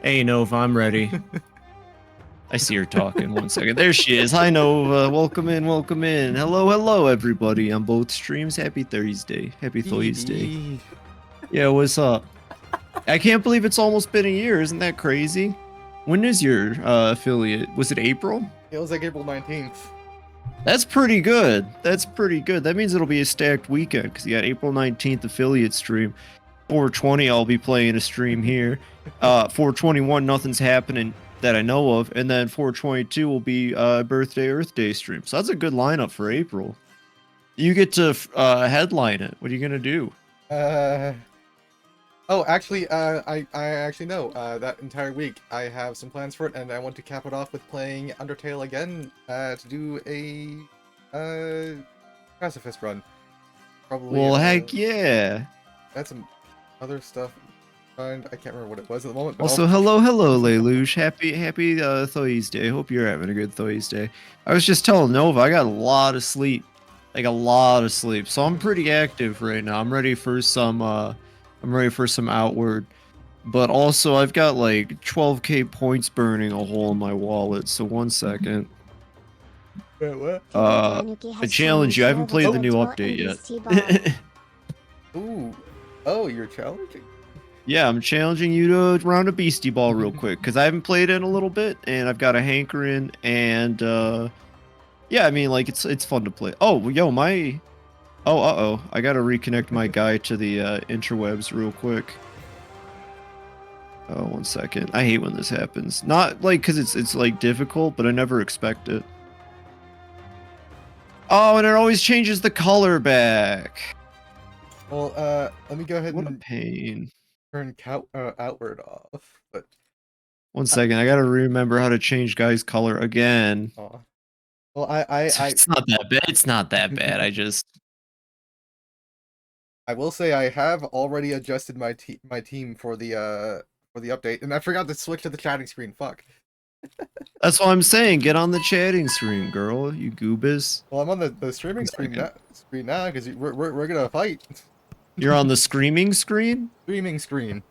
Hey Nova, I'm ready. I see her talking. One second. There she is. Hi Nova. Welcome in, welcome in. Hello, everybody on both streams. Happy Thursday. Happy Thursday. Edie. Yeah, what's up? I can't believe it's almost been a year. Isn't that crazy? When is your affiliate? Was it April? It was like April 19th. That's pretty good. That's pretty good. That means it'll be a stacked weekend because you got April 19th affiliate stream. 420, I'll be playing a stream here. 421, nothing's happening that I know of. And then 422 will be birthday Earth Day stream. So that's a good lineup for April. You get to headline it. What are you going to do? Oh, actually, I actually know. That entire week, I have some plans for it, and I want to cap it off with playing Undertale again to do a pacifist run. Probably. Well, heck yeah. That's some other stuff. I can't remember what it was at the moment. But Also, hello, Lelouch. Happy Thursday. Hope you're having a good Thursday. I was just telling Nova, I got a lot of sleep. Like a lot of sleep. So I'm pretty active right now. I'm ready for some Outward. But also I've got like 12k points burning a hole in my wallet. So 1 second. Wait, what? I challenge you. I haven't played the new update yet. Ooh. Oh, you're challenging? Yeah, I'm challenging you to round a Beastie Ball real quick because I haven't played it in a little bit and I've got a hankering and yeah, I mean like it's fun to play. Oh, yo, my I gotta reconnect my guy to the interwebs real quick. Oh, 1 second. I hate when this happens. Not like because it's like difficult, but I never expect it. Oh, and it always changes the color back. Well, let me go ahead What a and pain. turn Outward off. But 1 second, I gotta remember how to change guy's color again. well, It's not that bad. It's not that bad. I will say I have already adjusted my team for the update, and I forgot to switch to the chatting screen. Fuck. That's what I'm saying. Get on the chatting screen, girl. You goobas. Well, I'm on the streaming screen now because we're gonna fight. You're on the screaming screen? Streaming screen.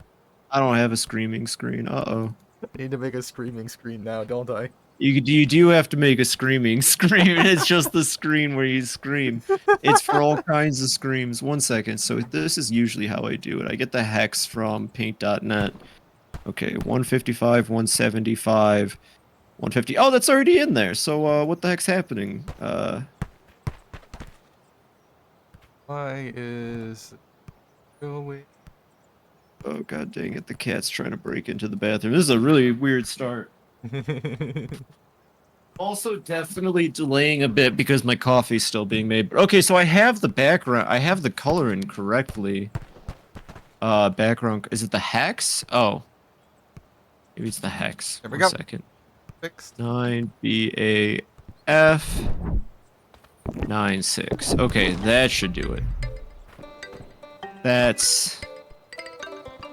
I don't have a screaming screen. Uh-oh. I need to make a screaming screen now, don't I? You do have to make a screaming screen. It's just the screen where you scream. It's for all kinds of screams. 1 second. So this is usually how I do it. I get the hex from paint.net. Okay, 155, 175, 150. Oh, that's already in there. So what the heck's happening? Why is going? Oh god dang it, the cat's trying to break into the bathroom. This is a really weird start. Also definitely delaying a bit because my coffee's still being made. Okay, so I have the background. I have the coloring correctly. Background. Is it the hex? Oh. Maybe it's the hex. There we go. 1 second. Fixed. 9BAF 96. Okay, that should do it. That's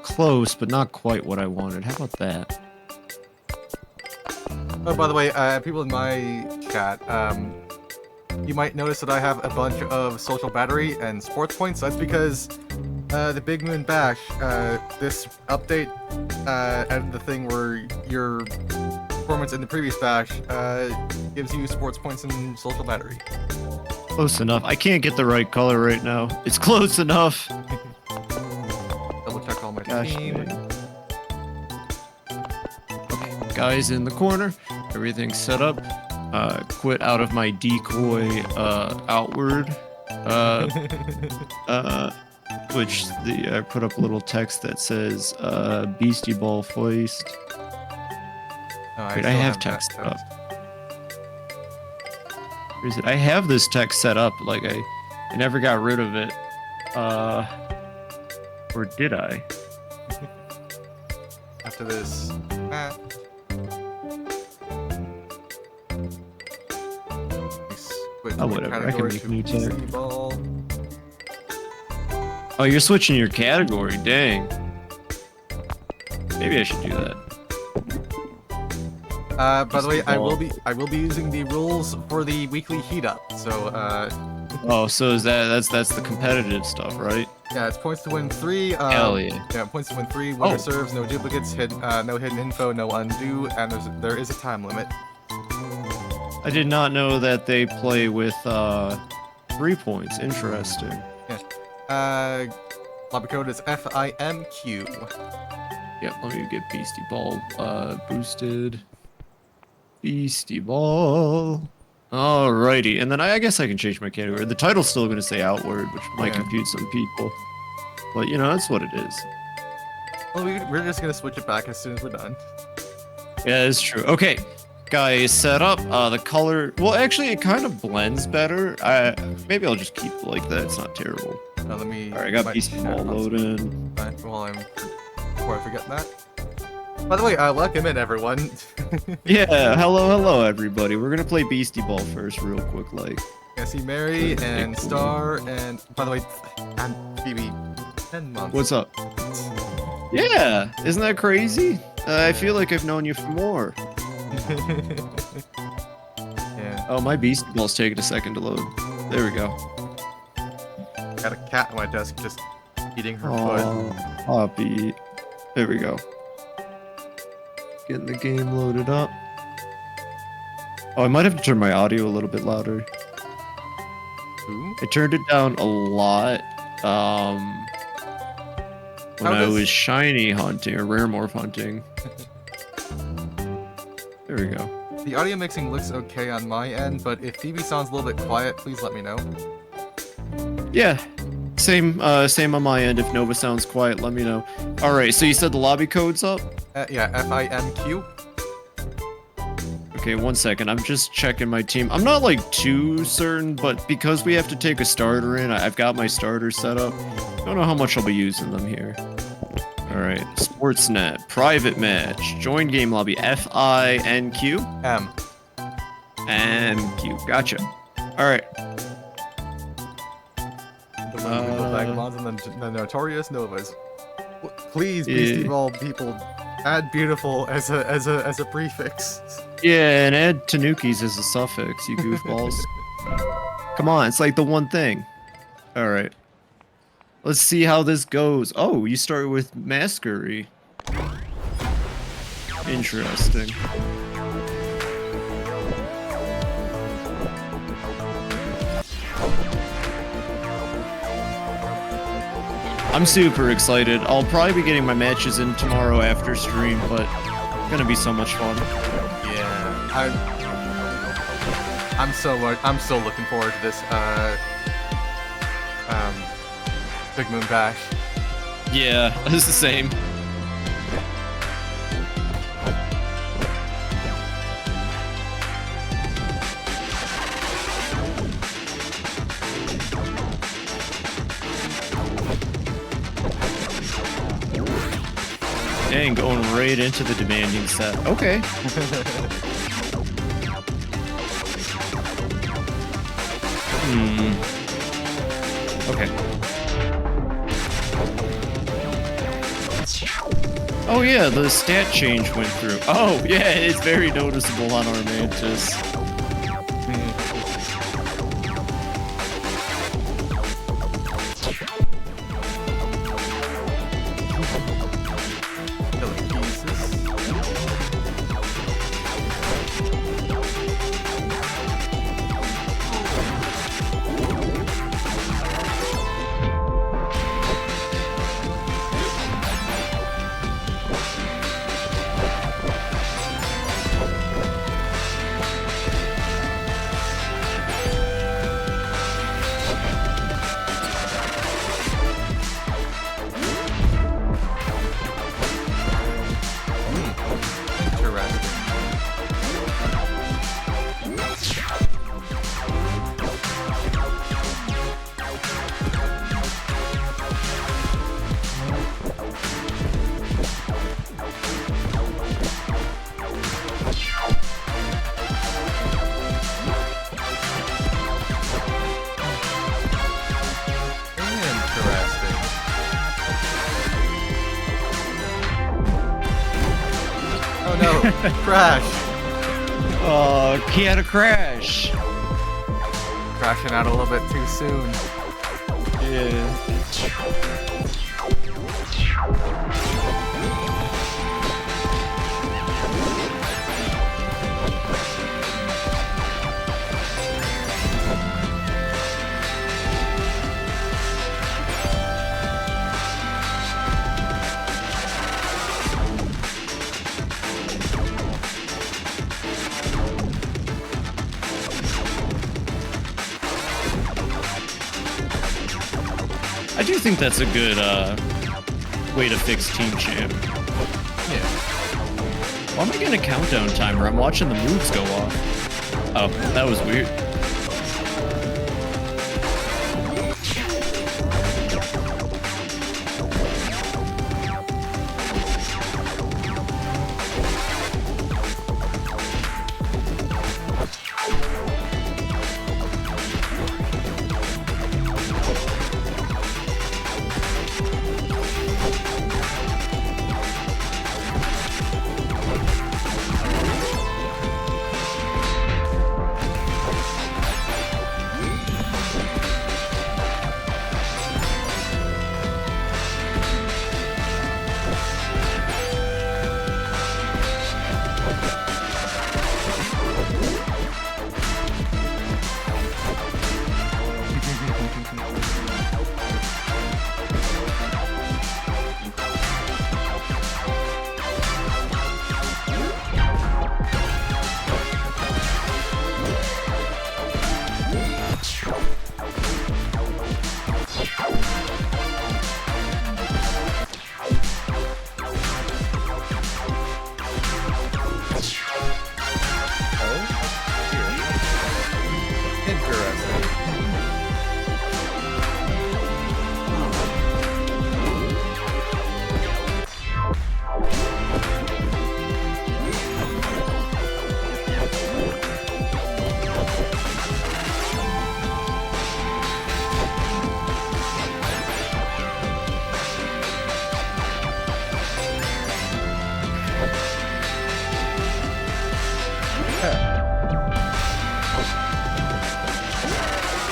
close, but not quite what I wanted. How about that? Oh, by the way, people in my chat, you might notice that I have a bunch of social battery and sports points. That's because the Big Moon Bash, this update, and the thing where your performance in the previous bash gives you sports points and social battery. Close enough. I can't get the right color right now. It's close enough. Double check all my Gosh team. dang. Okay, guys in the corner. Everything's set up. Quit out of my decoy outward. Which I put up a little text that says Beastie Ball Feist. No, Wait, I still have that text set up. Where is it? I have this text set up. Like I never got rid of it. Or did I? After this. Oh, whatever. I can make new tag. Ball. Oh, you're switching your category. Dang. Maybe I should do that. By the way, I will be using the rules for the weekly heat up. So Oh, so is that's the competitive stuff, right? Yeah, it's points to win 3. Hell yeah. Yeah, points to win 3. Winner Oh. serves, no duplicates, no hidden info, no undo, and there is a time limit. I did not know that they play with 3 points. Interesting. Lobby code is FIMQ. Yep, let me get Beastie Ball boosted. Beastie Ball. Alrighty, and then I guess I can change my category. The title's still going to say Outward, which might confuse some people. But, you know, that's what it is. Well, we're just going to switch it back as soon as we're done. Yeah, it's true. Okay, guys, set up. The color... Well, actually, it kind of blends better. Maybe I'll just keep it like that. It's not terrible. Let me... Alright, I got Beastie Ball loaded. Before I forget that. By the way, welcome in, everyone. Yeah, hello, everybody. We're gonna play Beastie Ball first, real quick, like. I see Mary and Star, and by the way, and Phoebe, 10 months. What's up? Yeah, isn't that crazy? I feel like I've known you for more. Yeah. Oh, my Beastie Ball's taking a second to load. There we go. Got a cat on my desk just eating her foot. Poppy. There we go. Getting the game loaded up. Oh, I might have to turn my audio a little bit louder. Ooh. I turned it down a lot when I was shiny hunting or rare morph hunting. There we go. The audio mixing looks okay on my end, but if Phoebe sounds a little bit quiet, please let me know. Yeah, same on my end. If Nova sounds quiet, let me know. All right, so you said the lobby code's up? Yeah, FIMQ. Okay, 1 second. I'm just checking my team. I'm not like too certain, but because we have to take a starter in, I've got my starter set up. Don't know how much I'll be using them here. All right, Sportsnet, private match, join game lobby, FINQ? M. MQ, gotcha. All right. The vagabonds and the notorious Novas. Please, Beastie Ball people, add beautiful as a prefix. Yeah, and add Tanukis as a suffix, you goofballs. Come on, it's like the one thing. All right. Let's see how this goes. Oh, you start with Masquery. Interesting. I'm super excited. I'll probably be getting my matches in tomorrow after stream, but it's gonna be so much fun. Yeah, I'm so looking forward to this Big Moon Bash. Yeah, it's the same. Dang, going right into the demanding set. Okay. Okay. Oh yeah, the stat change went through. Oh yeah, it's very noticeable on our Mantis. Crash! Oh, he had a crash. Crashing out a little bit too soon. Yeah. I do think that's a good way to fix Team Champ. Yeah. Why am I getting a countdown timer? I'm watching the moves go off. Oh, that was weird.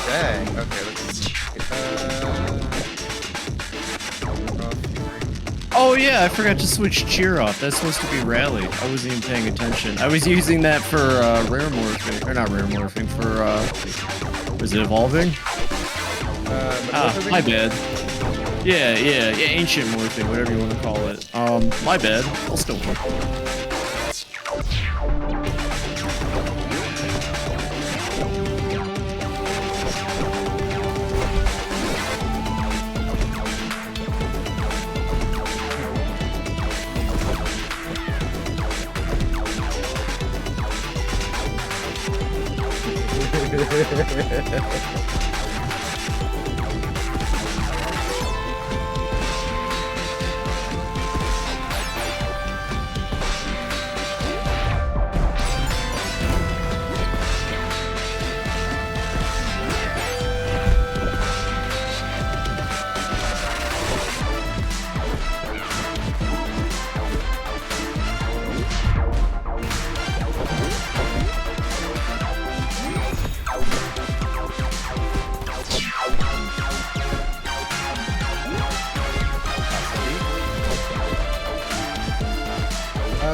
Dang. Okay, let's see. Oh yeah, I forgot to switch cheer off. That's supposed to be rally. I wasn't even paying attention. I was using that for rare morphing, or not rare morphing, for was it evolving? My bad. Yeah, ancient morphing, whatever you want to call it. My bad. I'll still work.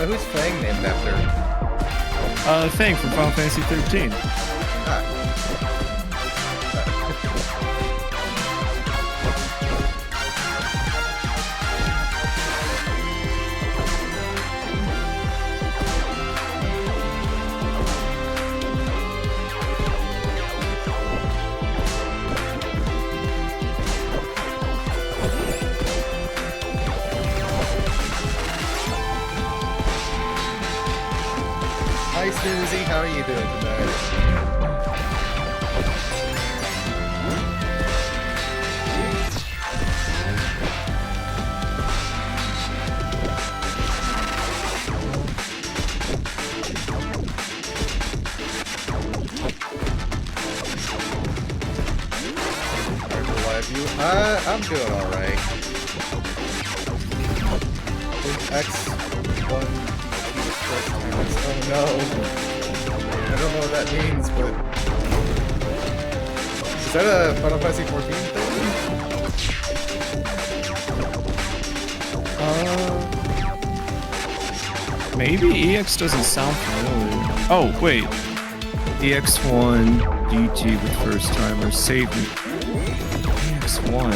Who's Fang named after? Fang from Final Fantasy 13. Hi Susie, how are you doing tonight? I'm doing alright. X1. Oh no. I don't know what that means, but... Is that a Final Fantasy 14 thing? Maybe EX doesn't sound familiar. Oh, wait. EX1 DT with first timer. Save me. EX1.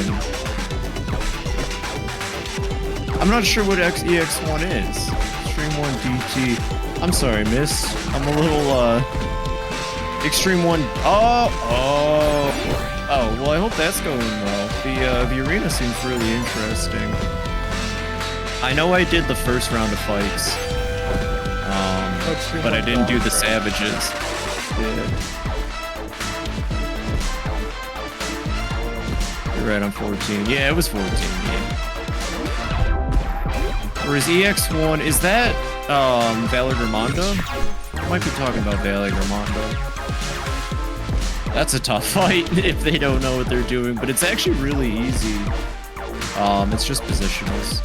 I'm not sure what EX1 is. Extreme 1 DT. I'm sorry, miss. I'm a little, Extreme 1. Oh, well, I hope that's going well. The arena seems really interesting. I know I did the first round of fights. But I didn't do the Savages. Yeah. You're right on 14. Yeah, it was 14, yeah. Or is EX1, is that, Valor Ramondo? I might be talking about Valor Ramondo. That's a tough fight if they don't know what they're doing, but it's actually really easy. It's just positionals.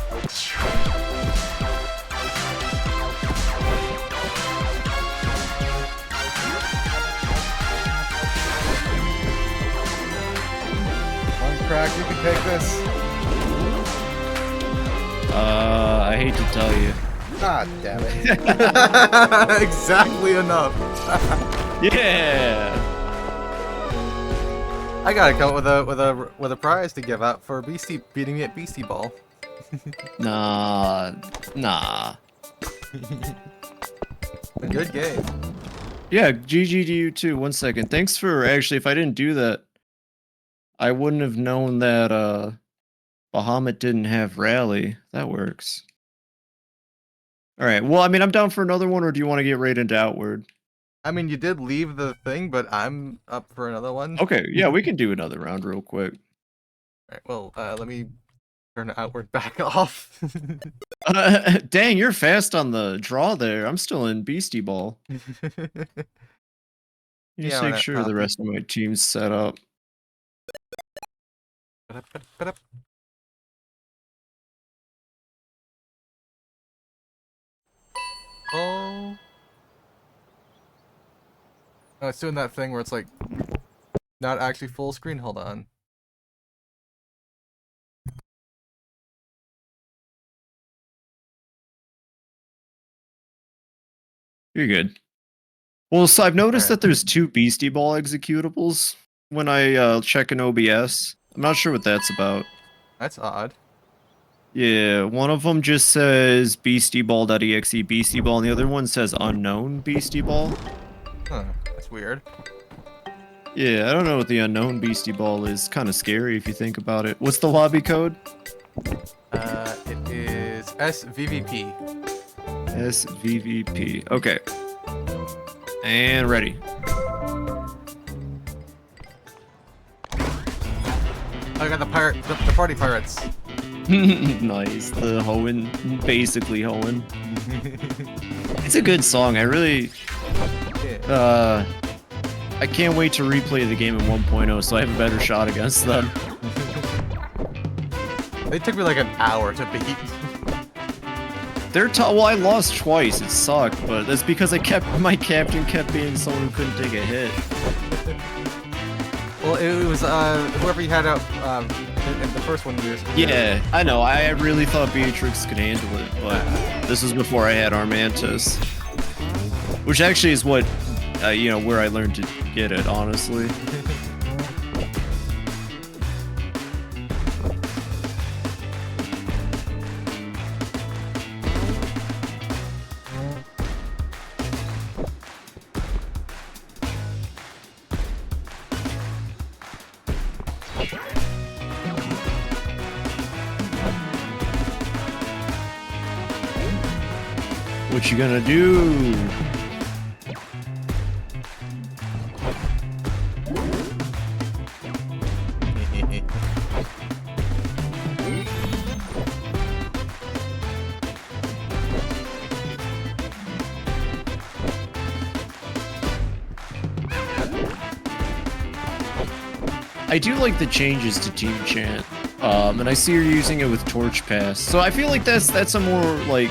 Crack, you can take this. I hate to tell you. God damn it. Exactly enough. Yeah. I gotta come with a prize to give out for beating me at Beastie Ball. Nah. A good game. Yeah, GG to you too. 1 second. Thanks for actually, if I didn't do that, I wouldn't have known that Bahamut didn't have rally. That works. Alright, well, I mean, I'm down for another one, or do you want to get right into Outward? I mean, you did leave the thing, but I'm up for another one. Okay, yeah, we can do another round real quick. Alright, well, let me turn Outward back off. Dang, you're fast on the draw there. I'm still in Beastie Ball. Just make sure the rest of my team's set up. Oh, it's doing that thing where it's like not actually full screen. Hold on. You're good. Well, so I've noticed that there's 2 Beastie Ball executables when I check an OBS. I'm not sure what that's about. That's odd. Yeah, one of them just says Beastie Ball.exe Beastie Ball, and the other one says unknown Beastie Ball. Huh, that's weird. Yeah, I don't know what the unknown Beastie Ball is. Kind of scary if you think about it. What's the lobby code? It is SVVP. SVVP. Okay. And ready. I got the party pirates. Nice. The Hoenn, basically Hoenn. It's a good song. I really, I can't wait to replay the game in 1.0 so I have a better shot against them. They took me like an hour to beat. Well, I lost twice. It sucked, but that's because my captain kept being someone who couldn't take a hit. Well, it was whoever you had out in the first one years. Yeah, I know. I really thought Beatrix could handle it, but this was before I had Armantis, which actually is what where I learned to get it, honestly. What you gonna do? I do like the changes to Team Chant, and I see you're using it with Torch Pass, so I feel like that's a more, like,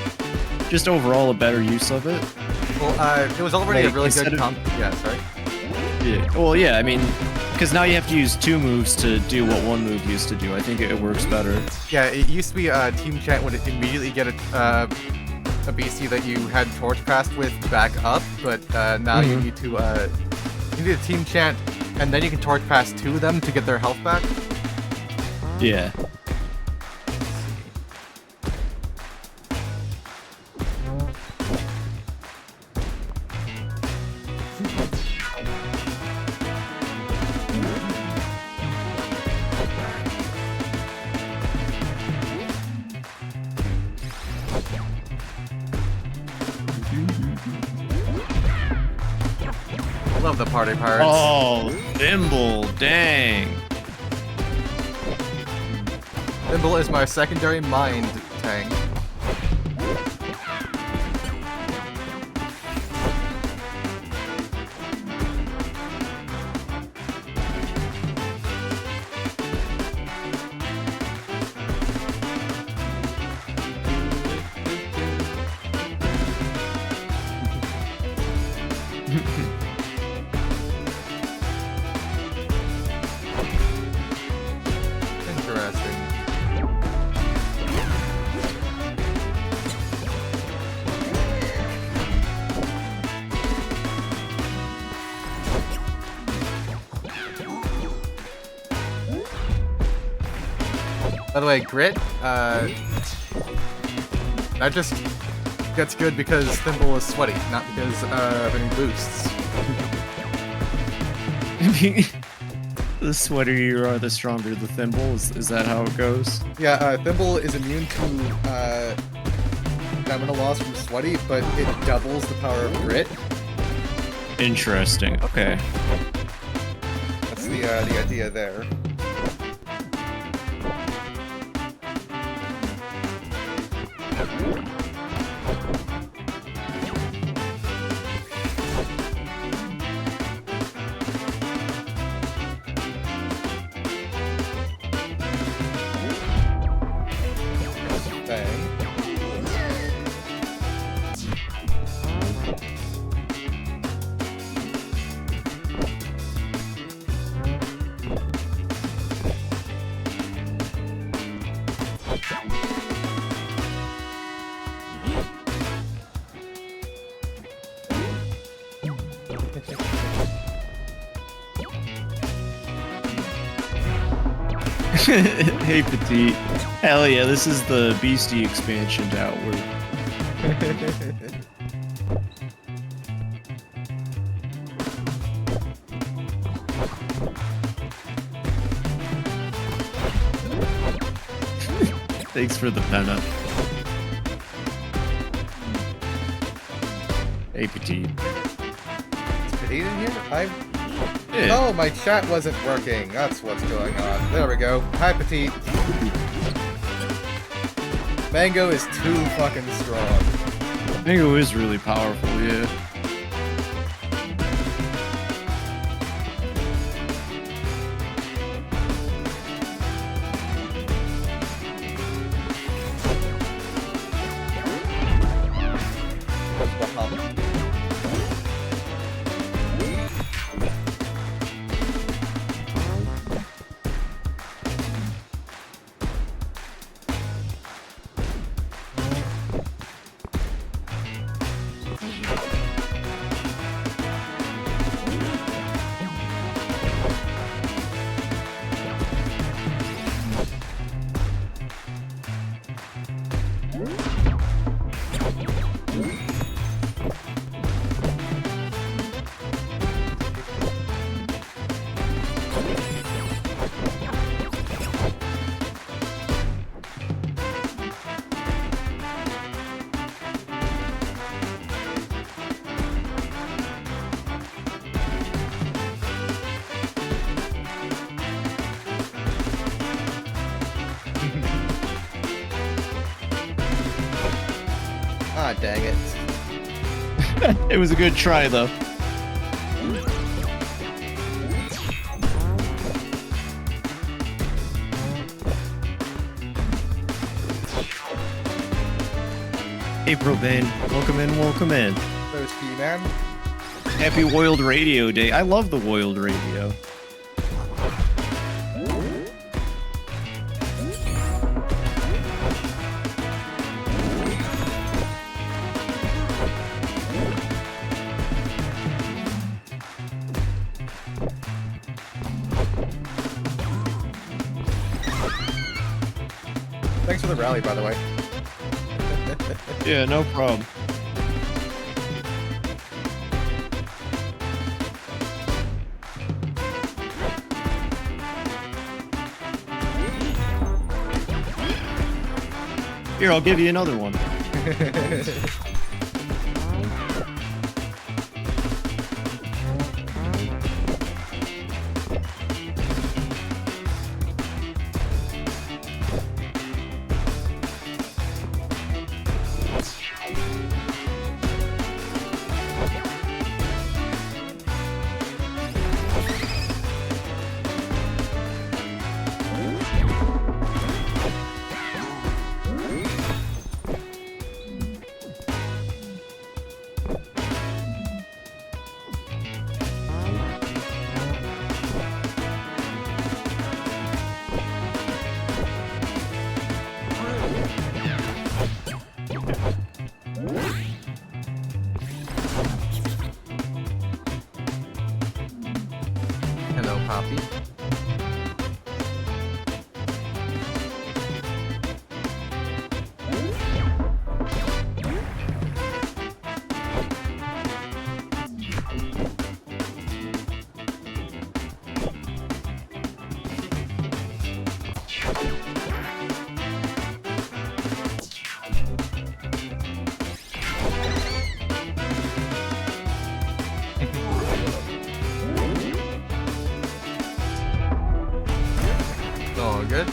just overall a better use of it. Well, it was already a really good Yeah, sorry. Yeah, well, yeah, I mean, Because now you have to use 2 moves to do what 1 move used to do. I think it works better. Yeah, it used to be Team Chant would immediately get a BC that you had Torch Passed with back up, but now you need to a Team Chant, and then you can Torch Pass 2 of them to get their health back. Yeah. Love the party pirates. Oh, Thimble, dang. Thimble is my secondary mind tank. Interesting. By the way, Grit, that just gets good because Thimble is sweaty, not because of any boosts. The sweatier you are, the stronger the Thimble. Is that how it goes? Yeah, Thimble is immune to stamina loss from sweaty, but it doubles the power of Grit. Interesting. Okay. That's the idea there. Hey, Petite. Hell yeah, this is the Beastie expansion to Outward. Thanks for the penna. Hey, Petite. Is Petite in here? Yeah. Oh, my chat wasn't working. That's what's going on. There we go. Hi, Petite. Mango is too fucking strong. Mango is really powerful, yeah. Ah, dang it. It was a good try, though. April Bane, welcome in, welcome in. So, Ski Man. Happy Woiled Radio Day. I love the Woiled Radio. Thanks for the rally, by the way. Yeah, no problem. Here, I'll give you another one. Hello, Poppy. All good.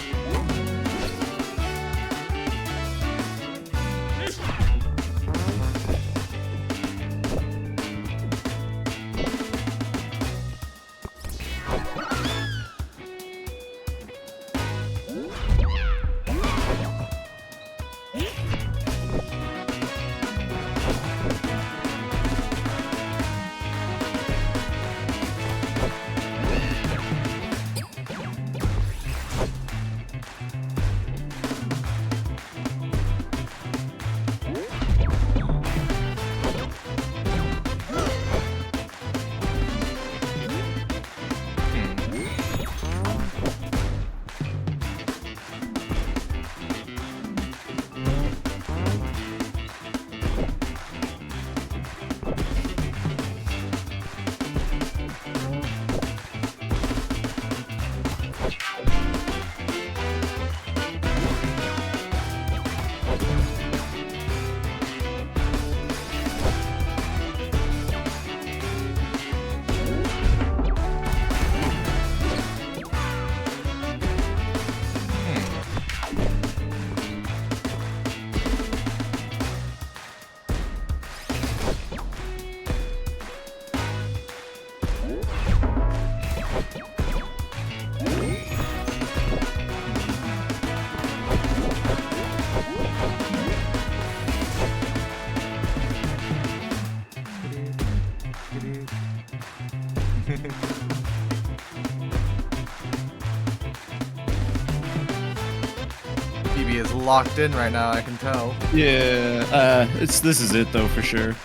BB is locked in right now, I can tell. Yeah, this is it though for sure.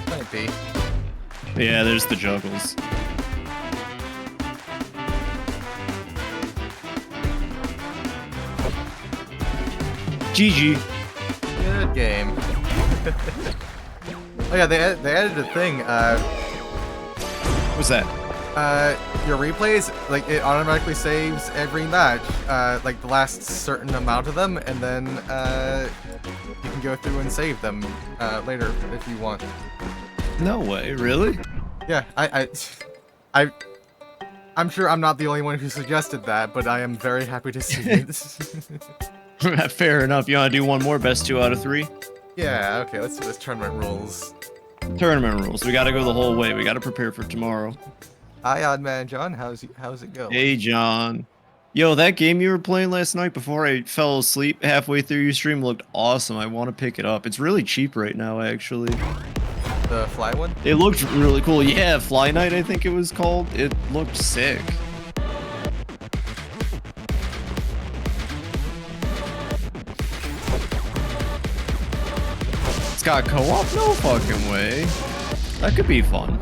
Might be. Yeah, there's the juggles. GG. Good game. Oh yeah, they added a thing. What's that? Your replays, like it automatically saves every match, like the last certain amount of them, and then you can go through and save them later if you want. No way, really? Yeah, I'm sure I'm not the only one who suggested that, but I am very happy to see it. Fair enough. You want to do one more? Best 2 out of 3? Yeah, okay, let's do this tournament rules. Tournament rules. We got to go the whole way. We got to prepare for tomorrow. Hi, Odd Man John. How's it going? Hey, John. Yo, that game you were playing last night before I fell asleep halfway through your stream looked awesome. I want to pick it up. It's really cheap right now, actually. The fly one? It looked really cool. Yeah, Fly Night, I think it was called. It looked sick. It's got co-op? No fucking way. That could be fun.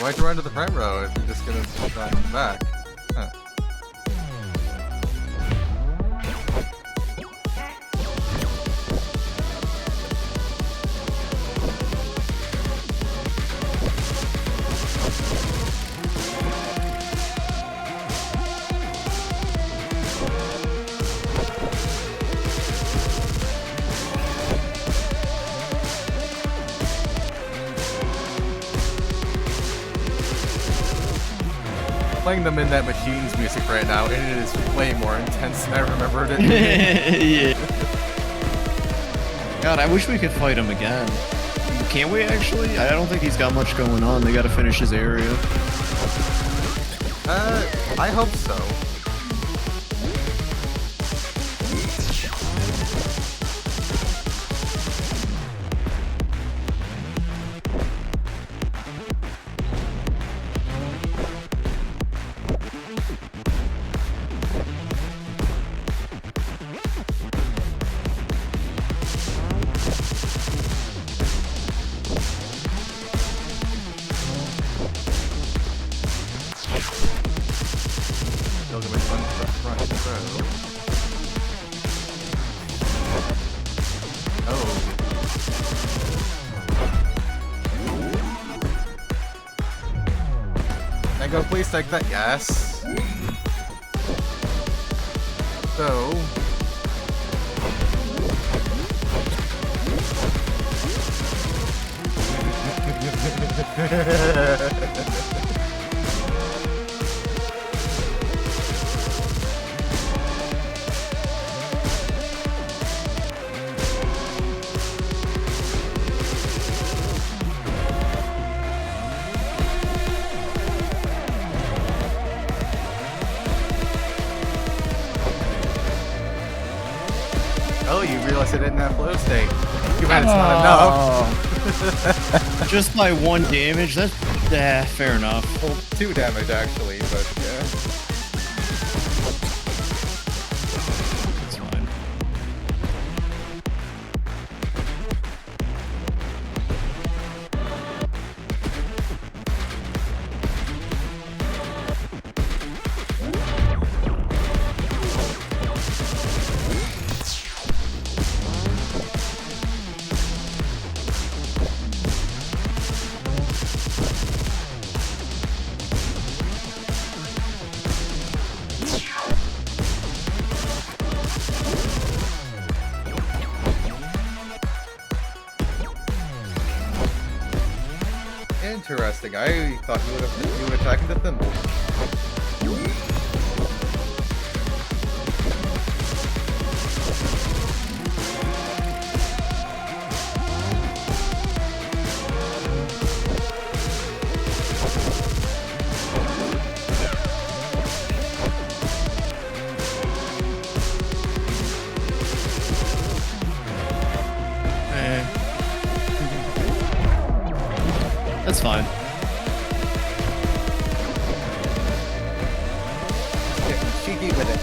Why'd you run to the front row if you're just gonna run back? Huh. Playing the Midnight Machines music right now, and it is way more intense than I remembered it. Yeah. God, I wish we could fight him again. Can we actually? I don't think he's got much going on. They gotta finish his area. I hope so. Still gonna be fun to the front row. Oh. Can I go please take that? Yes. So. Oh, you realize I didn't have flow state. Too bad it's not enough. Just by 1 damage? That's fair enough. Well, 2 damage actually, but yeah. That's fine. Interesting. I thought you would attack the thimble. That's fine. Get cheeky with it.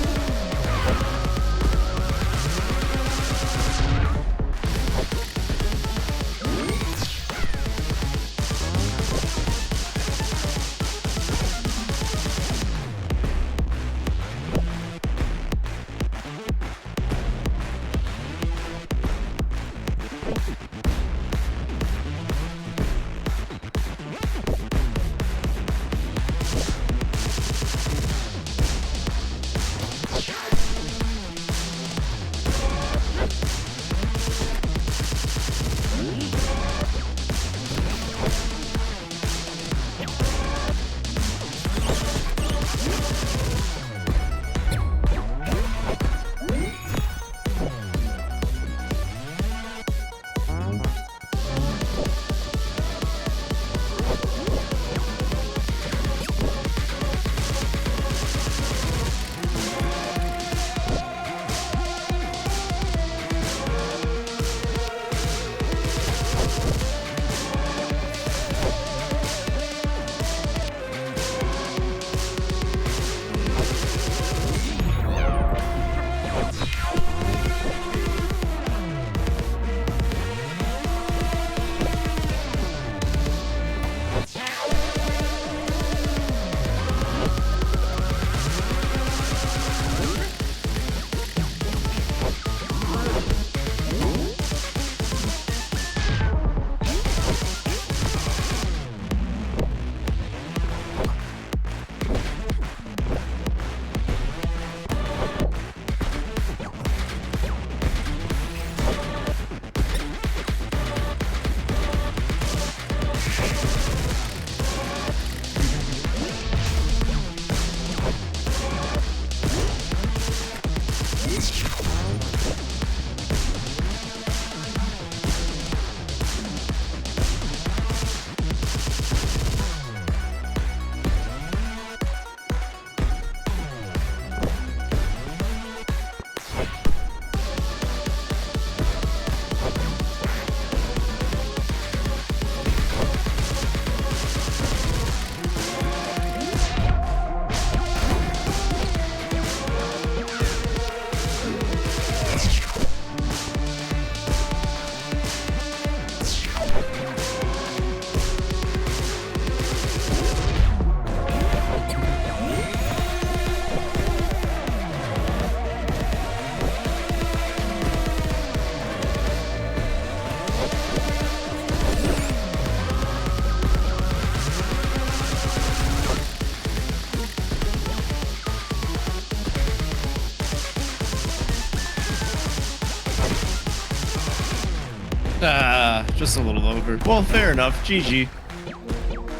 Ah, just a little over. Well, fair enough. GG.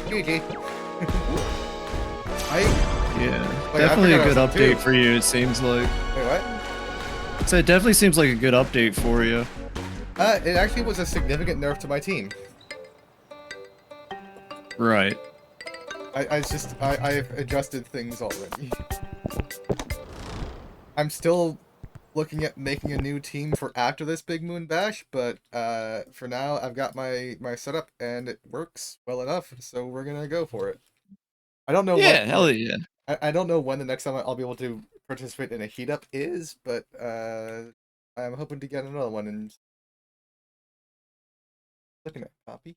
GG. I Yeah, Wait, I definitely a forgot good about something update too. for you, it seems like. Wait, what? So it definitely seems like a good update for you. It actually was a significant nerf to my team. Right. I've adjusted things already. I'm still looking at making a new team for after this Big Moon Bash, but for now I've got my setup and it works well enough, so we're gonna go for it. I don't know Yeah, hell yeah. I don't know when the next time I'll be able to participate in a heat up is, but I'm hoping to get another one and looking at copy.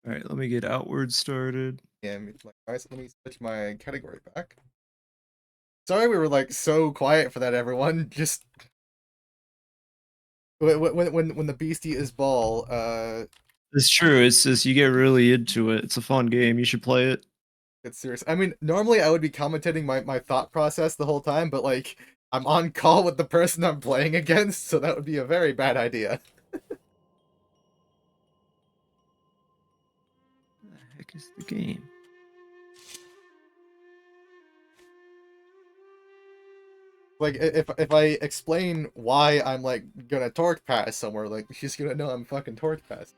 All right, let me get outward started. And likewise, let me switch my category back. Sorry we were like so quiet for that, everyone. Just when the beastie is ball, It's true. It's just you get really into it. It's a fun game. You should play it. it's serious. I mean, normally I would be commentating my thought process the whole time, but like I'm on call with the person I'm playing against, so that would be a very bad idea. What the heck is the game? Like if I explain why I'm like gonna torque pass somewhere, like she's gonna know I'm fucking torque pass.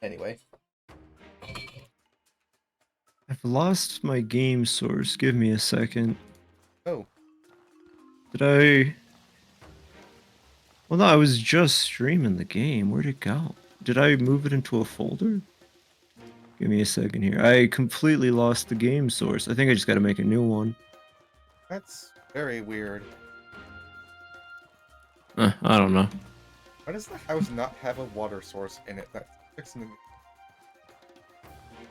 Anyway. I've lost my game source. Give me a second. Oh. Did I? Well, no, I was just streaming the game. Where'd it go? Did I move it into a folder? Give me a second here. I completely lost the game source. I think I just got to make a new one. That's very weird. I don't know. Why does the house not have a water source in it? That's fixing the...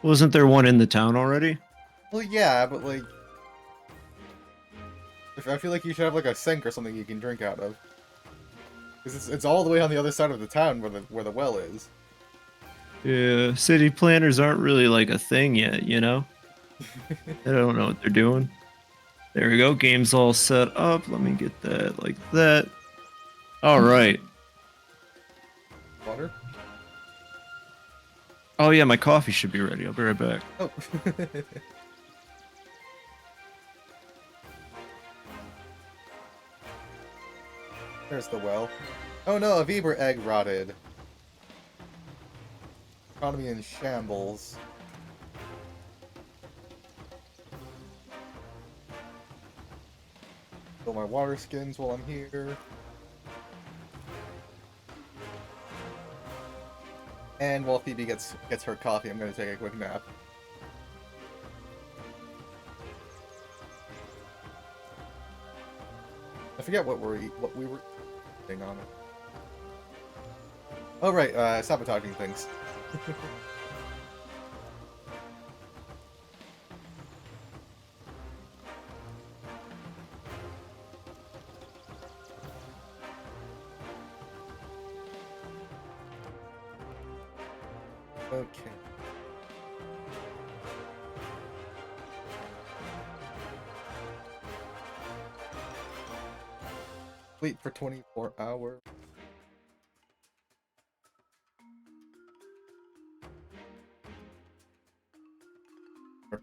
Wasn't there one in the town already? Well, yeah, but like... I feel like you should have like a sink or something you can drink out of. Because it's all the way on the other side of the town where the well is. Yeah, city planners aren't really like a thing yet, you know? I don't know what they're doing. There we go. Game's all set up. Let me get that like that. All right. Water? Oh yeah, my coffee should be ready. I'll be right back. Oh. There's the well. Oh no, a Weber egg rotted. Economy in shambles. Fill my water skins while I'm here. And while Phoebe gets her coffee, I'm gonna take a quick nap. I forget what we were eating on it. Oh right, sabotaging things. Okay. Sleep for 24 hours.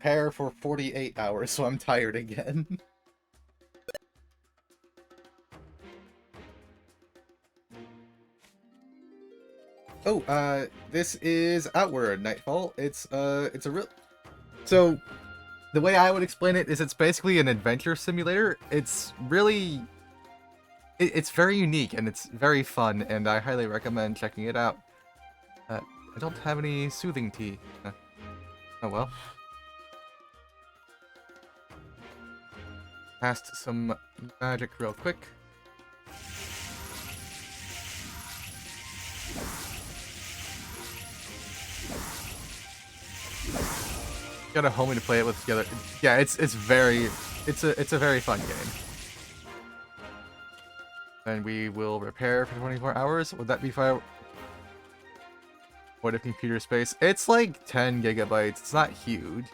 repair for 48 hours, so I'm tired again. Oh, this is Outward Nightfall. It's a real... So, the way I would explain it is it's basically an adventure simulator. It's really... It's very unique, and it's very fun, and I highly recommend checking it out. I don't have any soothing tea. Oh well. Cast some magic real quick. Got a homie to play it with together. Yeah, it's a very fun game. And we will repair for 24 hours. Would that be fine? What if computer space? It's like 10 gigabytes. It's not huge.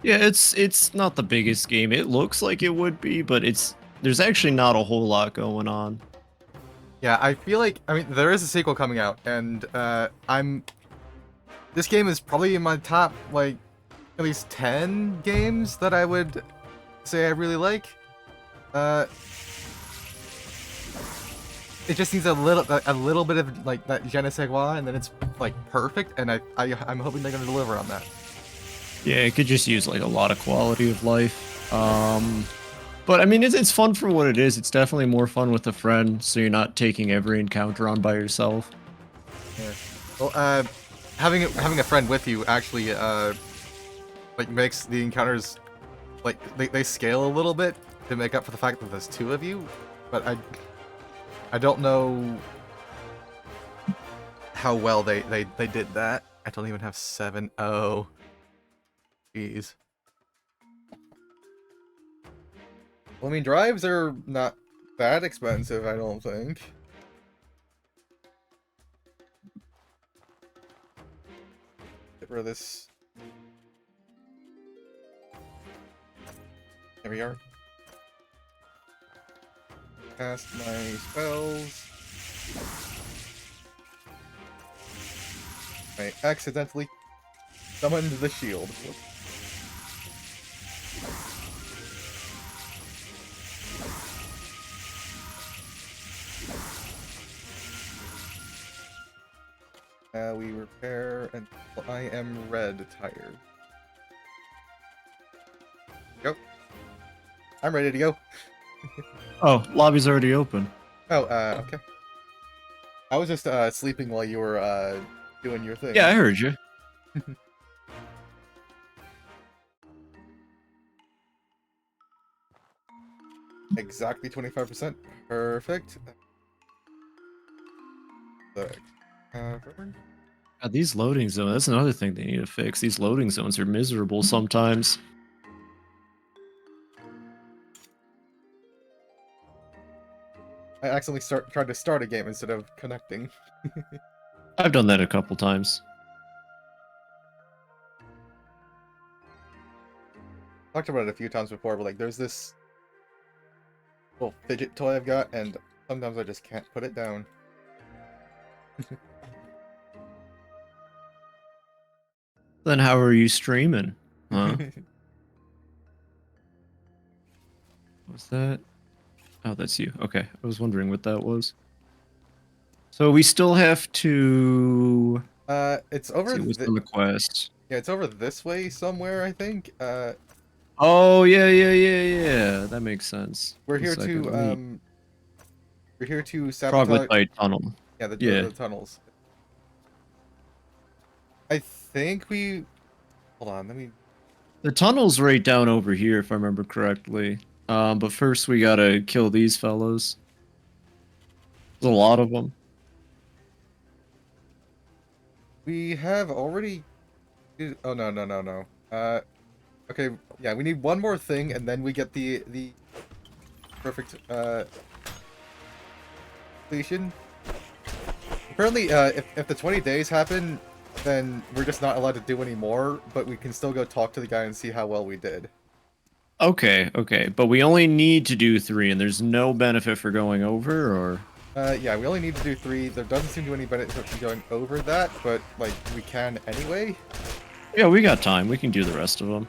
Yeah, it's not the biggest game. It looks like it would be, but there's actually not a whole lot going on. Yeah, I feel like, I mean, there is a sequel coming out, and this game is probably in my top, like, at least 10 games that I would say I really like. It just needs a little bit of, like, that je ne sais quoi, and then it's, like, perfect, and I'm hoping they're gonna deliver on that. Yeah, it could just use like a lot of quality of life. But I mean, it's fun for what it is. It's definitely more fun with a friend, so you're not taking every encounter on by yourself. Yeah. Well, having a friend with you actually, like, makes the encounters, like, they scale a little bit to make up for the fact that there's two of you, but I don't know how well they did that. I don't even have 7. Oh. Jeez. Well, I mean, drives are not that expensive, I don't think. Get rid of this. There we are. Cast my spells. I accidentally summoned the shield. We repair, and I am red tired. Go. I'm ready to go. Oh, lobby's already open. Oh, okay. I was just sleeping while you were doing your thing. Yeah, I heard you. Exactly 25%. Perfect. The cavern. God, these loading zones, that's another thing they need to fix. These loading zones are miserable sometimes. I accidentally tried to start a game instead of connecting. I've done that a couple times. Talked about it a few times before, but like there's this little fidget toy I've got, and sometimes I just can't put it down. Then how are you streaming? Huh? What's that? Oh, that's you. Okay, I was wondering what that was. So we still have to... It's over see what's on the quest. Yeah, it's over this way somewhere, I think. Oh, yeah. That makes sense. We're here to sabotage... Troglodyte tunnel. Yeah, the tunnels. I think we... Hold on, let me... The tunnel's right down over here, if I remember correctly. But first we gotta kill these fellows. There's a lot of them. We have already... Oh, no. Okay, yeah, we need one more thing, and then we get the perfect, completion. Apparently, if the 20 days happen, then we're just not allowed to do any more, but we can still go talk to the guy and see how well we did. Okay. But we only need to do 3, and there's no benefit for going over, or... Yeah, we only need to do 3. There doesn't seem to be any benefit from going over that, but, like, we can anyway. Yeah, we got time. We can do the rest of them.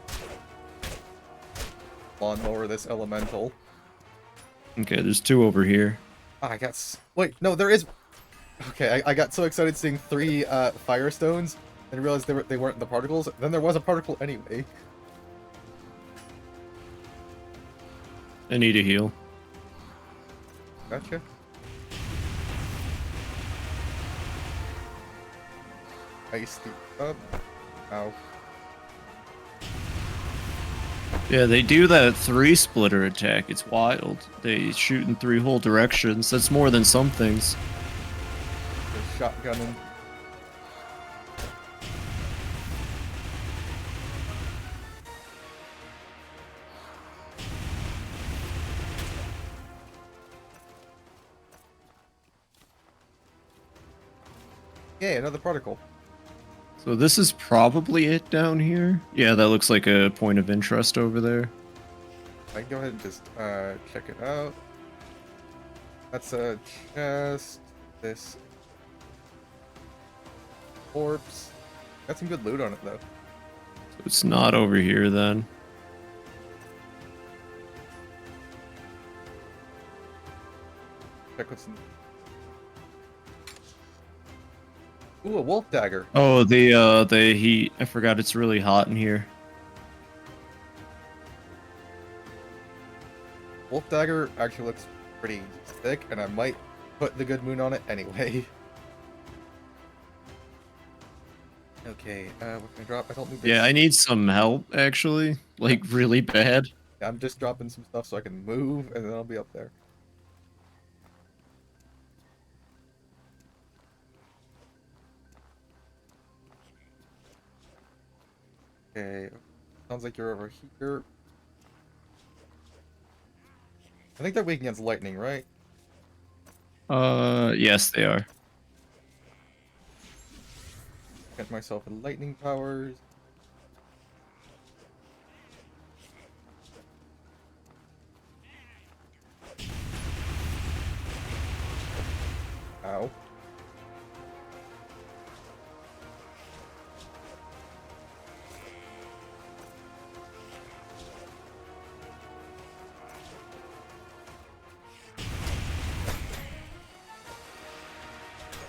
Lawnmower this elemental. Okay, there's 2 over here. Ah, wait, no, there is... Okay, I got so excited seeing 3 Firestones, and realized they weren't the particles. Then there was a particle anyway. I need a heal. Gotcha. Ice the up. Ow. Yeah, they do that 3-splitter attack. It's wild. They shoot in 3 whole directions. That's more than some things. They're shotgunning. Yay, another particle. So this is probably it down here. Yeah, that looks like a point of interest over there. I can go ahead and just check it out. That's a chest. This corpse. Got some good loot on it though. So it's not over here then. Check what's in. Ooh, a wolf dagger. Oh, the heat. I forgot it's really hot in here. Wolf dagger actually looks pretty thick, and I might put the good moon on it anyway. Okay, what can I drop? I don't need this. Yeah, I need some help actually, like really bad. I'm just dropping some stuff so I can move, and then I'll be up there. Okay, sounds like you're over here. I think they're weak against lightning, right? Yes, they are. Get myself a lightning powers. Ow.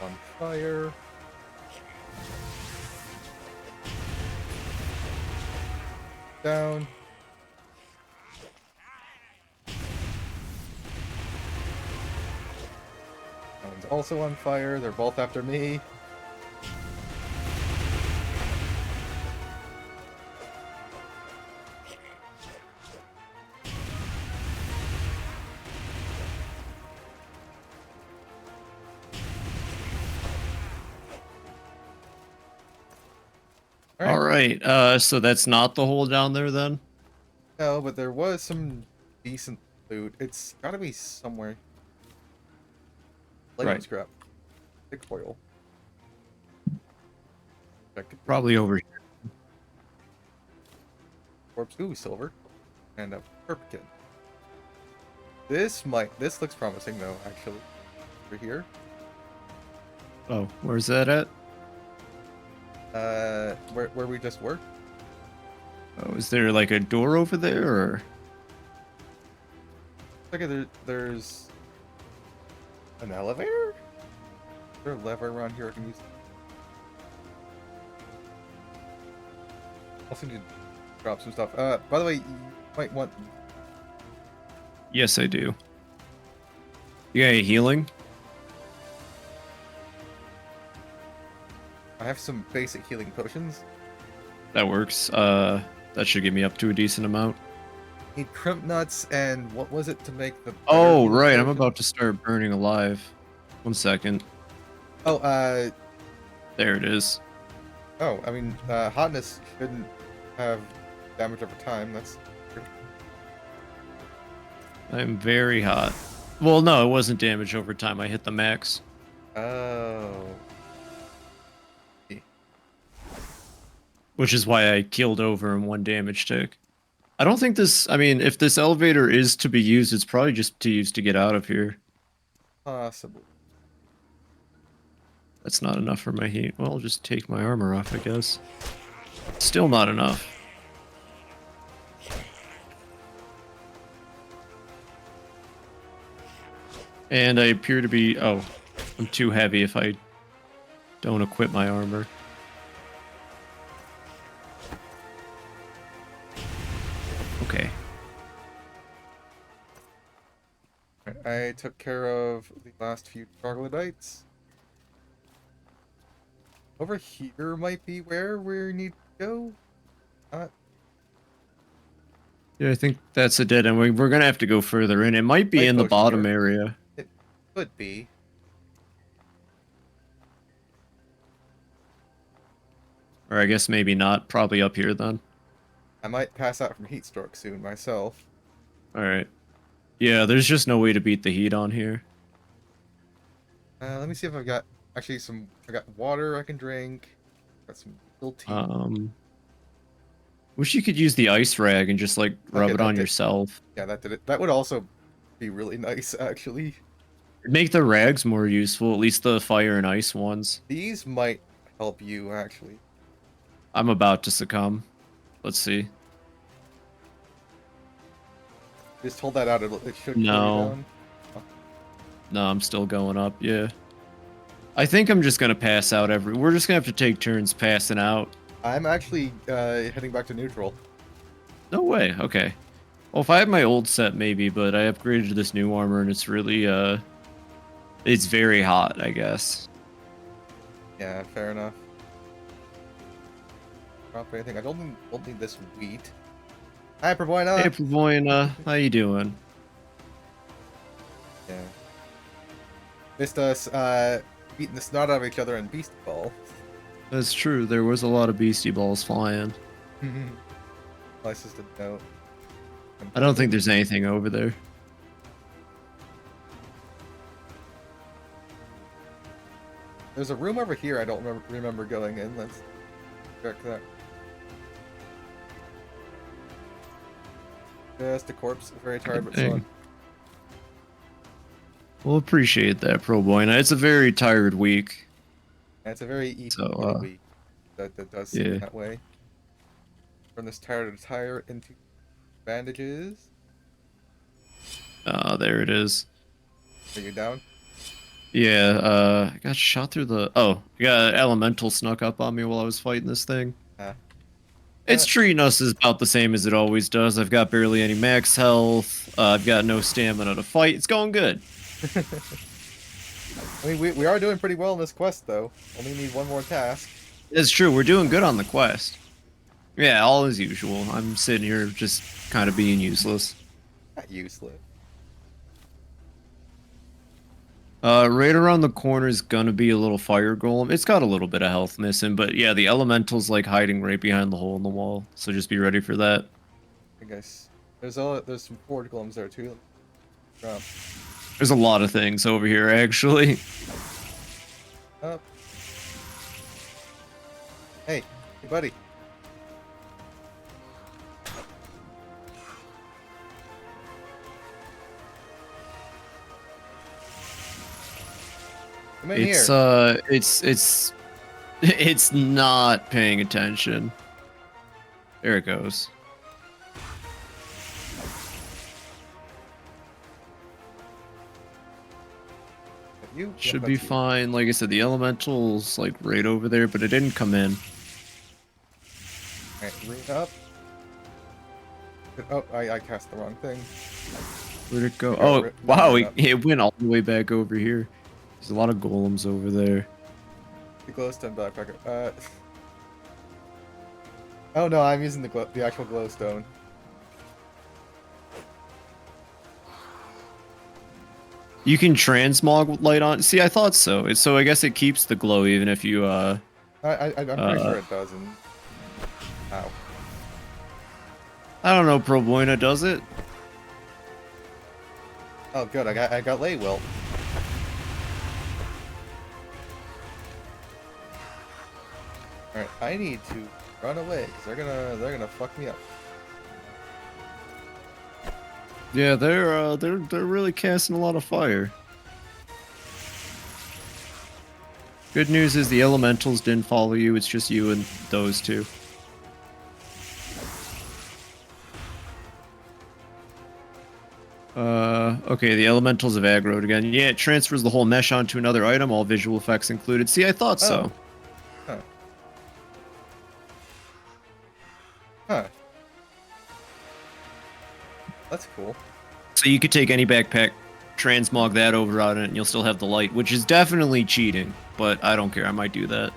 On fire. Down. That one's also on fire. They're both after me. All right. So that's not the hole down there then? No, but there was some decent loot. It's gotta be somewhere. Lightning Right. scrap. Thick foil. Check it. Probably over here. Corpse. Ooh, silver. And a perpkin. This looks promising though, actually. Over here. Oh, where's that at? Where we just were? Oh, is there like a door over there or? Okay, there's an elevator? Is there a lever around here I can use? Also need to drop some stuff. By the way, you might want... Yes, I do. You got any healing? I have some basic healing potions. That works. That should get me up to a decent amount. Need crimp nuts and what was it to make the... Oh, better right. I'm potion? about to start burning alive. 1 second. Oh, There it is. oh, I mean, hotness shouldn't have damage over time. That's... I'm very hot. Well, no, it wasn't damage over time. I hit the max. Oh. Which is why I killed over in 1 damage tick. I don't think this... I mean, if this elevator is to be used, it's probably just to use to get out of here. possible. That's not enough for my heat. Well, I'll just take my armor off, I guess. Still not enough. And I appear to be... Oh, I'm too heavy if I don't equip my armor. Okay. Alright, I took care of the last few troglodytes. Over here might be where we need to go. Yeah, I think that's a dead end. We're gonna have to go further in. It might be Might in the go bottom here. area. It could be. Or I guess maybe not. Probably up here then. I might pass out from heat stroke soon myself. Alright. Yeah, there's just no way to beat the heat on here. Let me see if I've got actually some. I got water I can drink. Got some little tea. Wish you could use the ice rag and just like rub Okay, it that on did- yourself. Yeah, that did it. That would also be really nice, actually. Make the rags more useful, at least the fire and ice ones. These might help you, actually. I'm about to succumb. Let's see. Just hold that out. It should cool you No. down. No, I'm still going up, yeah. I think I'm just gonna pass out we're just gonna have to take turns passing out. I'm actually heading back to neutral. No way, okay. Well, if I had my old set, maybe, but I upgraded to this new armor and it's really, it's very hot, I guess. Yeah, fair enough. Drop anything. I don't need this wheat. Hi, Pervoina. Hey, Pravoyna, how you doing? Yeah. Missed us beating the snot out of each other in Beast Ball. That's true, there was a lot of beastie balls flying. Nice just to note. I don't think there's anything over there. There's a room over here I don't remember going in. Let's check that. Just a corpse. Very tired, but Dang. fun. We'll appreciate that, Pravoyna. It's a very tired week. And it's a very even So, week. That does seem yeah. that way. Turn this tired attire into bandages. There it is. Are you down? Yeah, I got shot through the... Oh, I got an elemental snuck up on me while I was fighting this thing. It's treating us as about the same as it always does. I've got barely any max health. I've got no stamina to fight. It's going good. I mean, we are doing pretty well in this quest, though. Only need one more task. It's true. We're doing good on the quest. Yeah, all as usual. I'm sitting here just kind of being useless. Not useless. Right around the corner is gonna be a little fire golem. It's got a little bit of health missing, but yeah, the elemental's like hiding right behind the hole in the wall. So just be ready for that. I guess there's some forge golems there too. Drop. There's a lot of things over here, actually. Up. Hey, buddy. Come in here. It's not paying attention. There it goes. You Should be fine. Like I said, the elemental's like right over there, but it didn't come in. Alright, root up. Oh, I cast the wrong thing. Where'd it go? Yeah, Oh, wow, root up. it went all the way back over here. There's a lot of golems over there. The glowstone backpacker. Oh no, I'm using the actual glowstone. You can transmog light on. See, I thought so. So I guess it keeps the glow even if you I'm pretty sure it doesn't. Ow. I don't know, Pro Buena, does it? Oh good, I got lay wilt. Alright, I need to run away because they're gonna fuck me up. Yeah, they're really casting a lot of fire. Good news is the elementals didn't follow you. It's just you and those two. Okay, the elementals have aggroed again. Yeah, it transfers the whole mesh onto another item, all visual effects included. See, I thought so. Huh. Huh. That's cool. So you could take any backpack, transmog that over on it, and you'll still have the light, which is definitely cheating, but I don't care. I might do that.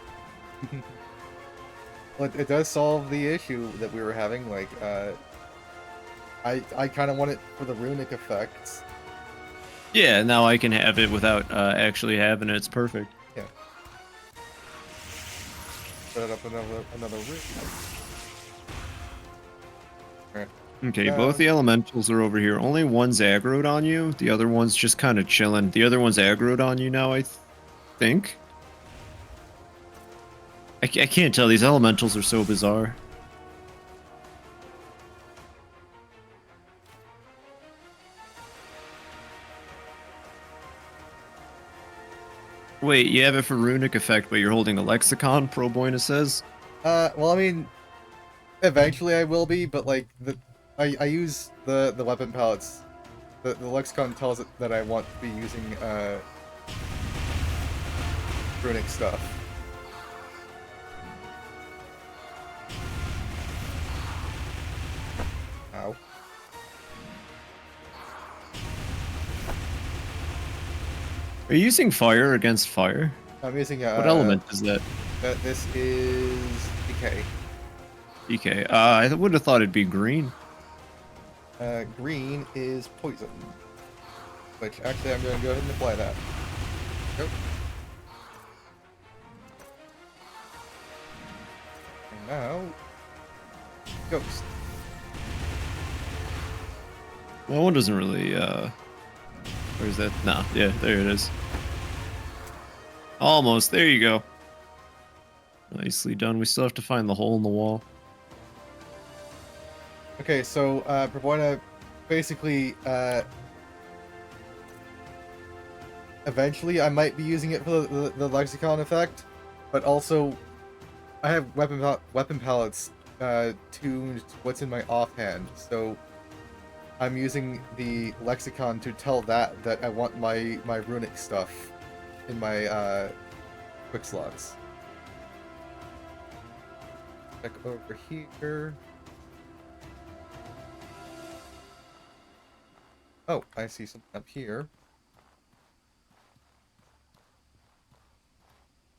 Well, it does solve the issue that we were having. Like, I kind of want it for the runic effects. Yeah, now I can have it without actually having it. It's perfect. Yeah. Set up another room. Alright. Okay, both the elementals are over here. Only one's aggroed on you. The other one's just kind of chilling. The other one's aggroed on you now, I think. I can't tell. These elementals are so bizarre. Wait, you have it for runic effect, but you're holding a lexicon, Pro Boina says? Well, I mean, eventually I will be, but like I use the weapon palettes. The lexicon tells it that I want to be using runic stuff. Ow. Are you using fire against fire? I'm using What element is that? This is decay. DK. I would have thought it'd be green. Green is poison. Which actually I'm going to go ahead and apply that. Nope. And now, ghost. Well, one doesn't really, where's that? Nah, yeah, there it is. Almost, there you go. Nicely done. We still have to find the hole in the wall. Okay, so, Praboina, basically, eventually I might be using it for the lexicon effect, but also, I have weapon palettes, tuned to what's in my offhand, so I'm using the lexicon to tell that I want my runic stuff in my, quick slots. Check over here. Oh, I see something up here.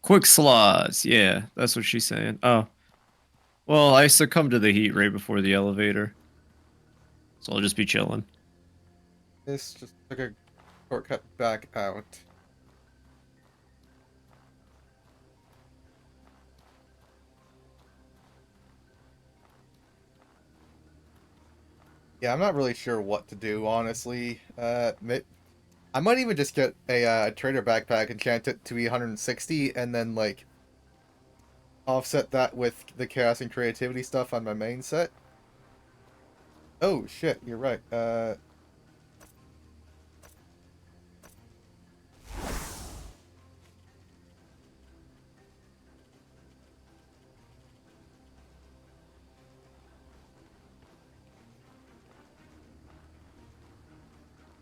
Quick slots. Yeah, that's what she's saying. Oh. Well, I succumbed to the heat right before the elevator. So I'll just be chilling. This just took a shortcut back out. Yeah, I'm not really sure what to do, honestly. I might even just get a trader backpack, enchant it to be 160, and then, like, offset that with the chaos and creativity stuff on my main set. Oh, shit, you're right.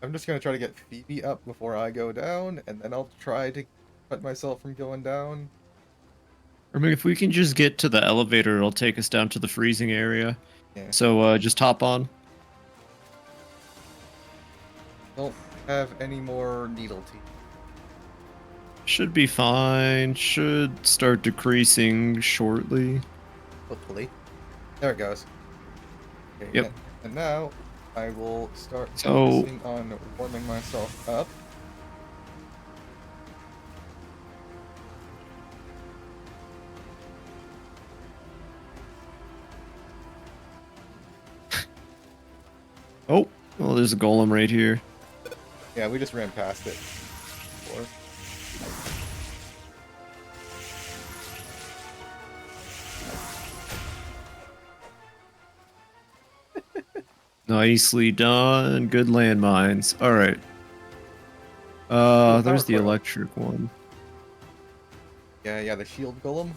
I'm just gonna try to get Phoebe up before I go down, and then I'll try to cut myself from going down. I mean, if we can just get to the elevator, it'll take us down to the freezing area. Yeah. So just hop on. Don't have any more needle teeth. Should be fine. Should start decreasing shortly. Hopefully. There it goes. Okay, Yep. And now I will start So- focusing on warming myself up. Oh, well, there's a golem right here. Yeah, we just ran past it. Before. Nicely done. Good landmines. All right. There's the power coil. electric one. Yeah, the shield golem.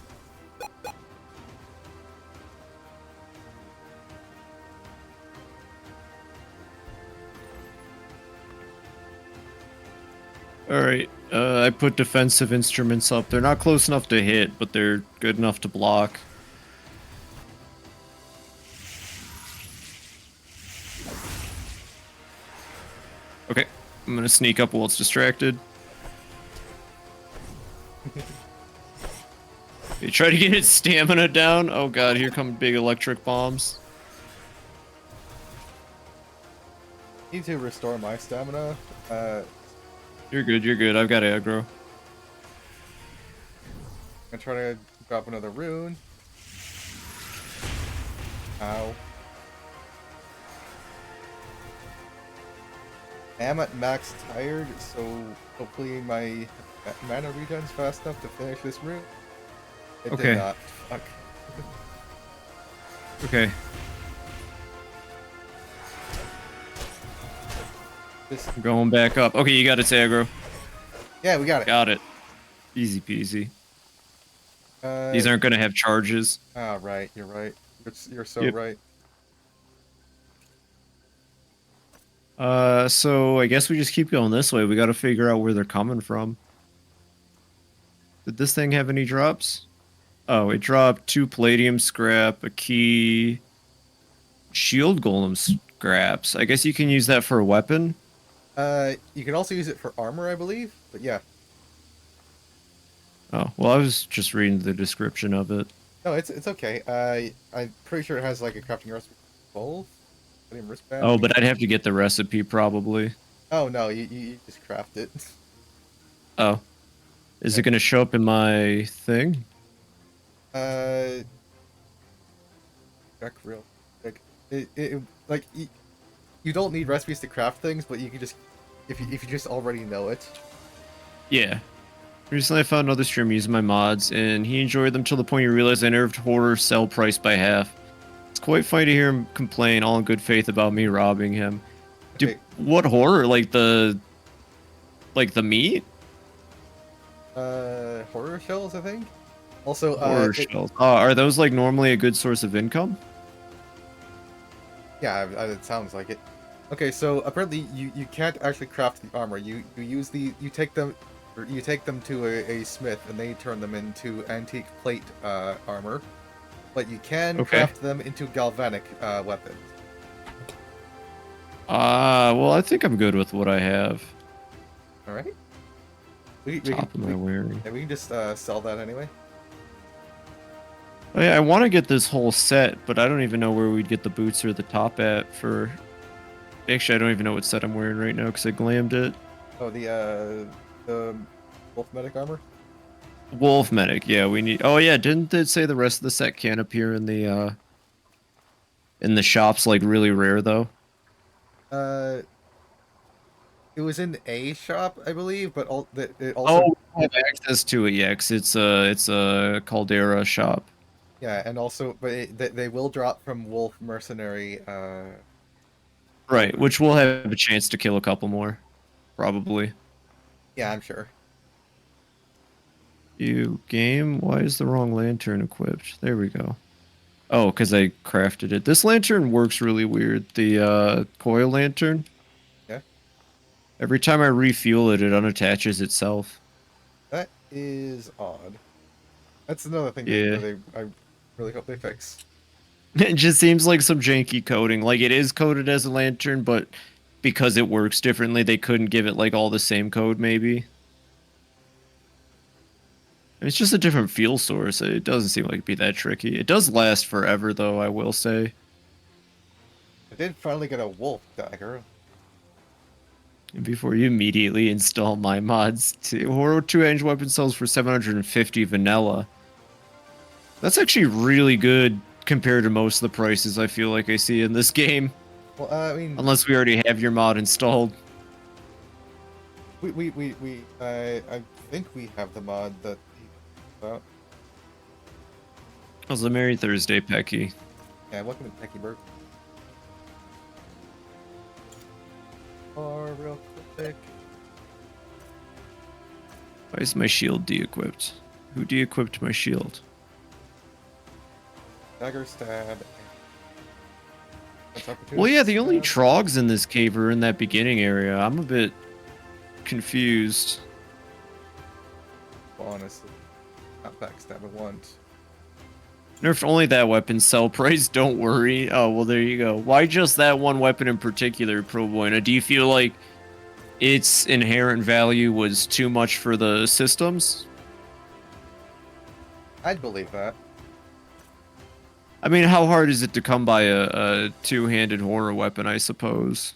All right. I put defensive instruments up. They're not close enough to hit, but they're good enough to block. Okay. I'm gonna sneak up while it's distracted. You try to get its stamina down. Oh god, here come big electric bombs. Need to restore my stamina. You're good, you're good. I've got aggro. I'm trying to drop another rune. Ow. I'm at max tired, so hopefully my mana regen's fast enough to finish this rune. It Okay. did not. Fuck. Okay. This, I'm going back up. Okay, you got its aggro. yeah, we got it. Got it. Easy peasy. Uh, These aren't gonna have charges. Ah, right. You're right. You're so Yep. right. So I guess we just keep going this way. We gotta figure out where they're coming from. Did this thing have any drops? Oh, it dropped 2 palladium scrap, a key, shield golem scraps. I guess you can use that for a weapon. You can also use it for armor, I believe. But yeah. Oh, well, I was just reading the description of it. No, it's okay. I'm pretty sure it has like a crafting recipe for both. Palladium wristband. Oh, but I'd have to get the recipe probably. Oh no, you just craft it. Oh. Is it gonna show up in my thing? Check real quick. Like you don't need recipes to craft things, but you can just if you just already know it. Yeah. Recently I found another streamer using my mods, and he enjoyed them till the point he realized I nerfed horror sell price by half. It's quite funny to hear him complain all in good faith about me robbing him. Okay. Dude, what horror? Like the meat? Horror shells, I think. Also, Horror shells. Are those like normally a good source of income? yeah, it sounds like it. Okay, so apparently you can't actually craft the armor. You take them to a smith and they turn them into antique plate armor, but you can craft them into galvanic weapons. Well, I think I'm good with what I have. All right. Top am I wearing? Yeah, we can just sell that anyway. Oh, yeah, I want to get this whole set, but I don't even know where we'd get the boots or the top at for... Actually, I don't even know what set I'm wearing right now because I glammed it. Oh, the wolf medic armor? Wolf medic, yeah, we need... Oh, yeah, didn't it say the rest of the set can't appear in the shops, like, really rare, though? It was in a shop, I believe, but it also... Oh, we have access to it, yeah, 'cause it's a Caldera shop. Yeah, and also, but they will drop from Wolf Mercenary. Right, which we'll have a chance to kill a couple more, probably. Yeah, I'm sure. You game? Why is the wrong lantern equipped? There we go. Oh, because I crafted it. This lantern works really weird. The coil lantern. Yeah. Every time I refuel it, it unattaches itself. That is odd. That's another thing that I really hope they fix. It just seems like some janky coding. Like it is coded as a lantern, but because it works differently, they couldn't give it like all the same code maybe. It's just a different fuel source. It doesn't seem like it'd be that tricky. It does last forever though, I will say. I did finally get a wolf dagger. And before you immediately install my mods, Horror 2 range weapon sells for 750 vanilla. That's actually really good compared to most of the prices I feel like I see in this game. Well, I mean, unless we already have your mod installed. I think we have the mod that. About. How's the Merry Thursday, Pecky? Yeah, welcome to Pecky Burp. Oh, real quick. Why is my shield de-equipped? Who de-equipped my shield? Dagger stab. That's opportunity Well, yeah, the only stab. trogs in this cave are in that beginning area. I'm a bit confused. Honestly, not backstab at once. Nerfed only that weapon. Sell price, don't worry. Oh, well, there you go. Why just that one weapon in particular, Pro Buena? Do you feel like its inherent value was too much for the systems? I'd believe that. I mean, how hard is it to come by a two-handed horror weapon, I suppose?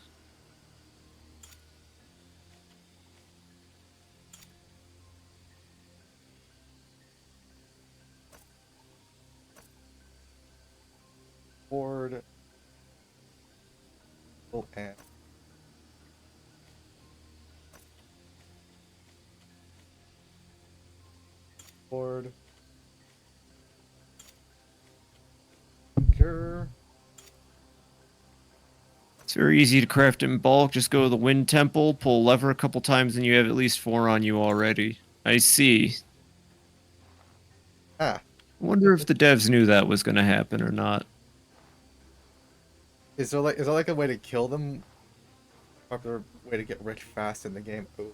Board. Oh, and board. Sure. It's very easy to craft in bulk. Just go to the Wind Temple, pull a lever a couple times, and you have at least 4 on you already. I see. Ah. I wonder if the devs knew that was going to happen or not. Is there like a way to kill them? Popular way to get rich fast in the game? Ooh.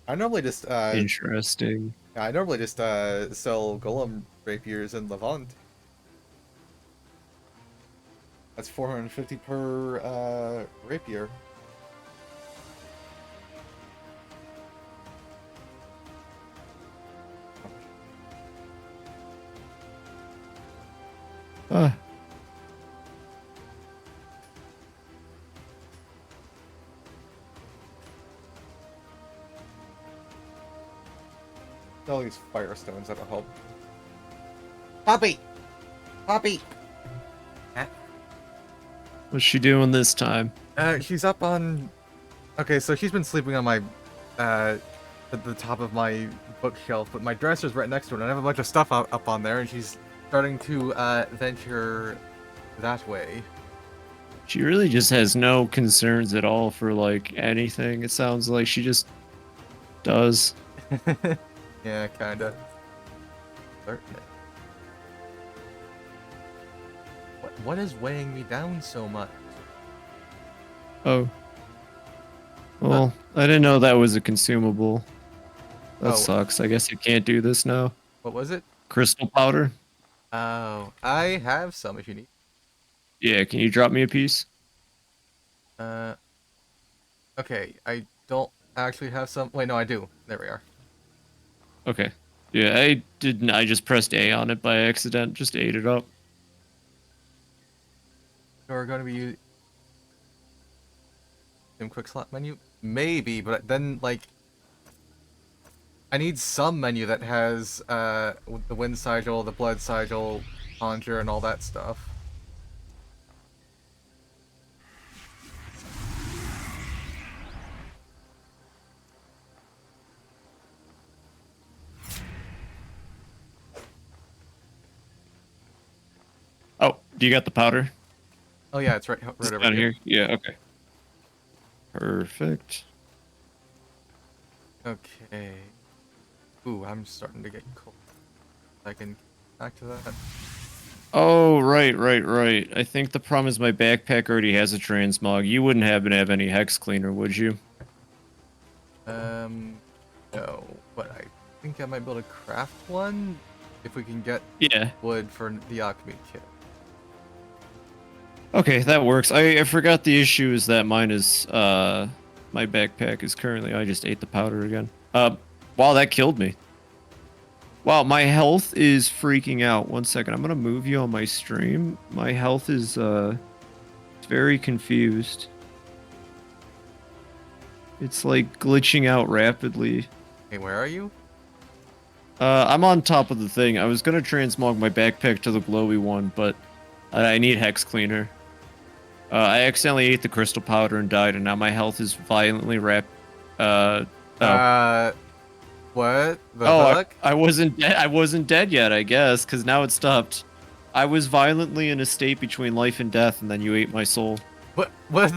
I normally just Interesting. I normally just sell golem rapiers in Levant. That's 450 per rapier. Ah. All these firestones that'll help. Poppy! Poppy! What's she doing this time? She's up on... Okay, so she's been sleeping on my... at the top of my bookshelf, but my dresser's right next to it, and I have a bunch of stuff up on there, and she's starting to venture that way. She really just has no concerns at all for, like, anything. It sounds like she just does. Yeah, kinda. What is weighing me down so much? Oh. Well, I didn't know that was a consumable. That Oh. sucks. I guess you can't do this now. What was it? Crystal powder? Oh, I have some if you need. Yeah, can you drop me a piece? Okay, I don't actually have some. Wait, no, I do. There we are. Okay. Yeah, I didn't. I just pressed A on it by accident. Just ate it up. So we're going to be using quick slot menu? Maybe, but then, like, I need some menu that has the wind sigil, the blood sigil, conjure, and all that stuff. Oh, do you got the powder? Oh yeah, it's right Is it over down here. here? Yeah, okay. Perfect. Okay. Ooh, I'm starting to get cold. I can get back to that. Oh, right. I think the problem is my backpack already has a transmog. You wouldn't happen to have any hex cleaner, would you? No, but I think I might be able to craft one if we can get Yeah. wood for the alchemy kit. Okay, that works. I forgot the issue is that mine is, my backpack is currently, I just ate the powder again. Wow, that killed me. Wow, my health is freaking out. One second, I'm gonna move you on my stream. My health is, very confused. It's like glitching out rapidly. Hey, where are you? I'm on top of the thing. I was gonna transmog my backpack to the glowy one, but I need hex cleaner. I accidentally ate the crystal powder and died, and now my health is violently What the Oh, fuck? I wasn't dead. I wasn't dead yet, I guess, because now it stopped. I was violently in a state between life and death, and then you ate my soul. What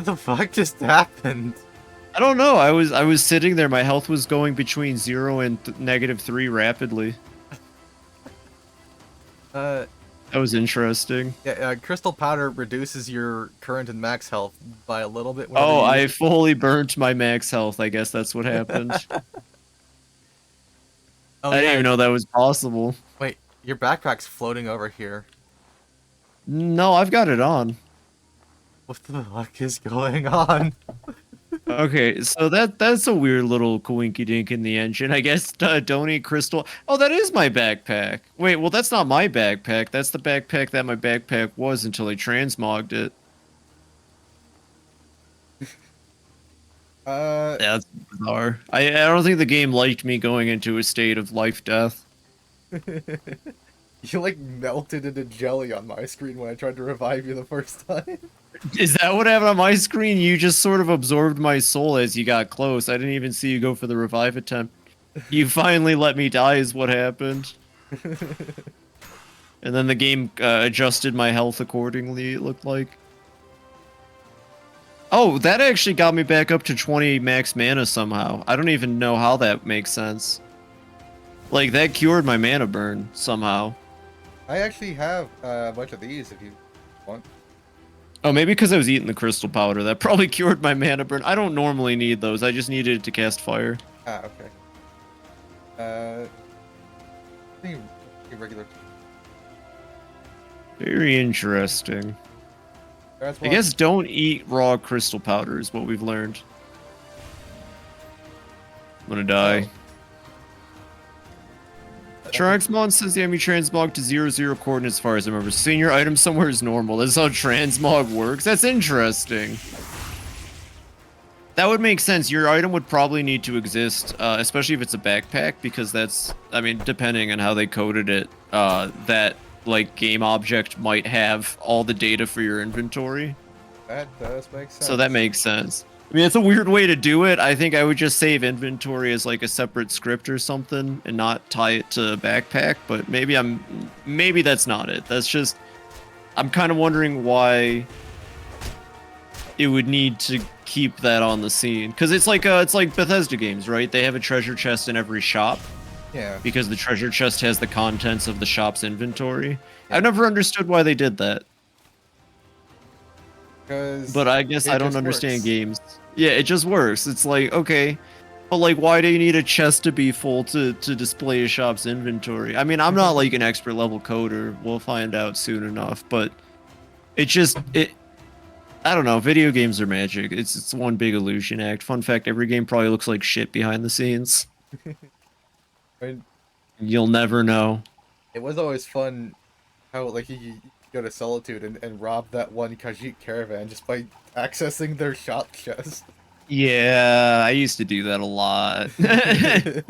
the fuck just happened? I don't know. I was sitting there. My health was going between 0 and -3 rapidly. Uh, That was interesting. yeah, crystal powder reduces your current and max health by a little bit whenever Oh, you use I fully burnt my max health. I guess that's what happened. it. Oh I didn't yeah, even know that was possible. wait, your backpack's floating over here. No, I've got it on. What the fuck is going on? Okay, so that's a weird little coinky dink in the engine. I guess don't eat crystal. Oh, that is my backpack. Wait, well that's not my backpack. That's the backpack that my backpack was until I transmogged it. Uh, Yeah, that's bizarre. I don't think the game liked me going into a state of life death. you like melted into jelly on my screen when I tried to revive you the first time. Is that what happened on my screen? You just sort of absorbed my soul as you got close. I didn't even see you go for the revive attempt. You finally let me die is what happened. And then the game adjusted my health accordingly, it looked like. Oh, that actually got me back up to 20 max mana somehow. I don't even know how that makes sense. Like, that cured my mana burn somehow. I actually have a bunch of these if you want. Oh, maybe because I was eating the crystal powder. That probably cured my mana burn. I don't normally need those. I just needed it to cast fire. Ah, okay. I think regular. Very interesting. That's I guess don't eat raw crystal powder is what we've learned. I'm gonna die. Transmog says the enemy transmog to 0, 0 coordinates as far as I remember. Seeing your item somewhere is normal. That's how transmog works. That's interesting. That would make sense. Your item would probably need to exist, especially if it's a backpack, because that's, I mean, depending on how they coded it, that, like, game object might have all the data for your inventory. That does make sense. So that makes sense. I mean, it's a weird way to do it. I think I would just save inventory as like a separate script or something and not tie it to backpack, but maybe that's not it. That's just, I'm kind of wondering why it would need to keep that on the scene. Because it's like Bethesda games, right? They have a treasure chest in every shop. Yeah. Because the treasure chest has the contents of the shop's inventory. I've never understood why they did that. But I guess I don't understand games. Yeah, it just works. It's like, okay, but like, why do you need a chest to be full to display a shop's inventory? I mean, I'm not like an expert level coder. We'll find out soon enough, but I don't know. Video games are magic. It's one big illusion act. Fun fact, every game probably looks like shit behind the scenes. I mean, you'll never know. It was always fun how like you go to Solitude and rob that one Khajiit caravan just by accessing their shop chest. Yeah, I used to do that a lot. I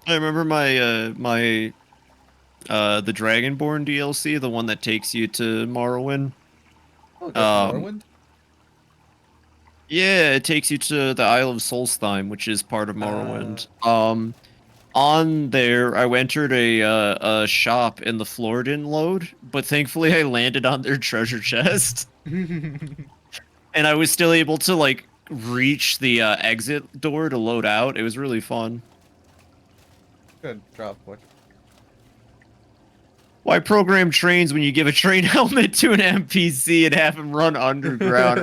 remember my the Dragonborn DLC, the one that takes you to Morrowind. Oh, Morrowind? Yeah, it takes you to the Isle of Solstheim, which is part of Morrowind. On there, I entered a shop and the floor didn't load, but thankfully I landed on their treasure chest. And I was still able to, like, reach the exit door to load out. It was really fun. Good drop. What? Why program trains when you give a train helmet to an NPC and have him run underground?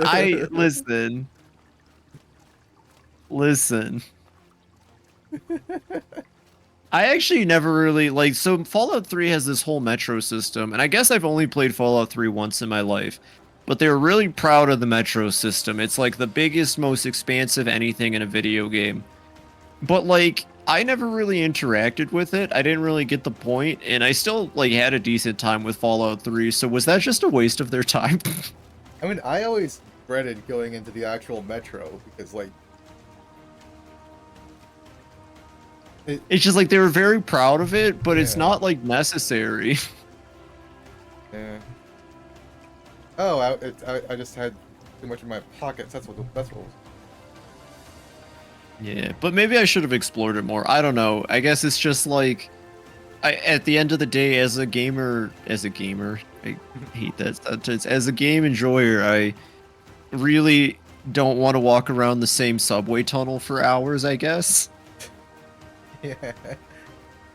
Listen. I actually never really, like, so Fallout 3 has this whole metro system, and I guess I've only played Fallout 3 once in my life, but they're really proud of the metro system. It's like the biggest, most expansive anything in a video game. But, like, I never really interacted with it. I didn't really get the point, and I still, like, had a decent time with Fallout 3, so was that just a waste of their time? I mean, I always dreaded going into the actual metro, because, like, it's just like they were very proud of it, but it's not like necessary. Yeah. Oh, I just had too much in my pockets. That's what it was. Yeah, but maybe I should have explored it more. I don't know. I guess it's just like, at the end of the day, as a gamer, I hate that sentence. As a game enjoyer, I really don't want to walk around the same subway tunnel for hours, I guess. Yeah.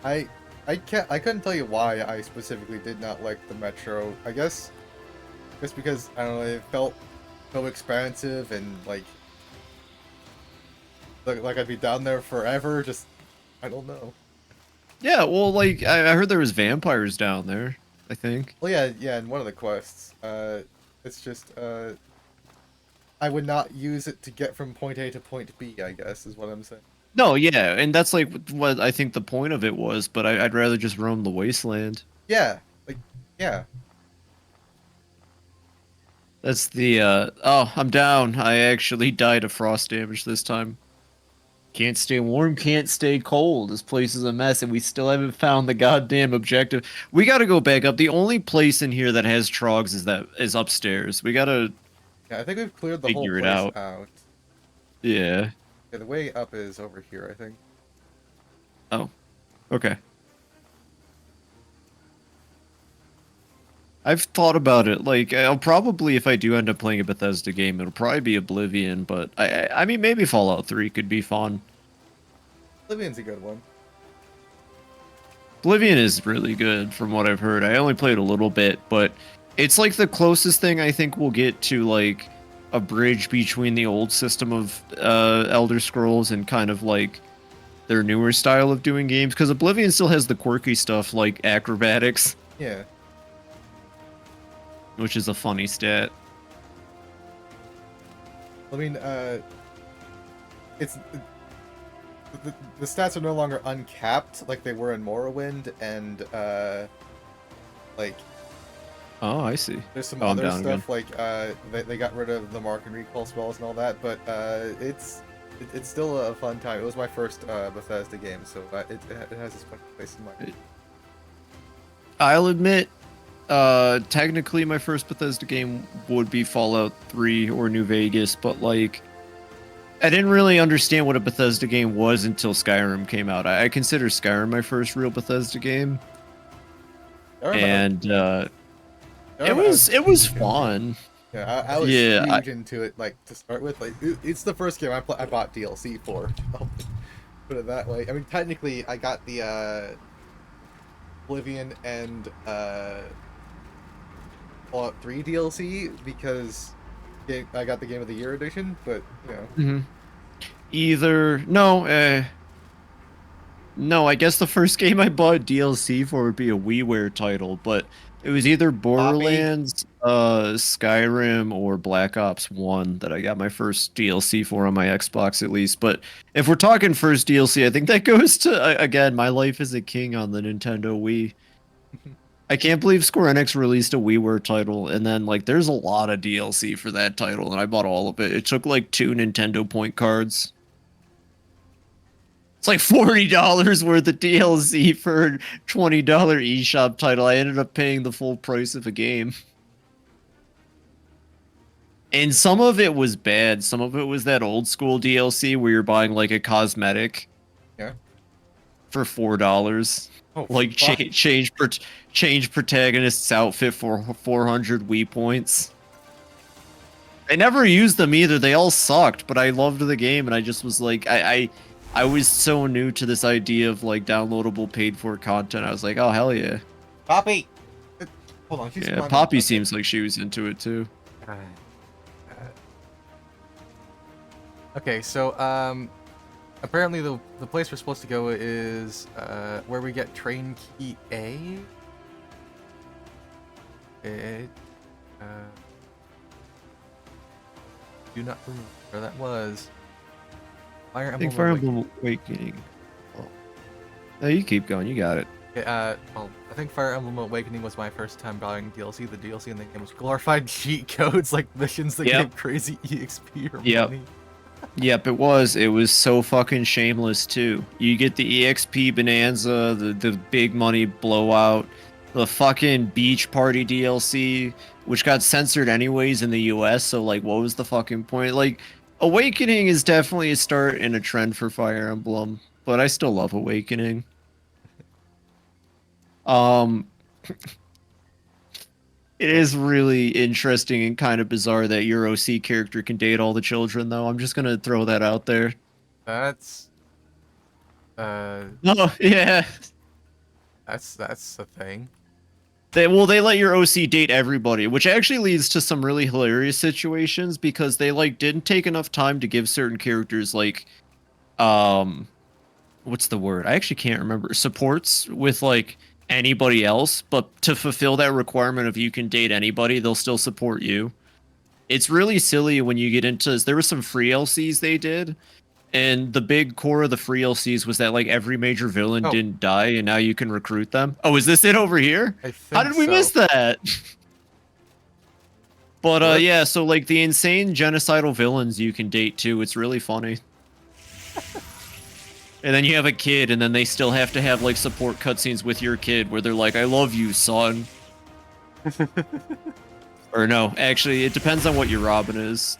I I couldn't tell you why I specifically did not like the Metro. I guess just because I don't know, it felt so expansive and like I'd be down there forever. Just I don't know. Yeah, well, like I heard there was vampires down there, I think. Well, yeah, yeah. In one of the quests, it's just I would not use it to get from point A to point B. I guess is what I'm saying. No, yeah, and that's like what I think the point of it was, but I'd rather just roam the wasteland. Yeah, like yeah. That's the oh, I'm down. I actually died of frost damage this time. Can't stay warm, can't stay cold. This place is a mess, and we still haven't found the goddamn objective. We gotta go back up. The only place in here that has trogs is upstairs. We gotta Yeah, I think we've cleared the whole figure it place out. out. Yeah. Yeah, the way up is over here, I think. Oh. Okay. I've thought about it. Like, I'll probably, if I do end up playing a Bethesda game, it'll probably be Oblivion. But I mean, maybe Fallout 3 could be fun. Oblivion's a good one. Oblivion is really good, from what I've heard. I only played a little bit, but it's like the closest thing I think we'll get to like a bridge between the old system of Elder Scrolls and kind of like their newer style of doing games. Because Oblivion still has the quirky stuff like acrobatics, Yeah. which is a funny stat. I mean, it's the stats are no longer uncapped like they were in Morrowind, and like Oh, I see. there's some Oh, I'm other down stuff like they got rid of the mark and recall spells and all that, but it's still a fun time. It was my first Bethesda game, so it has its place in my. I'll admit, technically my first Bethesda game would be Fallout 3 or New Vegas, but like I didn't really understand what a Bethesda game was until Skyrim came out. I consider Skyrim my first real Bethesda game, and it was fun. Yeah, I was Yeah, huge into it, like, to start with. Like, it's the first game I bought DLC for. I'll put it that way. I mean, technically, I got the Oblivion and Fallout 3 DLC because I got the Game of the Year edition, but, you know. hmm Either no, I guess the first game I bought DLC for would be a WiiWare title, but it was either Borderlands, Skyrim, or Black Ops 1 that I got my first DLC for on my Xbox at least. But if we're talking first DLC, I think that goes to again, My Life as a King on the Nintendo Wii. I can't believe Square Enix released a WiiWare title, and then like there's a lot of DLC for that title, and I bought all of it. It took like 2 Nintendo point cards. It's like $40 worth of DLC for a $20 eShop title. I ended up paying the full price of a game. And some of it was bad. Some of it was that old school DLC where you're buying like a cosmetic Yeah. for $4. Oh, Like fuck. change protagonist's outfit for 400 Wii points. I never used them either. They all sucked, but I loved the game, and I just was like, I was so new to this idea of like downloadable paid for content. I was like, oh hell yeah. Poppy! Hold on, she's Yeah, climbing. Poppy Okay. seems like she was into it too. Okay, so apparently the place we're supposed to go is where we get train key A. It do not remember where that was. Fire I think Emblem Fire Awakening. Emblem Awakening. Oh. No, you keep going. You got it. Okay, well, I think Fire Emblem Awakening was my first time buying DLC. The DLC in the game was glorified cheat codes, like missions that Yep. give crazy EXP or Yep. money. Yep, it was. It was so fucking shameless too. You get the EXP bonanza, the big money blowout, the fucking beach party DLC, which got censored anyways in the US. So like, what was the fucking point? Like, Awakening is definitely a start and a trend for Fire Emblem, but I still love Awakening. Um, It is really interesting and kind of bizarre that your OC character can date all the children, though. I'm just gonna throw that out there. That's uh Oh, yeah. that's a thing. They let your OC date everybody, which actually leads to some really hilarious situations because they like didn't take enough time to give certain characters like um what's the word? I actually can't remember. Supports with like anybody else, but to fulfill that requirement of you can date anybody, they'll still support you. It's really silly when you get into there were some free LCs they did, and the big core of the free LCs was that like every major villain Oh, didn't die and now you can recruit them. Oh, is this it over here? I How think did we miss so. that? But yeah, Whoops. so like the insane genocidal villains you can date too. It's really funny. And then you have a kid, and then they still have to have like support cutscenes with your kid where they're like, "I love you, son." Or no, actually, it depends on what your Robin is.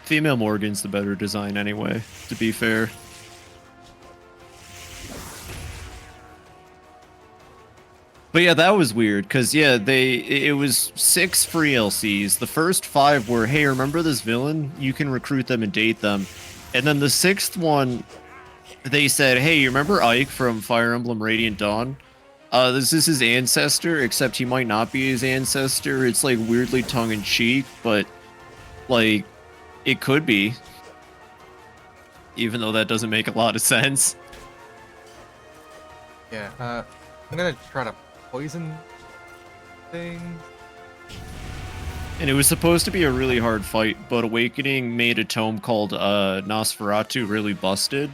Female Morgan's the better design anyway, to be fair. But yeah, that was weird because yeah, it was 6 free LCs. The first 5 were, hey, remember this villain? You can recruit them and date them. And then the 6th one, they said, hey, you remember Ike from Fire Emblem Radiant Dawn? This is his ancestor, except he might not be his ancestor. It's like weirdly tongue in cheek, but like it could be, even though that doesn't make a lot of sense. Yeah. I'm gonna try to poison things. And it was supposed to be a really hard fight, but Awakening made a tome called Nosferatu really busted.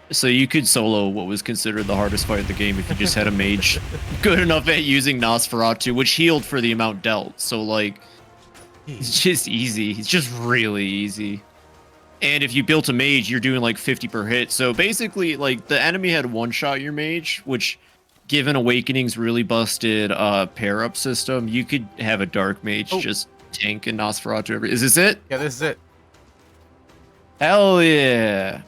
So you could solo what was considered the hardest fight in the game if you just had a mage good enough at using Nosferatu, which healed for the amount dealt. So like, it's just easy. It's just really easy. And if you built a mage, you're doing like 50 per hit. So basically, like the enemy had one shot your mage, which, given Awakening's really busted pair up system, you could have a dark mage just tank and Nosferatu. Is this it? Yeah, this is it. Hell yeah!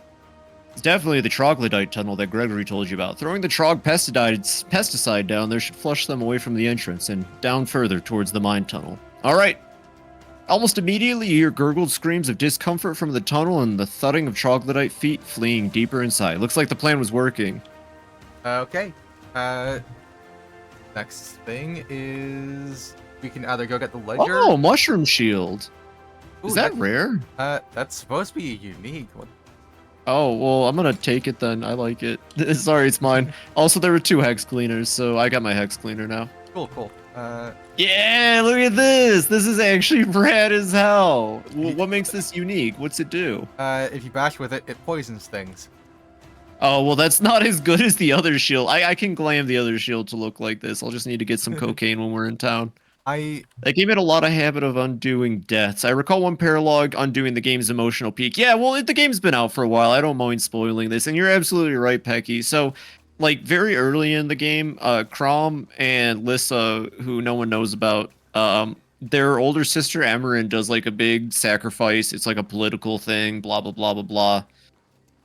It's definitely the troglodyte tunnel that Gregory told you about. Throwing the trog pesticide down there should flush them away from the entrance and down further towards the mine tunnel. All right. Almost immediately, you hear gurgled screams of discomfort from the tunnel and the thudding of troglodyte feet fleeing deeper inside. Looks like the plan was working. Okay. Next thing is we can either go get the ledger. Oh, mushroom shield. Is Ooh, that rare? That's supposed to be unique. What? Oh, well, I'm gonna take it then. I like it. Sorry, it's mine. Also, there were 2 hex cleaners, so I got my hex cleaner now. Cool, cool. Yeah, look at this. This is actually rad as hell. What makes this unique? What's it do? If you bash with it, it poisons things. Oh, well, that's not as good as the other shield. I can glam the other shield to look like this. I'll just need to get some cocaine when we're in town. That game had a lot of habit of undoing deaths. I recall one paralog undoing the game's emotional peak. Yeah, well, the game's been out for a while. I don't mind spoiling this. And you're absolutely right, Pecky. So, like, very early in the game, Crom and Lissa, who no one knows about, their older sister, Amarin, does, like, a big sacrifice. It's, like, a political thing, blah, blah, blah, blah, blah.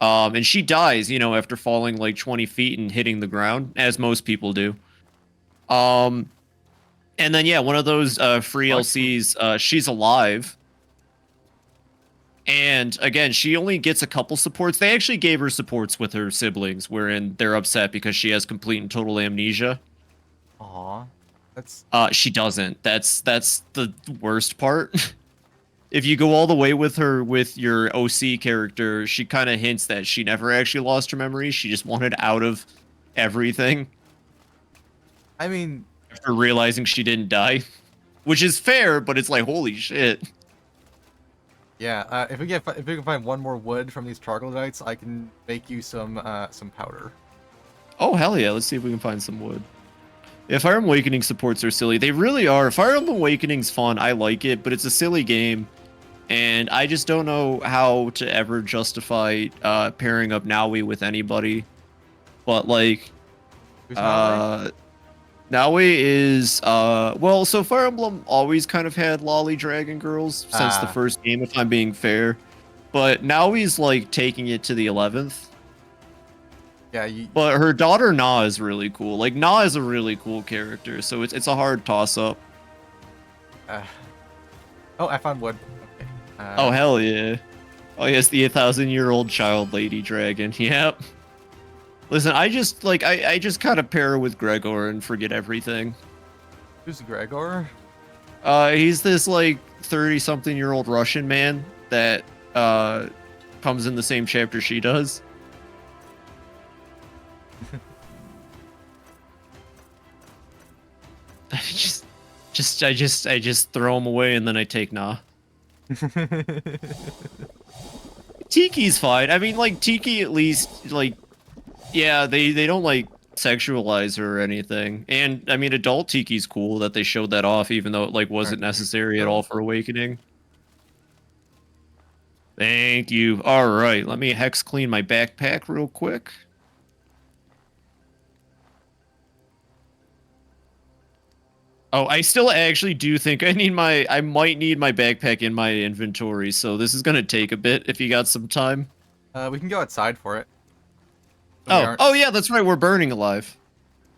And she dies, you know, after falling, like, 20 feet and hitting the ground, as most people do. And then, yeah, one of those free LCs, she's alive. And again, she only gets a couple supports. They actually gave her supports with her siblings, wherein they're upset because she has complete and total amnesia. Aw, that's. She doesn't. That's the worst part. If you go all the way with her with your OC character, she kind of hints that she never actually lost her memory. She just wanted out of everything. I mean, After realizing she didn't die, which is fair, but it's like, holy shit. yeah. If we can find one more wood from these troglodytes, I can make you some powder. Oh, hell yeah. Let's see if we can find some wood. Yeah, Fire Emblem Awakening supports are silly. They really are. Fire Emblem Awakening's fun. I like it, but it's a silly game. And I just don't know how to ever justify pairing up Naui with anybody. But, like, Who's Naui? Naui is, well, so Fire Emblem always kind of had lolly dragon girls since the first game, if I'm being fair. But Naui's, like, taking it to the 11th. Yeah, you. But her daughter Na is really cool. Like Na is a really cool character, so it's a hard toss up. Uh, oh, I found wood. Okay. Oh hell yeah! Oh yes, the 1,000-year-old child lady dragon. Yep. Listen, I just like I just kind of pair with Gregor and forget everything. Who's Gregor? He's this like 30-something-year-old Russian man that comes in the same chapter she does. I just throw him away and then I take Na. Tiki's fine. I mean, like Tiki at least like, yeah, they don't like sexualize her or anything. And I mean, adult Tiki's cool that they showed that off, even though it like wasn't necessary at all for Awakening. Thank you. All right, let me hex clean my backpack real quick. Oh, I still actually do think I might need my backpack in my inventory, so this is gonna take a bit if you got some time. We can go outside for it. So Oh yeah, that's right, we're burning alive.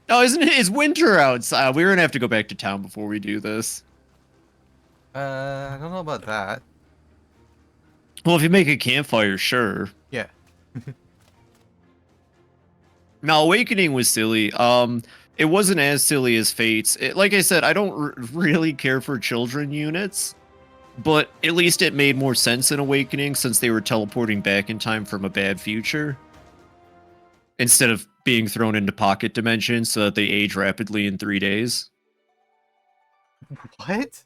Oh, isn't it? It's winter outside. We're gonna have to go back to town before we do this. I don't know about that. Well, if you make a campfire, sure. Yeah. Now, Awakening was silly. It wasn't as silly as Fates. Like I said, I don't really care for children units, but at least it made more sense in Awakening since they were teleporting back in time from a bad future instead of being thrown into pocket dimensions so that they age rapidly in 3 days. What?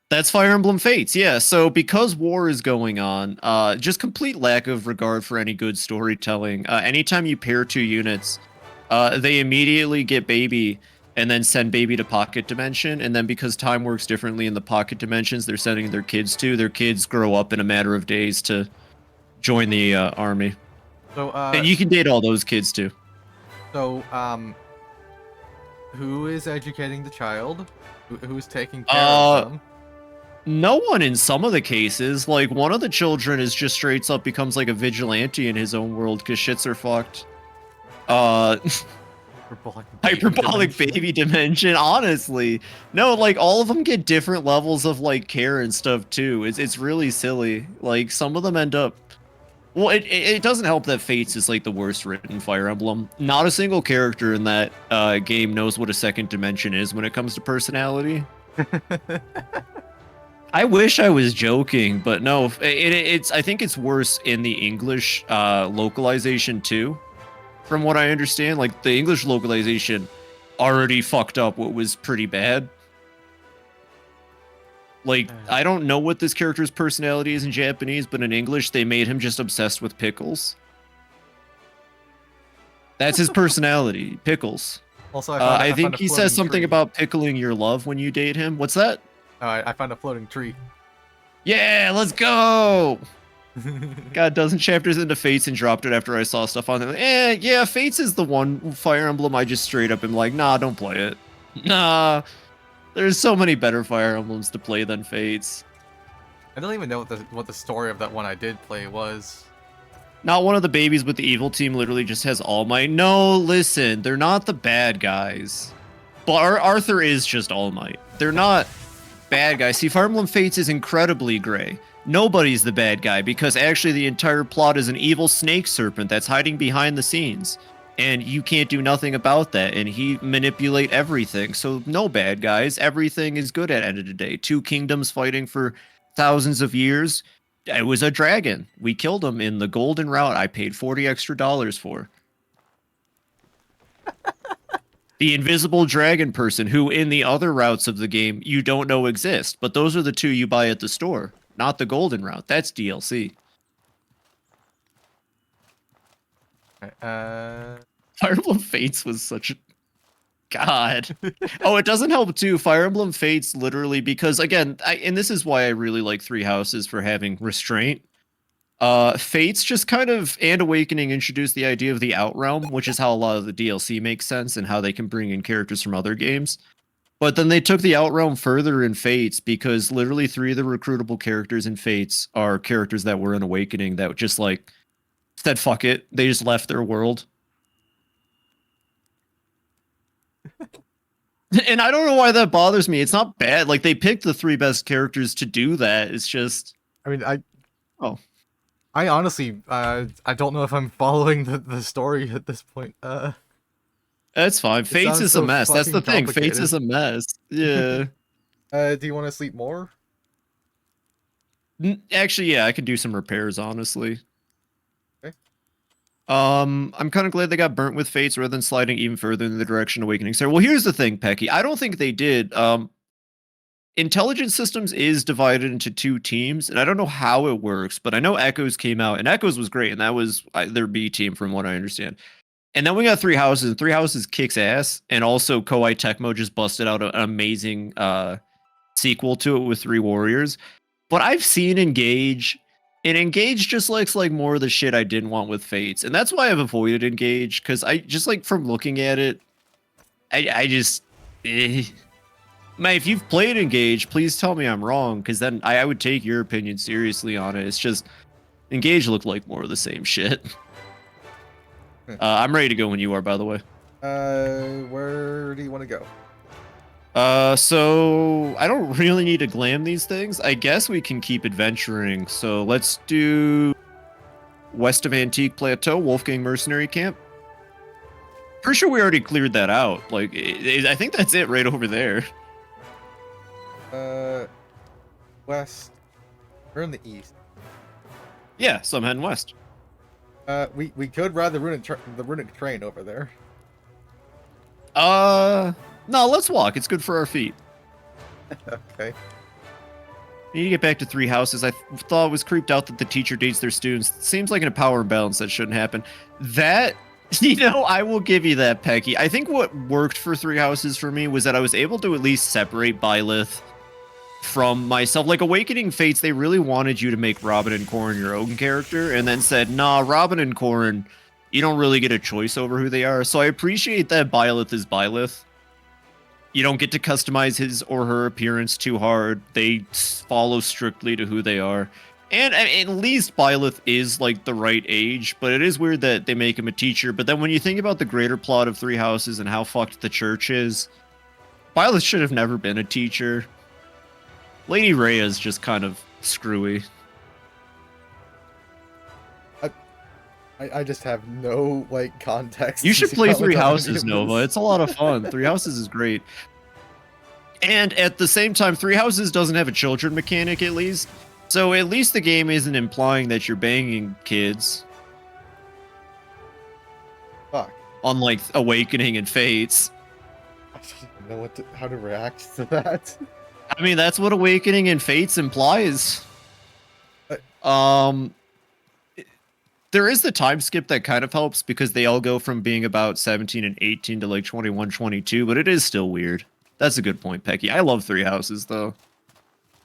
That's Fire Emblem Fates, yeah. So because war is going on, just complete lack of regard for any good storytelling. Anytime you pair two units, they immediately get baby and then send baby to pocket dimension. And then because time works differently in the pocket dimensions, they're sending their kids to. Their kids grow up in a matter of days to join the army. So, and you can date all those kids too. So, who is educating the child? Who's taking care of them? No one in some of the cases. Like, one of the children is just straight up becomes like a vigilante in his own world because shits are fucked. Hyperbolic baby dimension, honestly. No, like, all of them get different levels of, like, care and stuff, too. It's really silly. Like, some of them end up... Well, it doesn't help that Fates is, like, the worst written Fire Emblem. Not a single character in that game knows what a second dimension is when it comes to personality. I wish I was joking, but no, I think it's worse in the English localization too. From what I understand, like the English localization already fucked up what was pretty bad. Like, I don't know what this character's personality is in Japanese, but in English they made him just obsessed with pickles. That's his personality, pickles. Also, I think he says something tree. about pickling your love when you date him. What's that? I found a floating tree. Yeah, let's go! Got a dozen chapters into Fates and dropped it after I saw stuff on it. Yeah, Fates is the one Fire Emblem I just straight up am like, nah, don't play it. Nah, there's so many better Fire Emblems to play than Fates. I don't even know what the story of that one I did play was. Not one of the babies with the evil team literally just has All Might. No, listen, they're not the bad guys. But Arthur is just All Might. They're not bad guys. See, Fire Emblem Fates is incredibly gray. Nobody's the bad guy because actually the entire plot is an evil snake serpent that's hiding behind the scenes. And you can't do nothing about that. And he manipulate everything. So no bad guys. Everything is good at the end of the day. Two kingdoms fighting for thousands of years. It was a dragon. We killed him in the golden route I paid $40 extra for. The invisible dragon person who in the other routes of the game you don't know exist. But those are the two you buy at the store. Not the golden route. That's DLC. Fire Emblem Fates was such a... God. Oh, it doesn't help too. Fire Emblem Fates literally, because again, and this is why I really like Three Houses for having restraint. Fates just kind of, and Awakening introduced the idea of the Outrealm, which is how a lot of the DLC makes sense and how they can bring in characters from other games. But then they took the Outrealm further in Fates because literally 3 of the recruitable characters in Fates are characters that were in Awakening that just like said fuck it. They just left their world. And I don't know why that bothers me. It's not bad. Like they picked the 3 best characters to do that. It's just I mean, oh, I honestly, I don't know if I'm following the story at this point. that's fine. It Fates sounds is a so mess. That's the fucking thing. Fates complicated. is a mess. Yeah. Do you want to sleep more? Actually, yeah, I could do some repairs, honestly. Okay. I'm kind of glad they got burnt with Fates rather than sliding even further in the direction Awakening. So, well, here's the thing, Pecky. I don't think they did. Intelligence Systems is divided into 2 teams, and I don't know how it works, but I know Echoes came out, and Echoes was great, and that was their B team from what I understand. And then we got 3 Houses, and 3 Houses kicks ass, and also Koei Tecmo just busted out an amazing sequel to it with 3 Warriors. But I've seen Engage, and Engage just looks like more of the shit I didn't want with Fates, and that's why I've avoided Engage, because I just like from looking at it, I just. Man, if you've played Engage, please tell me I'm wrong, because then I would take your opinion seriously on it. It's just Engage looked like more of the same shit. I'm ready to go when you are, by the way. Where do you want to go? So I don't really need to glam these things. I guess we can keep adventuring. So let's do west of Antique Plateau, Wolfgang Mercenary Camp. Pretty sure we already cleared that out. Like, I think that's it right over there. West. We're in the east. Yeah, so I'm heading west. We could ride the runic train over there. No, let's walk. It's good for our feet. Okay. We need to get back to 3 Houses. I thought it was creeped out that the teacher dates their students. Seems like in a power imbalance that shouldn't happen. That, I will give you that, Pecky. I think what worked for 3 Houses for me was that I was able to at least separate Byleth from myself. Like Awakening Fates, they really wanted you to make Robin and Corrin your own character, and then said, nah, Robin and Corrin, you don't really get a choice over who they are. So I appreciate that Byleth is Byleth. You don't get to customize his or her appearance too hard. They follow strictly to who they are. And at least Byleth is like the right age, but it is weird that they make him a teacher. But then when you think about the greater plot of 3 Houses and how fucked the church is, Byleth should have never been a teacher. Lady Rhea is just kind of screwy. I just have no like context. You should play 3 Houses, This. Nova. It's a lot of fun. 3 Houses is great. And at the same time, 3 Houses doesn't have a children mechanic, at least. So at least the game isn't implying that you're banging kids. Fuck. Unlike Awakening and Fates. I don't even know how to react to that. I mean, that's what Awakening and Fates implies. There is the time skip that kind of helps because they all go from being about 17 and 18 to like 21, 22, but it is still weird. That's a good point, Pecky. I love 3 Houses, though.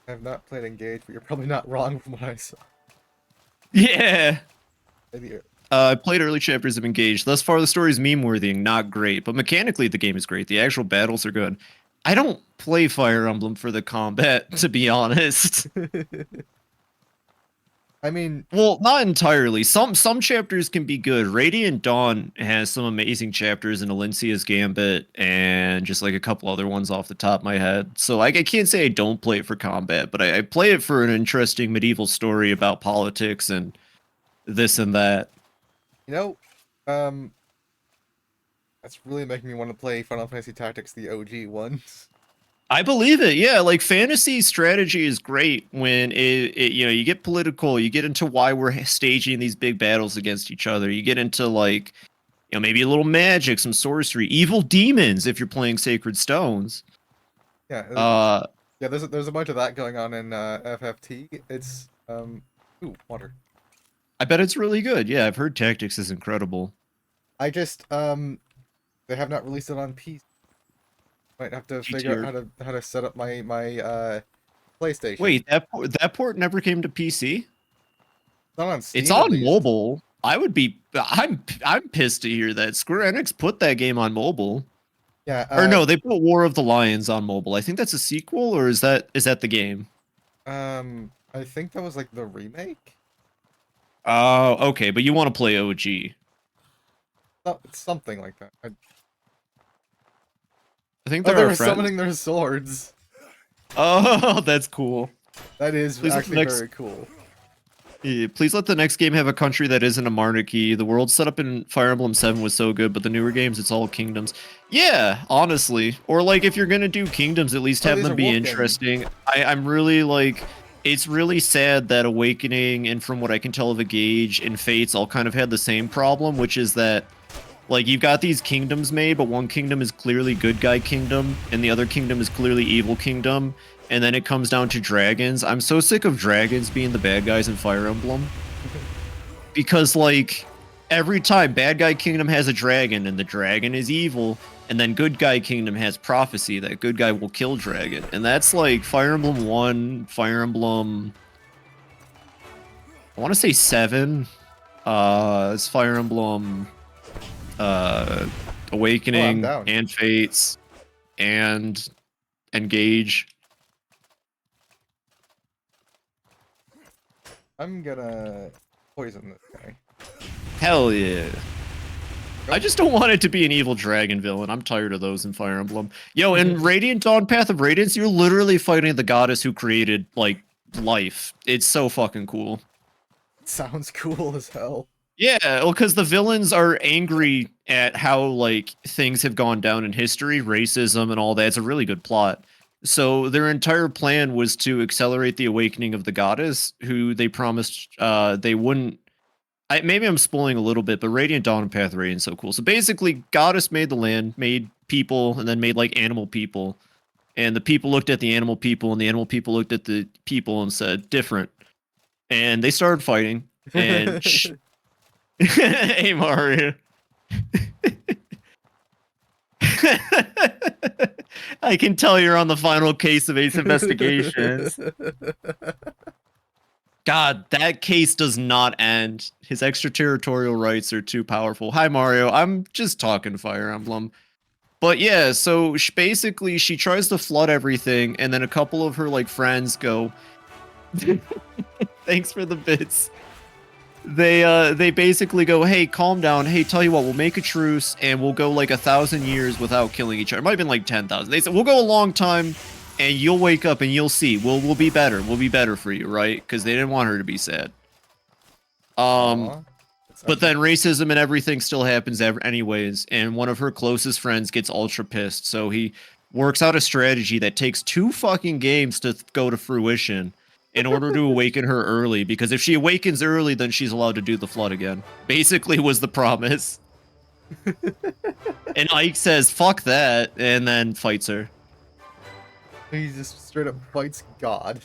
I have not played Engage, but you're probably not wrong from what I saw. Yeah. Maybe I played early chapters of Engage. Thus far, the story is meme-worthy and not great, but mechanically, the game is great. The actual battles are good. I don't play Fire Emblem for the combat, to be honest. I mean, well, not entirely. Some chapters can be good. Radiant Dawn has some amazing chapters in Alencia's Gambit and just like a couple other ones off the top of my head. So like I can't say I don't play it for combat, but I play it for an interesting medieval story about politics and this and that. You know, that's really making me want to play Final Fantasy Tactics, the OG ones. I believe it. Yeah, like fantasy strategy is great when it you get political, you get into why we're staging these big battles against each other. You get into like maybe a little magic, some sorcery, evil demons if you're playing Sacred Stones. Yeah. Yeah, there's a bunch of that going on in FFT. It's ooh, water. I bet it's really good. Yeah, I've heard Tactics is incredible. I just they have not released it on PC. Might have to figure out how to set up my PlayStation. Wait, that port never came to PC? Not on Steam. It's on mobile. I'm pissed to hear that Square Enix put that game on mobile. Yeah. Or no, they put War of the Lions on mobile. I think that's a sequel, or is that the game? I think that was like the remake. Oh, okay, but you want to play OG? Something like that. I think Oh, they're they our were friends. summoning their swords. Oh, that's cool. That is Please let the actually next- very cool. Yeah, please let the next game have a country that isn't a monarchy. The world set up in Fire Emblem 7 was so good, but the newer games, it's all kingdoms. Yeah, honestly. Or like if you're gonna do kingdoms, at least Oh, have these them are be wolf interesting. I'm really like, it's really sad that Awakening and from what I can tell of a Gauge and Fates all kind of had the same problem, which is that like you've got these kingdoms made, but one kingdom is clearly good guy kingdom, and the other kingdom is clearly evil kingdom, and then it comes down to dragons. I'm so sick of dragons being the bad guys in Fire Emblem. Because like every time bad guy kingdom has a dragon and the dragon is evil, and then good guy kingdom has prophecy that good guy will kill dragon. And that's like Fire Emblem 1, Fire Emblem I want to say 7. It's Fire Emblem Awakening down. and Fates and Engage. I'm gonna poison this guy. Hell yeah. I just don't want it to be an evil dragon villain. I'm tired of those in Fire Emblem. Yo, in Radiant Dawn Path of Radiance, you're literally fighting the goddess who created, like, life. It's so fucking cool. Sounds cool as hell. Yeah, well, because the villains are angry at how, like, things have gone down in history, racism and all that. It's a really good plot. So their entire plan was to accelerate the awakening of the goddess, who they promised they wouldn't. Maybe I'm spoiling a little bit, but Radiant Dawn and Path of Radiance is so cool. So basically, goddess made the land, made people, and then made, like, animal people. And the people looked at the animal people, and the animal people looked at the people and said, different. And they started fighting. And hey, Mario. I can tell you're on the final case of Ace Investigations. God, that case does not end. His extraterritorial rights are too powerful. Hi, Mario. I'm just talking Fire Emblem. But yeah, so basically she tries to flood everything, and then a couple of her like friends go, thanks for the bits. They basically go, hey, calm down. Hey, tell you what, we'll make a truce and we'll go like 1,000 years without killing each other. It might have been like 10,000. They said we'll go a long time, and you'll wake up and you'll see. We'll be better. We'll be better for you, right? Because they didn't want her to be sad. But then racism and everything still happens anyways, and one of her closest friends gets ultra pissed. So he works out a strategy that takes 2 fucking games to go to fruition in order to awaken her early, because if she awakens early, then she's allowed to do the flood again. Basically was the promise. And Ike says, fuck that, and then fights her. He just straight up fights God.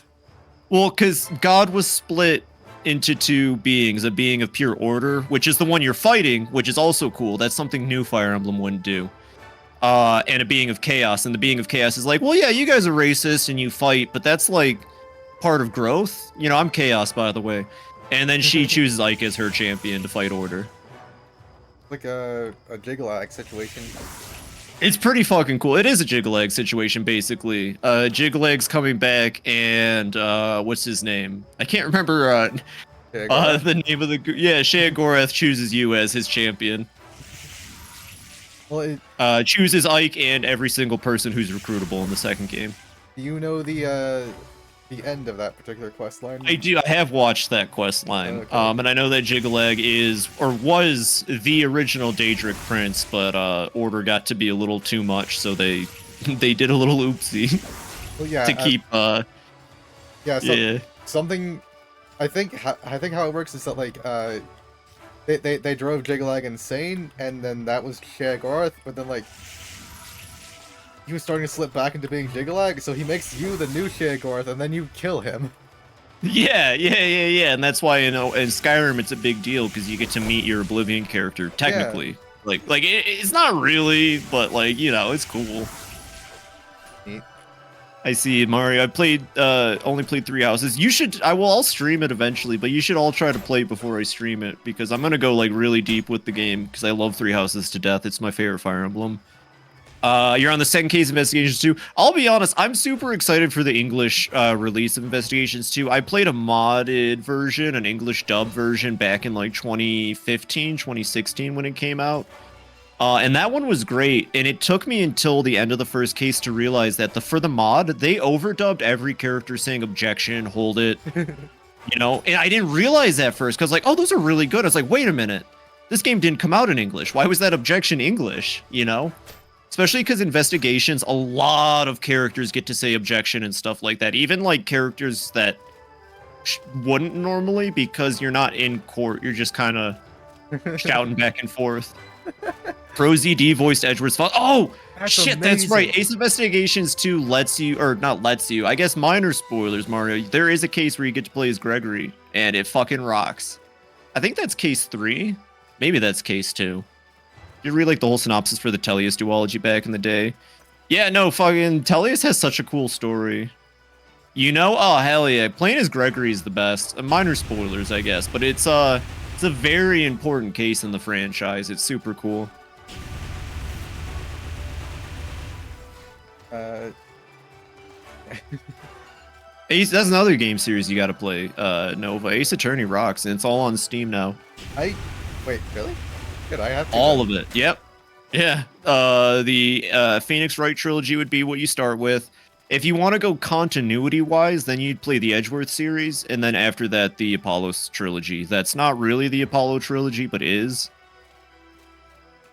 Well, because God was split into 2 beings, a being of pure order, which is the one you're fighting, which is also cool. That's something new Fire Emblem wouldn't do. And a being of chaos, and the being of chaos is like, well, yeah, you guys are racist and you fight, but that's like part of growth. You know, I'm chaos, by the way. And then she chooses Ike as her champion to fight order. Like a Jiggalag situation. It's pretty fucking cool. It is a Jiggalag situation, basically. Jiggalag's coming back, and what's his name? I can't remember the name of the... Yeah, Sheogorath chooses you as his champion. Well, chooses Ike and every single person who's recruitable in the second game. do you know the end of that particular quest line? I do. I have watched that quest line. Okay. And I know that Jiggalag is, or was, the original Daedric prince, but Order got to be a little too much, so they did a little oopsie Well, yeah, to keep... something... I think how it works is that, like, they drove Jiggalag insane, and then that was Sheogorath, but then, like, he was starting to slip back into being Jiggalag, so he makes you the new Sheogorath, and then you kill him. Yeah, and that's why, you know, in Skyrim it's a big deal, because you get to meet your Oblivion character, technically. Yeah. Like it's not really, but, like, you know, it's cool. Neat. I see, Mario. I played, only played 3 houses. You should, I'll stream it eventually, but you should all try to play it before I stream it, because I'm gonna go, like, really deep with the game, because I love 3 houses to death. It's my favorite Fire Emblem. You're on the second case of Investigations 2. I'll be honest, I'm super excited for the English release of Investigations 2. I played a modded version, an English dub version, back in like 2015, 2016 when it came out. And that one was great, and it took me until the end of the first case to realize that for the mod, they overdubbed every character saying objection, hold it, you know? And I didn't realize that first, because like, oh, those are really good. I was like, wait a minute, this game didn't come out in English. Why was that objection English, you know? Especially because investigations, a lot of characters get to say objection and stuff like that. Even like characters that wouldn't normally, because you're not in court, you're just kind of shouting back and forth. ProZD voiced Edward's father. Oh, That's shit, amazing. that's right. Ace Investigations 2 lets you, or not lets you, I guess minor spoilers, Mario. There is a case where you get to play as Gregory, and it fucking rocks. I think that's case 3. Maybe that's case 2. You read like the whole synopsis for the Tellius duology back in the day. Yeah, no, fucking Tellius has such a cool story. You know? Oh, hell yeah. Playing as Gregory is the best. Minor spoilers, I guess, but it's a very important case in the franchise. It's super cool. Ace, that's another game series you got to play. Nova. Ace Attorney rocks, and it's all on Steam now. Wait, really? Good, I have to. All of it. Yep. Yeah. The Phoenix Wright trilogy would be what you start with. If you want to go continuity-wise, then you'd play the Edgeworth series, and then after that, the Apollos trilogy. That's not really the Apollo trilogy, but is.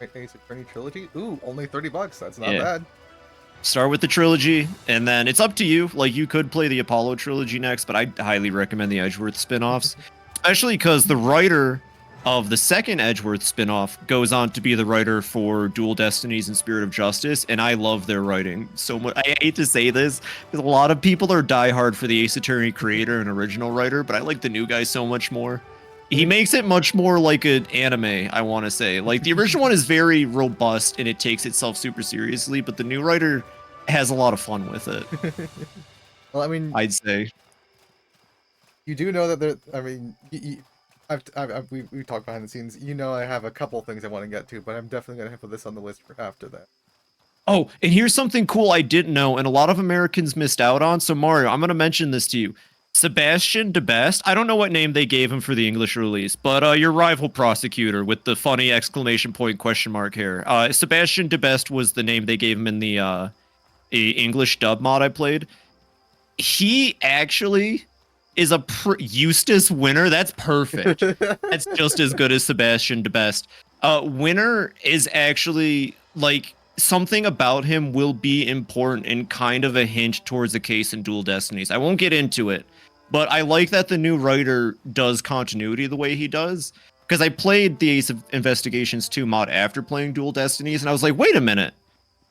Ace Attorney trilogy? Ooh, only $30. That's not Yeah. bad. Start with the trilogy, and then it's up to you. Like, you could play the Apollo trilogy next, but I highly recommend the Edgeworth spin-offs, especially because the writer of the second Edgeworth spin-off goes on to be the writer for Dual Destinies and Spirit of Justice, and I love their writing so much. I hate to say this, because a lot of people are diehard for the Ace Attorney creator and original writer, but I like the new guy so much more. He makes it much more like an anime, I want to say. Like, the original one is very robust, and it takes itself super seriously, but the new writer has a lot of fun with it, Well, I mean, I'd say. you do know that there. I mean, we talked behind the scenes. You know, I have a couple things I want to get to, but I'm definitely gonna put this on the list for after that. Oh, and here's something cool I didn't know, and a lot of Americans missed out on. So, Mario, I'm going to mention this to you. Sebastian DeBest, I don't know what name they gave him for the English release, but your rival prosecutor with the funny exclamation point question mark here. Sebastian DeBest was the name they gave him in the English dub mod I played. He actually is a Eustace Winner. That's perfect. That's just as good as Sebastian DeBest. Winner is actually, like, something about him will be important and kind of a hint towards a case in Dual Destinies. I won't get into it, but I like that the new writer does continuity the way he does, because I played the Ace of Investigations 2 mod after playing Dual Destinies, and I was like, wait a minute,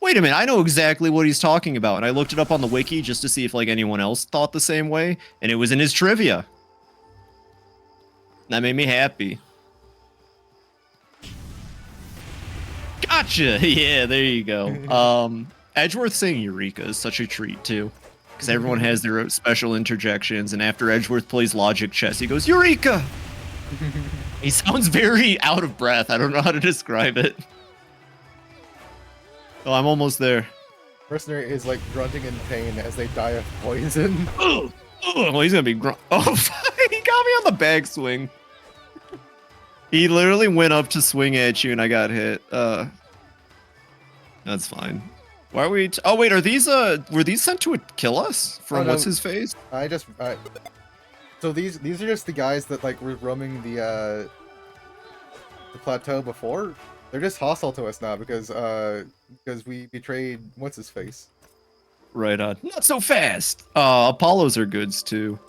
I know exactly what he's talking about. And I looked it up on the wiki just to see if like anyone else thought the same way, and it was in his trivia. That made me happy. Gotcha! Yeah, there you go. Edgeworth saying Eureka is such a treat too, because everyone has their special interjections, and after Edgeworth plays Logic Chess, he goes, Eureka! He sounds very out of breath. I don't know how to describe it. Oh, I'm almost there. Mercenary is like grunting in pain as they die of poison. Oh, well, he's gonna be oh, he got me on the backswing. He literally went up to swing at you, and I got hit. That's fine. Why are we? Oh wait, are these were these sent to kill us from no. what's his face? So these are just the guys that like were roaming the plateau before. They're just hostile to us now because we betrayed what's his face. Right on. Not so fast. Apollos are goods too.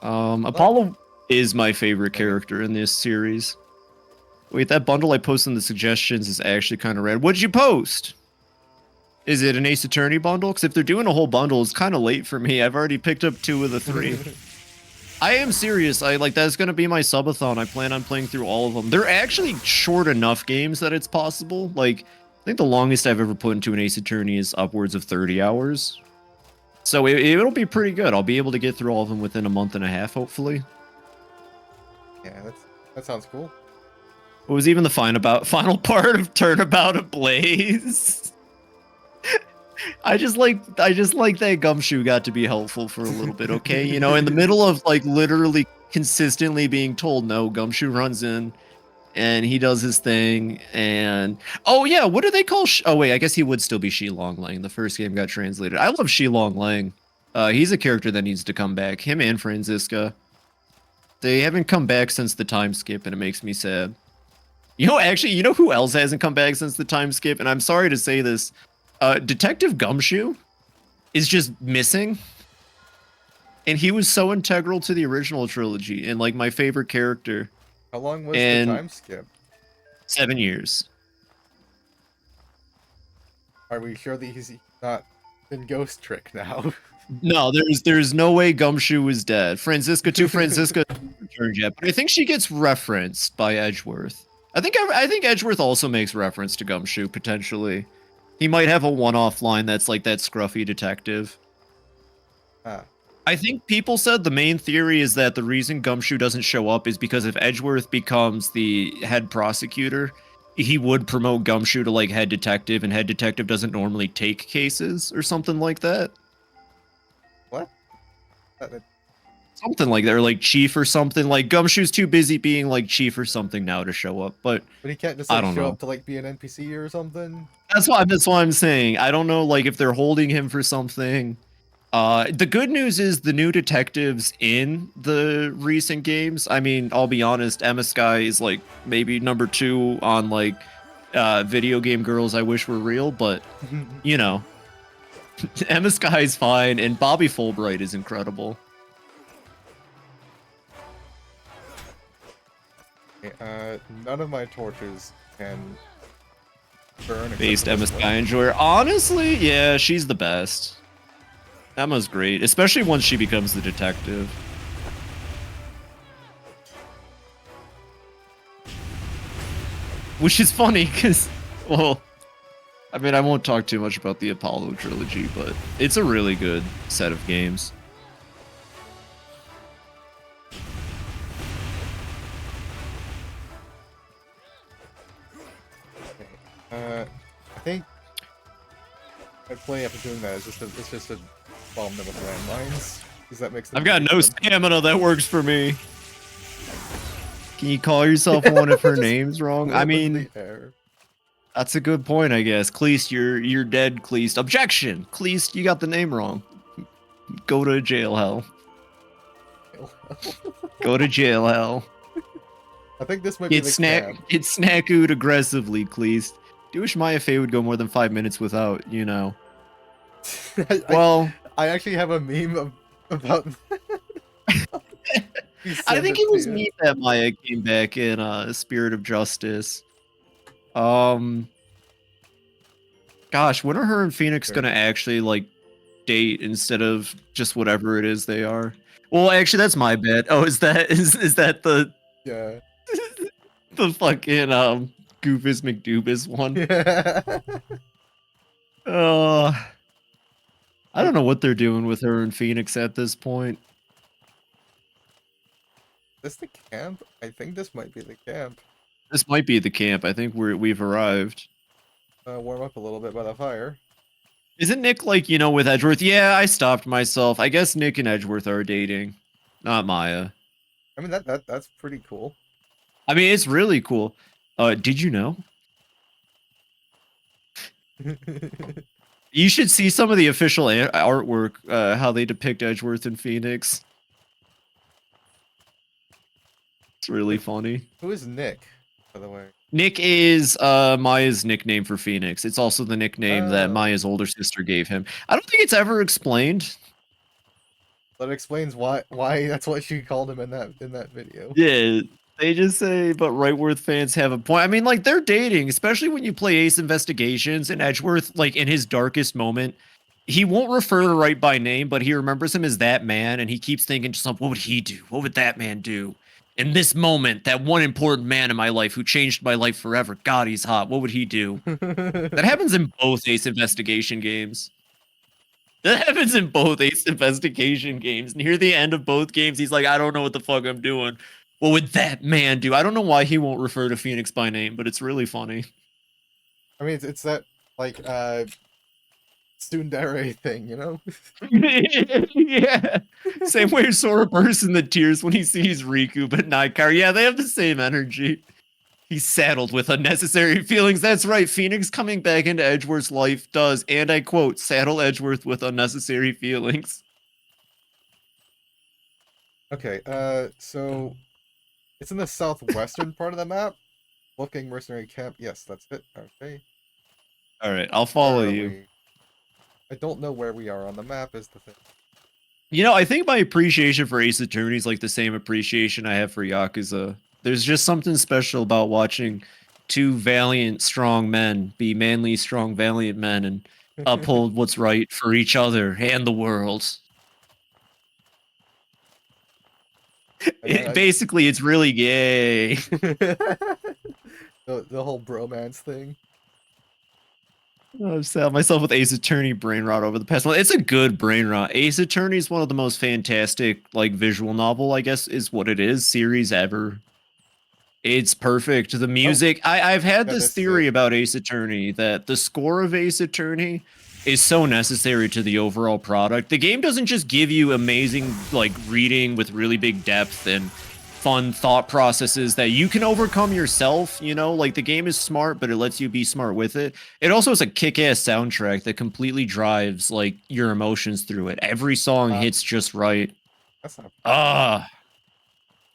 Apollo is my favorite character in this series. Wait, that bundle I posted in the suggestions is actually kind of rad. What'd you post? Is it an Ace Attorney bundle? Because if they're doing a whole bundle, it's kind of late for me. I've already picked up 2 of the 3. I am serious. That's going to be my subathon. I plan on playing through all of them. They're actually short enough games that it's possible. Like, I think the longest I've ever put into an Ace Attorney is upwards of 30 hours. So it'll be pretty good. I'll be able to get through all of them within a month and a half, hopefully. Yeah, that sounds cool. What was even the final part of Turnabout Ablaze? I just like that Gumshoe got to be helpful for a little bit, okay? You know, in the middle of like literally consistently being told no, Gumshoe runs in and he does his thing. And oh yeah, what do they call? Oh wait, I guess he would still be Shi Long Lang. The first game got translated. I love Shi Long Lang. He's a character that needs to come back. Him and Franziska. They haven't come back since the time skip, and it makes me sad. You know, actually, you know who else hasn't come back since the time skip? And I'm sorry to say this, Detective Gumshoe is just missing. And he was so integral to the original trilogy and like my favorite character. How long was the time skip? 7 years. Are we sure that he's not in Ghost Trick now? No, there's no way Gumshoe is dead. Franziska hasn't returned yet, but I think she gets referenced by Edgeworth. I think Edgeworth also makes reference to Gumshoe potentially. He might have a one-off line that's like that scruffy detective. I think people said the main theory is that the reason Gumshoe doesn't show up is because if Edgeworth becomes the head prosecutor, he would promote Gumshoe to like head detective, and head detective doesn't normally take cases or something like that. What? Something like that, or like chief or something. Like Gumshoe's too busy being like chief or something now to show up. But he can't just like, show up to like be an NPC or something. That's what I'm saying. I don't know, like if they're holding him for something. The good news is the new detectives in the recent games. I mean, I'll be honest, Emma Sky is like maybe number 2 on like video game girls I wish were real, but you know, Emma Sky is fine, and Bobby Fulbright is incredible. None of my torches can burn. Based Emma Sky enjoyer. Honestly, yeah, she's the best. Emma's great, especially once she becomes the detective. Which is funny, because, well, I mean, I won't talk too much about the Apollo trilogy, but it's a really good set of games. I think my play after doing that is just to bomb them with landmines. Does that make sense? I've got no stamina that works for me. Can you call yourself one if her name's wrong? I mean, that's a good point, I guess. Cleast, you're dead, Cleast. Objection! Cleast, you got the name wrong. Go to jail hell. Go to jail hell. I think this might be the camp. It's snackooed aggressively, Cleast. Do wish Maya Fey would go more than 5 minutes without, you know. I actually have a meme about. I think it was me that Maya came back in Spirit of Justice. Gosh, when are her and Phoenix gonna actually like date instead of just whatever it is they are? Well, actually, that's my bad. Oh, is that the the fucking Goofus McDoobus one? Yeah. I don't know what they're doing with her and Phoenix at this point. Is this the camp? I think this might be the camp. This might be the camp. I think we've arrived. Warm up a little bit by the fire. Isn't Nick like, you know, with Edgeworth? Yeah, I stopped myself. I guess Nick and Edgeworth are dating, not Maya. I mean that's pretty cool. I mean, it's really cool. Did you know? You should see some of the official artwork, how they depict Edgeworth and Phoenix. It's really funny. Who is Nick, by the way? Nick is Maya's nickname for Phoenix. It's also the nickname that Maya's older sister gave him. I don't think it's ever explained. That explains why that's what she called him in that video. Yeah, they just say, but Rightworth fans have a point. I mean, like, they're dating, especially when you play Ace Investigations, and Edgeworth, like, in his darkest moment, he won't refer to Wright by name, but he remembers him as that man, and he keeps thinking to himself, what would he do? What would that man do? In this moment, that one important man in my life who changed my life forever, God, he's hot. What would he do? That happens in both Ace Investigation games. That happens in both Ace Investigation games. Near the end of both games, he's like, I don't know what the fuck I'm doing. What would that man do? I don't know why he won't refer to Phoenix by name, but it's really funny. I mean, it's that, like, tsundere thing, you know? Yeah. Same way Sora bursts in the tears when he sees Riku, but not Kairi. Yeah, they have the same energy. He's saddled with unnecessary feelings. That's right. Phoenix coming back into Edgeworth's life does, and I quote, saddle Edgeworth with unnecessary feelings. Okay, so it's in the southwestern part of the map. Looking mercenary camp. Yes, that's it. Okay. All right, I'll Where follow are you. we? I don't know where we are on the map is the thing. You know, I think my appreciation for Ace Attorney is like the same appreciation I have for Yakuza. There's just something special about watching two valiant, strong men be manly, strong, valiant men and uphold what's right for each other and the world. Basically, it's really gay. The whole bromance thing. I've set myself with Ace Attorney brain rot over the past month. It's a good brain rot. Ace Attorney is one of the most fantastic, like, visual novel, I guess, is what it is, series ever. It's perfect. The music. I've had Yeah, this this is theory it. about Ace Attorney that the score of Ace Attorney is so necessary to the overall product. The game doesn't just give you amazing like reading with really big depth and fun thought processes that you can overcome yourself, you know? Like the game is smart, but it lets you be smart with it. It also has a kick-ass soundtrack that completely drives like your emotions through it. Every song hits just right. That's not. Ah.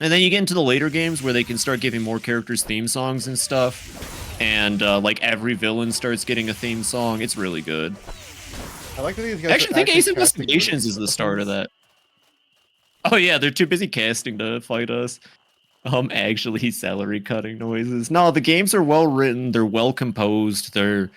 And then you get into the later games where they can start giving more characters theme songs and stuff. And like every villain starts getting a theme song. It's really good. I like that these guys Actually, I think Ace casting Investigations is the start of that. Oh yeah, they're too busy casting to fight us. Actually, salary cutting noises. No, the games are well written. They're well composed. They're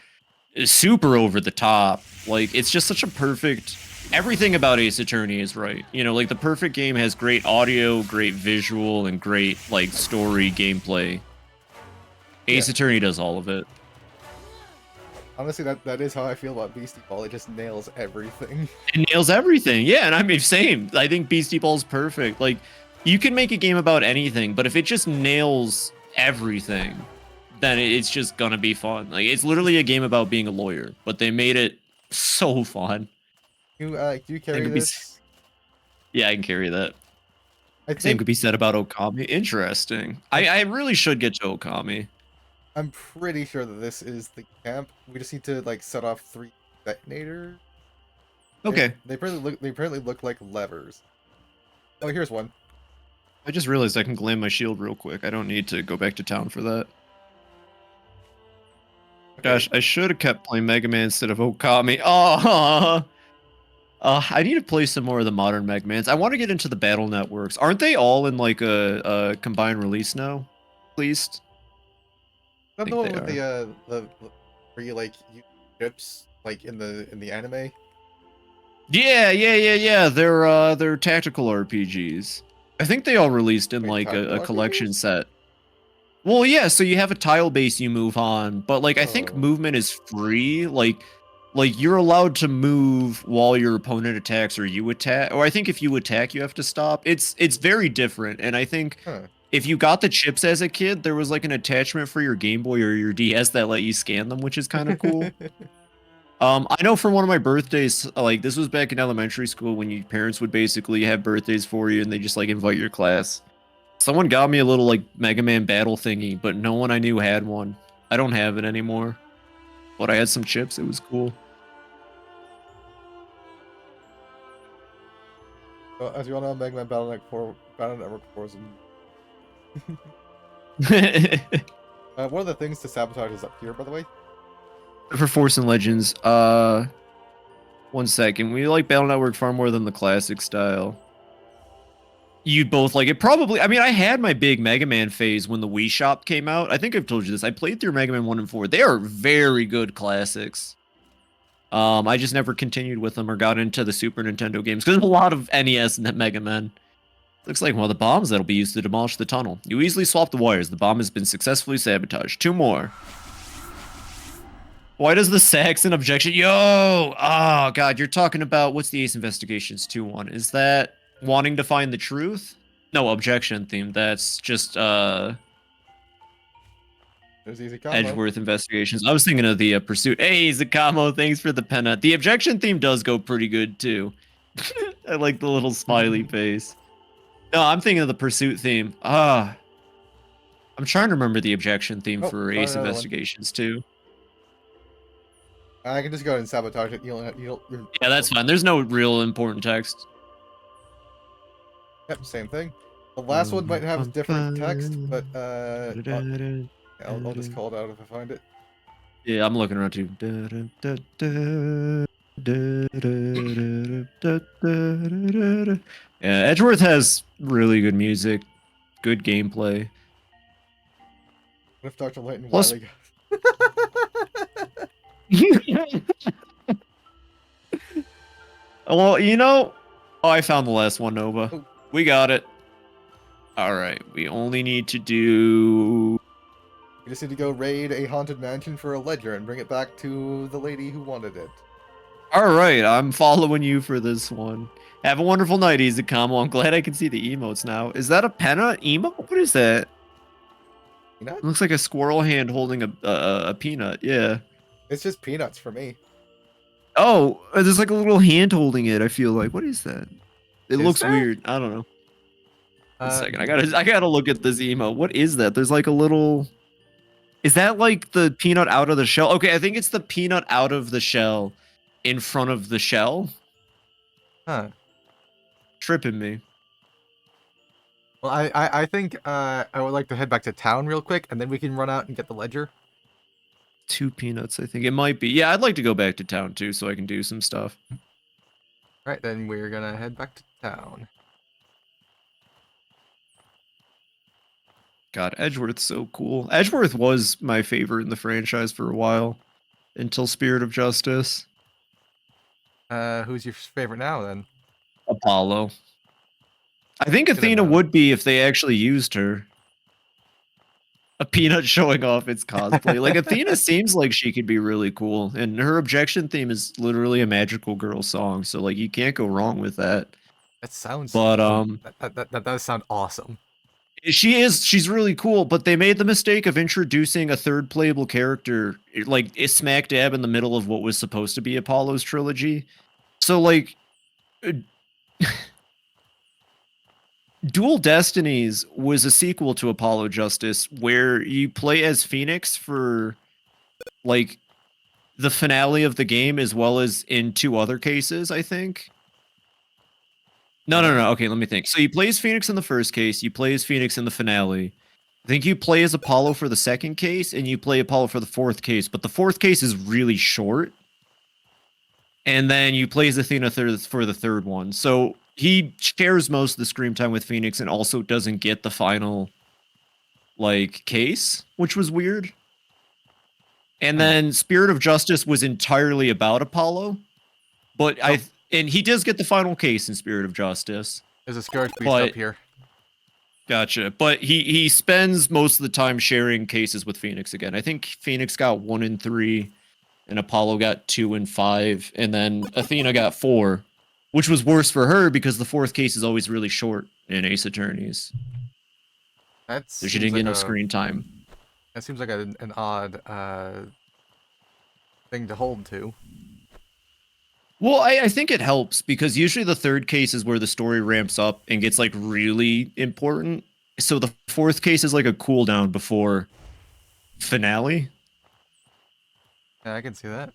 super over the top. Like it's just such a perfect. Everything about Ace Attorney is right. You know, like the perfect game has great audio, great visual, and great like story gameplay. Ace Attorney does all of it. Honestly, that is how I feel about Beastie Ball. It just nails everything. It nails everything. Yeah, and I mean, same. I think Beastie Ball's perfect. Like, you can make a game about anything, but if it just nails everything, then it's just gonna be fun. Like, it's literally a game about being a lawyer, but they made it so fun. Do you carry this? Yeah, I can carry that. I Same think could be said about Okami. Interesting. I really should get to Okami. I'm pretty sure that this is the camp. We just need to like set off 3 detonators. Okay. They apparently look like levers. Oh, here's one. I just realized I can glam my shield real quick. I don't need to go back to town for that. Okay. Gosh, I should have kept playing Mega Man instead of Okami. Oh, I need to play some more of the modern Mega Mans. I want to get into the battle networks. Aren't they all in like a combined release now? At least. Not the one with the where you like use ships like in the anime. Yeah. They're tactical RPGs. I think they all released in Wait, like a tactical collection RPGs? set. Well, yeah, so you have a tile base you move on, but like I think Oh. movement is free. Like you're allowed to move while your opponent attacks or you attack. Or I think if you attack, you have to stop. It's very different, and I think Huh. if you got the chips as a kid, there was like an attachment for your Game Boy or your DS that let you scan them, which is kind of cool. I know for one of my birthdays, like this was back in elementary school when your parents would basically have birthdays for you and they just like invite your class. Someone got me a little like Mega Man battle thingy, but no one I knew had one. I don't have it anymore. But I had some chips. It was cool. Well, as you all know, Mega Man Battle Network 4 is one of the things to sabotage is up here, by the way. For Force and Legends, 1 second. We like Battle Network far more than the classic style. You both like it. Probably. I mean, I had my big Mega Man phase when the Wii Shop came out. I think I've told you this. I played through Mega Man 1 and 4. They are very good classics. I just never continued with them or got into the Super Nintendo games because there's a lot of NES and Mega Man. Looks like one of the bombs that'll be used to demolish the tunnel. You easily swap the wires. The bomb has been successfully sabotaged. 2 more. Why does the Saxon objection? Yo! Oh, God. You're talking about... What's the Ace Investigations 2 one? Is that wanting to find the truth? No, objection theme. That's just, There's easy combo. Edgeworth Investigations. I was thinking of the Pursuit. Hey, Zakamo, thanks for the penna. The objection theme does go pretty good, too. I like the little smiley face. No, I'm thinking of the Pursuit theme. Ah. I'm trying to remember the objection theme Oh, for found Ace another one. Investigations too. I can just go ahead and sabotage it. Yeah, that's fine. There's no real important text. Yep, same thing. The last one might have different text, but I'll just call it out if I find it. Yeah, I'm looking around too. Yeah, Edgeworth has really good music, good gameplay. What if Dr. Light and Plus, Wily well, you know, oh, I found the last one, Nova. Oh. We got it. All right, we only need to do. You just need to go raid a haunted mansion for a ledger and bring it back to the lady who wanted it. All right, I'm following you for this one. Have a wonderful night, Izakamo. I'm glad I can see the emotes now. Is that a penna emote? What is that? Peanut? It looks like a squirrel hand holding a peanut. Yeah. It's just peanuts for me. Oh, there's like a little hand holding it. I feel like. What is that? It Is looks there? weird. I don't know. A second. I gotta look at this emote. What is that? There's like a little. Is that like the peanut out of the shell? Okay, I think it's the peanut out of the shell in front of the shell. Huh. Tripping me. Well, I think I would like to head back to town real quick, and then we can run out and get the ledger. 2 peanuts, I think it might be. Yeah, I'd like to go back to town too, so I can do some stuff. Alright, then we're gonna head back to town. God, Edgeworth's so cool. Edgeworth was my favorite in the franchise for a while, until Spirit of Justice. Who's your favorite now, then? Apollo. I think Good Athena enough. would be if they actually used her. A peanut showing off its cosplay. Like, Athena seems like she could be really cool, and her objection theme is literally a magical girl song, so, like, you can't go wrong with that. That sounds... But, That does sound awesome. she's really cool, but they made the mistake of introducing a third playable character, like, it's smack dab in the middle of what was supposed to be Apollo's trilogy. So, like, Dual Destinies was a sequel to Apollo Justice where you play as Phoenix for, like, the finale of the game as well as in 2 other cases, I think. No. Okay, let me think. So you play as Phoenix in the first case, you play as Phoenix in the finale. I think you play as Apollo for the second case, and you play Apollo for the 4th case, but the 4th case is really short. And then you play as Athena for the 3rd one. So he shares most of the screen time with Phoenix and also doesn't get the final, like, case, which was weird. And then Spirit of Justice was entirely about Apollo, but and he does get the final case in Spirit of Justice. There's a Scourge Beast up here. Gotcha. But he spends most of the time sharing cases with Phoenix again. I think Phoenix got 1 and 3, and Apollo got 2 and 5, and then Athena got 4, which was worse for her because the 4th case is always really short in Ace Attorneys. So she didn't get enough screen time. That seems like an odd thing to hold to. Well, I think it helps because usually the 3rd case is where the story ramps up and gets, like, really important. So the 4th case is like a cooldown before finale. Yeah, I can see that.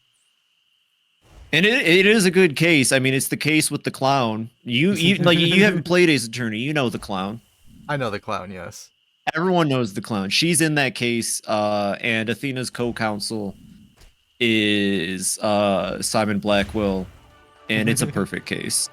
And it is a good case. I mean, it's the case with the clown. You like, you haven't played Ace Attorney. You know the clown. I know the clown, yes. Everyone knows the clown. She's in that case, and Athena's co-counsel is Simon Blackwell, and it's a perfect case.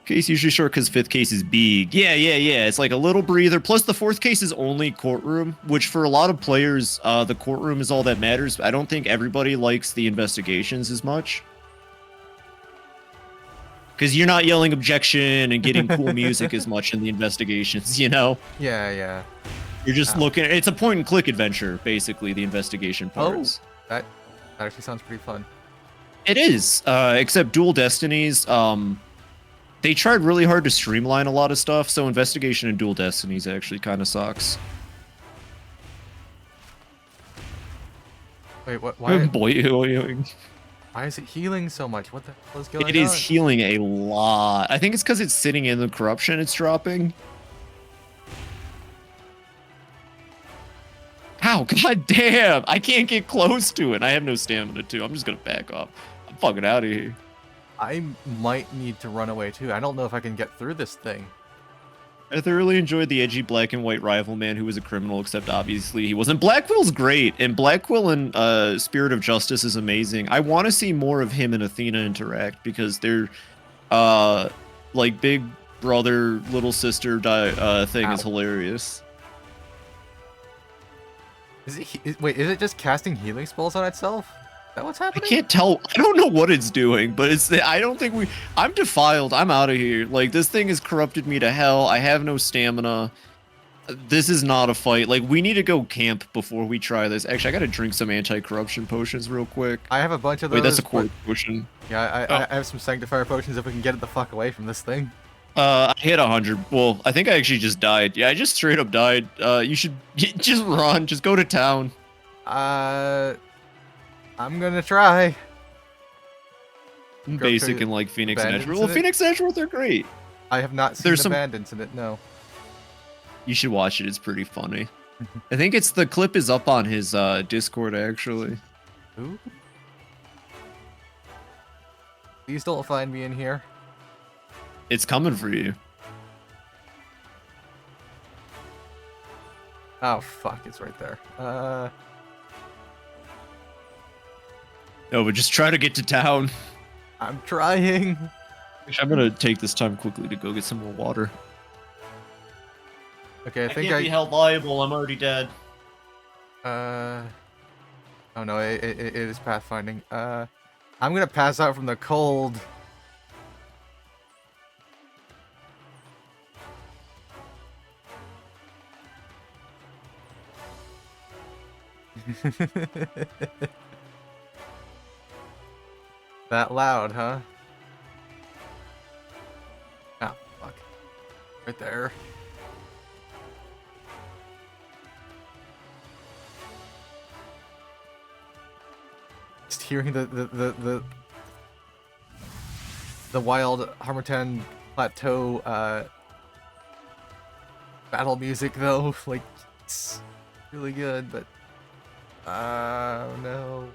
Case usually short because 5th case is big. Yeah. It's like a little breather. Plus the 4th case is only courtroom, which for a lot of players, the courtroom is all that matters. I don't think everybody likes the investigations as much. Because you're not yelling objection and getting cool music as much in the investigations, you know? Yeah. You're just looking. It's a point and click adventure, basically, the investigation parts. Oh, that actually sounds pretty fun. It is, except Dual Destinies, they tried really hard to streamline a lot of stuff, so investigation in Dual Destinies actually kind of sucks. Wait, what? Why? Why is it healing so much? What the hell is going on? It is healing a lot. I think it's because it's sitting in the corruption it's dropping. Ow, god damn! I can't get close to it. I have no stamina too. I'm just gonna back off. I'm fucking out of here. I might need to run away too. I don't know if I can get through this thing. I thoroughly enjoyed the edgy black and white rival man who was a criminal, except obviously he wasn't. Blackquill's great, and Blackquill and Spirit of Justice is amazing. I want to see more of him and Athena interact because they're like big brother, little sister thing Ow. is hilarious. Wait, is it just casting healing spells on itself? Is that what's I happening? can't tell. I don't know what it's doing, but I don't think I'm defiled. I'm out of here. Like, this thing has corrupted me to hell. I have no stamina. This is not a fight. Like, we need to go camp before we try this. Actually, I gotta drink some anti-corruption potions real quick. I have a bunch of those. Wait, that's a quartz potion. Yeah, I have some Sanctifier potions if we can get it the fuck away from this thing. I hit 100. Well, I think I actually just died. Yeah, I just straight up died. You should just run. Just go to town. I'm gonna try. Basic and like Phoenix and Abandoned Edgeworth. Well, Incident? Phoenix and Edgeworth are great. I have not seen There's some- Abandoned in it, no. You should watch it. It's pretty funny. I think the clip is up on his Discord actually. Ooh. Please don't find me in here. It's coming for you. Oh fuck, it's right there. No, but just try to get to town. I'm trying. Actually, I'm gonna take this time quickly to go get some more water. Okay, I I think can't be held liable. I'm already dead. Oh no, it is pathfinding. I'm gonna pass out from the cold. That loud, huh? Ah, fuck. Right there. Just hearing the wild Harmattan Plateau battle music though, like it's really good, but oh no.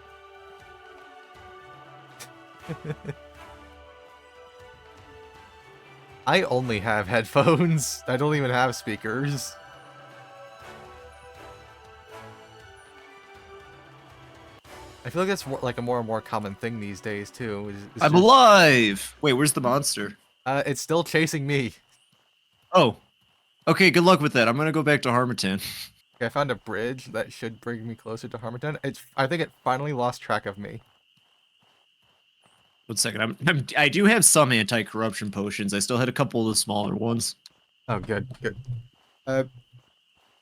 I only have headphones. I don't even have speakers. I feel like that's like a more and more common thing these days too. I'm alive. Wait, where's the monster? It's still chasing me. Oh, okay. Good luck with that. I'm gonna go back to Harmattan. Okay, I found a bridge that should bring me closer to Harmattan. I think it finally lost track of me. 1 second. I do have some anti-corruption potions. I still had a couple of the smaller ones. Oh, good, good.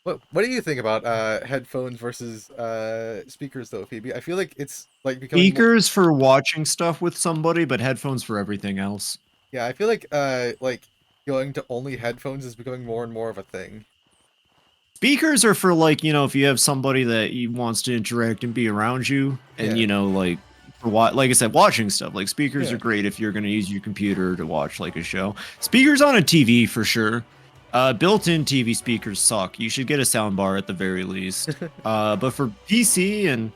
What do you think about headphones versus speakers though, Phoebe? I feel like it's like becoming Speakers for watching stuff with somebody, but headphones for everything else. yeah, I feel like going to only headphones is becoming more and more of a thing. Speakers are for like, if you have somebody that wants to interact and be around you, and Yeah. like for like I said, watching stuff. Like speakers Yeah. are great if you're gonna use your computer to watch like a show. Speakers on a TV for sure. Built-in TV speakers suck. You should get a soundbar at the very least. But for PC and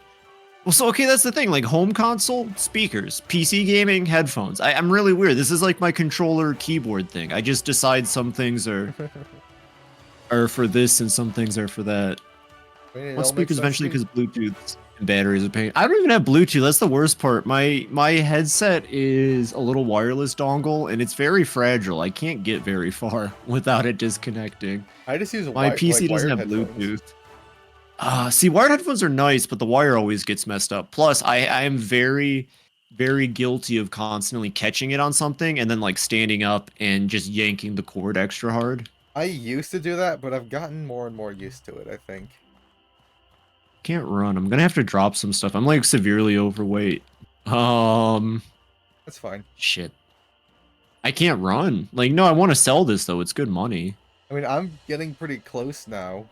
okay, that's the thing. Like home console, speakers, PC gaming, headphones. I'm really weird. This is like my controller keyboard thing. I just decide some things are for this and some things are for that. I mean, it Want all makes speakers sense eventually to me. because Bluetooth and batteries are pain. I don't even have Bluetooth. That's the worst part. My headset is a little wireless dongle and it's very fragile. I can't get very far without it disconnecting. I just use My PC doesn't have wired headphones. Bluetooth. See, wired headphones are nice, but the wire always gets messed up. Plus, I am very, very guilty of constantly catching it on something and then like standing up and just yanking the cord extra hard. I used to do that, but I've gotten more and more used to it, I think. Can't run. I'm gonna have to drop some stuff. I'm like severely overweight. That's fine. Shit. I can't run. Like, no, I want to sell this though. It's good money. I mean, I'm getting pretty close now.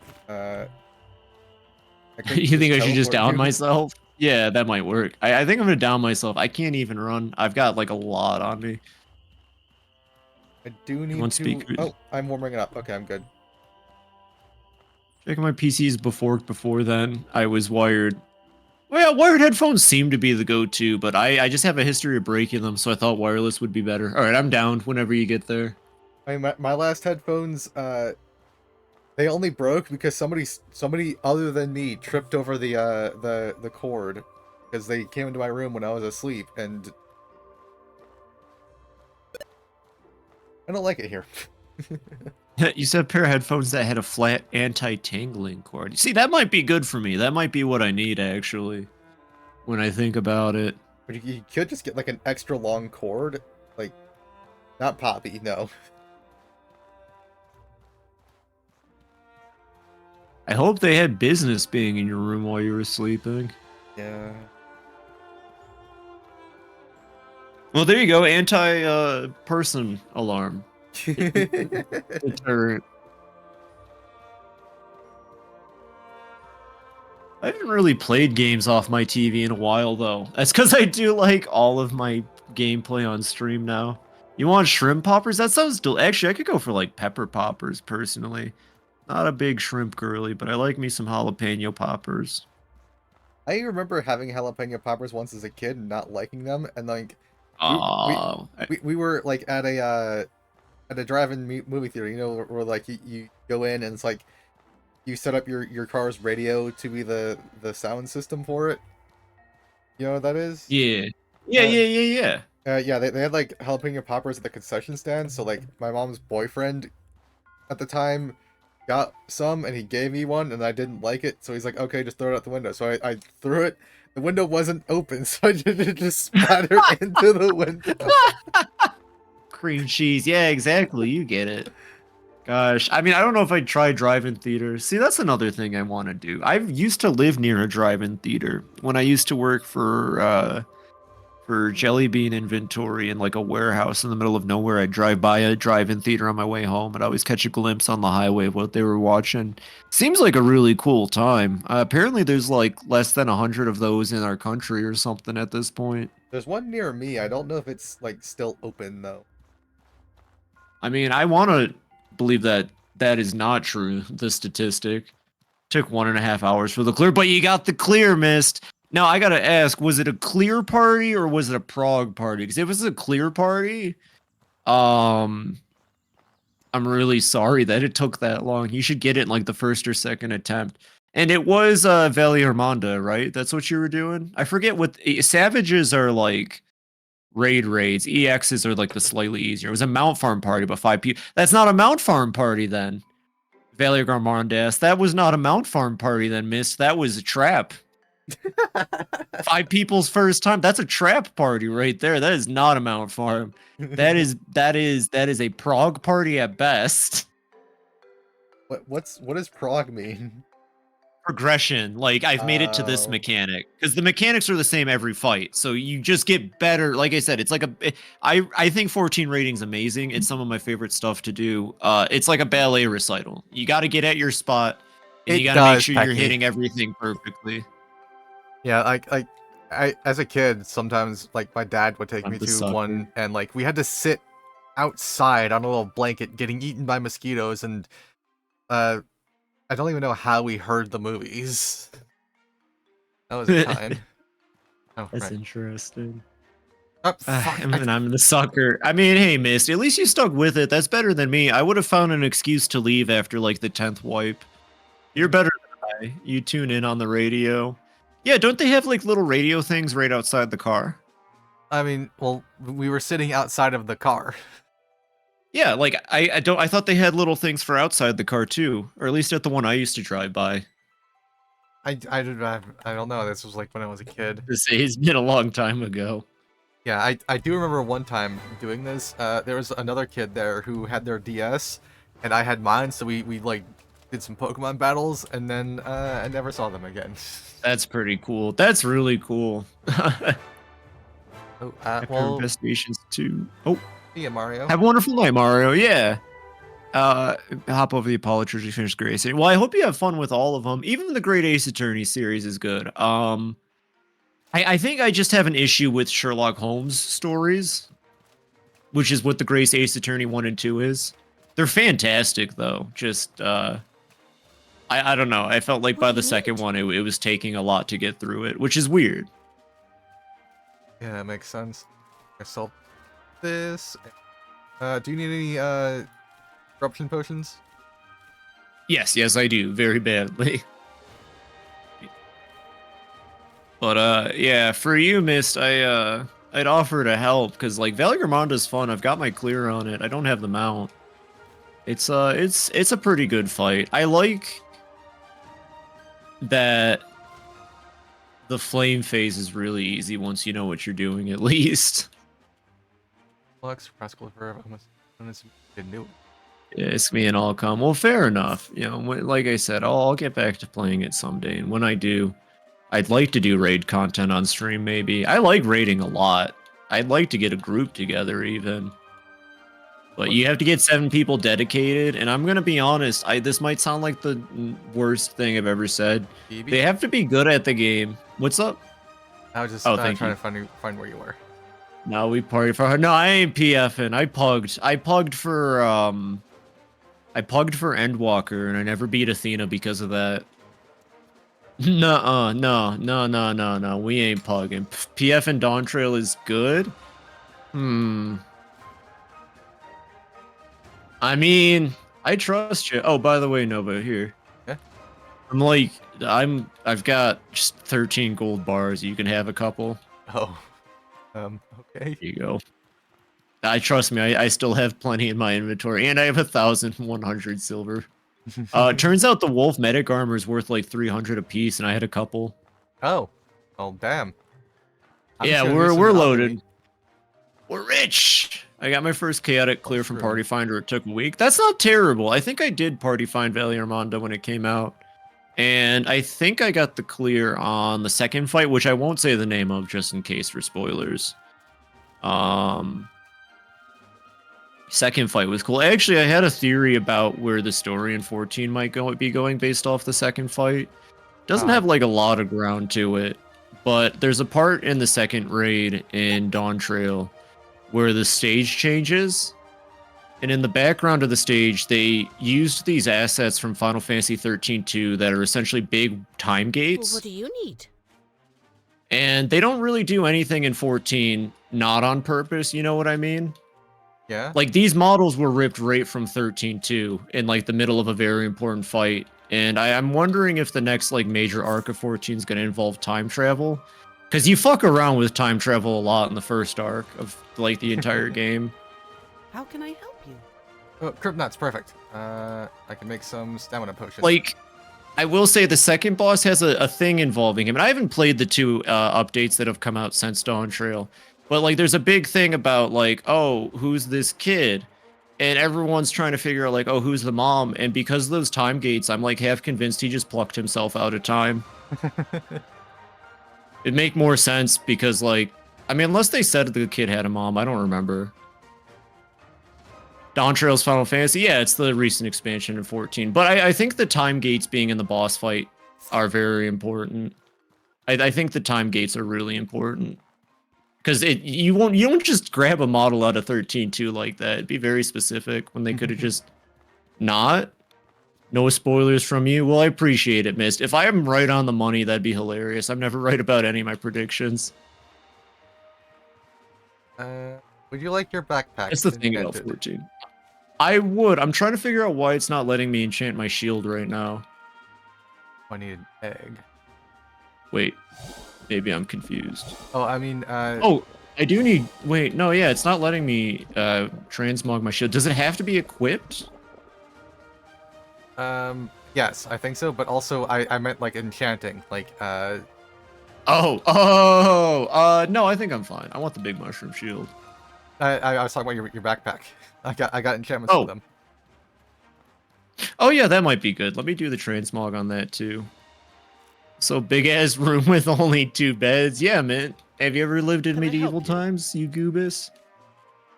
You think I should just teleport down you. myself? Yeah, that might work. I think I'm gonna down myself. I can't even run. I've got like a lot on me. I do need on to. speakers. Oh, I'm warming it up. Okay, I'm good. Checking my PCs before then. I was wired. Well, wired headphones seem to be the go-to, but I just have a history of breaking them, so I thought wireless would be better. All right, I'm down whenever you get there. I mean, my last headphones, they only broke because somebody other than me tripped over the cord because they came into my room when I was asleep, and I don't like it here. You said a pair of headphones that had a flat anti-tangling cord. You see, that might be good for me. That might be what I need, actually, when I think about it. But you could just get like an extra long cord, like not poppy, no. I hope they had business being in your room while you were sleeping. Yeah. Well, there you go. Anti-person alarm. Deterrent. I haven't really played games off my TV in a while, though. That's because I do like all of my gameplay on stream now. You want shrimp poppers? That sounds actually, I could go for like pepper poppers personally. Not a big shrimp girly, but I like me some jalapeno poppers. I remember having jalapeno poppers once as a kid and not liking them, and like Oh, we were like at a drive-in movie theater, you know, where like you go in and it's like you set up your car's radio to be the sound system for it. You know what that is? yeah. Yeah, they had like jalapeno poppers at the concession stand, so like my mom's boyfriend at the time got some and he gave me one and I didn't like it, so he's like, okay, just throw it out the window. So I threw it. The window wasn't open, so it just splattered into the window. Cream cheese. Yeah, exactly. You get it. Gosh, I mean, I don't know if I'd try drive-in theaters. See, that's another thing I want to do. I used to live near a drive-in theater when I used to work for Jelly Bean Inventory in like a warehouse in the middle of nowhere. I'd drive by a drive-in theater on my way home and always catch a glimpse on the highway of what they were watching. Seems like a really cool time. Apparently there's like less than 100 of those in our country or something at this point. There's one near me. I don't know if it's like still open though. I mean, I want to believe that that is not true, the statistic. Took 1.5 hours for the clear, but you got the clear, Mist. Now, I gotta ask, was it a clear party or was it a prog party? Because if it was a clear party, I'm really sorry that it took that long. You should get it in like the first or second attempt. And it was Valley Armanda, right? That's what you were doing? I forget what... Savages are like raids. EXs are like the slightly easier. It was a Mount Farm party, but 5 people. That's not a Mount Farm party then. Valley Armandas. That was not a Mount Farm party then, Miss. That was a trap. 5 people's first time. That's a trap party right there. That is not a Mount Farm. That is a prog party at best. What does prog mean? Progression. Like I've made it to this mechanic because the mechanics are the same every fight. So you just get better. Like I said, it's like I think 14 rating's amazing. It's some of my favorite stuff to do. It's like a ballet recital. You got to get at your spot and you got to make sure you're hitting everything perfectly. Yeah, I as a kid, sometimes like my dad would take me to one, and like we had to sit outside on a little blanket getting eaten by mosquitoes, and I don't even know how we heard the movies. That was a time. Oh, That's right. interesting. Oh, fuck. I'm the sucker. I mean, hey, Misty, at least you stuck with it. That's better than me. I would have found an excuse to leave after like the 10th wipe. You're better than I. You tune in on the radio. Yeah, don't they have like little radio things right outside the car? I mean, well, we were sitting outside of the car. Yeah, like I thought they had little things for outside the car too, or at least at the one I used to drive by. I don't know. This was like when I was a kid. It's been a long time ago. Yeah, I do remember one time doing this. There was another kid there who had their DS, and I had mine, so we like did some Pokemon battles, and then I never saw them again. That's pretty cool. That's really cool. Oh, well, Investigations 2. Oh, yeah, Mario. Have a wonderful night, Mario. Yeah. Hop over the Apollo you finished Great Ace. Well, I hope you have fun with all of them. Even the Great Ace Attorney series is good. I think I just have an issue with Sherlock Holmes stories, which is what the Great Ace Attorney 1 and 2 is. They're fantastic, though. Just, I don't know. I felt like by the second one, it was taking a lot to get through it, which is weird. Yeah, that makes sense. I solved this. Do you need any corruption potions? Yes, I do very badly. But yeah, for you, Mist, I'd offer to help because like Valgarmonda's fun. I've got my clear on it. I don't have the mount. It's a pretty good fight. I like that the flame phase is really easy once you know what you're doing at least. Lux, practical forever. Almost didn't do it. Yeah, it's me and all come. Well, fair enough. You know, like I said, I'll get back to playing it someday, and when I do, I'd like to do raid content on stream. Maybe I like raiding a lot. I'd like to get a group together even. But you have to get 7 people dedicated, and I'm gonna be honest. This might sound like the worst thing I've ever said. BB? They have to be good at the game. What's up? I was just thank trying you. to find where you were. No, we party for her. No, I ain't PFing. I pugged. I pugged for Endwalker, and I never beat Athena because of that. Nuh-uh, no. We ain't pugging. PF and Dawn Trail is good. I mean, I trust you. Oh, by the way, Nova, here. Yeah? I've got just 13 gold bars. You can have a couple. Oh. Okay. Here you go. I trust me, I still have plenty in my inventory, and I have 1,100 silver. It turns out the wolf medic armor is worth like 300 a piece, and I had a couple. Oh. Oh, damn. Yeah, we're loaded. We're rich. I got my first chaotic clear from Party Finder. It took a week. That's not terrible. I think I did Party Find Valley Armanda when it came out. And I think I got the clear on the second fight, which I won't say the name of just in case for spoilers. Second fight was cool. Actually, I had a theory about where the story in 14 might be going based off the second fight. Doesn't have like a lot of ground to it, but there's a part in the second raid in Dawn Trail where the stage changes. And in the background of the stage, they used these assets from Final Fantasy 13-2 that are essentially big time gates. Well, what do you need? And they don't really do anything in 14, not on purpose, you know what I mean? Yeah. Like, these models were ripped right from 13-2 in, like, the middle of a very important fight. And I'm wondering if the next, like, major arc of 14 is going to involve time travel. Because you fuck around with time travel a lot in the first arc of, like, the entire game. How can I help you? Oh, Crypt Nuts, perfect. I can make some stamina potions. Like, I will say the second boss has a thing involving him. And I haven't played the 2 updates that have come out since Dawn Trail. But, like, there's a big thing about, like, oh, who's this kid? And everyone's trying to figure out, like, oh, who's the mom? And because of those time gates, I'm, like, half convinced he just plucked himself out of time. It'd make more sense because, like, I mean, unless they said the kid had a mom, I don't remember. Dawn Trail's Final Fantasy, yeah, it's the recent expansion in 14. But I think the time gates being in the boss fight are very important. I think the time gates are really important. Because you don't just grab a model out of 13-2 like that. It'd be very specific when they could have just not. No spoilers from you. Well, I appreciate it, Mist. If I am right on the money, that'd be hilarious. I'm never right about any of my predictions. Would you like your backpack? That's the thing about 14. I would. I'm trying to figure out why it's not letting me enchant my shield right now. I need an egg. Wait. Maybe I'm confused. Oh, I mean, Oh, I do need... Wait, no, yeah, it's not letting me transmog my shield. Does it have to be equipped? Yes, I think so, but also I meant, like, enchanting. Like, No, I think I'm fine. I want the big mushroom shield. I was talking about your backpack. I got enchantments for them. Oh, yeah, that might be good. Let me do the transmog on that, too. So big-ass room with only 2 beds. Yeah, man. Have you ever lived in medieval times, you goobus?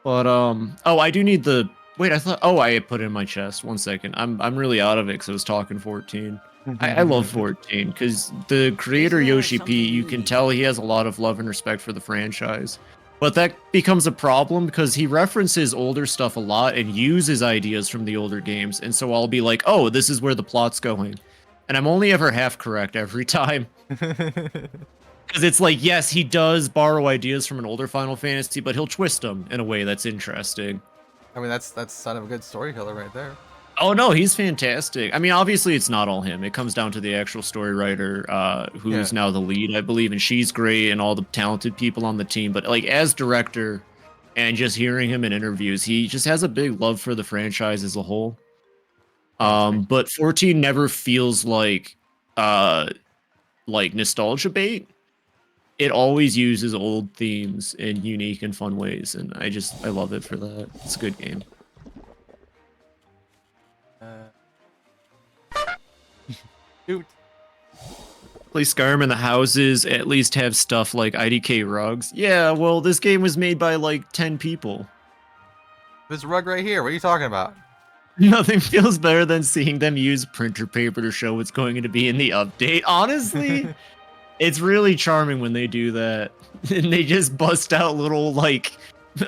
But, oh, I do need the... Wait, I thought... Oh, I put it in my chest. 1 second. I'm really out of it because I was talking 14. I love 14 because the creator Yoshi P, you can tell he has a lot of love and respect for the franchise. But that becomes a problem because he references older stuff a lot and uses ideas from the older games. And so I'll be like, oh, this is where the plot's going. and I'm only ever half correct every time. Because it's like, yes, he does borrow ideas from an older Final Fantasy, but he'll twist them in a way that's interesting. I mean, that's son of a good storyteller right there. Oh no, he's fantastic. I mean, obviously it's not all him. It comes down to the actual story writer, who's now the lead, I believe, and she's great, and all the talented people on the team. But like as director, and just hearing him in interviews, he just has a big love for the franchise as a whole. But 14 never feels like nostalgia bait. It always uses old themes in unique and fun ways, and I love it for that. It's a good game. Dude. Play Skyrim and the houses at least have stuff like IDK rugs. Yeah, well, this game was made by like 10 people. This rug right here, what are you talking about? Nothing feels better than seeing them use printer paper to show what's going to be in the update. Honestly, it's really charming when they do that. And they just bust out little like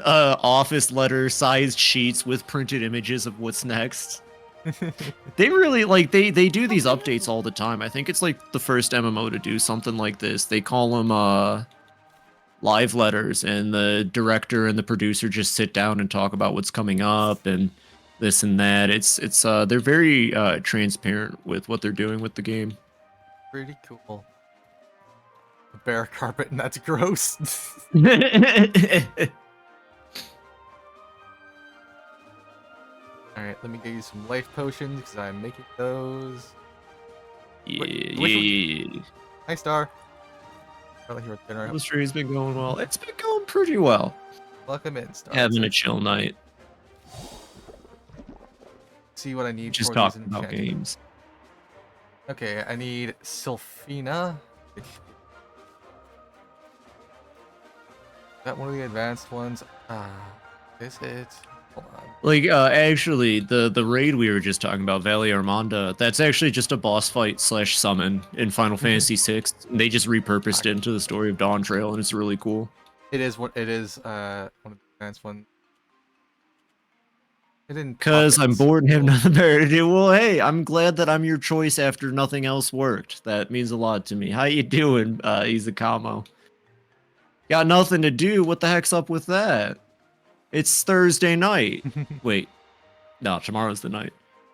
office letter sized sheets with printed images of what's next. They really like they do these updates all the time. I think it's like the first MMO to do something like this. They call them live letters, and the director and the producer just sit down and talk about what's coming up and this and that. It's they're very transparent with what they're doing with the game. Pretty cool. A bear carpet, and that's gross. Alright, let me get you some life potions, because I'm making those. Yeah. Hi, Star. Probably here at dinner. The stream's been going well. It's been going pretty well. Welcome in, Star. Having a chill night. See what I need Just for talking these about enchanting. games. Okay, I need Sylphina. Is that one of the advanced ones? Is it? Hold on. Like, actually, the raid we were just talking about, Valley Armanda, that's actually just a boss fight / summon in Final Fantasy VI. They just repurposed it into the story of Dawn Trail, and it's really cool. It is what it is. One of the advanced ones. Because I'm bored and have nothing better to do. Well, hey, I'm glad that I'm your choice after nothing else worked. That means a lot to me. How you doing, Izakamo? Got nothing to do? What the heck's up with that? It's Thursday night. Wait. No, tomorrow's the night.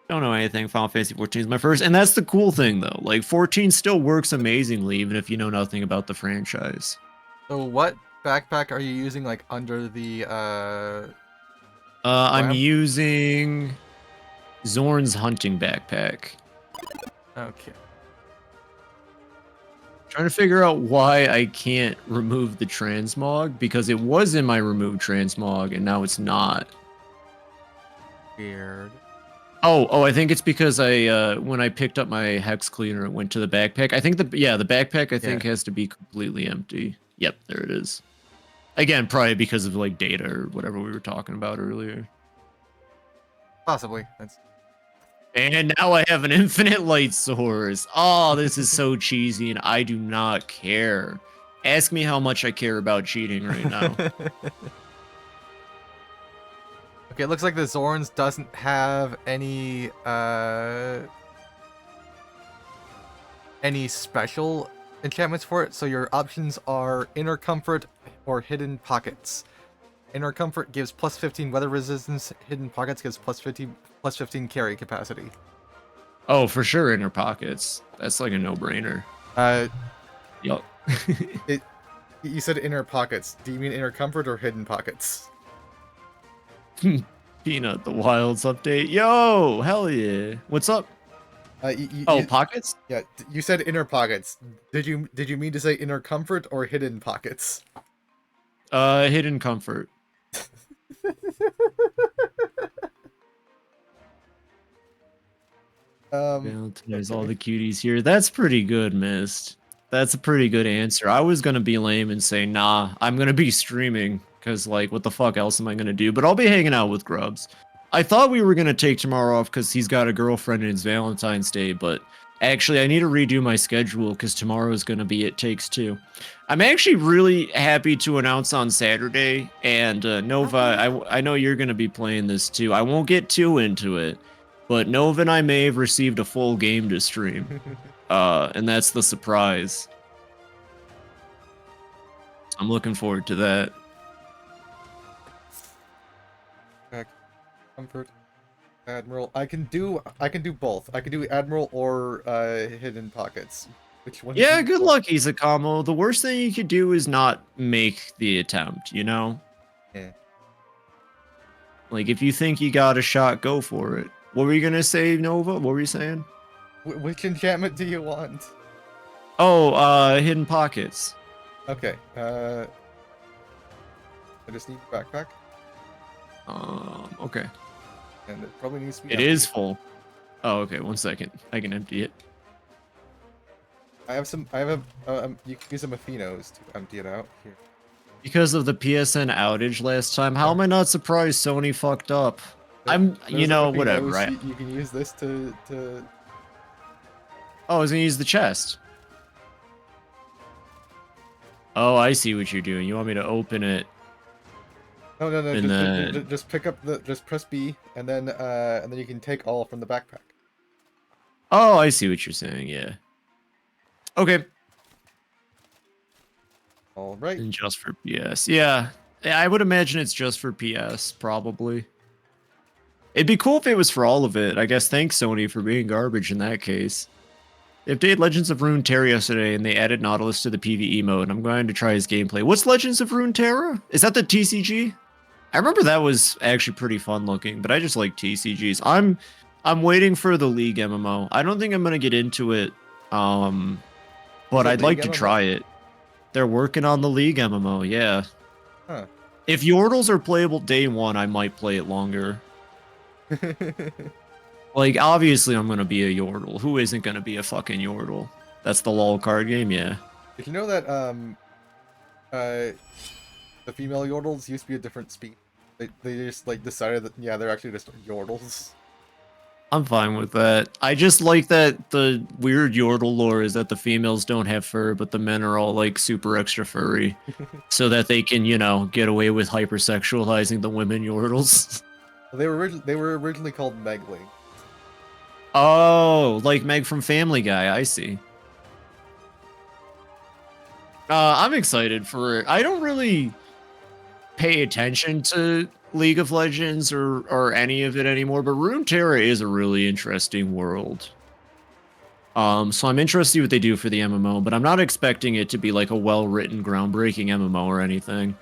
Don't know anything. Final Fantasy 14 is my first. And that's the cool thing, though. Like, 14 still works amazingly, even if you know nothing about the franchise. So what backpack are you using, like, under the, I'm using Zorn's hunting backpack. Okay. Trying to figure out why I can't remove the transmog, because it was in my remove transmog and now it's not. Weird. Oh, I think it's because I when I picked up my hex cleaner, it went to the backpack. I think the backpack I think has to be completely empty. Yep, there it is. Again, probably because of like data or whatever we were talking about earlier. Possibly. That's... And now I have an infinite light source. Oh, this is so cheesy, and I do not care. Ask me how much I care about cheating right now. Okay, it looks like the Zorns doesn't have any special enchantments for it, so your options are Inner Comfort or Hidden Pockets. Inner Comfort gives plus 15 weather resistance, Hidden Pockets gives plus 15 carry capacity. Oh, for sure, Inner Pockets. That's like a no-brainer. Yup. You said Inner Pockets. Do you mean Inner Comfort or Hidden Pockets? Peanut, the Wilds update. Yo, hell yeah. What's up? Pockets? Yeah, you said Inner Pockets. Did you mean to say Inner Comfort or Hidden Pockets? Hidden Comfort. There's all the cuties here. That's pretty good, Mist. That's a pretty good answer. I was gonna be lame and say, nah, I'm gonna be streaming, because, like, what the fuck else am I gonna do? But I'll be hanging out with Grubs. I thought we were gonna take tomorrow off because he's got a girlfriend and it's Valentine's Day, but actually I need to redo my schedule because tomorrow is gonna be It Takes Two. I'm actually really happy to announce on Saturday, and Nova, I know you're gonna be playing this too. I won't get too into it, But Nova and I may have received a full game to stream. And that's the surprise. I'm looking forward to that. Comfort. Admiral. I can do both. I can do Admiral or Hidden Pockets. Which one? Yeah, good luck, Isakamo. The worst thing you could do is not make the attempt, you know? Yeah. Like, if you think you got a shot, go for it. What were you gonna say, Nova? What were you saying? Which enchantment do you want? Oh, Hidden Pockets. Okay. I just need a backpack, Okay. and it probably needs to be. It is full. Oh, okay. 1 second. I can empty it. I have some. I have a. You can use some Athenos to empty it out. Here. Because of the PSN outage last time, how am I not surprised Sony fucked up? You know, whatever, right? You can use this to. Oh, I was gonna use the chest. Oh, I see what you're doing. You want me to open it? No. And Just pick up the. Just press B, and then you can take all from the backpack. Oh, I see what you're saying. Yeah. Okay. All right. And just for PS. Yeah. I would imagine it's just for PS, probably. It'd be cool if it was for all of it. I guess thanks, Sony, for being garbage in that case. They updated Legends of Runeterra yesterday, and they added Nautilus to the PvE mode. I'm going to try his gameplay. What's Legends of Runeterra? Is that the TCG? I remember that was actually pretty fun looking, but I just like TCGs. I'm waiting for the League MMO. I don't think I'm gonna get into it, but I'd like to try it. They're working on the League MMO, yeah. Huh. If Yordles are playable day one, I might play it longer. Like, obviously I'm gonna be a Yordle. Who isn't gonna be a fucking Yordle? That's the LoL card game, yeah. Did you know that the female Yordles used to be a different speed? They just like decided that they're actually just Yordles. I'm fine with that. I just like that the weird Yordle lore is that the females don't have fur, but the men are all like super extra furry, so that they can, you know, get away with hypersexualizing the women Yordles. Well, they were originally called Megling. Oh, like Meg from Family Guy. I see. I'm excited for it. I don't really pay attention to League of Legends or any of it anymore, but Runeterra is a really interesting world. So I'm interested to see what they do for the MMO, but I'm not expecting it to be like a well-written, groundbreaking MMO or anything.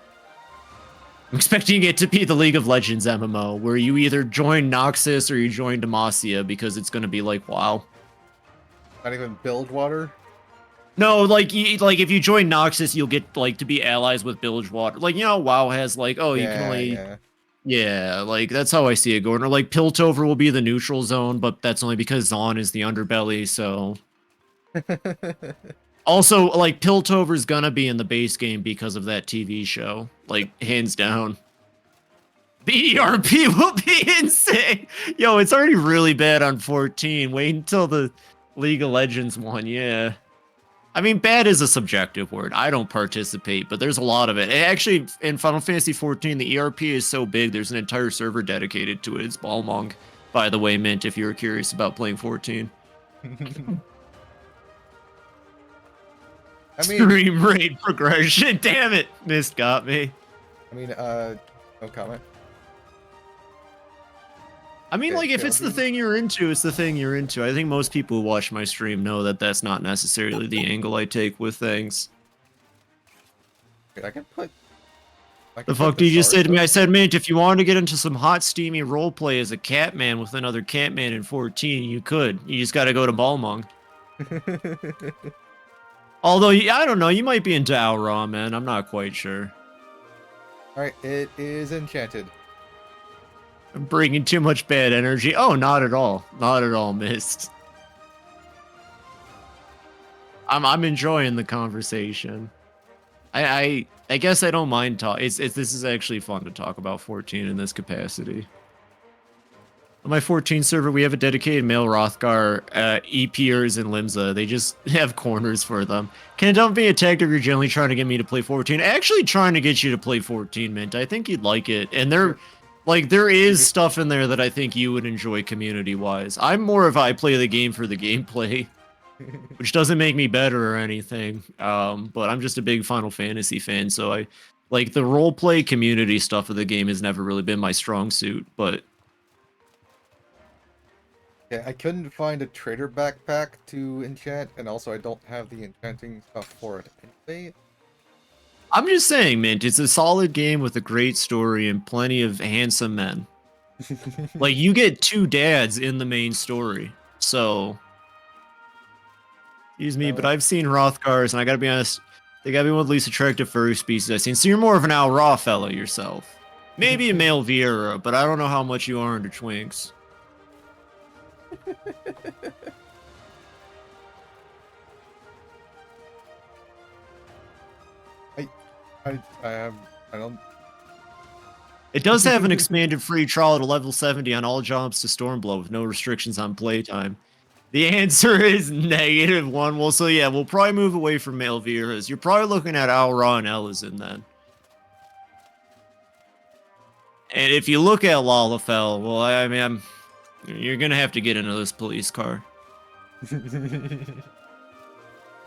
I'm expecting it to be the League of Legends MMO, where you either join Noxus or you join Demacia, because it's going to be like WoW. Not even Bilgewater? No, like if you join Noxus, you'll get like to be allies with Bilgewater. Like, you know, WoW has like, oh, you can only... Yeah, like that's how I see it going. Or like Piltover will be the neutral zone, but that's only because Zaun is the underbelly, so... Also, like, Piltover's gonna be in the base game because of that TV show. Like, hands down. The ERP will be insane! Yo, it's already really bad on 14. Wait until the League of Legends one, yeah. I mean, bad is a subjective word. I don't participate, but there's a lot of it. Actually, in Final Fantasy XIV, the ERP is so big, there's an entire server dedicated to it. It's Balmong, by the way, Mint, if you were curious about playing 14. I mean, Stream rate progression. Damn it. Mist got me. I mean, no comment. I mean, Okay, like, if it's the thing you're into, it's the thing you're into. I think most people who watch my stream know that that's not necessarily the angle I take with things. I can put... The fuck did you just say to me? I said, Mint, if you wanted to get into some hot, steamy roleplay as a Catman with another Catman in 14, you could. You just gotta go to Balmong. Although, I don't know, you might be into Aura, man. I'm not quite sure. Alright, it is enchanted. I'm bringing too much bad energy. Oh, not at all. Not at all, Mist. I'm enjoying the conversation. I guess I don't mind talk. This is actually fun to talk about 14 in this capacity. On my 14 server, we have a dedicated male Rothgar, EPers, and Limsa. They just have corners for them. Can don't be attacked if you're generally trying to get me to play 14. Actually trying to get you to play 14, Mint. I think you'd like it. And Like, there is stuff in there that I think you would enjoy community-wise. I'm more of I play the game for the gameplay, which doesn't make me better or anything. But I'm just a big Final Fantasy fan, so I like the role-play community stuff of the game has never really been my strong suit. But Yeah, I couldn't find a trader backpack to enchant, and also I don't have the enchanting stuff for it anyway. I'm just saying, Mint, it's a solid game with a great story and plenty of handsome men. Like, you get 2 dads in the main story, so... Excuse me, but I've seen Rothgars, and I gotta be honest, they gotta be one of the least attractive furry species I've seen. So you're more of an Al Ra fella yourself. Maybe a male Vieira, but I don't know how much you are into twinks. I don't. It does have an expanded free trial to level 70 on all jobs to Stormblood with no restrictions on playtime. The answer is -1. Well, so yeah, we'll probably move away from male Vieras. You're probably looking at Al Ra and Ellison then. And if you look at Lalafell, well, I mean, you're gonna have to get into this police car.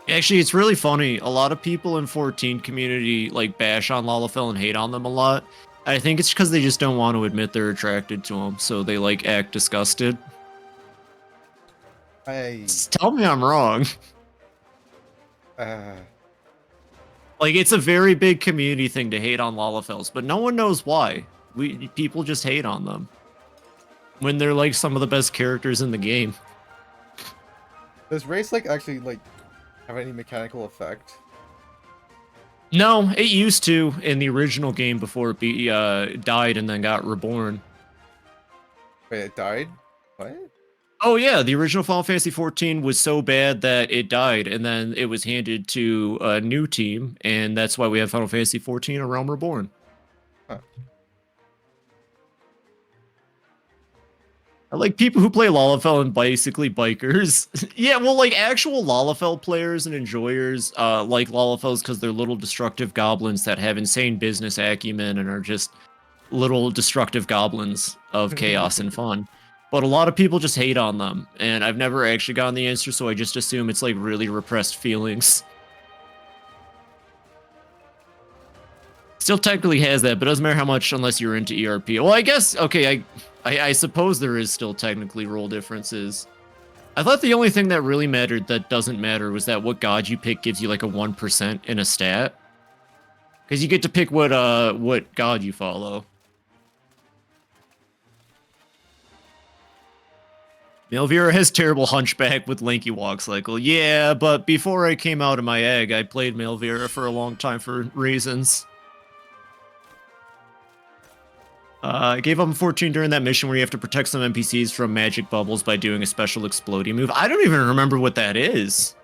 Actually, it's really funny. A lot of people in 14 community like bash on Lalafell and hate on them a lot. I think it's because they just don't want to admit they're attracted to them, so they like act disgusted. Just tell me I'm wrong. Like, it's a very big community thing to hate on Lalafells, but no one knows why. People just hate on them when they're like some of the best characters in the game. Does race like actually like have any mechanical effect? No, it used to in the original game before it died and then got reborn. Wait, it died? What? Oh yeah, the original Final Fantasy XIV was so bad that it died, and then it was handed to a new team, and that's why we have Final Fantasy XIV: A Realm Reborn. Huh. I like people who play Lalafell and basically bikers. Yeah, well, like actual Lalafell players and enjoyers like Lalafells because they're little destructive goblins that have insane business acumen and are just little destructive goblins of chaos and fun. But a lot of people just hate on them, and I've never actually gotten the answer, so I just assume it's like really repressed feelings. Still technically has that, but doesn't matter how much unless you're into ERP. Well, I guess, okay, I suppose there is still technically role differences. I thought the only thing that really mattered that doesn't matter was that what god you pick gives you like a 1% in a stat. Because you get to pick what god you follow. Melvira has terrible hunchback with lanky walk cycle. Yeah, but before I came out of my egg, I played Melvira for a long time for reasons. I gave up 14 during that mission where you have to protect some NPCs from magic bubbles by doing a special exploding move. I don't even remember what that is.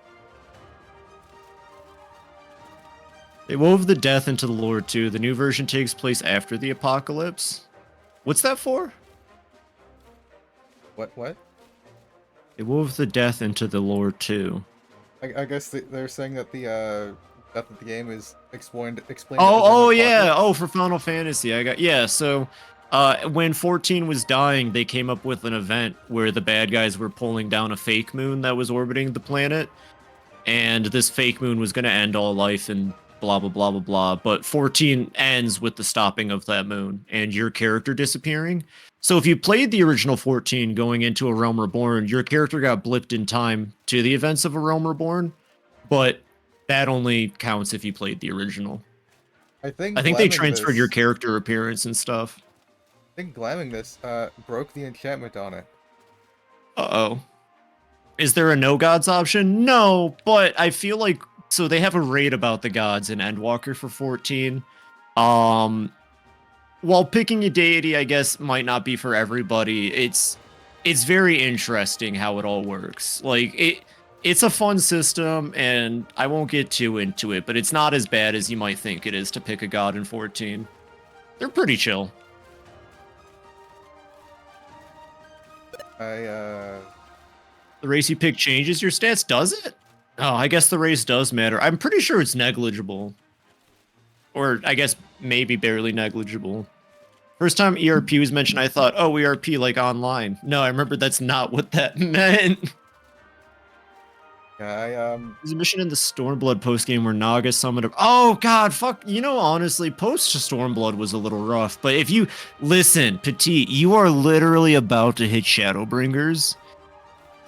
They wove the death into the lore too. The new version takes place after the apocalypse. What's that for? What? They wove the death into the lore too. I guess they're saying that the death of the game is explained. Oh yeah. Oh, for Final Fantasy, yeah. So, when 14 was dying, they came up with an event where the bad guys were pulling down a fake moon that was orbiting the planet, and this fake moon was going to end all life and blah blah blah blah blah. But 14 ends with the stopping of that moon and your character disappearing. So if you played the original 14 going into A Realm Reborn, your character got blipped in time to the events of A Realm Reborn, but that only counts if you played the original. I think they transferred your character appearance and stuff. I think glamming this broke the enchantment on it. Uh-oh. Is there a no gods option? No, but I feel like so they have a raid about the gods in Endwalker for 14. While picking a deity, I guess, might not be for everybody, it's very interesting how it all works. Like, it's a fun system, and I won't get too into it, but it's not as bad as you might think it is to pick a god in 14. They're pretty chill. The race you pick changes your stats, does it? Oh, I guess the race does matter. I'm pretty sure it's negligible. Or, I guess, maybe barely negligible. First time ERP was mentioned, I thought, oh, ERP like online. No, I remember that's not what that meant. Yeah, There's a mission in the Stormblood postgame where Naga summoned. Oh God, fuck! You know, honestly, post Stormblood was a little rough. But if you listen, Petit, you are literally about to hit Shadowbringers.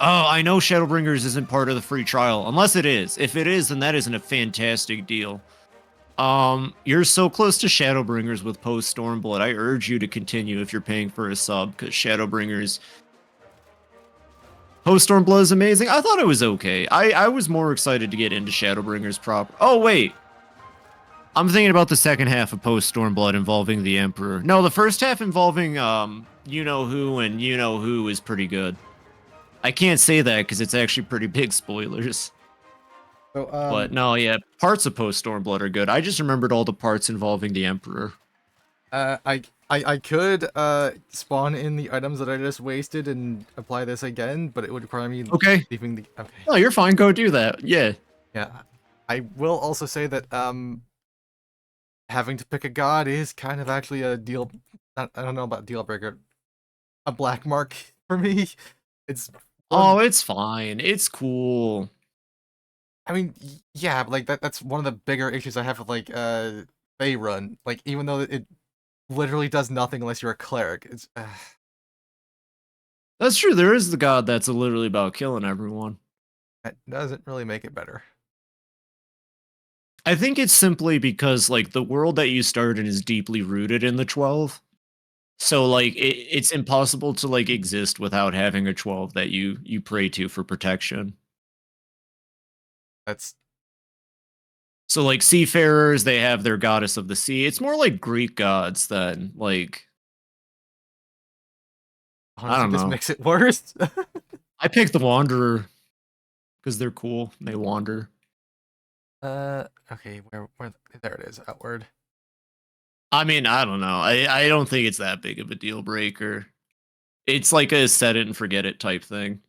Oh, I know Shadowbringers isn't part of the free trial, unless it is. If it is, then that isn't a fantastic deal. You're so close to Shadowbringers with post Stormblood. I urge you to continue if you're paying for a sub, because Shadowbringers post Stormblood is amazing. I thought it was okay. I was more excited to get into Shadowbringers proper. Oh wait, I'm thinking about the second half of post Stormblood involving the Emperor. No, the first half involving you know who and you know who is pretty good. I can't say that because it's actually pretty big spoilers. so But no, yeah, parts of post Stormblood are good. I just remembered all the parts involving the Emperor. I could spawn in the items that I just wasted and apply this again, but it would require me Okay. leaving the. Okay. No, you're fine. Go do that. Yeah. Yeah, I will also say that having to pick a god is kind of actually a deal. I don't know about deal breaker, a black mark for me. It's Oh, it's fine. It's cool. I mean, yeah, but, like that's one of the bigger issues I have with like Run. Like even though it literally does nothing unless you're a cleric, it's That's true. There is the god that's literally about killing everyone. that doesn't really make it better. I think it's simply because like the world that you start in is deeply rooted in the 12. So like it's impossible to like exist without having a 12 that you pray to for protection. That's So like seafarers, they have their goddess of the sea. It's more like Greek gods than like I honestly don't just know. makes it worse. I picked the Wanderer because they're cool. They wander. Okay, where there it is, outward. I mean, I don't know. I don't think it's that big of a deal breaker. It's like a set it and forget it type thing.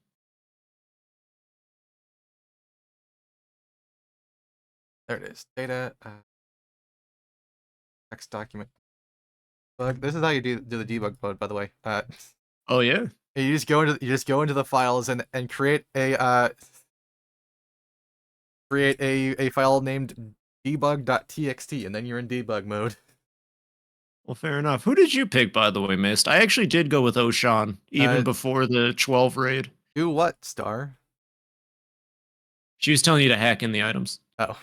There it is. Data, text document. Look, this is how you do the debug mode, by the way. Oh yeah. You just go into the files and create a file named debug.txt, and then you're in debug mode. Well, fair enough. Who did you pick, by the way, Mist? I actually did go with Oshan, even Uh, before the 12 raid. Do what, Star? She was telling you to hack in the items. Oh,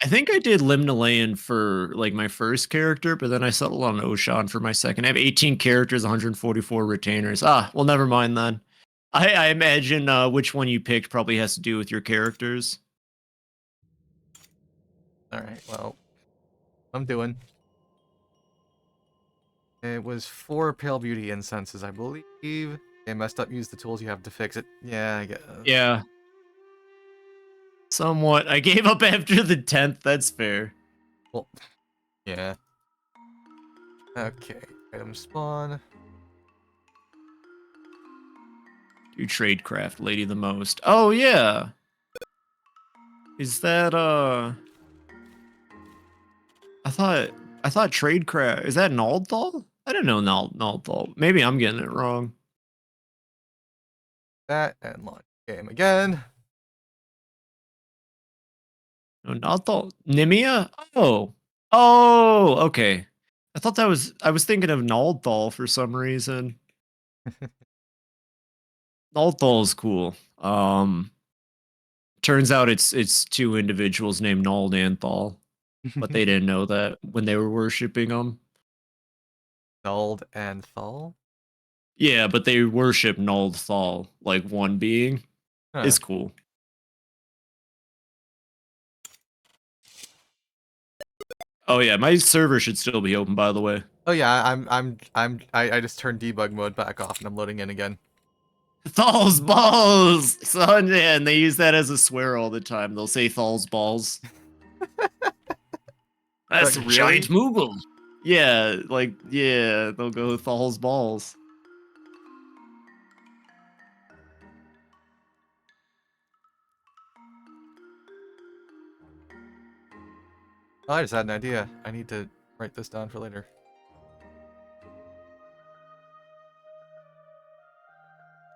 I think I did Limnalayan for like my first character, but then I settled on Oshan for my second. I have 18 characters, 144 retainers. Ah, well, never mind then. I imagine which one you picked probably has to do with your characters. all right. Well, I'm doing. It was 4 pale beauty incenses, I believe. I messed up. Use the tools you have to fix it. Yeah, I guess. Yeah, somewhat. I gave up after the 10th. That's fair. Well, yeah. Okay. Item spawn. You tradecraft lady the most. Oh yeah. Is that I thought tradecraft is that Naldthal? I don't know Naldthal. Maybe I'm getting it wrong. That and launch game again. No, Naldthal. Nimia? Oh. Oh, okay. I was thinking of Naldthal for some reason. Naldthal is cool. Turns out it's two individuals named Nald and Thal, but they didn't know that when they were worshiping them. Nald and Thal. Yeah, but they worship Nald Thal, like one being. Huh. It's cool. Oh yeah, my server should still be open, by the way. Oh yeah, I just turned debug mode back off and I'm loading in again. Thal's balls, son, yeah, and they use that as a swear all the time. They'll say Thal's balls. That's Like, a really? giant Moogle. Yeah, like yeah, they'll go Thal's balls. Oh, I just had an idea. I need to write this down for later.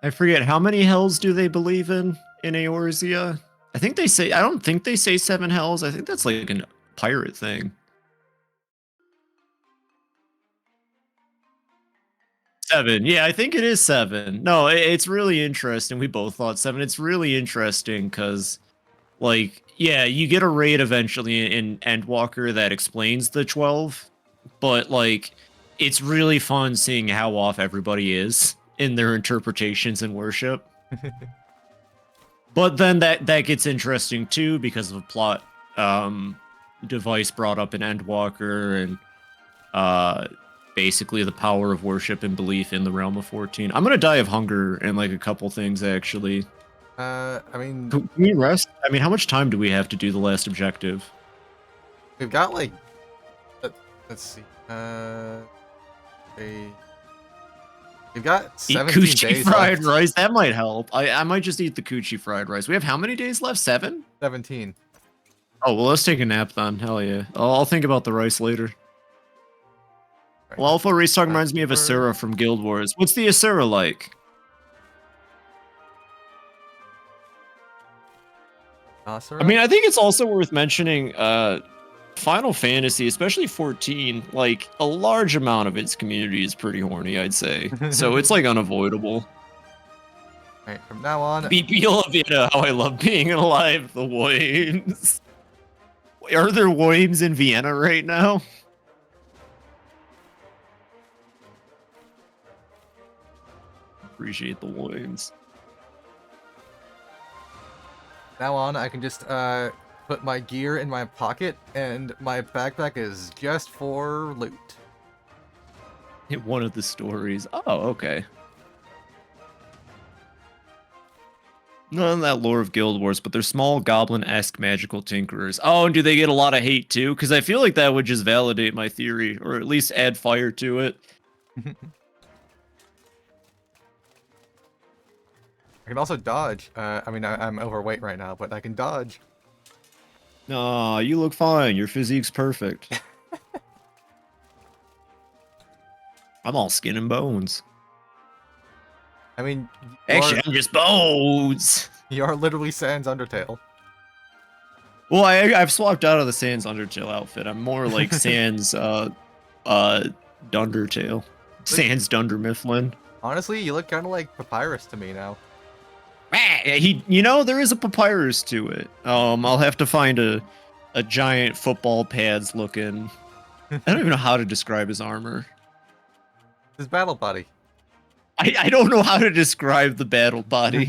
I forget how many hells do they believe in Eorzea? I think they say. I don't think they say 7 hells. I think that's like a pirate thing. 7. Yeah, I think it is 7. No, it's really interesting. We both thought 7. It's really interesting because, like, yeah, you get a raid eventually in Endwalker that explains the 12, but like, it's really fun seeing how off everybody is in their interpretations and worship. But then that gets interesting too because of a plot device brought up in Endwalker and basically the power of worship and belief in the realm of 14. I'm gonna die of hunger and like a couple things actually. I mean, Can we rest? I mean, how much time do we have to do the last objective? we've got like, let's see, we've got Eat 17 coochie days fried left. rice. That might help. I might just eat the coochie fried rice. We have how many days left? 7? 17. Oh well, let's take a nap then. Hell yeah. I'll think about the rice later. Right. Well, Alpha Race Talk reminds me of Bird. Asura from Guild Wars. What's the Asura like? I mean, I think it's also worth mentioning Final Fantasy, especially 14, like a large amount of its community is pretty horny, I'd say. So it's like unavoidable. Right, from now on, BP Olavina, how I love being alive, the Woims. Are there Woims in Vienna right now? Appreciate the Woims. I can just put my gear in my pocket, and my backpack is just for loot. Hit one of the stories. Oh, okay. None of that lore of Guild Wars, but they're small goblin-esque magical tinkerers. Oh, and do they get a lot of hate too? Because I feel like that would just validate my theory, or at least add fire to it. I can also dodge. I mean, I'm overweight right now, but I can dodge. Aw, you look fine. Your physique's perfect. I'm all skin and bones. I mean, Actually, I'm just bones. you are literally Sans Undertale. Well, I've swapped out of the Sans Undertale outfit. I'm more like Sans Dundertale. Sans Dunder Mifflin. Honestly, you look kind of like Papyrus to me now. There is a papyrus to it. I'll have to find a giant football pads looking. I don't even know how to describe his armor. His battle body. I don't know how to describe the battle body.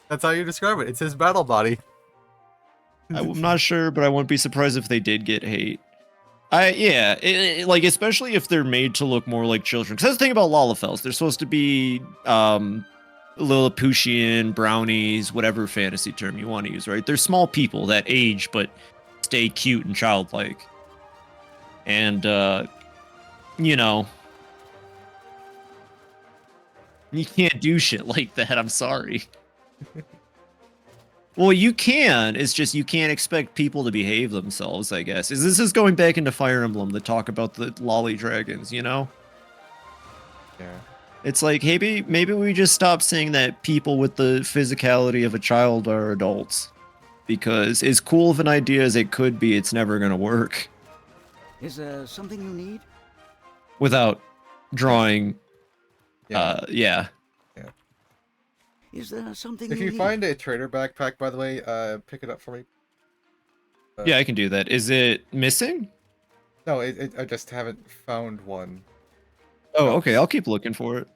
That's how you describe it. It's his battle body. I'm not sure, but I wouldn't be surprised if they did get hate. Like especially if they're made to look more like children. Because that's the thing about Lalafels. They're supposed to be Lilliputian, brownies, whatever fantasy term you want to use, right? They're small people that age but stay cute and childlike. And you can't do shit like that. I'm sorry. Well, you can. It's just you can't expect people to behave themselves, I guess. This is going back into Fire Emblem to talk about the lolly dragons, you know? Yeah. It's like, hey, maybe we just stop saying that people with the physicality of a child are adults. Because as cool of an idea as it could be, it's never going to work. Is there something you need? Without drawing, Yeah. Is there something If you you need? find a trader backpack, by the way, pick it up for me. Yeah, I can do that. Is it missing? No, I just haven't found one. Oh, No. okay. I'll keep looking for it.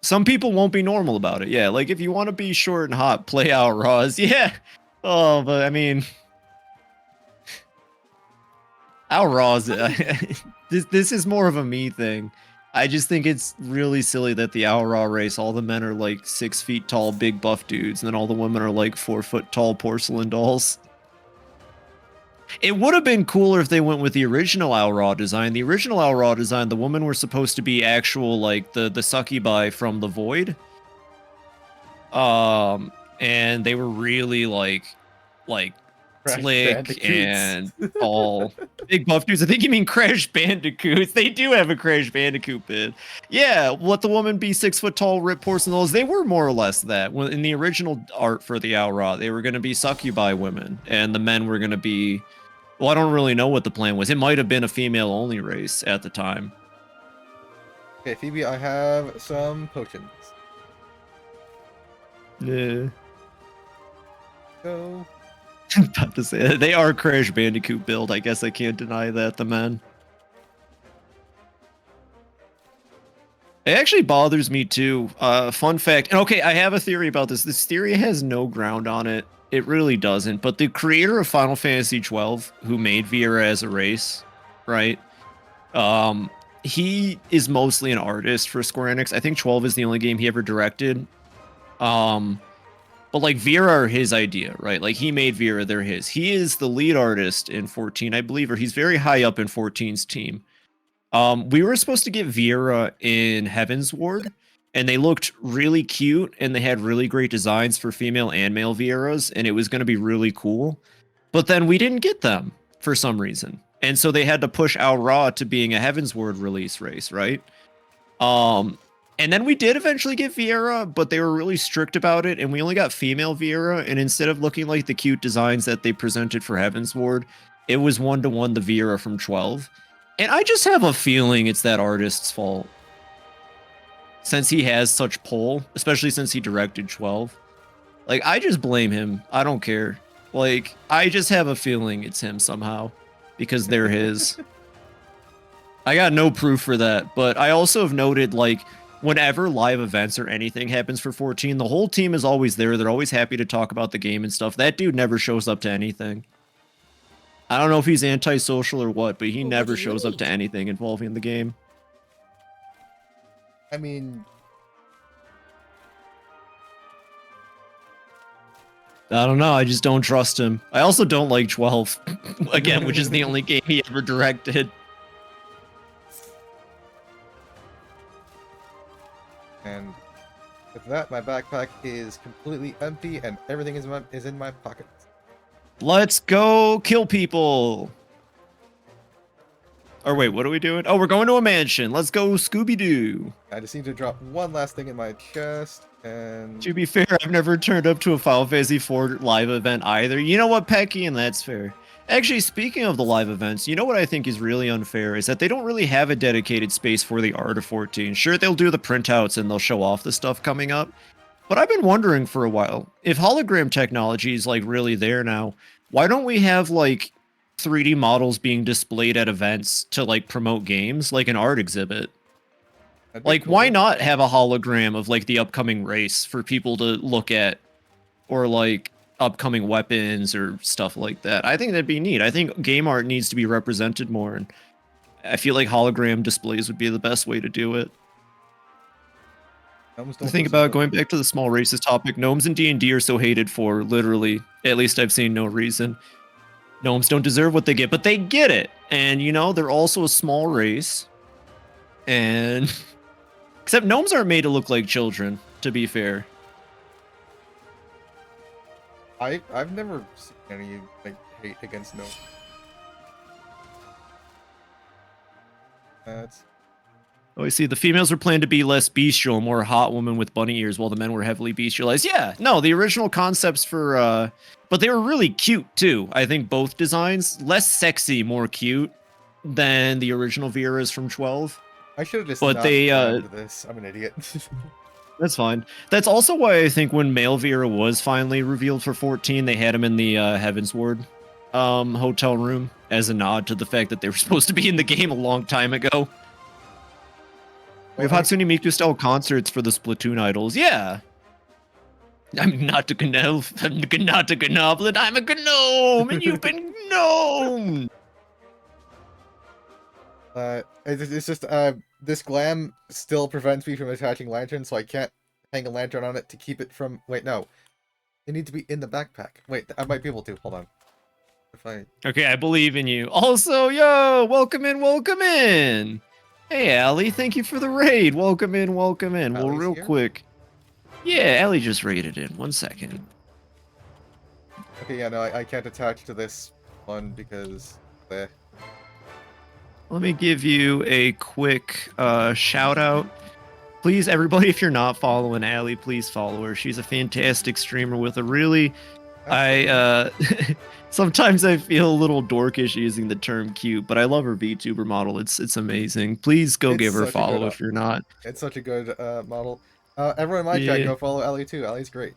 Some people won't be normal about it. Yeah, like if you want to be short and hot, play out Raws. Yeah. Oh, but I mean, Al Raws. This is more of a me thing. I just think it's really silly that the Owl Raw race, all the men are like 6 feet tall, big buff dudes, and then all the women are like 4 foot tall porcelain dolls. It would have been cooler if they went with the original Owl Raw design. The original Owl Raw design, the women were supposed to be actual like the succubi from the Void. And they were really like Crash slick Bandicoots. and tall. Big buff dudes. I think you mean Crash Bandicoots. They do have a Crash Bandicoot bid. Yeah, let the woman be 6 foot tall, rip porcelain. They were more or less that. In the original art for the Aura, they were going to be succubi women, and the men were going to be. Well, I don't really know what the plan was. It might have been a female-only race at the time. Okay, Phoebe, I have some potions. Yeah. Go. About to say they are Crash Bandicoot build. I guess I can't deny that. The men. It actually bothers me too. Fun fact. And okay, I have a theory about this. This theory has no ground on it. It really doesn't. But the creator of Final Fantasy XII, who made Vera as a race, right? He is mostly an artist for Square Enix. I think 12 is the only game he ever directed. But like Vera are his idea, right? Like he made Vera, they're his. He is the lead artist in 14, I believe, or he's very high up in 14's team. We were supposed to get Vera in Heaven's Ward, and they looked really cute, and they had really great designs for female and male Vieras, and it was going to be really cool. But then we didn't get them for some reason. And so they had to push Al Ra to being a Heaven's Ward release race, right? And then we did eventually get Viera, but they were really strict about it, and we only got female Viera, and instead of looking like the cute designs that they presented for Heaven's Ward, it was 1-to-1 the Viera from 12. And I just have a feeling it's that artist's fault. Since he has such pull, especially since he directed 12. Like, I just blame him. I don't care. Like, I just have a feeling it's him somehow, because they're his. I got no proof for that, but I also have noted, like, whenever live events or anything happens for 14, the whole team is always there. They're always happy to talk about the game and stuff. That dude never shows up to anything. I don't know if he's antisocial or what, but he never shows up to anything involving the game. I mean, I don't know. I just don't trust him. I also don't like 12, again, which is the only game he ever directed. and with that, my backpack is completely empty, and everything is in my pocket. Let's go kill people. Or wait, what are we doing? Oh, we're going to a mansion. Let's go Scooby-Doo. I just need to drop one last thing in my chest, and To be fair, I've never turned up to a Final Fantasy IV live event either. You know what, Pecky? And that's fair. Actually, speaking of the live events, you know what I think is really unfair is that they don't really have a dedicated space for the art of 14. Sure, they'll do the printouts and they'll show off the stuff coming up. But I've been wondering for a while, if hologram technology is like really there now, why don't we have like 3D models being displayed at events to like promote games, like an art exhibit? that'd be Like, cool. why not have a hologram of like the upcoming race for people to look at, or like upcoming weapons or stuff like that? I think that'd be neat. I think game art needs to be represented more, and I feel like hologram displays would be the best way to do it. Gnomes The don't thing deserve about it. going back to the small races topic, gnomes in D&D are so hated for literally, at least I've seen no reason. Gnomes don't deserve what they get, but they get it. And you know, they're also a small race. And except gnomes aren't made to look like children, to be fair. I've never seen any like hate against gnomes. That's Oh, I see. The females were planned to be less bestial, more hot woman with bunny ears, while the men were heavily bestialized. Yeah, no, the original concepts for, but they were really cute too. I think both designs, less sexy, more cute than the original Vera's from 12. I should have just But not they, grabbed this. I'm an idiot. That's fine. That's also why I think when male Vera was finally revealed for 14, they had him in the Heaven's Ward hotel room as a nod to the fact that they were supposed to be in the game a long time ago. We have Hatsune Miku style concerts for the Splatoon idols. Yeah. I'm not a gnome. I'm not a goblin. I'm a gnome, and you've been gnomed. It's just this glam still prevents me from attaching lanterns, so I can't hang a lantern on it to keep it from. Wait, no, it needs to be in the backpack. Wait, I might be able to. Hold on. If I Okay, I believe in you. Also, yo, welcome in, welcome in. Hey, Allie, thank you for the raid. Welcome in, welcome in. Well, Allie's real here? quick. Yeah, Allie just raided in. 1 second. Okay, yeah, no, I can't attach to this one because eh. Let me give you a quick shout out. Please, everybody, if you're not following Allie, please follow her. She's a fantastic streamer with a really I sometimes I feel a little dorkish using the term cute, but I love her VTuber model. It's amazing. Please go It's give her a such a good follow if you're not. it's such a good model. Everyone in my chat, Yeah. go follow Ellie too. Ellie's great.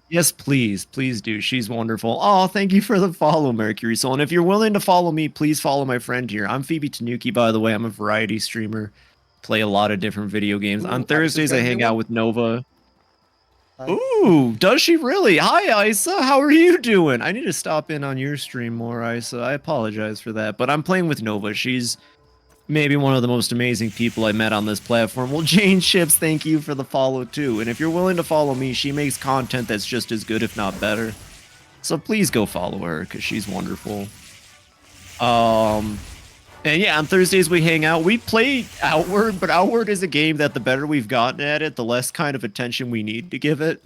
Yes, please. Please do. She's wonderful. Oh, thank you for the follow, Mercury Soul. And if you're willing to follow me, please follow my friend here. I'm Phoebe Tanuki, by the way. I'm a variety streamer. Play a lot of different video games. On Ooh, Isa's Thursdays, got I a new hang out one? with Nova. Hi. Ooh, does she really? Hi, Isa. How are you doing? I need to stop in on your stream more, Isa. I apologize for that, but I'm playing with Nova. She's maybe one of the most amazing people I met on this platform. Well, Jane Ships, thank you for the follow too. And if you're willing to follow me, she makes content that's just as good, if not better. So please go follow her because she's wonderful. And yeah, on Thursdays we hang out. We play Outward, but Outward is a game that the better we've gotten at it, the less kind of attention we need to give it.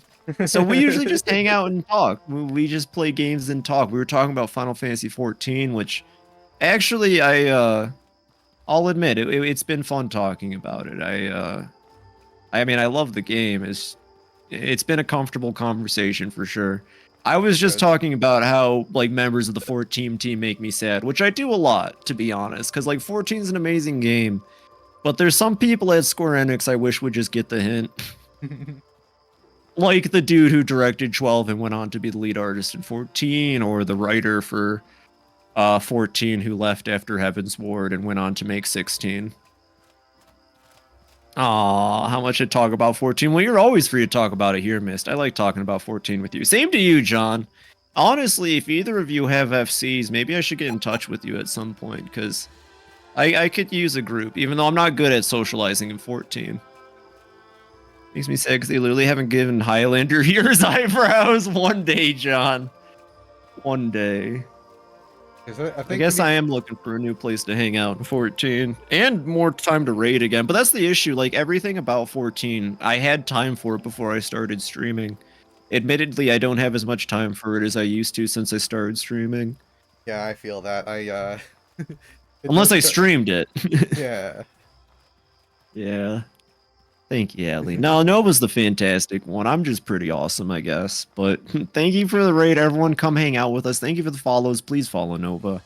So we usually just hang out and talk. We just play games and talk. We were talking about Final Fantasy 14, which actually I'll admit it's been fun talking about it. I mean I love the game. It's been a comfortable conversation for sure. I was just Good. talking about how like members of the 14 team make me sad, which I do a lot, to be honest, because like 14 is an amazing game, but there's some people at Square Enix I wish would just get the hint. Like the dude who directed 12 and went on to be the lead artist in 14, or the writer for 14 who left after Heaven's Ward and went on to make 16. Aw, how much to talk about 14? Well, you're always free to talk about it here, Mist. I like talking about 14 with you. Same to you, John. Honestly, if either of you have FCs, maybe I should get in touch with you at some point, because I could use a group, even though I'm not good at socializing in 14. Makes me sad because they literally haven't given Highlander yours eyebrows. One day, John. One day. I guess I am looking for a new place to hang out in 14 and more time to raid again. But that's the issue. Like everything about 14, I had time for it before I started streaming. Admittedly, I don't have as much time for it as I used to since I started streaming. Yeah, I feel that. Unless I streamed it. Yeah. Yeah. Thank you, Ellie. No, Nova's the fantastic one. I'm just pretty awesome, I guess. But thank you for the raid. Everyone come hang out with us. Thank you for the follows. Please follow Nova.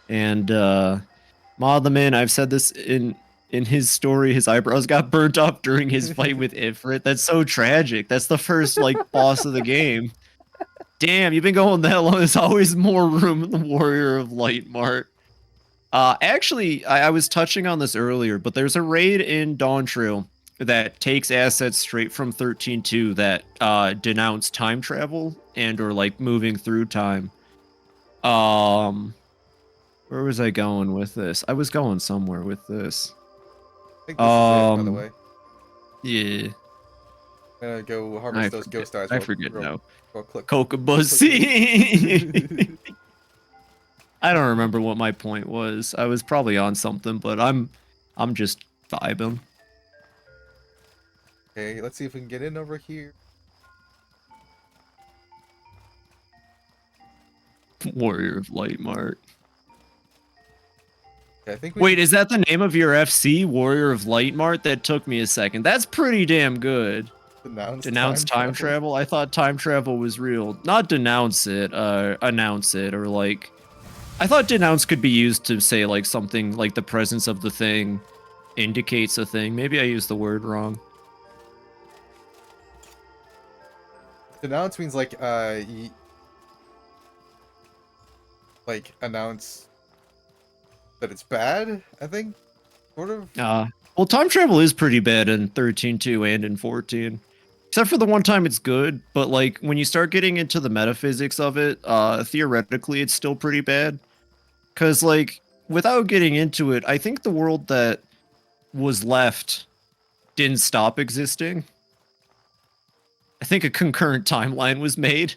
And Ma the Man, I've said this in his story, his eyebrows got burnt up during his fight with Ifrit. That's so tragic. That's the first like boss of the game. Damn, you've been going that long. There's always more room in the Warrior of Light Mart. Actually, I was touching on this earlier, but there's a raid in Dawn Trail that takes assets straight from 13.2 that denounce time travel and or like moving through time. Where was I going with this? I was going somewhere with this. I think this is it, by the way. Yeah. I'm gonna go harvest those ghost eyes. I forget now. Click. Kokobussy. I don't remember what my point was. I was probably on something, but I'm just vibing. Okay, let's see if we can get in over here. Warrior of Light Mart. Okay, I think Wait, is that the name of your FC, Warrior of Light Mart? That took me a second. That's pretty damn good. Denounce time travel? I thought time travel was real. Not denounce it, announce it, or like... I thought denounce could be used to say like something like the presence of the thing indicates a thing. Maybe I used the word wrong. Denounce means like announce that it's bad, I think. Sort of. Well, time travel is pretty bad in 13.2 and in 14. Except for the one time it's good, but like when you start getting into the metaphysics of it, theoretically it's still pretty bad. Cause like without getting into it, I think the world that was left didn't stop existing. I think a concurrent timeline was made.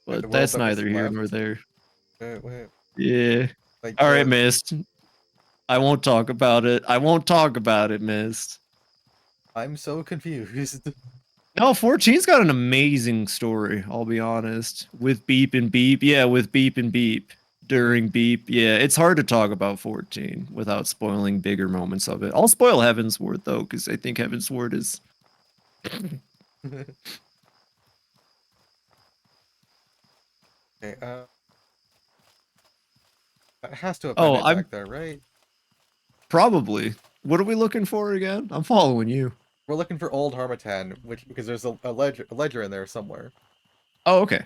But that's neither here nor there. Wait. Yeah. Like, all right, Mist. I won't talk about it. I won't talk about it, Mist. I'm so confused. No, 14's got an amazing story, I'll be honest. With Beep and Beep. Yeah, with Beep and Beep. During Beep. Yeah, it's hard to talk about 14 without spoiling bigger moments of it. I'll spoil Heaven's Ward, though, because I think Heaven's Ward is... Okay, that has to have been Oh, it I'm back there, right? probably... What are we looking for again? I'm following you. We're looking for Old Harmattan, because there's a ledger in there somewhere. Oh, okay.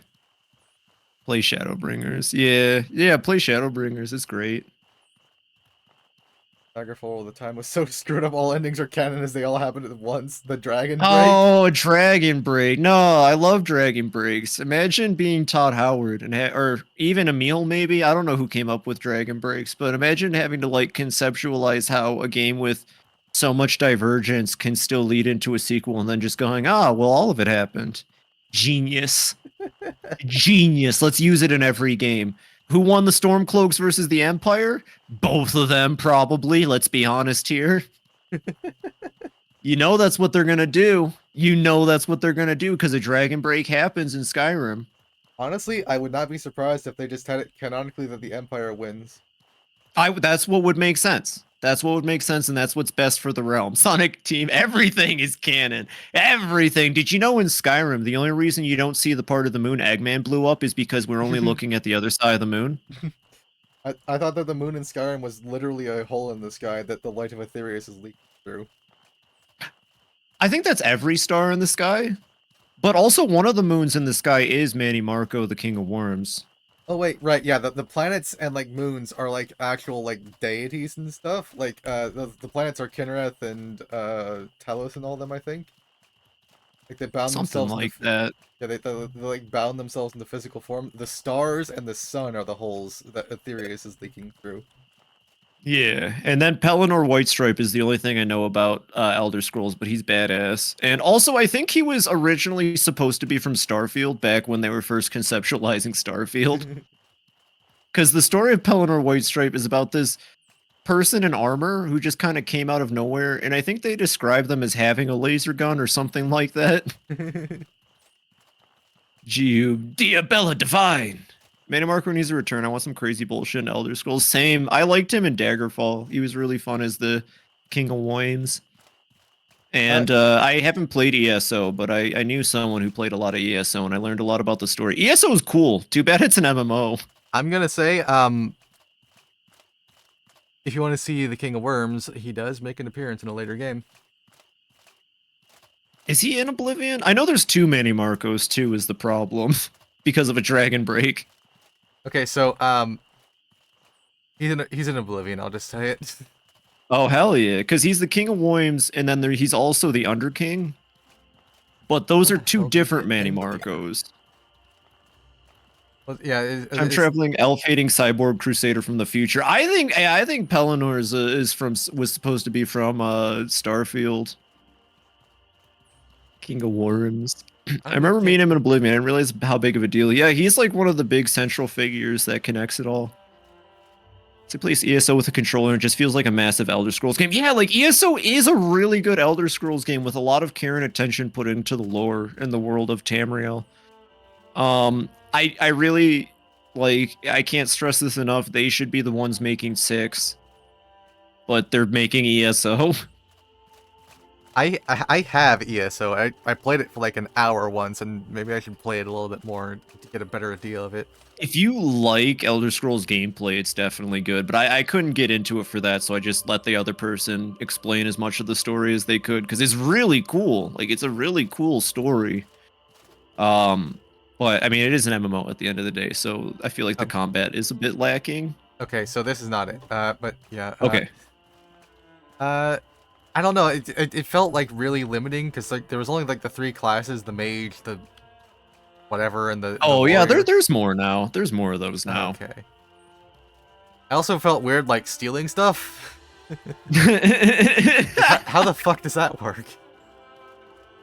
Play Shadowbringers. Yeah, play Shadowbringers. It's great. Daggerfall, the time was so screwed up. All endings are canon as they all happened at once. The Dragon Break. Oh, Dragon Break. No, I love Dragon Breaks. Imagine being Todd Howard and or even Emil, maybe. I don't know who came up with Dragon Breaks, but imagine having to like conceptualize how a game with so much divergence can still lead into a sequel and then just going, well, all of it happened. Genius. Genius. Let's use it in every game. Who won the Stormcloaks versus the Empire? Both of them, probably. Let's be honest here. You know that's what they're gonna do. You know that's what they're gonna do because a Dragon Break happens in Skyrim. Honestly, I would not be surprised if they just had it canonically that the Empire wins. That's what would make sense. That's what would make sense, and that's what's best for the realm. Sonic Team, everything is canon. Everything. Did you know in Skyrim, the only reason you don't see the part of the moon Eggman blew up is because we're only looking at the other side of the moon? I thought that the moon in Skyrim was literally a hole in the sky that the light of Aetherius is leaking through. I think that's every star in the sky. But also one of the moons in the sky is Manny Marco, the King of Worms. Oh wait, right, yeah, the planets and like moons are like actual like deities and stuff. Like the planets are Kinnereth and Talos and all them, I think. Like they bound Something themselves like that. Yeah, they like bound themselves into physical form. The stars and the sun are the holes that Aetherius is leaking through. Yeah, and then Pelennor Whitestripe is the only thing I know about Elder Scrolls, but he's badass. And also, I think he was originally supposed to be from Starfield back when they were first conceptualizing Starfield. Because the story of Pelennor Whitestripe is about this person in armor who just kind of came out of nowhere, and I think they describe them as having a laser gun or something like that. Diabella Divine! Manny Marco needs a return. I want some crazy bullshit in Elder Scrolls. Same. I liked him in Daggerfall. He was really fun as the King of Worms. And I haven't played ESO, but I knew someone who played a lot of ESO, and I learned a lot about the story. ESO is cool. Too bad it's an MMO. I'm gonna say, if you want to see the King of Worms, he does make an appearance in a later game. Is he in Oblivion? I know there's too many Marcos, too, is the problem. Because of a Dragon Break. Okay, so, he's in Oblivion, I'll just say it. Oh, hell yeah. Because he's the King of Worms, and then he's also the Underking. But those are two different Manny Marcos. Well, yeah, I'm traveling elf-hating cyborg crusader from the future. I think Pelennor was supposed to be from Starfield. King of Worms. I remember meeting him in Oblivion. I didn't realize how big of a deal. Yeah, he's like one of the big central figures that connects it all. To place ESO with a controller, it just feels like a massive Elder Scrolls game. Yeah, like ESO is a really good Elder Scrolls game with a lot of care and attention put into the lore and the world of Tamriel. I really like. I can't stress this enough. They should be the ones making 6, but they're making ESO. I have ESO. I played it for like an hour once, and maybe I should play it a little bit more to get a better idea of it. If you like Elder Scrolls gameplay, it's definitely good, but I couldn't get into it for that, so I just let the other person explain as much of the story as they could, because it's really cool. Like, it's a really cool story. But, I mean, it is an MMO at the end of the day, so I feel like the combat is a bit lacking. Okay, so this is not it. But, yeah. Okay. I don't know. It felt, like, really limiting, because, like, there was only, like, the 3 classes, the mage, the whatever, and the yeah, there's more now. There's more of those now. Okay. I also felt weird, like, stealing stuff. How the fuck does that work?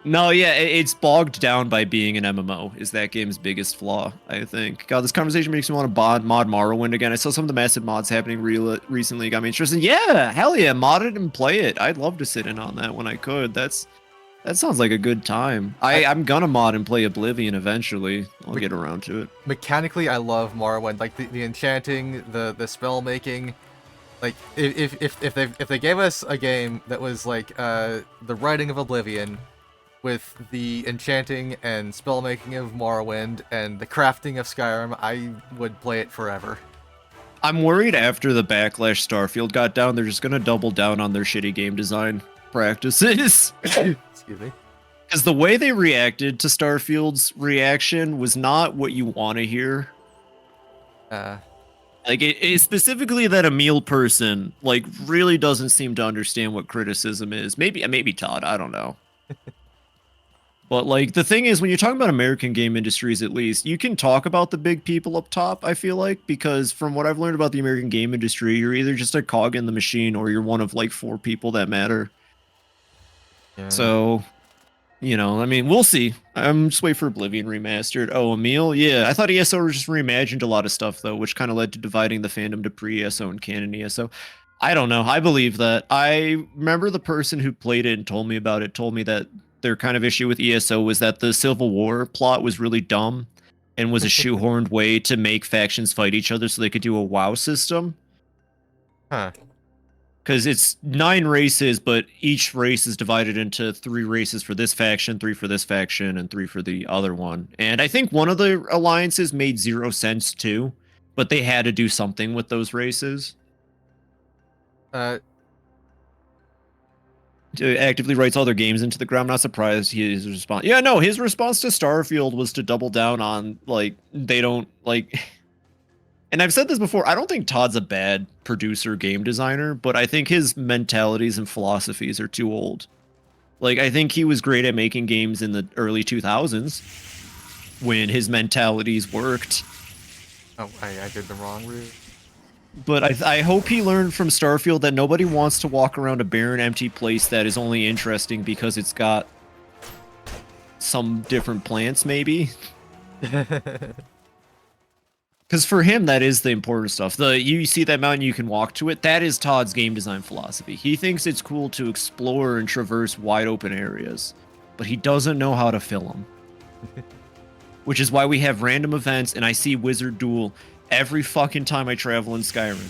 No, yeah, it's bogged down by being an MMO, is that game's biggest flaw, I think. God, this conversation makes me want to mod Morrowind again. I saw some of the massive mods happening recently, got me interested. Yeah, hell yeah, mod it and play it. I'd love to sit in on that when I could. That's That sounds like a good time. I'm gonna mod and play Oblivion eventually. I'll get around to it. Mechanically, I love Morrowind. Like the enchanting, the spell making. Like if they gave us a game that was like the writing of Oblivion, with the enchanting and spell making of Morrowind and the crafting of Skyrim, I would play it forever. I'm worried after the backlash Starfield got down, they're just gonna double down on their shitty game design practices. Excuse me. Because the way they reacted to Starfield's reaction was not what you want to hear. Like, it specifically that Emil person, like, really doesn't seem to understand what criticism is. Maybe Todd, I don't know. But, like, the thing is, when you're talking about American game industries, at least, you can talk about the big people up top, I feel like, because from what I've learned about the American game industry, you're either just a cog in the machine or you're one of, like, 4 people that matter. Yeah. So, you know, I mean, we'll see. I'm just waiting for Oblivion remastered. Oh, Emil? Yeah, I thought ESO just reimagined a lot of stuff, though, which kind of led to dividing the fandom to pre-ESO and canon ESO. I don't know. I believe that. I remember the person who played it and told me about it told me that their kind of issue with ESO was that the Civil War plot was really dumb and was a shoehorned way to make factions fight each other so they could do a WoW system. Huh. Because it's 9 races, but each race is divided into 3 races for this faction, 3 for this faction, and 3 for the other one. And I think one of the alliances made 0 sense too, but they had to do something with those races. Actively writes all their games into the ground. I'm not surprised his response. Yeah, no, his response to Starfield was to double down on, like, they don't, like... And I've said this before, I don't think Todd's a bad producer game designer, but I think his mentalities and philosophies are too old. Like, I think he was great at making games in the early 2000s when his mentalities worked. Oh, I did the wrong route. But I hope he learned from Starfield that nobody wants to walk around a barren, empty place that is only interesting because it's got some different plants, maybe. Because for him, that is the important stuff. You see that mountain, you can walk to it. That is Todd's game design philosophy. He thinks it's cool to explore and traverse wide open areas, but he doesn't know how to fill them. Which is why we have random events, and I see Wizard Duel every fucking time I travel in Skyrim.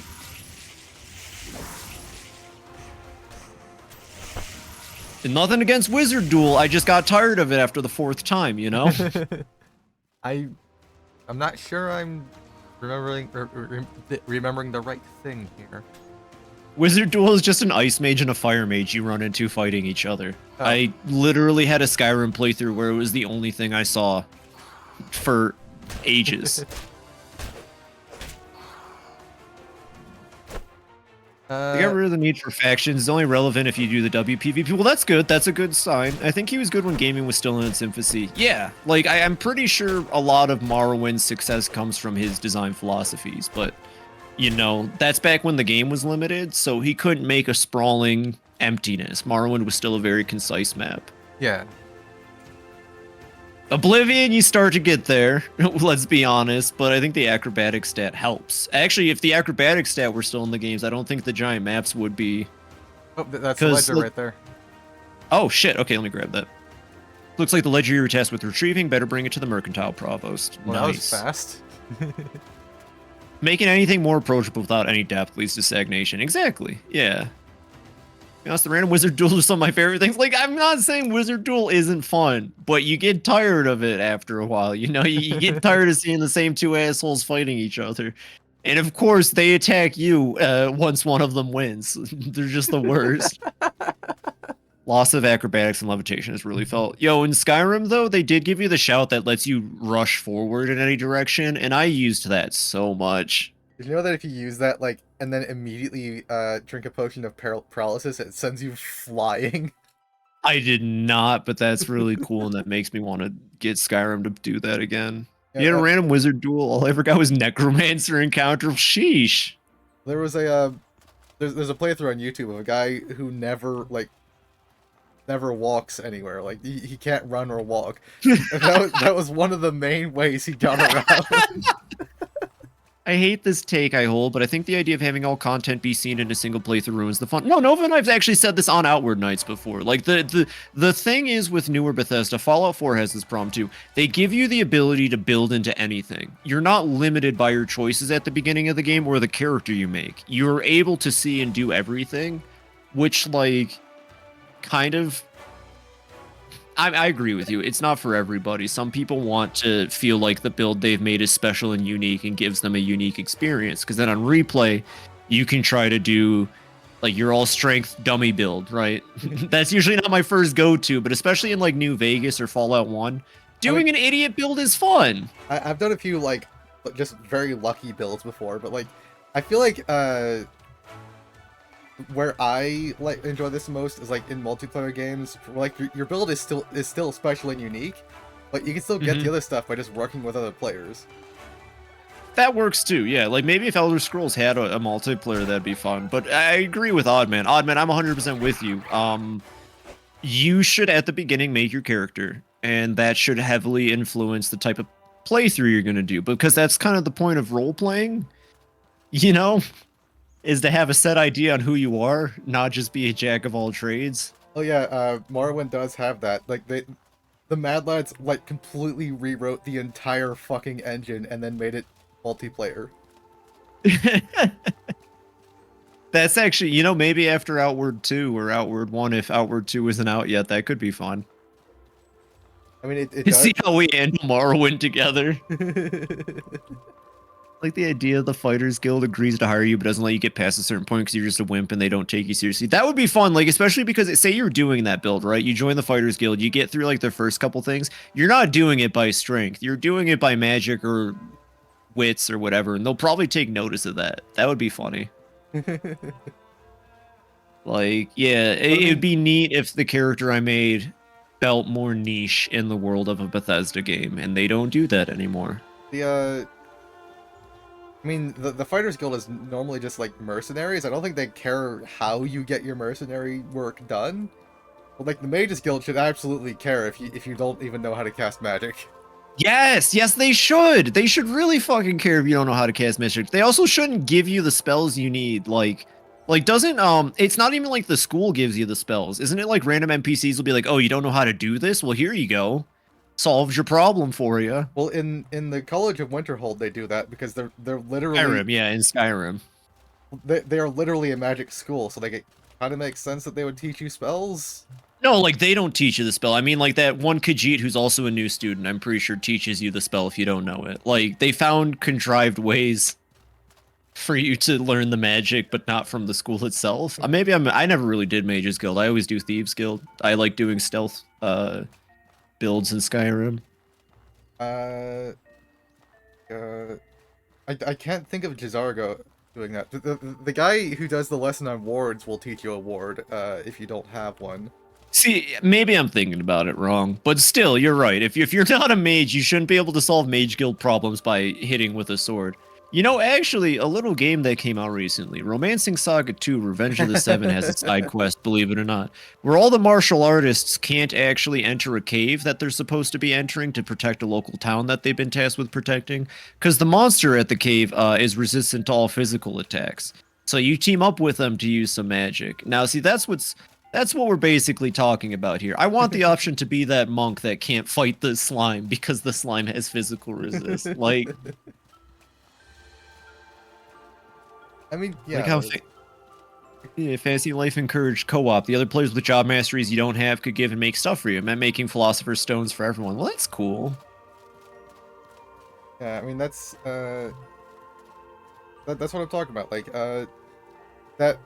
And nothing against Wizard Duel, I just got tired of it after the 4th time, you know? I'm not sure I'm remembering the right thing here. Wizard Duel is just an ice mage and a fire mage you run into fighting each other. Oh. I literally had a Skyrim playthrough where it was the only thing I saw for ages. They got rid of the need for factions. It's only relevant if you do the WPVP. Well, that's good. That's a good sign. I think he was good when gaming was still in its infancy. Yeah, like, I'm pretty sure a lot of Morrowind's success comes from his design philosophies, but, you know, that's back when the game was limited, so he couldn't make a sprawling emptiness. Morrowind was still a very concise map. Yeah. Oblivion, you start to get there, let's be honest, but I think the acrobatic stat helps. Actually, if the acrobatic stat were still in the games, I don't think the giant maps would be... Oh, that's the ledger right there. Oh, shit. Okay, let me grab that. Looks like the ledger you were tasked with retrieving. Better bring it to the Mercantile Provost. Well, nice. that was fast. Making anything more approachable without any depth leads to stagnation. Exactly. Yeah. To be honest, the random Wizard Duel is some of my favorite things. Like, I'm not saying Wizard Duel isn't fun, but you get tired of it after a while. You know, you get tired of seeing the same 2 assholes fighting each other. And of course, they attack you once one of them wins. They're just the worst. Loss of acrobatics and levitation is really felt. Yo, in Skyrim, though, they did give you the shout that lets you rush forward in any direction, and I used that so much. Did you know that if you use that, like, and then immediately drink a potion of paralysis, it sends you flying? I did not, but that's really cool, and that makes me want to get Skyrim to do that again. Yeah, You had a random Wizard Duel. All I ever got was Necromancer encounter. Sheesh. There was a there's a playthrough on YouTube of a guy who never walks anywhere. Like, he can't run or walk. And that was one of the main ways he got around. I hate this take I hold, but I think the idea of having all content be seen in a single playthrough ruins the fun. No, Nova and I've actually said this on Outward Nights before. Like the thing is with newer Bethesda, Fallout 4 has this problem too. They give you the ability to build into anything. You're not limited by your choices at the beginning of the game or the character you make. You're able to see and do everything, which like kind of I agree with you. It's not for everybody. Some people want to feel like the build they've made is special and unique and gives them a unique experience. Because then on replay, you can try to do like your all strength dummy build, right? That's usually not my first go-to, but especially in like New Vegas or Fallout 1, doing an idiot build is fun. I've done a few like just very lucky builds before, but like I feel like where I like enjoy this most is like in multiplayer games. Like your build is still special and unique, but you can still get the other stuff by just working with other players. That works too, yeah. Like maybe if Elder Scrolls had a multiplayer, that'd be fun. But I agree with Oddman. Oddman, I'm 100% with you. You should at the beginning make your character, and that should heavily influence the type of playthrough you're gonna do, because that's kind of the point of role playing, you know, is to have a set idea on who you are, not just be a jack of all trades. Oh yeah, Morrowind does have that. Like the Mad Lads like completely rewrote the entire fucking engine and then made it multiplayer. That's actually, you know, maybe after Outward 2 or Outward 1, if Outward 2 isn't out yet, that could be fun. I mean, it does. See how we handle Morrowind together. Like the idea the Fighters Guild agrees to hire you but doesn't let you get past a certain point because you're just a wimp and they don't take you seriously. That would be fun, like especially because say you're doing that build, right? You join the Fighters Guild, you get through like the first couple things. You're not doing it by strength. You're doing it by magic or wits or whatever, and they'll probably take notice of that. That would be funny. Like, yeah, it'd be neat if the character I made felt more niche in the world of a Bethesda game, and they don't do that anymore. I mean, the Fighters Guild is normally just like mercenaries. I don't think they care how you get your mercenary work done. But like the Mages Guild should absolutely care if you don't even know how to cast magic. Yes, they should. They should really fucking care if you don't know how to cast magic. They also shouldn't give you the spells you need. Like doesn't it's not even like the school gives you the spells. Isn't it like random NPCs will be like, "Oh, you don't know how to do this? Well, here you go. Solves your problem for you." Well, in the College of Winterhold, they do that because they're literally Skyrim, yeah, in Skyrim. They are literally a magic school, so like it kind of makes sense that they would teach you spells. No, like they don't teach you the spell. I mean, like that one Khajiit who's also a new student, I'm pretty sure teaches you the spell if you don't know it. Like they found contrived ways for you to learn the magic, but not from the school itself. I never really did Mages Guild. I always do Thieves Guild. I like doing stealth builds in Skyrim. I can't think of Jizargo doing that. The guy who does the lesson on wards will teach you a ward if you don't have one. See, maybe I'm thinking about it wrong, but still, you're right. If you're not a mage, you shouldn't be able to solve Mage Guild problems by hitting with a sword. You know, actually, a little game that came out recently, Romancing Saga 2 Revenge of the Seven, has its side quest, believe it or not, where all the martial artists can't actually enter a cave that they're supposed to be entering to protect a local town that they've been tasked with protecting, because the monster at the cave is resistant to all physical attacks. So you team up with them to use some magic. Now, see, that's what we're basically talking about here. I want the option to be that monk that can't fight the slime because the slime has physical resist. Like... I mean, yeah. Like how Fantasy Life encouraged co-op. The other players with job masteries you don't have could give and make stuff for you. It meant making Philosopher's Stones for everyone. Well, that's cool. Yeah, I mean, that's what I'm talking about. Like, that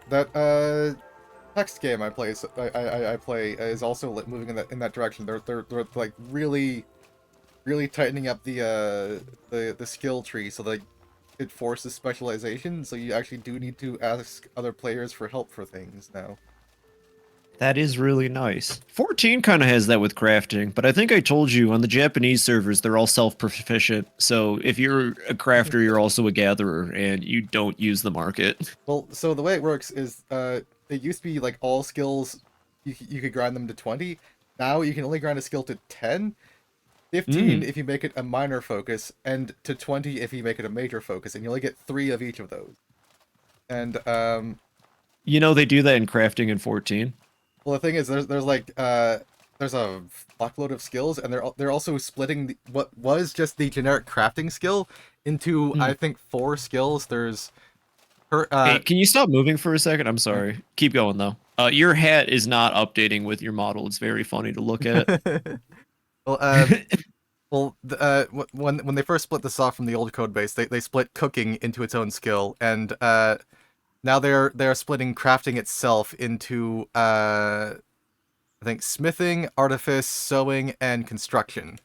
text game I play is also moving in that direction. They're like really tightening up the skill tree so like it forces specialization, so you actually do need to ask other players for help for things now. That is really nice. 14 kind of has that with crafting, but I think I told you on the Japanese servers, they're all self-proficient. So if you're a crafter, you're also a gatherer, and you don't use the market. Well, so the way it works is, it used to be like all skills, you could grind them to 20. Now you can only grind a skill to 10. 15 if you make it a minor focus, and to 20 if you make it a major focus, and you only get 3 of each of those. And You know they do that in crafting in 14. well, the thing is, there's like there's a fuckload of skills, and they're also splitting what was just the generic crafting skill into I think 4 skills. There's her. Hey, can you stop moving for a second? I'm sorry. Keep going though. Your hat is not updating with your model. It's very funny to look at. well, well, when they first split this off from the old code base, they split cooking into its own skill, and now they're splitting crafting itself into I think smithing, artifice, sewing, and construction.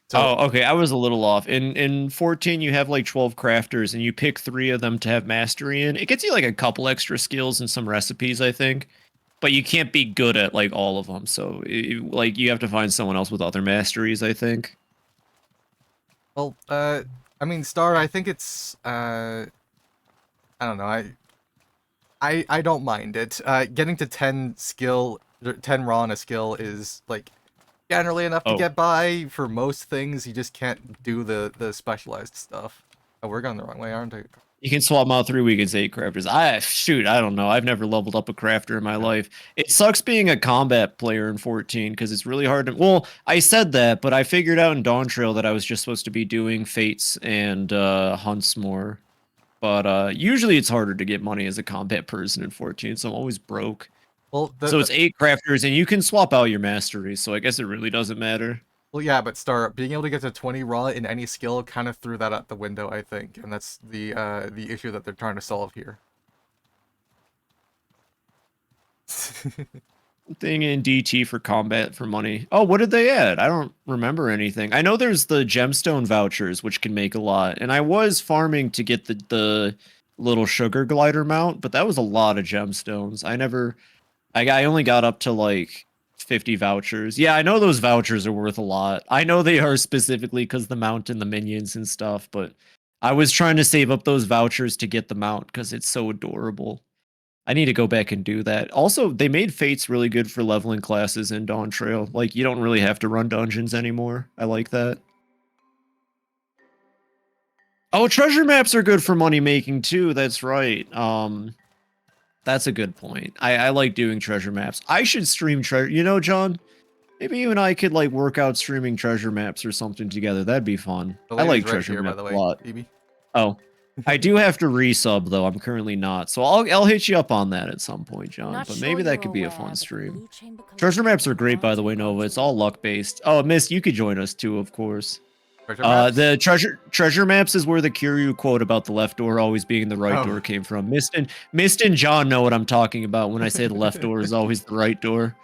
So, oh, okay. I was a little off. In 14, you have like 12 crafters, and you pick 3 of them to have mastery in. It gets you like a couple extra skills and some recipes, I think. But you can't be good at like all of them. So like you have to find someone else with other masteries, I think. well, I mean, Star, I think it's I don't know, I don't mind it. Getting to 10 skill, 10 raw on a skill is like generally enough to Oh. get by for most things. You just can't do the specialized stuff. Oh, we're going the wrong way, aren't I? You can swap them out 3 weekends, 8 crafters. I don't know. I've never leveled up a crafter in my life. It sucks being a combat player in 14 because it's really hard to. Well, I said that, but I figured out in Dawn Trail that I was just supposed to be doing fates and hunts more. But usually it's harder to get money as a combat person in 14, so I'm always broke. Well, So it's 8 crafters, and you can swap out your masteries, so I guess it really doesn't matter. well, yeah, but Star, being able to get to 20 raw in any skill kind of threw that out the window, I think, and that's the issue that they're trying to solve here. Thing in DT for combat for money. Oh, what did they add? I don't remember anything. I know there's the gemstone vouchers, which can make a lot, and I was farming to get the little sugar glider mount, but that was a lot of gemstones. I only got up to like 50 vouchers. Yeah, I know those vouchers are worth a lot. I know they are specifically because the mount and the minions and stuff, but I was trying to save up those vouchers to get the mount because it's so adorable. I need to go back and do that. Also, they made Fates really good for leveling classes in Dawn Trail. Like, you don't really have to run dungeons anymore. I like that. Oh, treasure maps are good for money making too. That's right. That's a good point. I like doing treasure maps. I should stream treasure. You know, John, maybe you and I could like work out streaming treasure maps or something together. That'd be fun. The I like lady's right treasure here, by maps the a way, lot. Phoebe. Oh, I do have to resub though. I'm currently not, so I'll hit you up on that at some point, John. Not But sure maybe that you're could be a aware, fun but the stream. Blue Chamber Treasure Collective maps are great, by the way, Nova. It's all luck based. Oh, Mist, you could join us too, of course. Treasure maps? The treasure maps is where the Kiryu quote about the left door always being the right Oh. door came from. Mist and John know what I'm talking about when I say the left door is always the right door.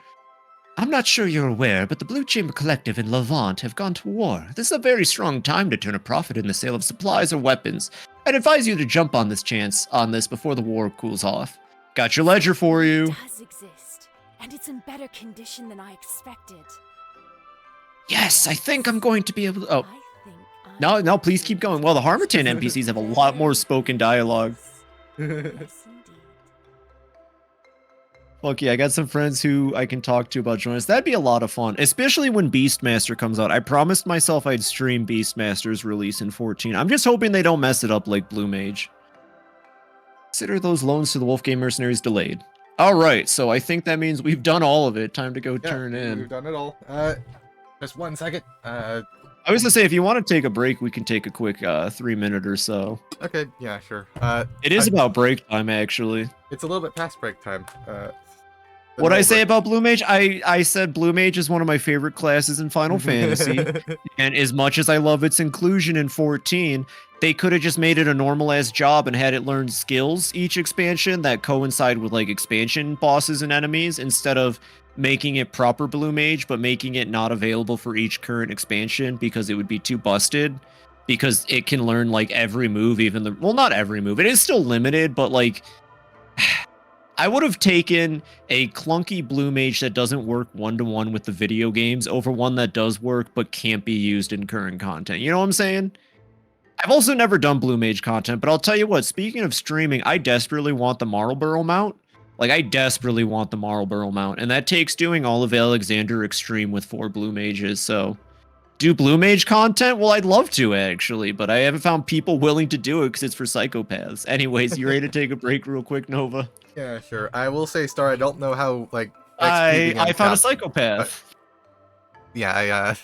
I'm not sure you're aware, but the Blue Chamber Collective and Levant have gone to war. This is a very strong time to turn a profit in the sale of supplies or weapons. I'd advise you to jump on this before the war cools off. Got your ledger for you. It does exist, and it's in better condition than I expected. Yes, I think I'm going to be able to. Oh, I think no, please keep going. Well, the Harmattan NPCs have a lot more spoken dialogue. Yes, indeed. Fuck yeah, I got some friends who I can talk to about joining us. That'd be a lot of fun, especially when Beastmaster comes out. I promised myself I'd stream Beastmaster's release in 14. I'm just hoping they don't mess it up like Blue Mage. Consider those loans to the Wolfgame Mercenaries delayed. All right, so I think that means we've done all of it. Time to go turn in. We've done it all. Just 1 second. I was gonna say, if you want to take a break, we can take a quick 3-minute or so. Okay, yeah, sure. It is about break time, actually. It's a little bit past break time. What I say about Blue Mage? I said Blue Mage is one of my favorite classes in Final Fantasy. And as much as I love its inclusion in 14, they could have just made it a normal-ass job and had it learn skills each expansion that coincide with, like, expansion bosses and enemies, instead of making it proper Blue Mage, but making it not available for each current expansion because it would be too busted. Because it can learn, like, every move, well, not every move. It is still limited, but, like... I would have taken a clunky Blue Mage that doesn't work one-to-one with the video games over one that does work but can't be used in current content. You know what I'm saying? I've also never done Blue Mage content, but I'll tell you what, speaking of streaming, I desperately want the Marlborough mount. Like, I desperately want the Marlborough mount, and that takes doing all of Alexander Extreme with 4 Blue Mages, so Do Blue Mage content? Well, I'd love to actually, but I haven't found people willing to do it because it's for psychopaths. Anyways, you ready to take a break real quick, Nova? Yeah, sure. I will say, Star, I don't know how, like, XP being I found a uncapped. psychopath. Yeah,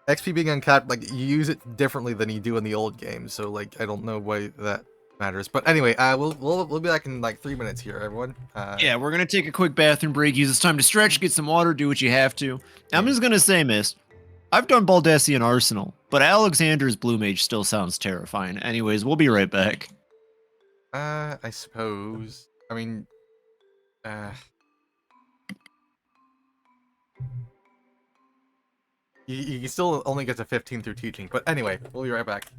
XP being uncapped, like, you use it differently than you do in the old game, so, like, I don't know why that matters. But anyway, we'll be back in, like, 3 minutes here, everyone. Yeah, we're gonna take a quick bathroom break. Use this time to stretch, get some water, do what you have to. I'm just gonna say, Miss, I've done Baldessian Arsenal, but Alexander's Blue Mage still sounds terrifying. Anyways, we'll be right back. I suppose. I mean, you still only get to 15 through teaching, but anyway, we'll be right back.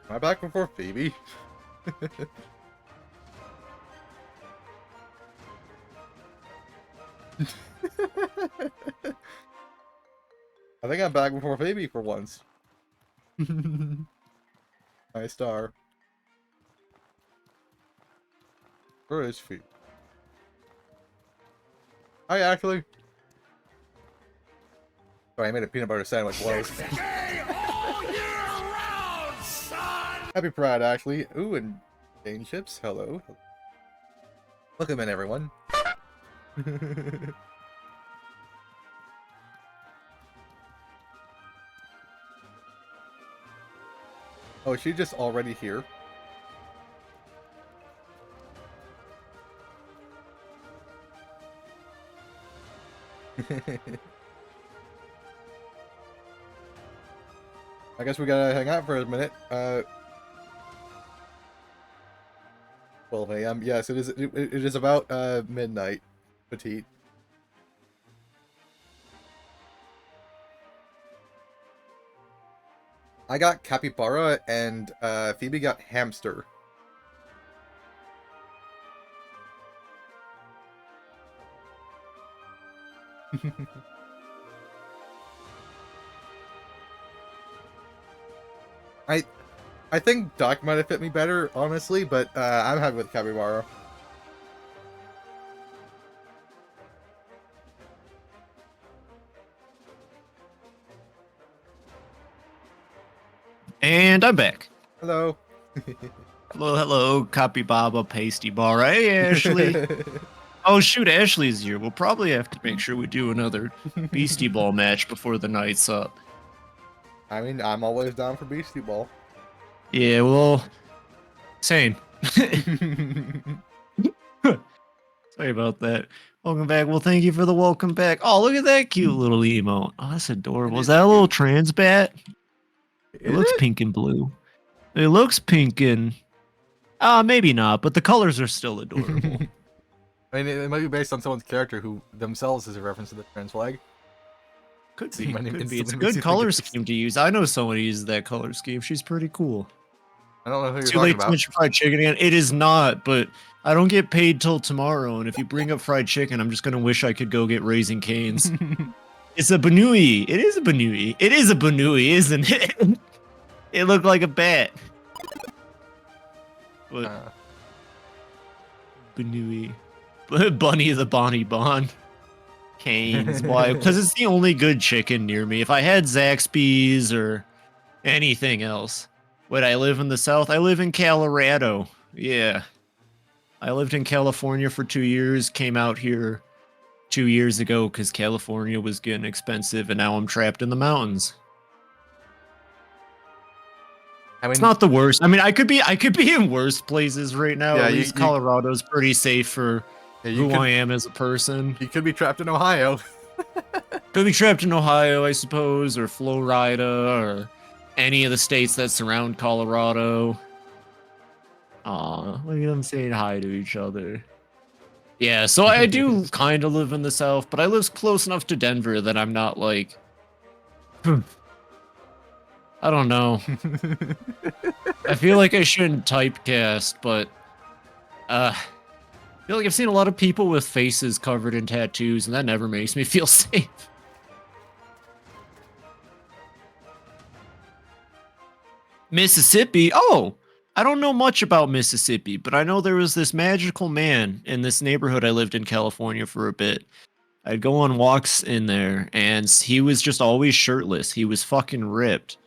Am I back before Phoebe? I think I'm back before Phoebe for once. My Star. Where is Phoebe? Hi, Ashley. Sorry, I made a peanut butter sandwich. Happy Pride, Ashley. Ooh, and Dane Chips. Hello. Welcome in, everyone. Oh, is she just already here? I guess we gotta hang out for a minute. 12 a.m. Yes, it is. It is about midnight, petite. I got capybara and Phoebe got hamster. I think Doc might have fit me better, honestly, but I'm happy with capybara. And I'm back. Hello. Hello, hello, Copy Baba Pasty Bar. Hey, Ashley. Oh, shoot, Ashley's here. We'll probably have to make sure we do another Beastie Ball match before the night's up. I mean, I'm always down for Beastie Ball. Yeah, well, same. Sorry about that. Welcome back. Well, thank you for the welcome back. Oh, look at that cute little emote. Oh, that's adorable. Is that a little trans bat? It looks pink and blue. It looks pink and... maybe not, but the colors are still adorable. I mean, it might be based on someone's character who themselves is a reference to the trans flag. Could be. My name Could be. It's a instantly makes good you color think it's- scheme to use. I know someone who uses that color scheme. She's pretty cool. I don't know who you're Too talking late to about. mention fried chicken again. It is not, but I don't get paid till tomorrow. And if you bring up fried chicken, I'm just gonna wish I could go get Raising Canes. It's a Banui. It is a Banui. It is a Banui, isn't it? It looked like a bat. But Banui. Bunny the Bonnie Bon. Canes. Why? Because it's the only good chicken near me. If I had Zaxby's or anything else. Would I live in the South? I live in Colorado. Yeah. I lived in California for 2 years, came out here 2 years ago because California was getting expensive, and now I'm trapped in the mountains. I mean, It's not the worst. I mean, I could be in worse places right now. Yeah, At you- least you- Colorado's pretty safe for yeah, who I am as a person. you could be trapped in Ohio. Could be trapped in Ohio, I suppose, or Florida, or any of the states that surround Colorado. Aw, look at them saying hi to each other. Yeah, so I do kind of live in the South, but I live close enough to Denver that I'm not like... I don't know. I feel like I shouldn't typecast, but... I feel like I've seen a lot of people with faces covered in tattoos, and that never makes me feel safe. Mississippi? Oh! I don't know much about Mississippi, but I know there was this magical man in this neighborhood I lived in California for a bit. I'd go on walks in there, and he was just always shirtless. He was fucking ripped.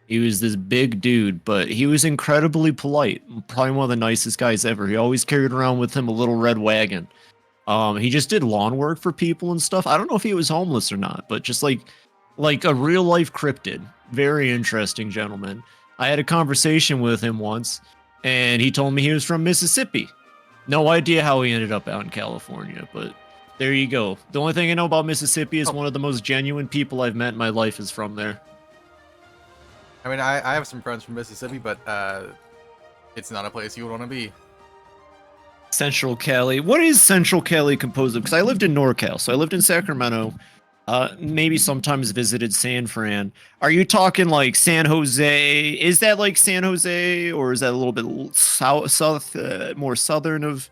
He was this big dude, but he was incredibly polite. Probably one of the nicest guys ever. He always carried around with him a little red wagon. He just did lawn work for people and stuff. I don't know if he was homeless or not, but just like a real life cryptid. Very interesting gentleman. I had a conversation with him once, and he told me he was from Mississippi. No idea how he ended up out in California, but there you go. The only thing I know about Mississippi is one of the most genuine people I've met in my life is from there. I mean, I have some friends from Mississippi, but it's not a place you would want to be. Central Cali. What is Central Cali composed of? Because I lived in NorCal, so I lived in Sacramento. Maybe sometimes visited San Fran. Are you talking like San Jose? Is that like San Jose, or is that a little bit south, more southern of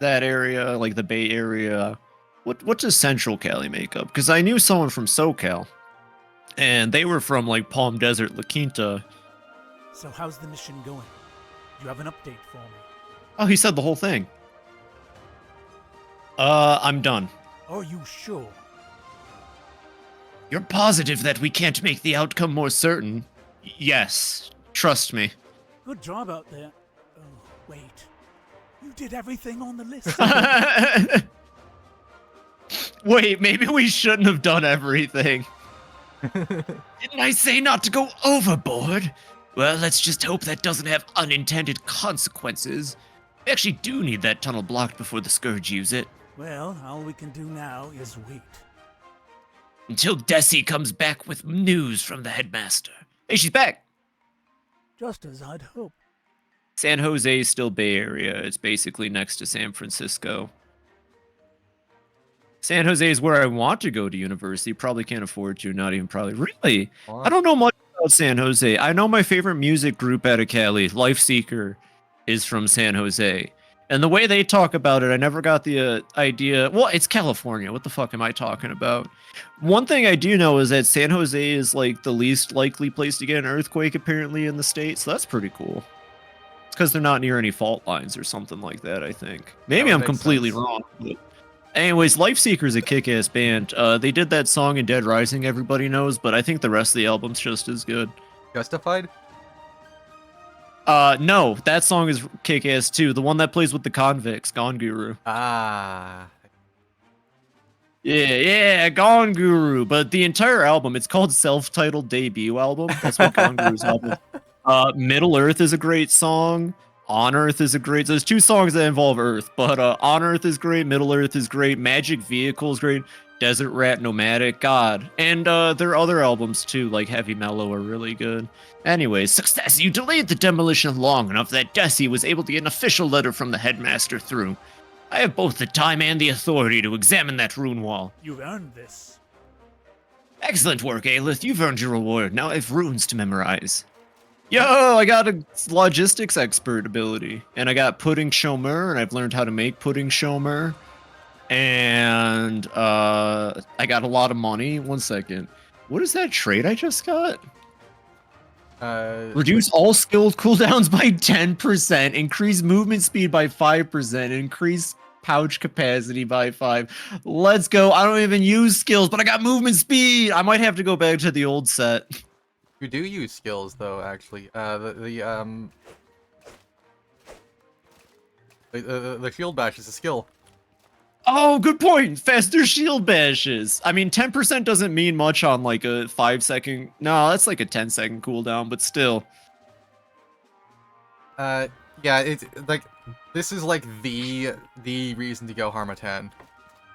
that area, like the Bay Area? What does Central Cali make up? Because I knew someone from SoCal, and they were from like Palm Desert, La Quinta. So how's the mission going? Do you have an update for me? Oh, he said the whole thing. I'm done. Are you sure? You're positive that we can't make the outcome more certain? Yes. Trust me. Good job out there. Oh, wait. You did everything on the list. Wait, maybe we shouldn't have done everything. Didn't I say not to go overboard? Well, let's just hope that doesn't have unintended consequences. We actually do need that tunnel blocked before the Scourge use it. Well, all we can do now is wait. Until Desi comes back with news from the headmaster. Hey, she's back! Just as I'd hoped. San Jose is still Bay Area. It's basically next to San Francisco. San Jose is where I want to go to university. Probably can't afford to. Not even probably. Really? I don't know much about San Jose. I know my favorite music group out of Cali, Life Seeker, is from San Jose. And the way they talk about it, I never got the idea. Well, it's California. What the fuck am I talking about? One thing I do know is that San Jose is like the least likely place to get an earthquake apparently in the state. So that's pretty cool. It's because they're not near any fault lines or something like that, I think. Maybe I'm completely wrong. But anyways, Lifeseeker's a kick-ass band. They did that song in Dead Rising everybody knows, but I think the rest of the album's just as good. Justified? No, that song is kick-ass too. The one that plays with the convicts, Gone Guru. Ah. Yeah, Gone Guru. But the entire album, it's called Self-Titled Debut Album. That's what Gone Guru's album. Middle Earth is a great song. On Earth is a great. There's two songs that involve Earth, but On Earth is great. Middle Earth is great. Magic Vehicle is great. Desert Rat Nomadic, God. And there are other albums too, like Heavy Mellow are really good. Anyways, success. You delayed the demolition long enough that Desi was able to get an official letter from the headmaster through. I have both the time and the authority to examine that rune wall. You've earned this. Excellent work, Aelith. You've earned your reward. Now I have runes to memorize. Yo, I got a logistics expert ability. And I got pudding shomer, and I've learned how to make pudding shomer. And I got a lot of money. 1 second. What is that trait I just got? Reduce all skilled cooldowns by 10%, increase movement speed by 5%, increase pouch capacity by 5. Let's go. I don't even use skills, but I got movement speed. I might have to go back to the old set. You do use skills though, actually. The shield bash is a skill. Oh, good point. Faster shield bashes. I mean, 10% doesn't mean much on like a 5-second. No, that's like a 10-second cooldown, but still. Yeah, it's like this is like the reason to go Harmattan.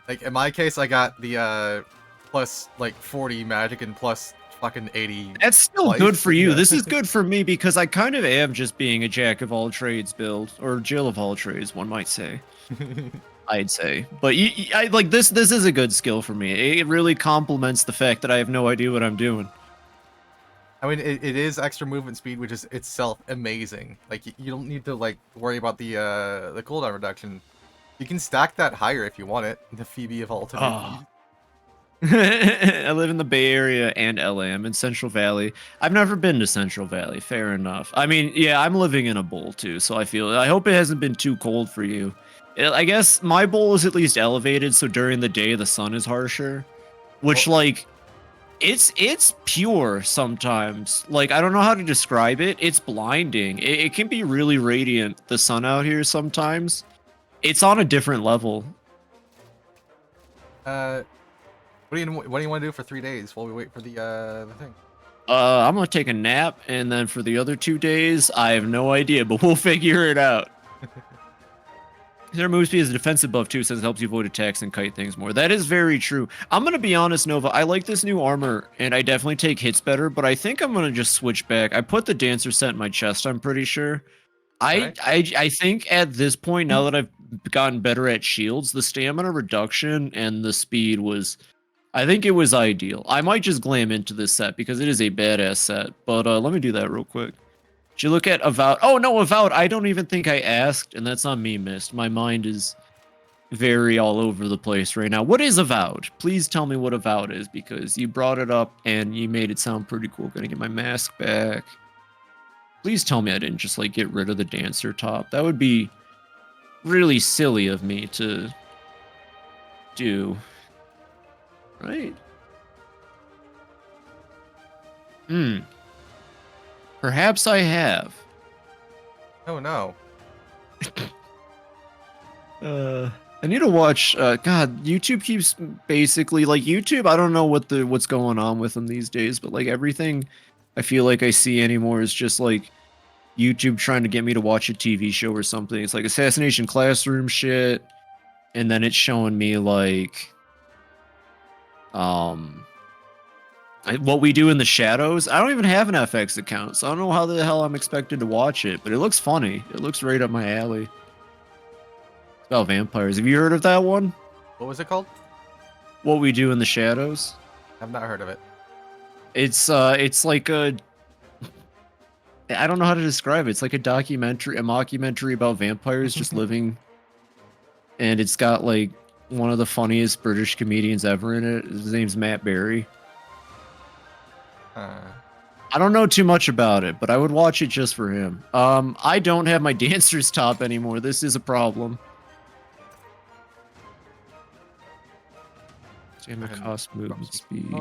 Like in my case, I got the plus like 40 magic and plus fucking 80. That's still life. good for you. Yeah. This is good for me because I kind of am just being a jack of all trades build, or Jill of all trades, one might say. I'd say, but I like this. This is a good skill for me. It really complements the fact that I have no idea what I'm doing. I mean, it is extra movement speed, which is itself amazing. Like you don't need to like worry about the cooldown reduction. You can stack that higher if you want it. The Phoebe of all time. Oh. I live in the Bay Area and LA. I'm in Central Valley. I've never been to Central Valley. Fair enough. I mean, yeah, I'm living in a bowl too, so I hope it hasn't been too cold for you. I guess my bowl is at least elevated, so during the day the sun is harsher, which like it's pure sometimes. Like I don't know how to describe it. It's blinding. It can be really radiant, the sun out here sometimes. It's on a different level. What do you want to do for 3 days while we wait for the thing? I'm gonna take a nap, and then for the other 2 days, I have no idea, but we'll figure it out. Their move speed is a defensive buff too, since it helps you avoid attacks and kite things more. That is very true. I'm gonna be honest, Nova. I like this new armor, and I definitely take hits better. But I think I'm gonna just switch back. I put the dancer set in my chest. I'm pretty sure. I think at this point, now that I've gotten better at shields, the stamina reduction and the speed was, I think it was ideal. I might just glam into this set because it is a badass set. But let me do that real quick. Did you look at Avowed? Oh, no, Avowed. I don't even think I asked, and that's on me, Mist. My mind is very all over the place right now. What is Avowed? Please tell me what Avowed is, because you brought it up, and you made it sound pretty cool. Gonna get my mask back. Please tell me I didn't just, like, get rid of the dancer top. That would be really silly of me to do. Right? Perhaps I have. Oh no. I need to watch. God, YouTube keeps basically like YouTube. I don't know what's going on with them these days, but like everything I feel like I see anymore is just like YouTube trying to get me to watch a TV show or something. It's like Assassination Classroom shit, and then it's showing me like What We Do in the Shadows? I don't even have an FX account, so I don't know how the hell I'm expected to watch it, but it looks funny. It looks right up my alley. It's about vampires. Have you heard of that one? What was it called? What We Do in the Shadows? I've not heard of it. It's like a I don't know how to describe it. It's like a mockumentary about vampires just living, and it's got like one of the funniest British comedians ever in it. His name's Matt Berry. I don't know too much about it, but I would watch it just for him. I don't have my dancer's top anymore. This is a problem. Stamina, cost, movement speed.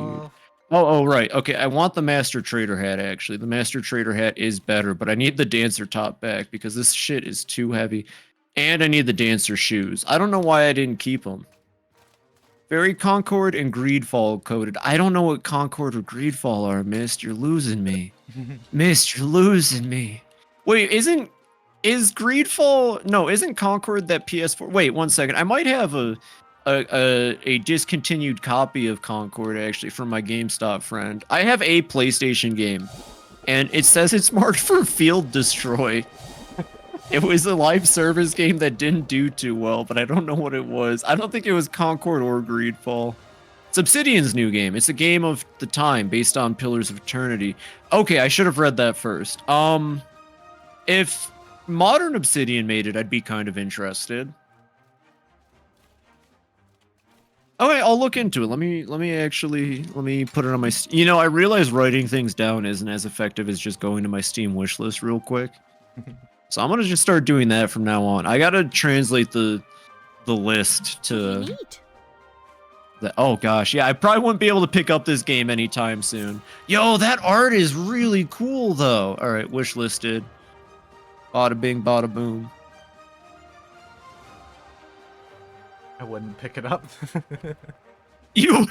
Oh, right. Okay, I want the Master Trader hat, actually. The Master Trader hat is better, but I need the Dancer top back because this shit is too heavy. And I need the Dancer shoes. I don't know why I didn't keep them. Fairy Concord and Greedfall coded. I don't know what Concord or Greedfall are, Mist. You're losing me. Mist, you're losing me. Wait, isn't Concord that PS4? Wait, 1 second. I might have a discontinued copy of Concord actually from my GameStop friend. I have a PlayStation game, and it says it's marked for Field Destroy. It was a live service game that didn't do too well, but I don't know what it was. I don't think it was Concord or Greedfall. It's Obsidian's new game. It's a game of the time based on Pillars of Eternity. Okay, I should have read that first. If modern Obsidian made it, I'd be kind of interested. Okay, I'll look into it. Let me put it on my. I realize writing things down isn't as effective as just going to my Steam wishlist real quick. So I'm gonna just start doing that from now on. I gotta translate the list to. Neat. Oh gosh, yeah, I probably wouldn't be able to pick up this game anytime soon. Yo, that art is really cool though. All right, wishlisted. Bada bing, bada boom. I wouldn't pick it up. You.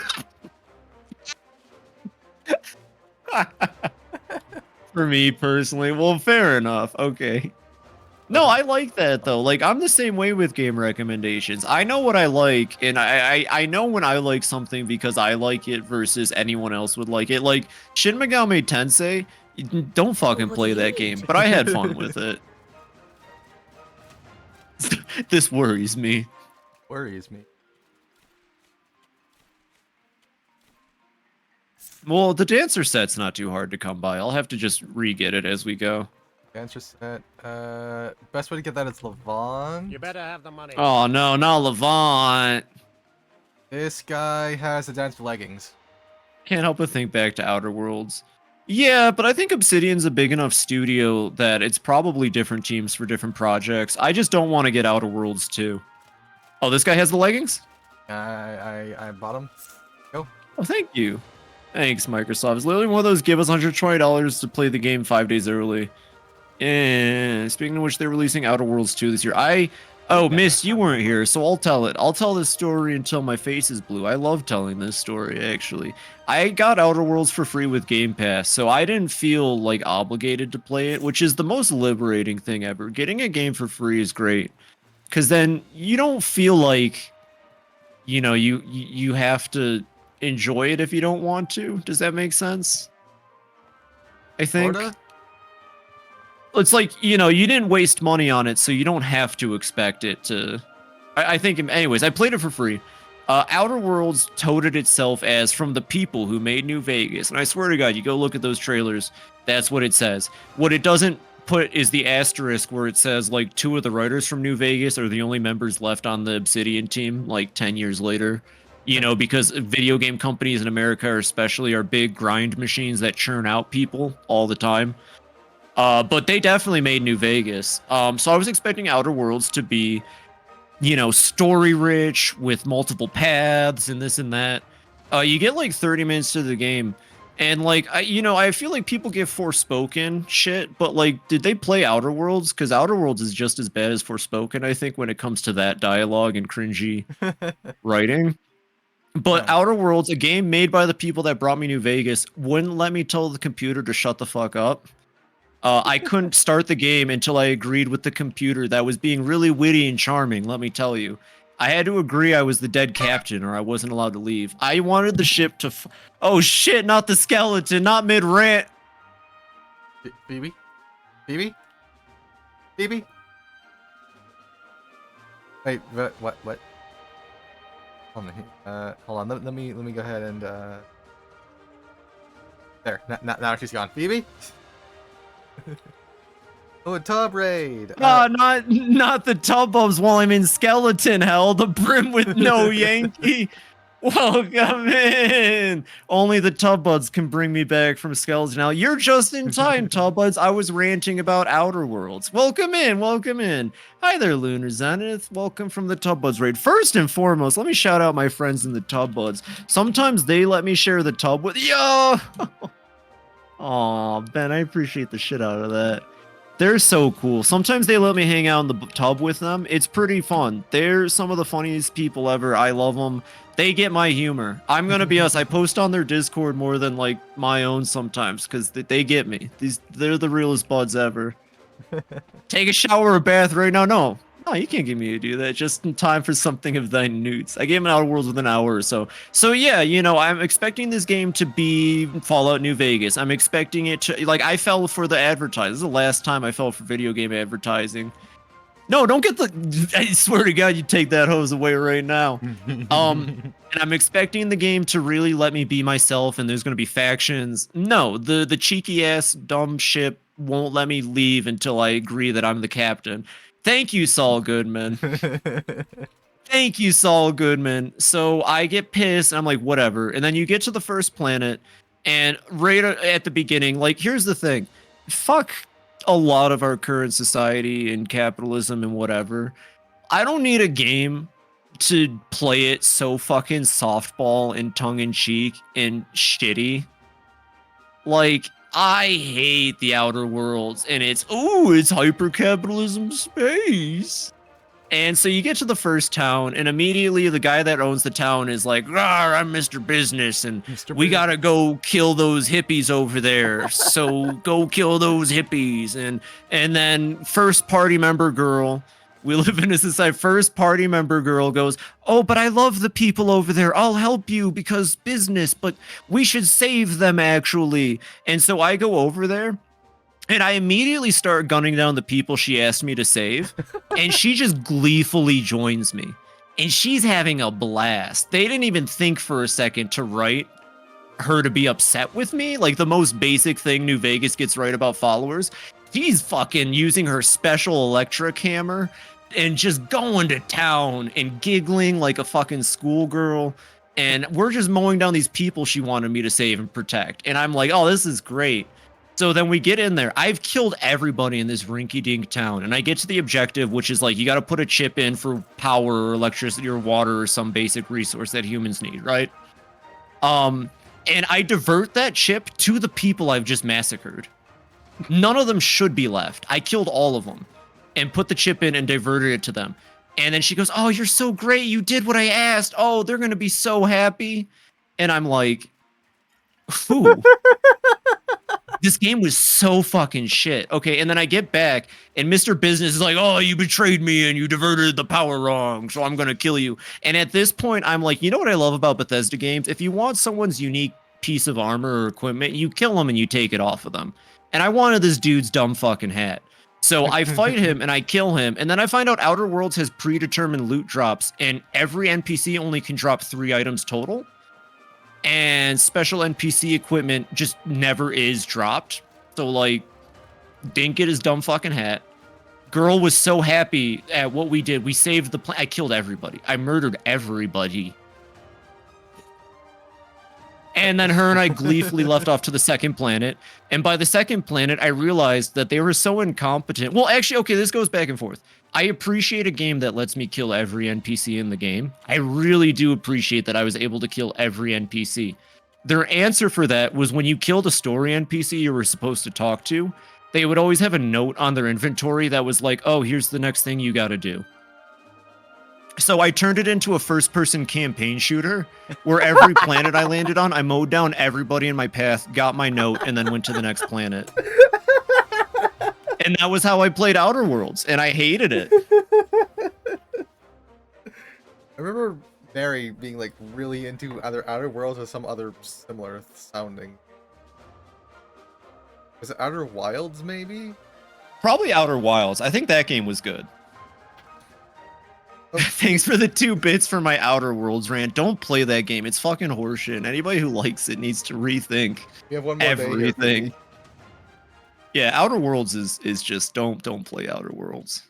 For me personally, well, fair enough. Okay. No, I like that though. Like, I'm the same way with game recommendations. I know what I like, and I know when I like something because I like it versus anyone else would like it. Like Shin Megami Tensei, don't fucking play that game, but I had fun with it. This worries me. Worries me. Well, the dancer set's not too hard to come by. I'll have to just re-get it as we go. Dancer set. Best way to get that is Levant. You better have the money. Oh no, not Levant. This guy has the dance leggings. Can't help but think back to Outer Worlds. Yeah, but I think Obsidian's a big enough studio that it's probably different teams for different projects. I just don't want to get Outer Worlds too. Oh, this guy has the leggings? I bought them. Go. Oh, thank you. Thanks, Microsoft. It's literally one of those give us $120 to play the game 5 days early. And speaking of which, they're releasing Outer Worlds 2 this year. Oh, Miss, you weren't here, so I'll tell it. I'll tell this story until my face is blue. I love telling this story, actually. I got Outer Worlds for free with Game Pass, so I didn't feel like obligated to play it, which is the most liberating thing ever. Getting a game for free is great, because then you don't feel like, you have to enjoy it if you don't want to. Does that make sense? I think. Florida? It's like, you didn't waste money on it, so you don't have to expect it to. I think, anyways, I played it for free. Outer Worlds touted itself as from the people who made New Vegas. And I swear to God, you go look at those trailers, that's what it says. What it doesn't put is the asterisk where it says, like, 2 of the writers from New Vegas are the only members left on the Obsidian team, like, 10 years later. Because video game companies in America especially are big grind machines that churn out people all the time. But they definitely made New Vegas. So I was expecting Outer Worlds to be, story rich with multiple paths and this and that. You get like 30 minutes to the game, and like I feel like people give Forspoken shit, but like, did they play Outer Worlds? Because Outer Worlds is just as bad as Forspoken, I think, when it comes to that dialogue and cringy writing. But Yeah. Outer Worlds, a game made by the people that brought me New Vegas, wouldn't let me tell the computer to shut the fuck up. I couldn't start the game until I agreed with the computer that was being really witty and charming, let me tell you. I had to agree I was the dead captain or I wasn't allowed to leave. I wanted the ship to oh shit, not the skeleton, not mid-rant. Phoebe? Phoebe? Phoebe? Wait, what? Hold on. Let me go ahead and there. Now she's gone. Phoebe? Oh, a tub raid. No, not the tub-bubs while I'm in skeleton hell. The brim with no Yankee. Welcome in. Only the tub buds can bring me back from skeleton hell. You're just in time, tub buds. I was ranting about Outer Worlds. Welcome in. Welcome in. Hi there, Lunar Zenith. Welcome from the tub buds raid. First and foremost, let me shout out my friends in the tub buds. Sometimes they let me share the tub with yo. Aw, Ben, I appreciate the shit out of that. They're so cool. Sometimes they let me hang out in the tub with them. It's pretty fun. They're some of the funniest people ever. I love them. They get my humor. I'm gonna be honest. I post on their Discord more than like my own sometimes because they get me. They're the realest buds ever. Take a shower or bath right now. No, you can't get me to do that. Just in time for something of thine newts. I gave him Outer Worlds within an hour or so. So yeah, you know, I'm expecting this game to be Fallout New Vegas. I'm expecting it to, like, I fell for the advertising. This is the last time I fell for video game advertising. No, don't get the, I swear to God, you take that hose away right now. And I'm expecting the game to really let me be myself and there's going to be factions. No, the cheeky ass dumb ship won't let me leave until I agree that I'm the captain. Thank you, Saul Goodman. Thank you, Saul Goodman. So I get pissed and I'm like, whatever. And then you get to the first planet and right at the beginning, like, here's the thing. Fuck a lot of our current society and capitalism and whatever. I don't need a game to play it so fucking softball and tongue-in-cheek and shitty. Like, I hate the Outer Worlds, and it's hyper-capitalism space. And so you get to the first town, and immediately the guy that owns the town is like, "Rawr, I'm Mr. Business, and we gotta go kill those hippies over there. So go kill those hippies." And then first party member girl, we live in a society, first party member girl goes, "Oh, but I love the people over there. I'll help you because business, but we should save them actually." And so I go over there. And I immediately start gunning down the people she asked me to save. And she just gleefully joins me. And she's having a blast. They didn't even think for a second to write her to be upset with me. Like the most basic thing New Vegas gets right about followers. She's fucking using her special electric hammer and just going to town and giggling like a fucking schoolgirl. And we're just mowing down these people she wanted me to save and protect. And I'm like, oh, this is great. So then we get in there. I've killed everybody in this rinky-dink town, and I get to the objective, which is like you got to put a chip in for power or electricity or water or some basic resource that humans need, right? And I divert that chip to the people I've just massacred. None of them should be left. I killed all of them and put the chip in and diverted it to them. And then she goes, "Oh, you're so great. You did what I asked. Oh, they're going to be so happy." And I'm like, "Who?" This game was so fucking shit. Okay, and then I get back, and Mr. Business is like, "Oh, you betrayed me, and you diverted the power wrong, so I'm gonna kill you." And at this point, I'm like, you know what I love about Bethesda games? If you want someone's unique piece of armor or equipment, you kill them and you take it off of them. And I wanted this dude's dumb fucking hat. So I fight him, and I kill him, and then I find out Outer Worlds has predetermined loot drops, and every NPC only can drop 3 items total. And special NPC equipment just never is dropped. So, like, didn't get his dumb fucking hat. Girl was so happy at what we did. We saved the planet. I killed everybody. I murdered everybody. And then her and I gleefully left off to the second planet. And by the second planet, I realized that they were so incompetent. Well, actually, okay, this goes back and forth. I appreciate a game that lets me kill every NPC in the game. I really do appreciate that I was able to kill every NPC. Their answer for that was when you killed a story NPC you were supposed to talk to, they would always have a note on their inventory that was like, "Oh, here's the next thing you gotta do." So I turned it into a first-person campaign shooter, where every planet I landed on, I mowed down everybody in my path, got my note, and then went to the next planet. And that was how I played Outer Worlds, and I hated it. remember Mary being like really into either Outer Worlds or some other similar sounding. Was it Outer Wilds, maybe? Probably Outer Wilds. I think that game was good. Oh. Thanks for the 2 bits for my Outer Worlds rant. Don't play that game. It's fucking horseshit. Anybody who likes it needs to rethink We have one more day here, everything. Phoebe. Yeah, Outer Worlds is just don't play Outer Worlds.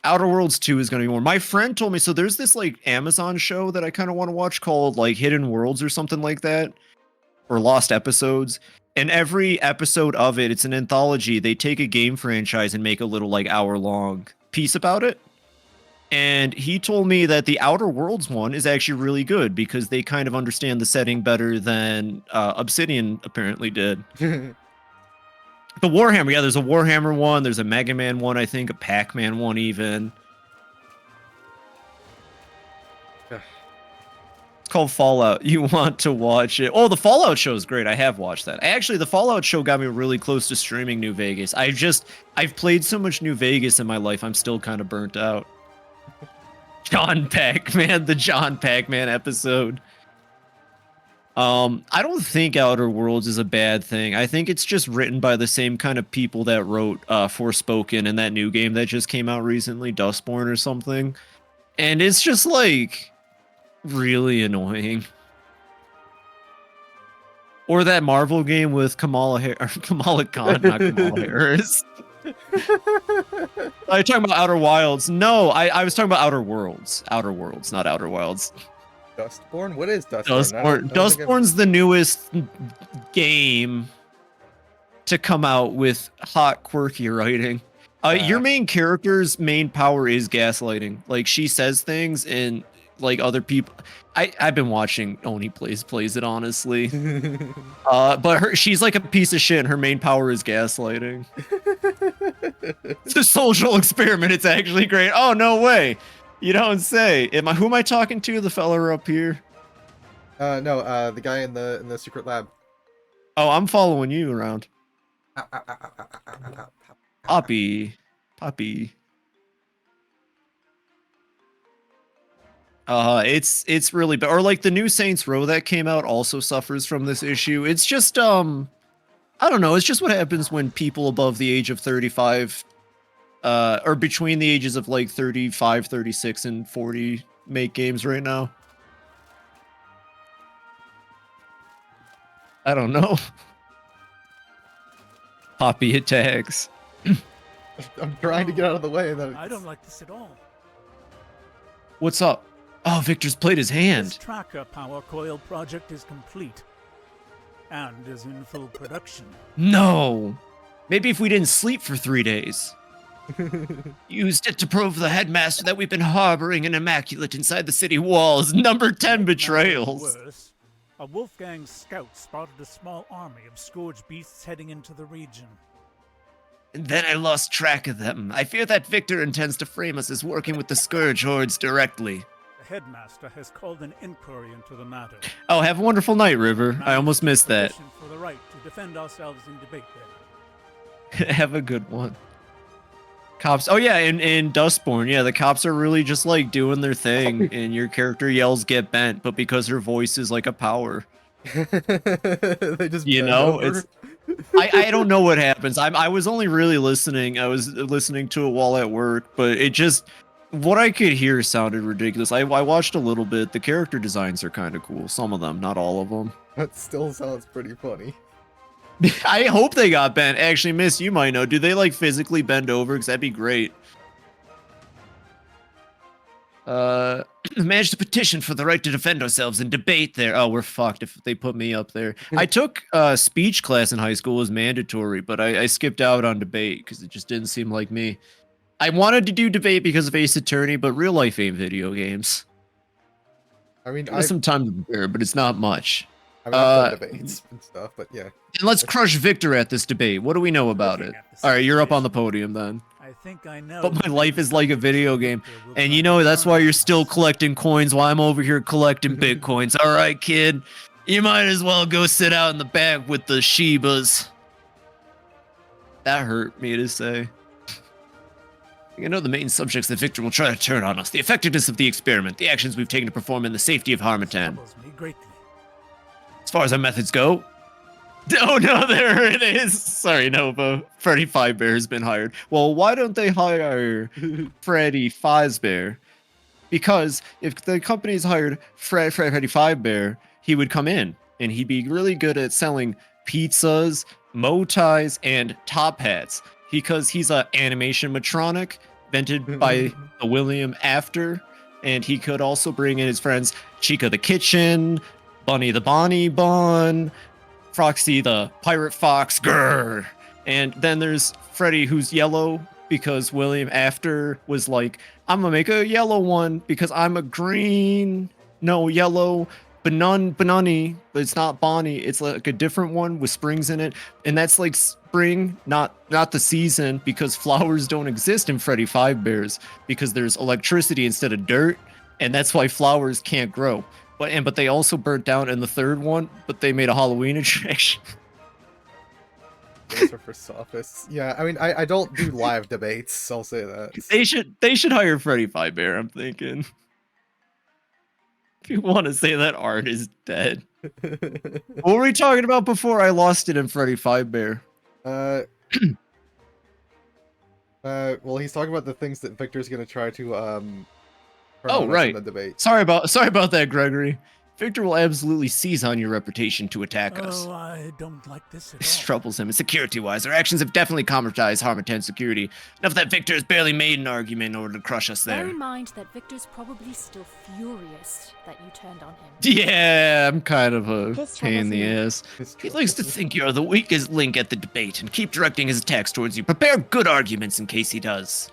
Outer Worlds 2 is going to be more. My friend told me, so there's this like Amazon show that I kind of want to watch called like Hidden Worlds or something like that, or Lost Episodes. And every episode of it, it's an anthology. They take a game franchise and make a little like hour-long piece about it. And he told me that the Outer Worlds one is actually really good because they kind of understand the setting better than Obsidian apparently did. The Warhammer, yeah, there's a Warhammer one, there's a Mega Man one, I think, a Pac-Man one even. It's called Fallout. You want to watch it. Oh, the Fallout show is great. I have watched that. Actually, the Fallout show got me really close to streaming New Vegas. I've played so much New Vegas in my life, I'm still kind of burnt out. John Pac-Man, the John Pac-Man episode. I don't think Outer Worlds is a bad thing. I think it's just written by the same kind of people that wrote Forspoken and that new game that just came out recently, Dustborn or something. And it's just like really annoying. Or that Marvel game with Kamala Khan, not Kamala Harris. Are you talking about Outer Wilds? No, I was talking about Outer Worlds. Outer Worlds, not Outer Wilds. Dustborn? What is Dustborn? Dustborn's the newest game to come out with hot, quirky writing. Your main character's main power is gaslighting. Like, she says things and like other people. I've been watching Oni plays it, honestly. But she's like a piece of shit and her main power is gaslighting. It's a social experiment. It's actually great. Oh, no way. You don't say. Who am I talking to? The fella up here? No, the guy in the secret lab. Oh, I'm following you around. Poppy. It's really bad. Or like the new Saints Row that came out also suffers from this issue. It's just I don't know. It's just what happens when people above the age of 35 or between the ages of like 35, 36, and 40 make games right now. I don't know. Poppy attacks. I'm trying to get out of the way. And then I don't like this at all. What's up? Oh, Victor's played his hand. This tracker power coil project is complete and is in full production. No. Maybe if we didn't sleep for 3 days. Used it to prove the headmaster that we've been harboring an immaculate inside the city walls. Number 10 betrayals. Worse, a Wolfgang scout spotted a small army of scourge beasts heading into the region. And then I lost track of them. I fear that Victor intends to frame us as working with the Scourge hordes directly. The headmaster has called an inquiry into the matter. Oh, have a wonderful night, River. I almost missed that. For the right to defend ourselves in debate there. Have a good one. Cops. Oh yeah, in Dustborn, yeah, the cops are really just like doing their thing, and your character yells "get bent," but because her voice is like a power, they just it's. I don't know what happens. I was only really listening. I was listening to it while at work, but it just what I could hear sounded ridiculous. I watched a little bit. The character designs are kind of cool. Some of them, not all of them. That still sounds pretty funny. I hope they got bent. Actually, Miss, you might know. Do they like physically bend over? Because that'd be great. Managed to petition for the right to defend ourselves in debate there. Oh, we're fucked if they put me up there. I took speech class in high school. It was mandatory, but I skipped out on debate because it just didn't seem like me. I wanted to do debate because of Ace Attorney, but real life ain't video games. I mean, There's some time to prepare, but it's not much. I've done debates and stuff, but yeah. And let's crush Victor at this debate. What do we know about it? All right, you're up on the podium then. I think I know. But my life is like a video game. And you know, that's why you're still collecting coins while I'm over here collecting Bitcoins. All right, kid. You might as well go sit out in the back with the Shibas. That hurt me to say. I know the main subjects that Victor will try to turn on us. The effectiveness of the experiment, the actions we've taken to perform, and the safety of Harmatan. Troubles me greatly. As far as our methods go... Oh no, there it is! Sorry, Nova. Freddy Fivebear has been hired. Well, why don't they hire Freddy Fazbear? Because if the company's hired Freddy Fivebear, he would come in, and he'd be really good at selling pizzas, mo ties, and top hats. Because he's an animation matronic invented by the William After, and he could also bring in his friends Chica the Kitchen, Bunny the Bonnie Bun, Foxy the Pirate Fox, grrr. And then there's Freddy, who's yellow because William After was like, I'm gonna make a yellow one because I'm a yellow Banani, but it's not Bonnie. It's like a different one with springs in it, and that's like spring, not the season, because flowers don't exist in Freddy Fivebears because there's electricity instead of dirt, and that's why flowers can't grow. But they also burnt down in the third one, but they made a Halloween attraction. Those are for sophists. Yeah, I mean, I don't do live debates, I'll say that. They should hire Freddy Fivebear, I'm thinking. If you want to say that art is dead. What were we talking about before I lost it in Freddy Fivebear? Well, he's talking about the things that Victor's gonna try to turn Oh, on us right. in the debate. Sorry about that, Gregory. Victor will absolutely seize on your reputation to attack us. Oh, I don't like this at This all. troubles him. And security-wise, our actions have definitely compromised Harmatan's security. Enough that Victor has barely made an argument in order to crush us Bear there. in mind that Victor's probably still furious that you turned on him. Yeah, I'm kind of a This pain in the troubles ass. He likes to think you're the weakest link at the debate and keep directing his attacks towards you. Prepare good arguments in case he does.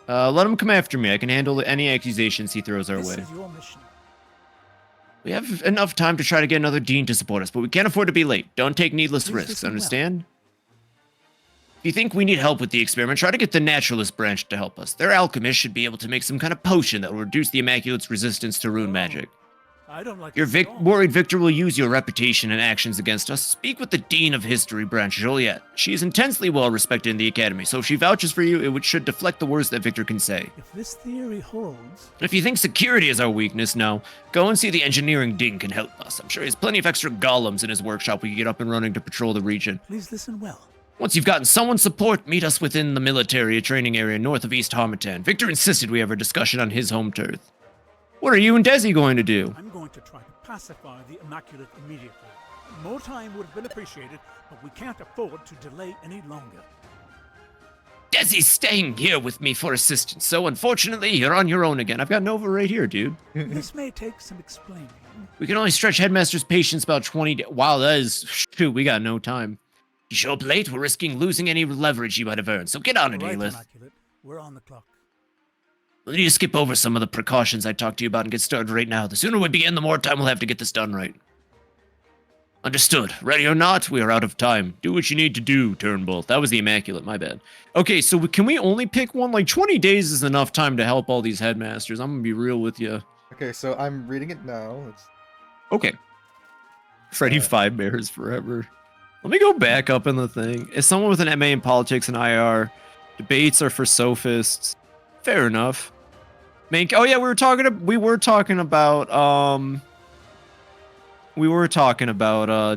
Let him come after me. I can handle any accusations he throws our This way. is your mission. We have enough time to try to get another dean to support us, but we can't afford to be late. Don't take needless Please risks, listen well. understand? If you think we need help with the experiment, try to get the naturalist branch to help us. Their alchemist should be able to make some kind of potion that will reduce the Immaculate's resistance to rune magic. I don't like You're this at all. worried Victor will use your reputation and actions against us. Speak with the Dean of History branch, Juliet. She is intensely well respected in the Academy, so if she vouches for you, should deflect the worst that Victor can say. If this theory holds, If you think security is our weakness, no. Go and see the engineering Dean can help us. I'm sure he has plenty of extra golems in his workshop we can get up and running to patrol the region. please listen well. Once you've gotten someone's support, meet us within the military training area north of East Harmatan. Victor insisted we have a discussion on his home turf. What are you and Desi going to do? I'm going to try to pacify the Immaculate immediately. More time would have been appreciated, but we can't afford to delay any longer. Desi's staying here with me for assistance, so unfortunately, you're on your own again. I've got Nova right here, dude. This may take some explaining. We can only stretch Headmaster's patience about 20 days. Wow, that is... Shoot, we got no time. You show up late, we're risking losing any leverage you might have earned, so get on it, All right, Elith. Immaculate, we're on the clock. We'll need to skip over some of the precautions I talked to you about and get started right now. The sooner we begin, the more time we'll have to get this done right. Understood. Ready or not, we are out of time. Do what you need to do, Turnbull. That was the Immaculate, my bad. Okay, so can we only pick one? Like, 20 days is enough time to help all these headmasters. I'm gonna be real with you. Okay, so I'm reading it now. Okay. Freddy Fivebears forever. Let me go back up in the thing. As someone with an MA in politics and IR, debates are for sophists. Fair enough. Oh yeah, we were talking about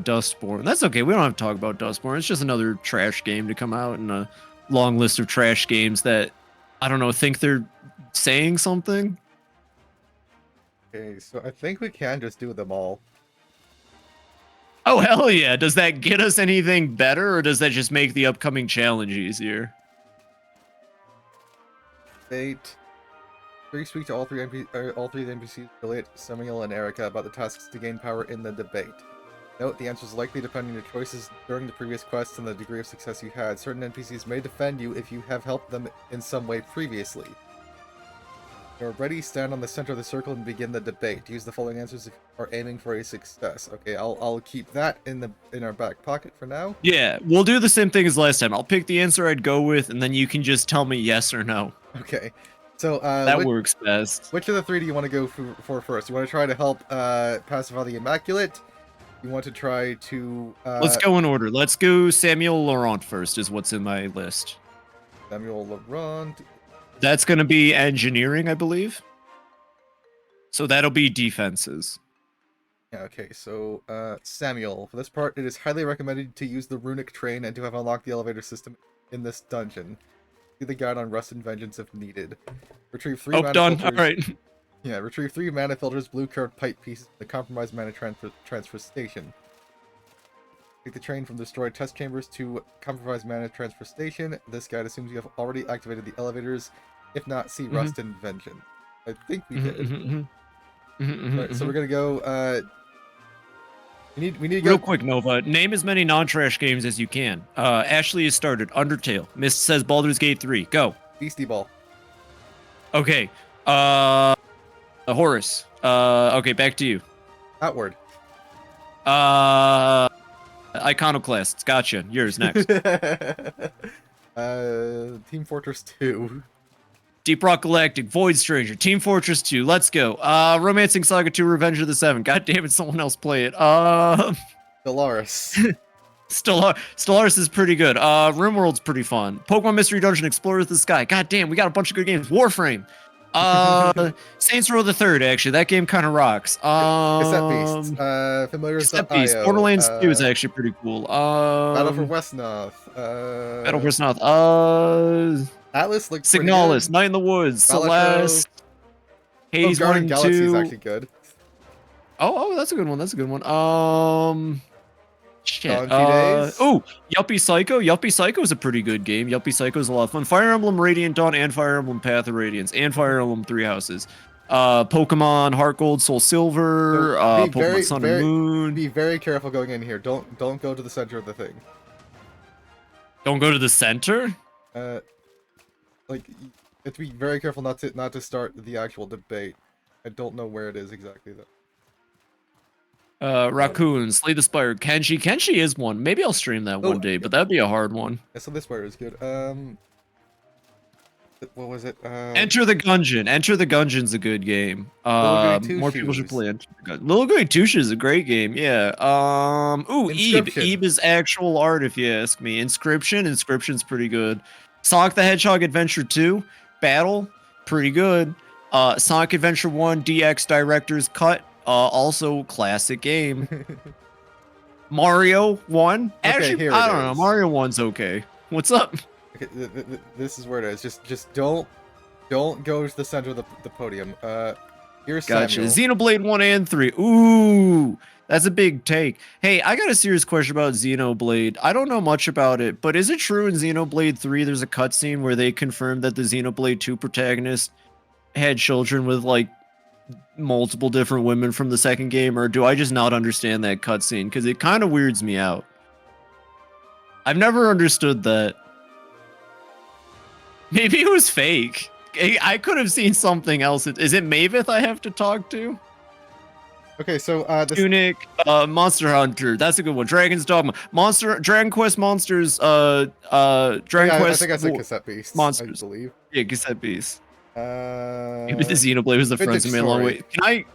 Dustborn. That's okay. We don't have to talk about Dustborn. It's just another trash game to come out in a long list of trash games that I don't know, think they're saying something. Okay, so I think we can just do them all. Oh hell yeah. Does that get us anything better or does that just make the upcoming challenge easier? Debate. Please speak to all three of the NPCs, Juliet, Samuel, and Erica about the tasks to gain power in the debate. Note, the answers likely depend on your choices during the previous quests and the degree of success you had. Certain NPCs may defend you if you have helped them in some way previously. You're ready, stand on the center of the circle and begin the debate. Use the following answers if you are aiming for a success. Okay, I'll keep that in our back pocket for now. Yeah, we'll do the same thing as last time. I'll pick the answer I'd go with, and then you can just tell me yes or no. Okay, so that works best. Which of the three do you want to go for first? You want to try to help pacify the Immaculate? You want to try to... Let's go in order. Let's go Samuel Laurent first, is what's in my list. Samuel Laurent. That's going to be engineering, I believe. So that'll be defenses. Yeah, okay, so Samuel, for this part, it is highly recommended to use the runic train and to have unlocked the elevator system in this dungeon. See the guide on Rust and Vengeance if needed. Retrieve 3 mana done. filters. All right. Yeah, retrieve 3 mana filters, blue curved pipe pieces, the compromised mana transfer station. Take the train from destroyed test chambers to compromised mana transfer station. This guide assumes you have already activated the elevators. If not, see Rust and Vengeance. I think we did. Alright, so we're gonna go. We need to go. Real quick, Nova. Name as many non-trash games as you can. Ashley has started. Undertale. Mist says Baldur's Gate 3. Go. Beastie Ball. Okay. Horace. Okay, back to you. Outward. Iconoclasts. Gotcha. Yours next. Team Fortress 2. Deep Rock Galactic. Void Stranger. Team Fortress 2. Let's go. Romancing Saga 2. Revenge of the Seven. God damn it, someone else play it. Stellaris. Stellaris is pretty good. RimWorld's pretty fun. Pokemon Mystery Dungeon. Explorers of the Sky. God damn, we got a bunch of good games. Warframe. Saints Row the Third, actually. That game kind of rocks. Cassette Beast. Cassette Beast. Familiars.io. Borderlands 2 is actually pretty cool. Battle for Westnoth. Battle for Westnoth. Atlas looks Signalis, Night in the Woods, Celeste, Hades 1 and 2. Galaxy is actually good. Oh, that's a good one. That's a good one. Shit. Days. Oh, Yuppie Psycho. Yuppie Psycho is a pretty good game. Yuppie Psycho is a lot of fun. Fire Emblem Radiant Dawn and Fire Emblem Path of Radiance and Fire Emblem Three Houses. Pokemon Heart Gold, Soul Silver. Pokemon Sun and Moon. Be very careful going in here. Don't go to the center of the thing. Don't go to the center. Like, you have to be very careful not to start the actual debate. I don't know where it is exactly though. Raccoon, Slay the Spire, Kenshi. Kenshi is one. Maybe I'll stream that one day, but that'd be a hard one. Yeah, so this part is good. What was it? Enter the Gungeon. Enter the Gungeon's a good game. More people should play Enter the Gungeon. Little Goody Two Shoes is a great game. Yeah. Ooh, Eve. Inscription. Eve is actual art, if you ask me. Inscription's pretty good. Sonic the Hedgehog Adventure 2, Battle, pretty good. Sonic Adventure 1, DX Director's Cut, also classic game. Mario 1, actually, here I it don't know. is. Mario 1's okay. What's up? Okay, this is where it is. Just don't go to the center of the podium. Here's Gotcha. Samuel. Xenoblade 1 and 3. Ooh, that's a big take. Hey, I got a serious question about Xenoblade. I don't know much about it, but is it true in Xenoblade 3 there's a cutscene where they confirmed that the Xenoblade 2 protagonist had children with, like, multiple different women from the second game, or do I just not understand that cutscene? Because it kind of weirds me out. I've never understood that. Maybe it was fake. I could have seen something else. Is it Maveth I have to talk to? Okay, so Tunic, Monster Hunter. That's a good one. Dragon's Dogma. Dragon Quest Monsters. Dragon Quest. I think I said Cassette Beasts. Monsters. I believe. Yeah, Cassette Beasts. Maybe the Maybe Xenoblade was the Vintage friends of me a long Story. way.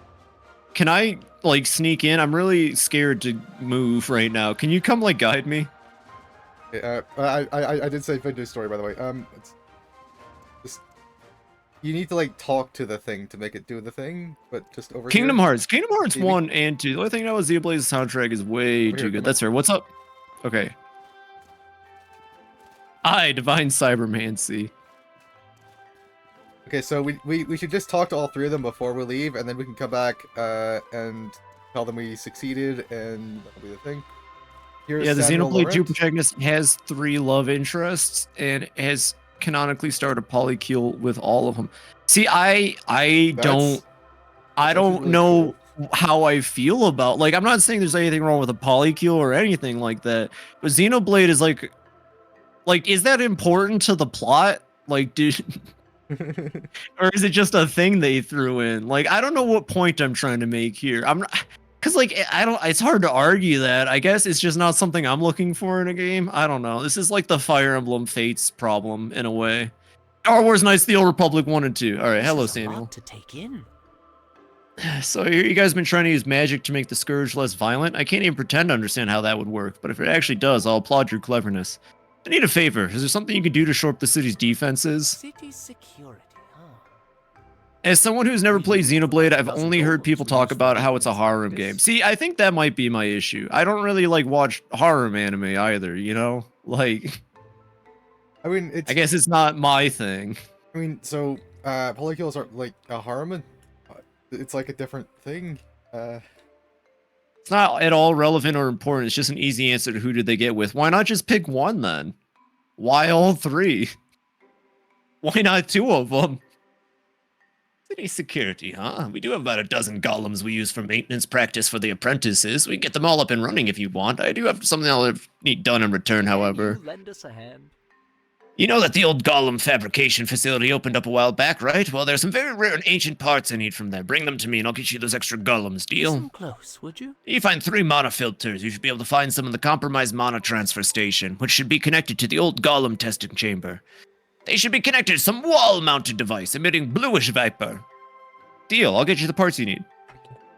Can I like sneak in? I'm really scared to move right now. Can you come like guide me? I did say Vintage Story, by the way. It's just you need to like talk to the thing to make it do the thing, but just over Kingdom here. Hearts. Kingdom Hearts Maybe. 1 and 2. The only thing I know is Xenoblade's soundtrack is way Over too here, good. come That's fair. What's up? Okay. Divine Cybermancy. Okay, so we should just talk to all three of them before we leave, and then we can come back and tell them we succeeded, and that'll be the thing. Here's Yeah, the Samuel Xenoblade 2 Laurent. protagonist has 3 love interests and has canonically started polycule with all of them. See, I don't actually really know how I feel about, like, I'm not saying there's anything wrong with a polycule or anything like that, but Xenoblade is like is that important to the plot? Like, or is it just a thing they threw in? Like, I don't know what point I'm trying to make here. I'm not, because like it's hard to argue that. I guess it's just not something I'm looking for in a game. I don't know. This is like the Fire Emblem Fates problem in a way. Star Wars Knights of the Old Republic 1 and 2. All right, hello This is a Samuel. lot to take in. So here you guys have been trying to use magic to make the Scourge less violent. I can't even pretend to understand how that would work, but if it actually does, I'll applaud your cleverness. I need a favor. Is there something you could do to shore up the city's defenses? City security, huh? As someone who's never played Xenoblade, I've only heard people talk about how it's a harem game. See, I think that might be my issue. I don't really like watch harem anime either, you know? Like, I mean, it's. I guess it's not my thing. I mean, so polycules are like a harem. It's like a different thing. It's not at all relevant or important. It's just an easy answer to who did they get with. Why not just pick one then? Why all three? Why not two of them? City security, huh? We do have about a dozen golems we use for maintenance practice for the apprentices. We can get them all up and running if you want. I do have something I'll need done in return, however. Can you lend us a hand? You know that the old golem fabrication facility opened up a while back, right? Well, there's some very rare and ancient parts I need from there. Bring them to me and I'll get you those extra golems, deal? Listen close, would you? You find 3 mana filters. You should be able to find some in the compromised mana transfer station, which should be connected to the old golem testing chamber. They should be connected to some wall-mounted device emitting bluish vapor. Deal, I'll get you the parts you need.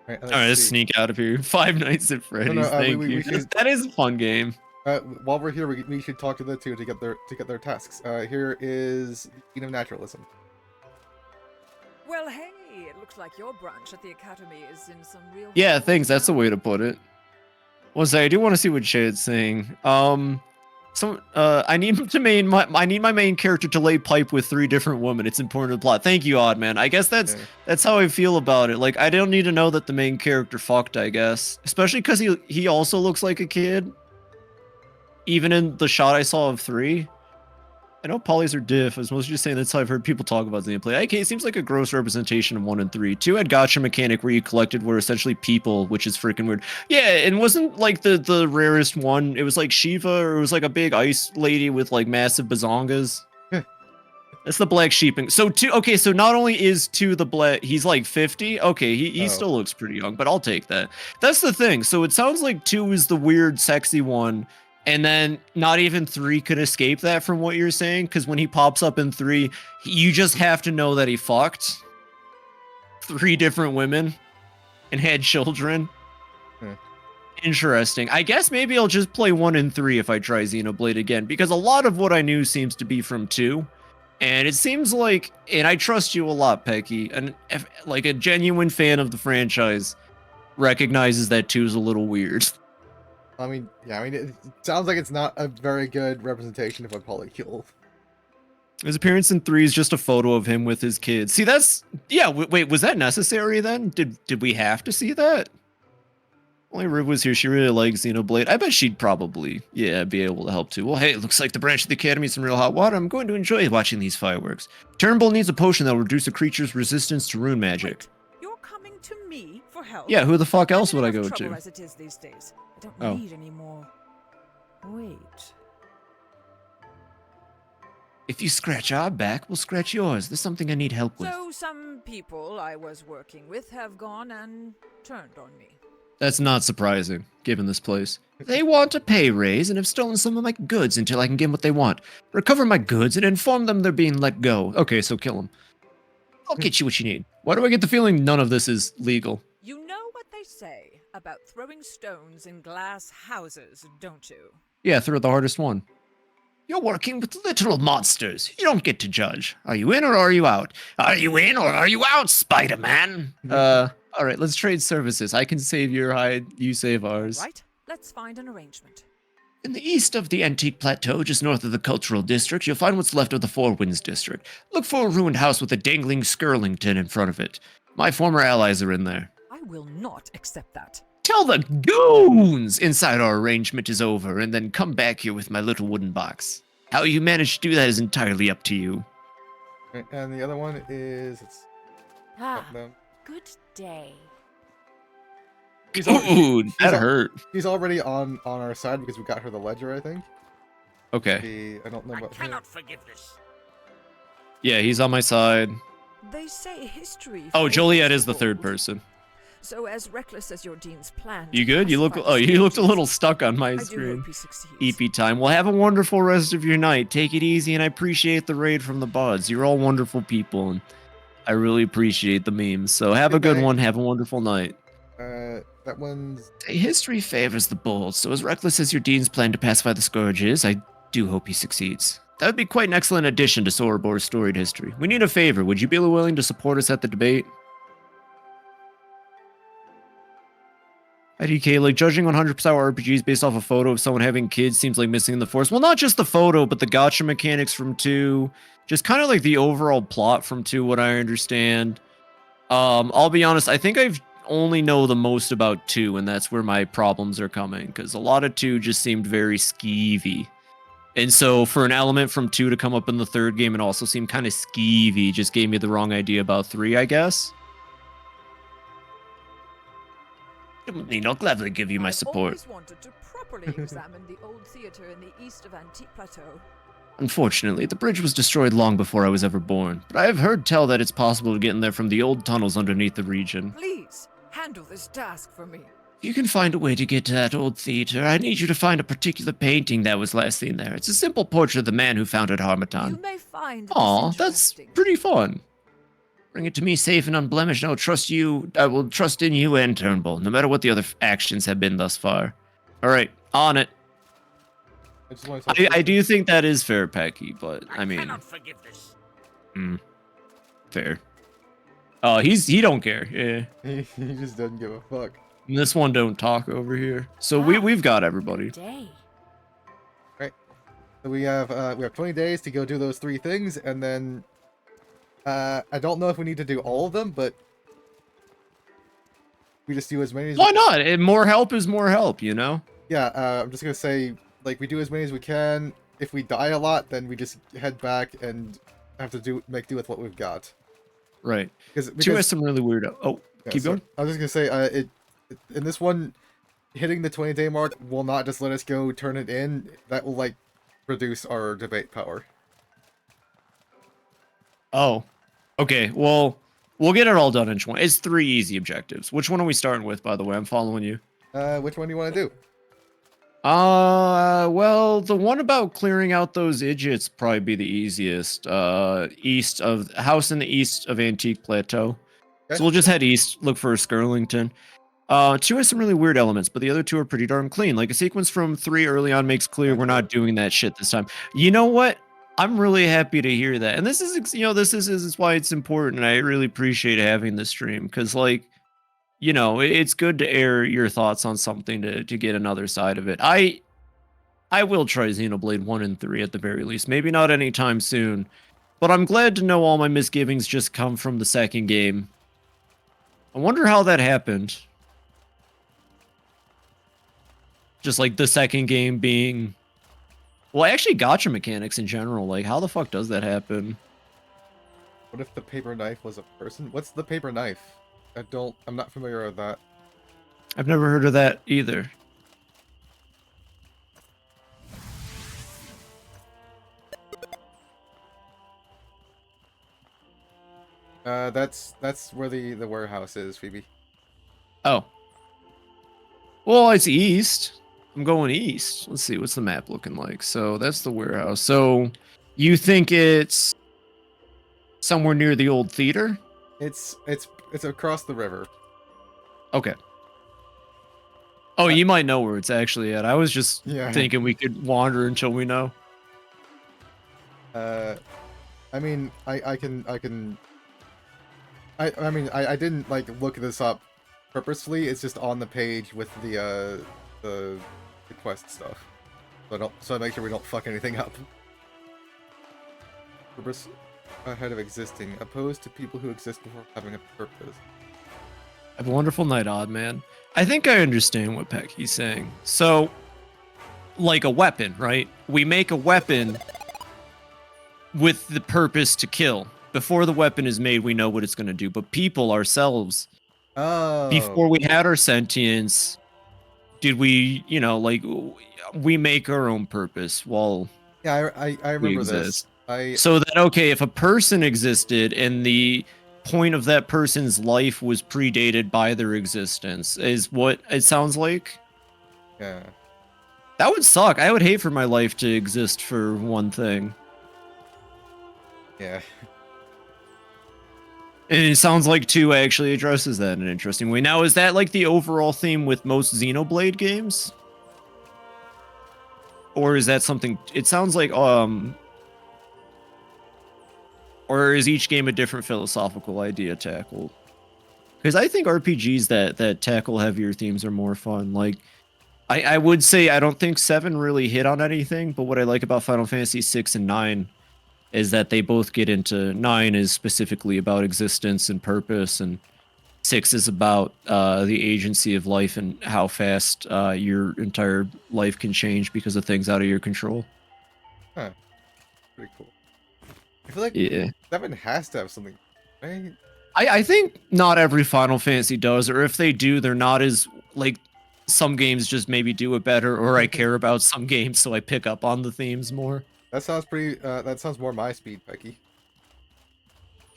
Alright, Let's sneak out of here. Five Nights at Freddy's, thank we you. should- That is a fun game. While we're here, we should talk to the two to get their tasks. Here is the Dean of Naturalism. Well, hey, it looks like your branch at the academy is in some real. Yeah, thanks, that's the way to put it. Well, say, I do want to see what Shad's saying. I need I need my main character to lay pipe with 3 different women. It's important to the plot. Thank you, Odd Man. I guess that's how I feel about it. Like, I don't need to know that the main character fucked, I guess. Especially because he also looks like a kid. Even in the shot I saw of 3. I know polys are diff. I was mostly just saying that's how I've heard people talk about Xenoblade. Okay, it seems like a gross representation of 1 and 3. 2 had gacha mechanic where you collected were essentially people, which is freaking weird. Yeah, and wasn't like the rarest one. It was like Shiva, or it was like a big ice lady with like massive bazongas. That's the black sheeping. So 2, okay, so not only is 2 the black, he's like 50. Okay, he still looks pretty young, but I'll take that. That's the thing. So it sounds like 2 is the weird, sexy one. And then not even 3 could escape that from what you're saying, because when he pops up in 3, you just have to know that he fucked 3 different women and had children. Interesting. I guess maybe I'll just play 1 and 3 if I try Xenoblade again, because a lot of what I knew seems to be from 2. And it seems like, and I trust you a lot, Pecky, and if, like a genuine fan of the franchise recognizes that 2 is a little weird. I mean, yeah, I mean, it sounds like it's not a very good representation of a polycule. His appearance in 3 is just a photo of him with his kids. See, that's... Yeah, wait, was that necessary then? Did we have to see that? Only Riv was here. She really likes Xenoblade. I bet she'd probably, yeah, be able to help too. Well, hey, it looks like the branch of the Academy is some real hot water. I'm going to enjoy watching these fireworks. Turnbull needs a potion that will reduce a creature's resistance to rune magic. Wait, you're coming to me for help? Yeah, who the fuck else I'm in would I enough go trouble to? As it is these days. I don't Oh. need any more. Wait. If you scratch our back, we'll scratch yours. There's something I need help with. So some people I was working with have gone and turned on me. That's not surprising, given this place. They want a pay raise and have stolen some of my goods until I can give them what they want. Recover my goods and inform them they're being let go. Okay, so kill them. I'll get you what you need. Why do I get the feeling none of this is legal? You know what they say about throwing stones in glass houses, don't you? Yeah, throw the hardest one. You're working with literal monsters. You don't get to judge. Are you in or are you out? Are you in or are you out, Spider-Man? All right, let's trade services. I can save your hide, you save ours. Right? Let's find an arrangement. In the east of the Antique Plateau, just north of the Cultural District, you'll find what's left of the Four Winds District. Look for a ruined house with a dangling skirlington in front of it. My former allies are in there. I will not accept that. Tell the goons inside our arrangement is over, and then come back here with my little wooden box. How you manage to do that is entirely up to you. Right, and the other one is... Ah, no. good day. He's already, Ooh, that al- hurt. he's already on our side because we got her the ledger, I think. Okay. I don't know about him. forgive this. Yeah, he's on my side. They say history. Oh, favors Joliet is the bold. third person. So as reckless as your dean's plan. You good? You look. Oh, you looked a little stuck on my I do screen. hope he succeeds. EP time. Well, have a wonderful rest of your night. Take it easy, and I appreciate the raid from the buds. You're all wonderful people, and I really appreciate the memes. So have a Good good night. one. Have a wonderful night. That one's... History favors the bold. So as reckless as your dean's plan to pacify the scourge is, I do hope he succeeds. That would be quite an excellent addition to Sorabor's storied history. We need a favor. Would you be willing to support us at the debate? IDK, like, judging 100% RPGs based off a photo of someone having kids seems like missing the force. Well, not just the photo, but the gacha mechanics from 2. Just kind of like the overall plot from 2, what I understand. I'll be honest, I think I've only know the most about 2, and that's where my problems are coming, because a lot of 2 just seemed very skeevy. And so for an element from 2 to come up in the 3rd game and also seem kind of skeevy just gave me the wrong idea about 3, I guess. I'll gladly give you my support. I've always wanted to properly examine the old theater in the east of Antique Plateau. Unfortunately, the bridge was destroyed long before I was ever born, but I have heard tell that it's possible to get in there from the old tunnels underneath the region. Please, handle this task for me. If you can find a way to get to that old theater, I need you to find a particular painting that was last seen there. It's a simple portrait of the man who founded You Harmattan. may find this Aw, that's interesting. pretty fun. Bring it to me safe and unblemished, and I will trust in you and Turnbull, no matter what the other actions have been thus far. Alright, on it. I just want to I do think that is fair, Pecky, but I mean, cannot forgive this. fair. He don't care. Yeah. he just doesn't give a fuck. And this one don't talk over here. So we've got everybody. Day. So we have 20 days to go do those 3 things, and then I don't know if we need to do all of them, but we just do as many as Why not? More help is more help, you know? Yeah, I'm just gonna say, like, we do as many as we can. If we die a lot, then we just head back and have to make do with what we've got. Right. Because 2 has some really weird... Oh, yeah, keep so going. I was just gonna say, in this one, hitting the 20-day mark will not just let us go turn it in. That will, like, reduce our debate power. Oh. Okay, well, we'll get it all done in 20. It's 3 easy objectives. Which one are we starting with, by the way? I'm following you. Which one do you want to do? Well, the one about clearing out those idiots probably be the easiest. East of house in the east of Antique Plateau. Okay. So we'll just head east, look for Skirlington. 2 has some really weird elements, but the other 2 are pretty darn clean. Like a sequence from 3 early on makes clear we're not doing that shit this time. You know what? I'm really happy to hear that. And this is, you know, this is why it's important. And I really appreciate having this stream because, like, you know, it's good to air your thoughts on something to get another side of it. I will try Xenoblade 1 and 3 at the very least. Maybe not anytime soon, but I'm glad to know all my misgivings just come from the 2nd game. I wonder how that happened. Just like the 2nd game being... Well, actually, gacha mechanics in general. Like, how the fuck does that happen? What if the paper knife was a person? What's the paper knife? I'm not familiar with that. I've never heard of that either. That's where the warehouse is, Phoebe. Oh. Well, it's east. I'm going east. Let's see, what's the map looking like? So that's the warehouse. So you think it's somewhere near the old theater? It's across the river. Okay. Oh, you might know where it's actually at. I was just thinking we could wander until we know. I mean, I didn't like look this up purposefully. It's just on the page with the quest stuff. So I make sure we don't fuck anything up. Purpose ahead of existing, opposed to people who exist before having a purpose. Have a wonderful night, Odd Man. I think I understand what Pecky's saying. So, like a weapon, right? We make a weapon with the purpose to kill. Before the weapon is made, we know what it's going to do. But people ourselves, before we had our sentience, did we, you know, like, we make our own purpose while I remember this. So that, okay, if a person existed and the point of that person's life was predated by their existence, is what it sounds like? Yeah. That would suck. I would hate for my life to exist for one thing. Yeah. And it sounds like 2 actually addresses that in an interesting way. Now, is that like the overall theme with most Xenoblade games? Or is that something? It sounds like or is each game a different philosophical idea tackled? Because I think RPGs that tackle heavier themes are more fun. Like I would say I don't think 7 really hit on anything, but what I like about Final Fantasy 6 and 9 is that they both get into 9 is specifically about existence and purpose, and 6 is about the agency of life and how fast your entire life can change because of things out of your control. Huh. Pretty cool. I feel like Yeah. 7 has to have something, right? I think not every Final Fantasy does, or if they do, they're not as like some games just maybe do it better, or I care about some games, so I pick up on the themes more. That sounds pretty. That sounds more my speed, Becky.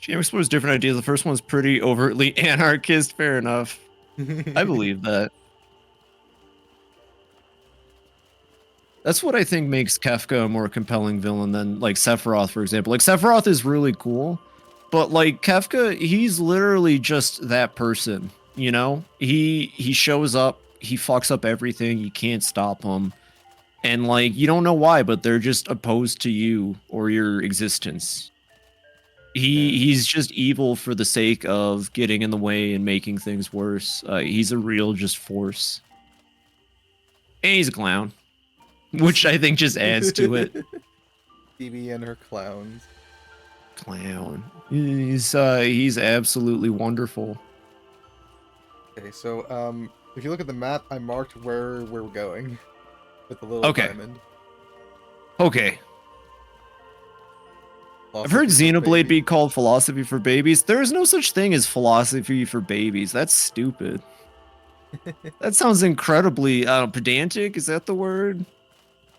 Game explores different ideas. The first one's pretty overtly anarchist. Fair enough. I believe that. That's what I think makes Kefka a more compelling villain than like Sephiroth, for example. Like Sephiroth is really cool, but like Kefka, he's literally just that person. You know, he shows up, he fucks up everything. You can't stop him, and like you don't know why, but they're just opposed to you or your existence. He's just evil for the sake of getting in the way and making things worse. He's a real just force, and he's a clown, which I think just adds to it. Phoebe and her clowns. Clown. He's absolutely wonderful. Okay, so if you look at the map, I marked where we're going with the little Okay. diamond. Okay. I've heard Philosophy for Xenoblade baby. be called philosophy for babies. There is no such thing as philosophy for babies. That's stupid. That sounds incredibly pedantic. Is that the word?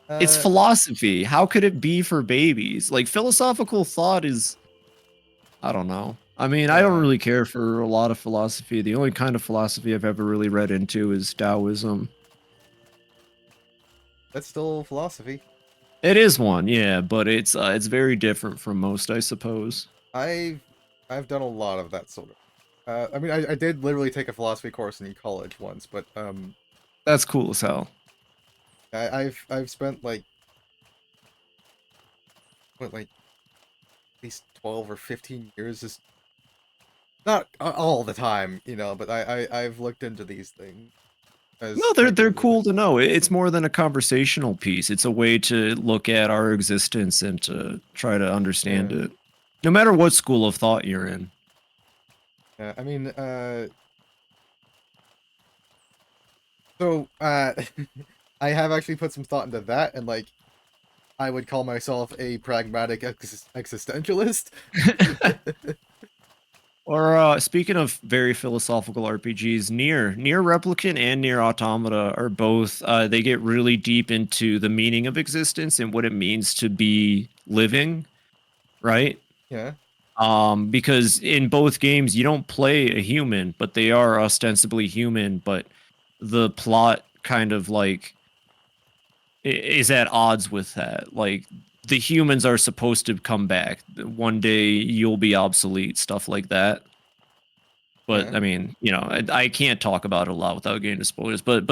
It's Uh, philosophy. How could it be for babies? Like philosophical thought is, I don't know. I mean, I don't really care for a lot of philosophy. The only kind of philosophy I've ever really read into is Taoism. That's still philosophy. It is one, yeah, but it's very different from most, I suppose. I've done a lot of that sort of. I mean, I did literally take a philosophy course in college once, but That's cool as hell. I've spent like at least 12 or 15 years just not all the time, you know, but I've looked into these things. No, they're cool to know. It's more than a conversational piece. It's a way to look at our existence and to try to understand it. No matter what school of thought you're in. Yeah, I mean, so I have actually put some thought into that, and like, I would call myself a pragmatic existentialist. Or speaking of very philosophical RPGs, Near Replicant and Near Automata are both they get really deep into the meaning of existence and what it means to be living, right? Yeah. Because in both games you don't play a human, but they are ostensibly human, but the plot kind of like is at odds with that. Like the humans are supposed to come back. One day you'll be obsolete, stuff like that. But Yeah. I mean, you know, I can't talk about it a lot without getting into spoilers. But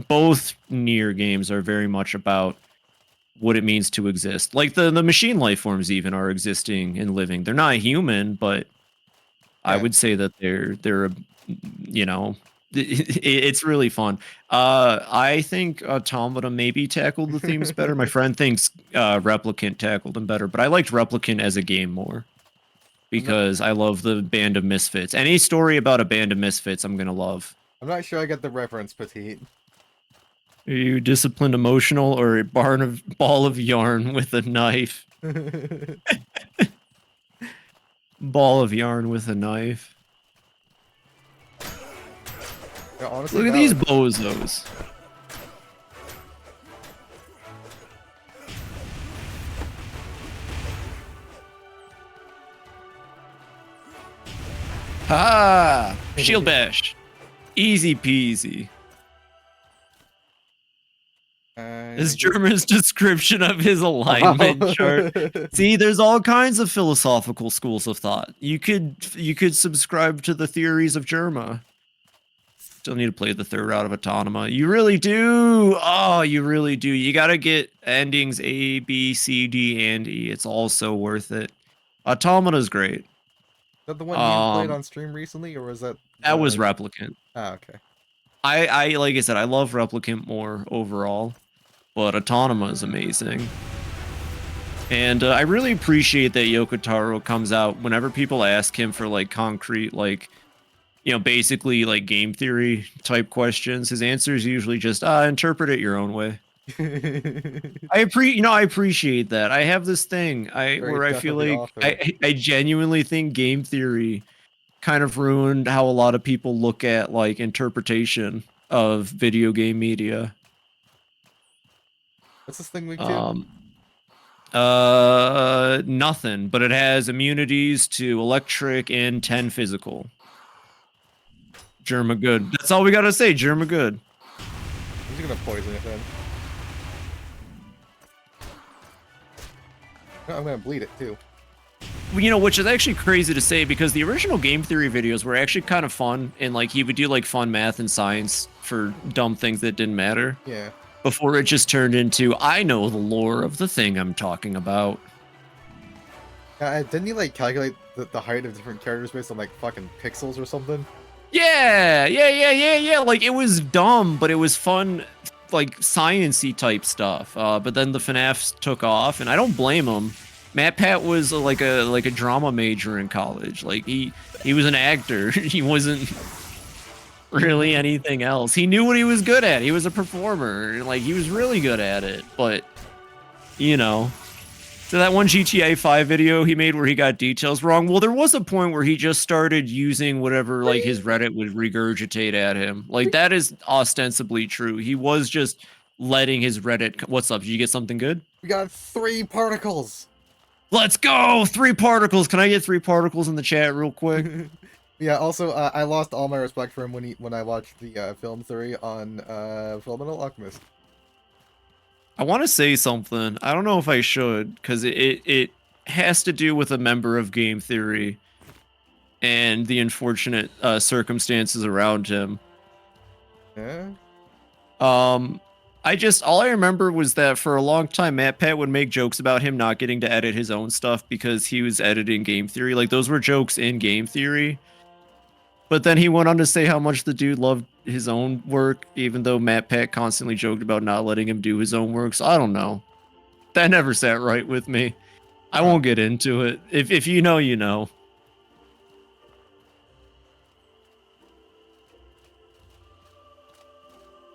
both Nier games are very much about what it means to exist. Like the machine life forms even are existing and living. They're not human, but I Yeah. would say that they're you know, it's really fun. I think Automata maybe tackled the themes better. My friend thinks Replicant tackled them better, but I liked Replicant as a game more because I love the Band of Misfits. Any story about a band of misfits, I'm gonna love. I'm not sure I get the reference, Petite. Are you disciplined, emotional, or a ball of yarn with a knife? Ball of yarn with a knife. Yeah, honestly, Look at that these was- bozos. Ah, shield bash. Easy peasy. Is German's description of his alignment chart. See, there's all kinds of philosophical schools of thought. You could subscribe to the theories of Germa. Still need to play the third route of Autonoma. You really do. Oh, you really do. You got to get endings A, B, C, D, and E. It's all so worth it. Automata's great. Is that the one you played Um, on stream recently, or was that? That was Replicant. Ah, okay. I like I said, I love Replicant more overall, but Autonoma is amazing. And I really appreciate that Yoko Taro comes out whenever people ask him for like concrete, like, you know, basically like game theory type questions. His answer is usually just interpret it your own way. I appreciate that. I have this thing where I death feel of the like author. I genuinely think game theory kind of ruined how a lot of people look at like interpretation of video game media. What's this thing we do? Nothing, but it has immunities to electric and 10 physical. Germa good. That's all we gotta say. Germa good. I'm just gonna poison it then. No, I'm gonna bleed it too. You know, which is actually crazy to say because the original game theory videos were actually kind of fun, and like he would do like fun math and science for dumb things that didn't matter. Yeah. Before it just turned into I know the lore of the thing I'm talking about. Didn't he like calculate the height of different characters based on like fucking pixels or something? Yeah. Like it was dumb, but it was fun, like science-y type stuff. But then the FNAFs took off, and I don't blame him. Matt Pat was like a drama major in college. Like he was an actor. He wasn't really anything else. He knew what he was good at. He was a performer. Like he was really good at it. But you know, so that one GTA 5 video he made where he got details wrong. Well, there was a point where he just started using whatever like his Reddit would regurgitate at him. Like that is ostensibly true. He was just letting his Reddit. What's up? Did you get something good? We got 3 particles. Let's go! 3 particles. Can I get 3 particles in the chat real quick? Yeah. Also, I lost all my respect for him when I watched the film theory on Fullmetal Alchemist. I want to say something. I don't know if I should, because it has to do with a member of game theory and the unfortunate circumstances around him. Yeah. All I remember was that for a long time, Matt Pat would make jokes about him not getting to edit his own stuff because he was editing game theory. Like those were jokes in game theory. But then he went on to say how much the dude loved his own work, even though Matt Pat constantly joked about not letting him do his own work. So I don't know. That never sat right with me. I won't get into it. If you know, you know.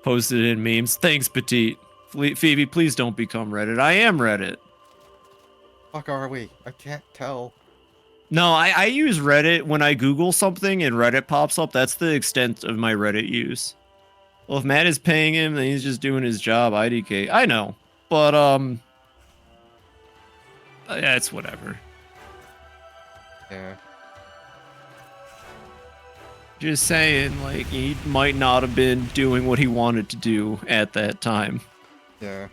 Posted in memes. Thanks, Petite. Phoebe, please don't become Reddit. I am Reddit. Fuck are we? I can't tell. No, I use Reddit when I Google something and Reddit pops up. That's the extent of my Reddit use. Well, if Matt is paying him, then he's just doing his job. IDK. I know, but yeah, it's whatever. Yeah. Just saying, like he might not have been doing what he wanted to do at that time. Yeah.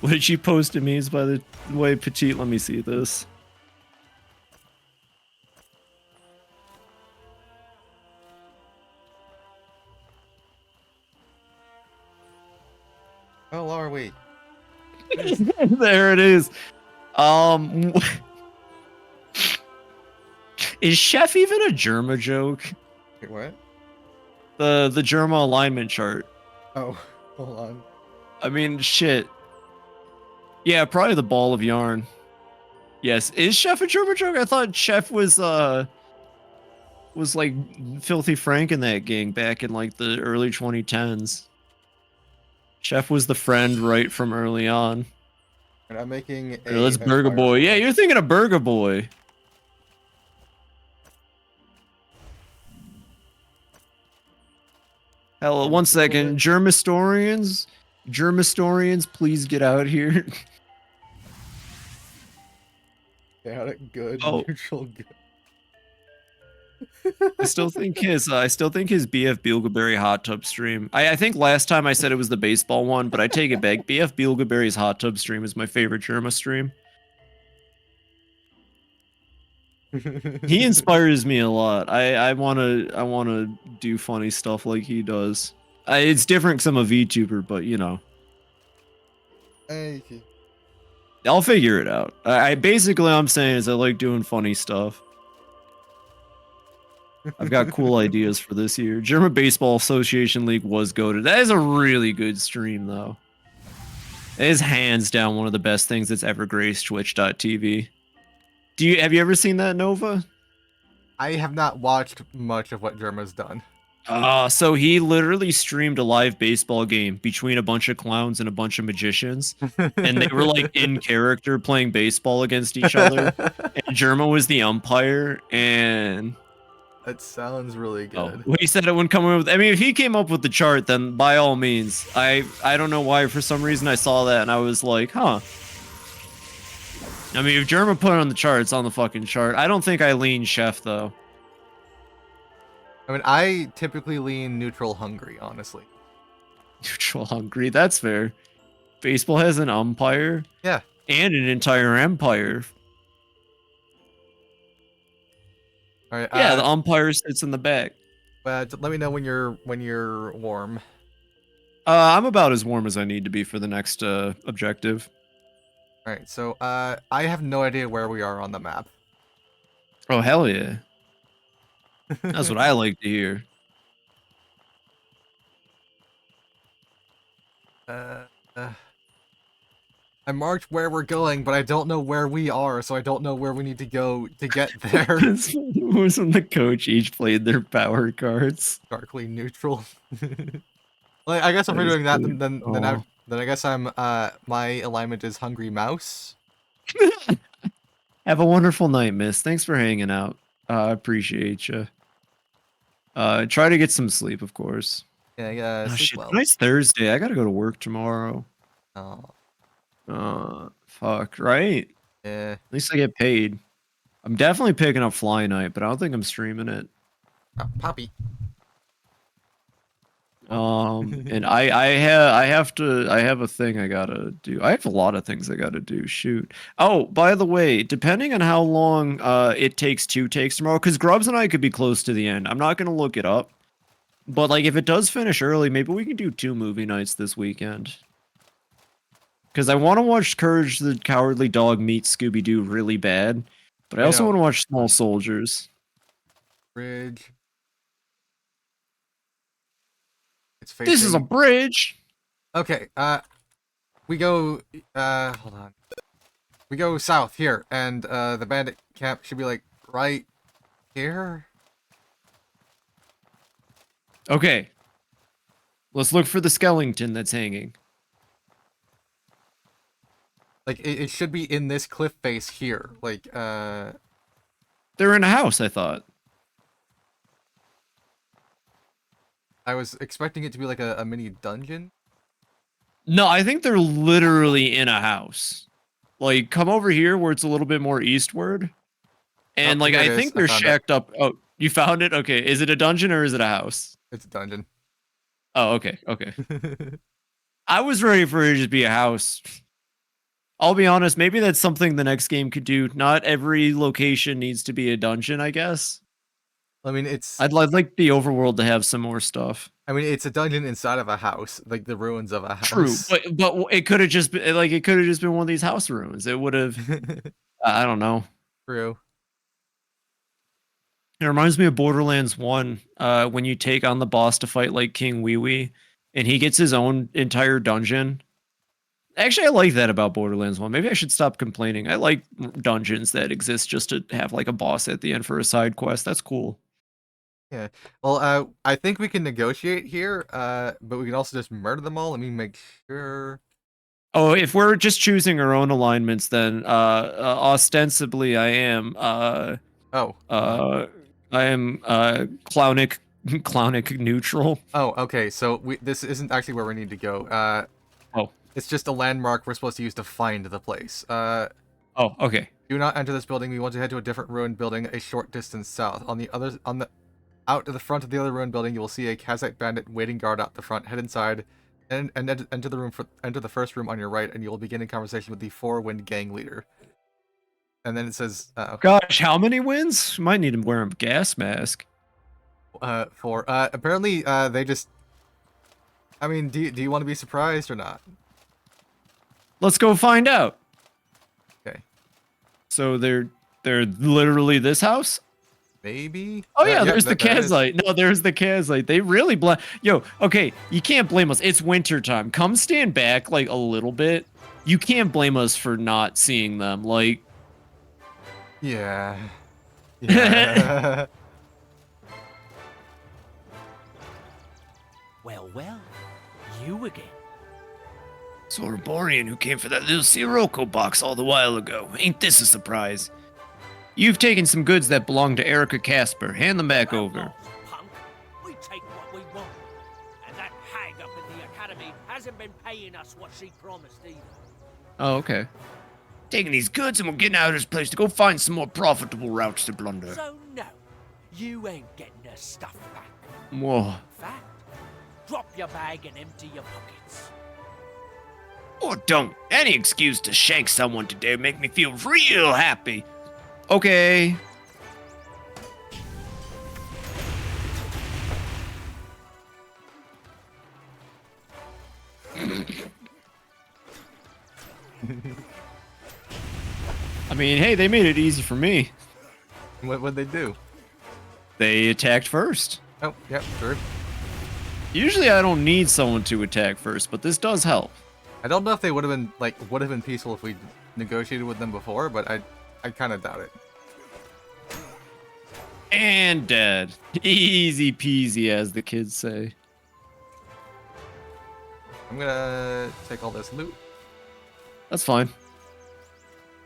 What did she post to me is by the way, Petite. Let me see this. How are we? There it is. Is Chef even a Germa joke? Wait, what? The Germa alignment chart. Oh, hold on. I mean, shit. Yeah, probably the ball of yarn. Yes, is Chef a Germa joke? I thought Chef was like Filthy Frank in that gang back in like the early 2010s. Chef was the friend right from early on. And I'm making a. That's Burger Boy. Yeah, you're thinking of Burger Boy. Hello, one second. Germistorians, please get out here. Chaotic good, Oh. neutral good. I still think his BF Beelgaberry hot tub stream. I think last time I said it was the baseball one, but I take it back. BF Beelgaberry's hot tub stream is my favorite Germa stream. He inspires me a lot. I wanna do funny stuff like he does. It's different 'cause I'm a VTuber, but you know, Hey. I'll figure it out. I basically I'm saying is I like doing funny stuff. I've got cool ideas for this year. German Baseball Association League was goated. That is a really good stream though. It is hands down one of the best things that's ever graced Twitch.tv. Have you ever seen that, Nova? I have not watched much of what Germa's done. So he literally streamed a live baseball game between a bunch of clowns and a bunch of magicians, and they were like in character playing baseball against each other. And Germa was the umpire, and That sounds really oh, good. when he said it wouldn't come up with. I mean, if he came up with the chart, then by all means. I don't know why. For some reason, I saw that and I was like, huh. I mean, if Germa put it on the chart, it's on the fucking chart. I don't think I lean chef though. I mean, I typically lean neutral hungry, honestly. Neutral hungry. That's fair. Baseball has an umpire. Yeah. And an entire empire. All right. Yeah, the umpire sits in the back. Let me know when you're warm. I'm about as warm as I need to be for the next objective. All right. So I have no idea where we are on the map. Oh hell yeah! That's what I like to hear. I marked where we're going, but I don't know where we are, so I don't know where we need to go to get there. This was when the coach each played their power cards. Darkly neutral. Well, I guess if That we're is doing that, good. then I guess I'm my alignment is hungry mouse. Have a wonderful night, miss. Thanks for hanging out. I appreciate you. Try to get some sleep, of course. Yeah, Oh, sleep shit, well. tonight's Thursday. I gotta go to work tomorrow. Oh, Fuck, right? yeah. At least I get paid. I'm definitely picking up Fly Night, but I don't think I'm streaming it. Poppy. And I have a thing I gotta do. I have a lot of things I gotta do. Shoot. Oh, by the way, depending on how long it takes tomorrow, because Grubbs and I could be close to the end. I'm not gonna look it up, but like if it does finish early, maybe we can do 2 movie nights this weekend. Because I want to watch Courage the Cowardly Dog meet Scooby Doo really bad, but I also want to watch Small Soldiers. Bridge. It's This is a bridge. Okay, we go, hold on. We go south here, and, the bandit camp should be, like, right here? Okay. Let's look for the skeleton that's hanging. Like, it should be in this cliff face here. Like, They're in a house, I thought. I was expecting it to be like a mini dungeon. No, I think they're literally in a house. Like, come over here where it's a little bit more eastward. And, Oh, like, here it I is. think I they're found it. shacked up. Oh, you found it? Okay. Is it a dungeon or is it a house? It's a dungeon. Oh, okay. Okay. I was ready for it to just be a house. I'll be honest, maybe that's something the next game could do. Not every location needs to be a dungeon, I guess. I mean, it's... I'd like the overworld to have some more stuff. I mean, it's a dungeon inside of a house, like the ruins of a house. True, but it could have just been like it could have just been one of these house ruins. It would have. I don't know. True. It reminds me of Borderlands 1, when you take on the boss to fight like King Wee Wee, and he gets his own entire dungeon. Actually, I like that about Borderlands 1. Maybe I should stop complaining. I like dungeons that exist just to have like a boss at the end for a side quest. That's cool. Yeah. Well, I think we can negotiate here, but we can also just murder them all. Let me make sure. Oh, if we're just choosing our own alignments, then ostensibly I am I am clownic neutral. Oh, okay. So this isn't actually where we need to go. Oh. It's just a landmark we're supposed to use to find the place. Oh, okay. Do not enter this building. We want to head to a different ruined building a short distance south. Out to the front of the other ruined building, you will see a Kazakh bandit waiting guard out the front. Head inside, and enter the room enter the first room on your right, and you will begin a conversation with the Four Wind gang leader. and then it says okay, Gosh, how many wins? Might need to wear a gas mask. 4. Apparently, they just. I mean, do you want to be surprised or not? Let's go find out. Okay, So they're literally this house? maybe. Oh yeah, there's the there it is. Kazite. No, there's the Kazite. They really Yo, okay, you can't blame us. It's winter time. Come stand back like a little bit. You can't blame us for not seeing them. Like, Yeah. Yeah. Well, you again. Sorborian who came for that little Sirocco box all the while ago. Ain't this a surprise? You've taken some goods that belong to Erica Casper. Hand them back Well, over. lost, punk. We take what we want. And that hag up in the academy hasn't been paying us what she promised either. Oh, okay. Taking these goods and we're getting out of this place to go find some more profitable routes to plunder. So no, you ain't getting her stuff back. Whoa. In fact, drop your bag and empty your pockets. Or don't. Any excuse to shank someone today would make me feel real happy. Okay. I mean, hey, they made it easy for me. What'd they do? They attacked first. Oh, yep, sure. Usually I don't need someone to attack first, but this does help. I don't know if they would have been peaceful if we negotiated with them before, but I kind of doubt it. And dead. Easy peasy, as the kids say. I'm gonna take all this loot. That's fine.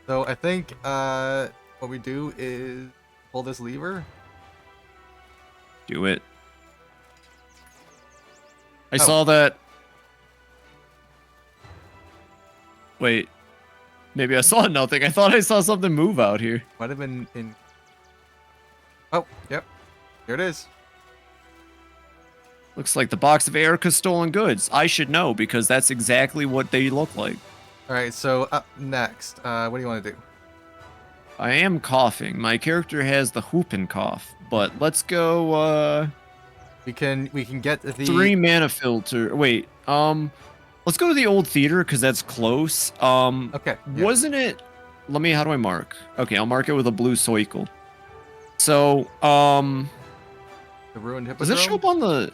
So I think what we do is pull this lever. Do it. I Oh. saw that. Wait. Maybe I saw nothing. I thought I saw something move out here. Might have been in. Oh, yep. Here it is. Looks like the box of Erica's stolen goods. I should know because that's exactly what they look like. All right. So up next, what do you want to do? I am coughing. My character has the whooping cough, but let's go We can get the 3 mana filter. Wait, let's go to the old theater because that's close. Okay. Yeah. Wasn't it? How do I mark? Okay, I'll mark it with a blue circle. So, The ruined hippodrome. does it show up on the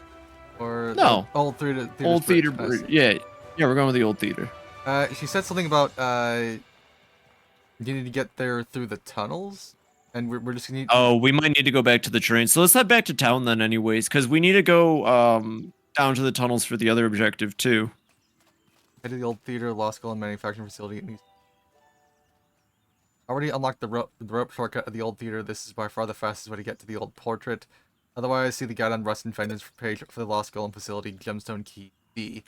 Or No. the old theater? old theater? Nice. Yeah, we're going with the old theater. She said something about you need to get there through the tunnels, and we're just gonna need. Oh, we might need to go back to the train. So let's head back to town then, anyways, because we need to go down to the tunnels for the other objective too. Head to the old theater, law school, and manufacturing facility. Already unlocked the rope shortcut at the old theater. This is by far the fastest way to get to the old portrait. Otherwise, see the guide on Rust and Fenton's page for the law school and facility. Gemstone Key B.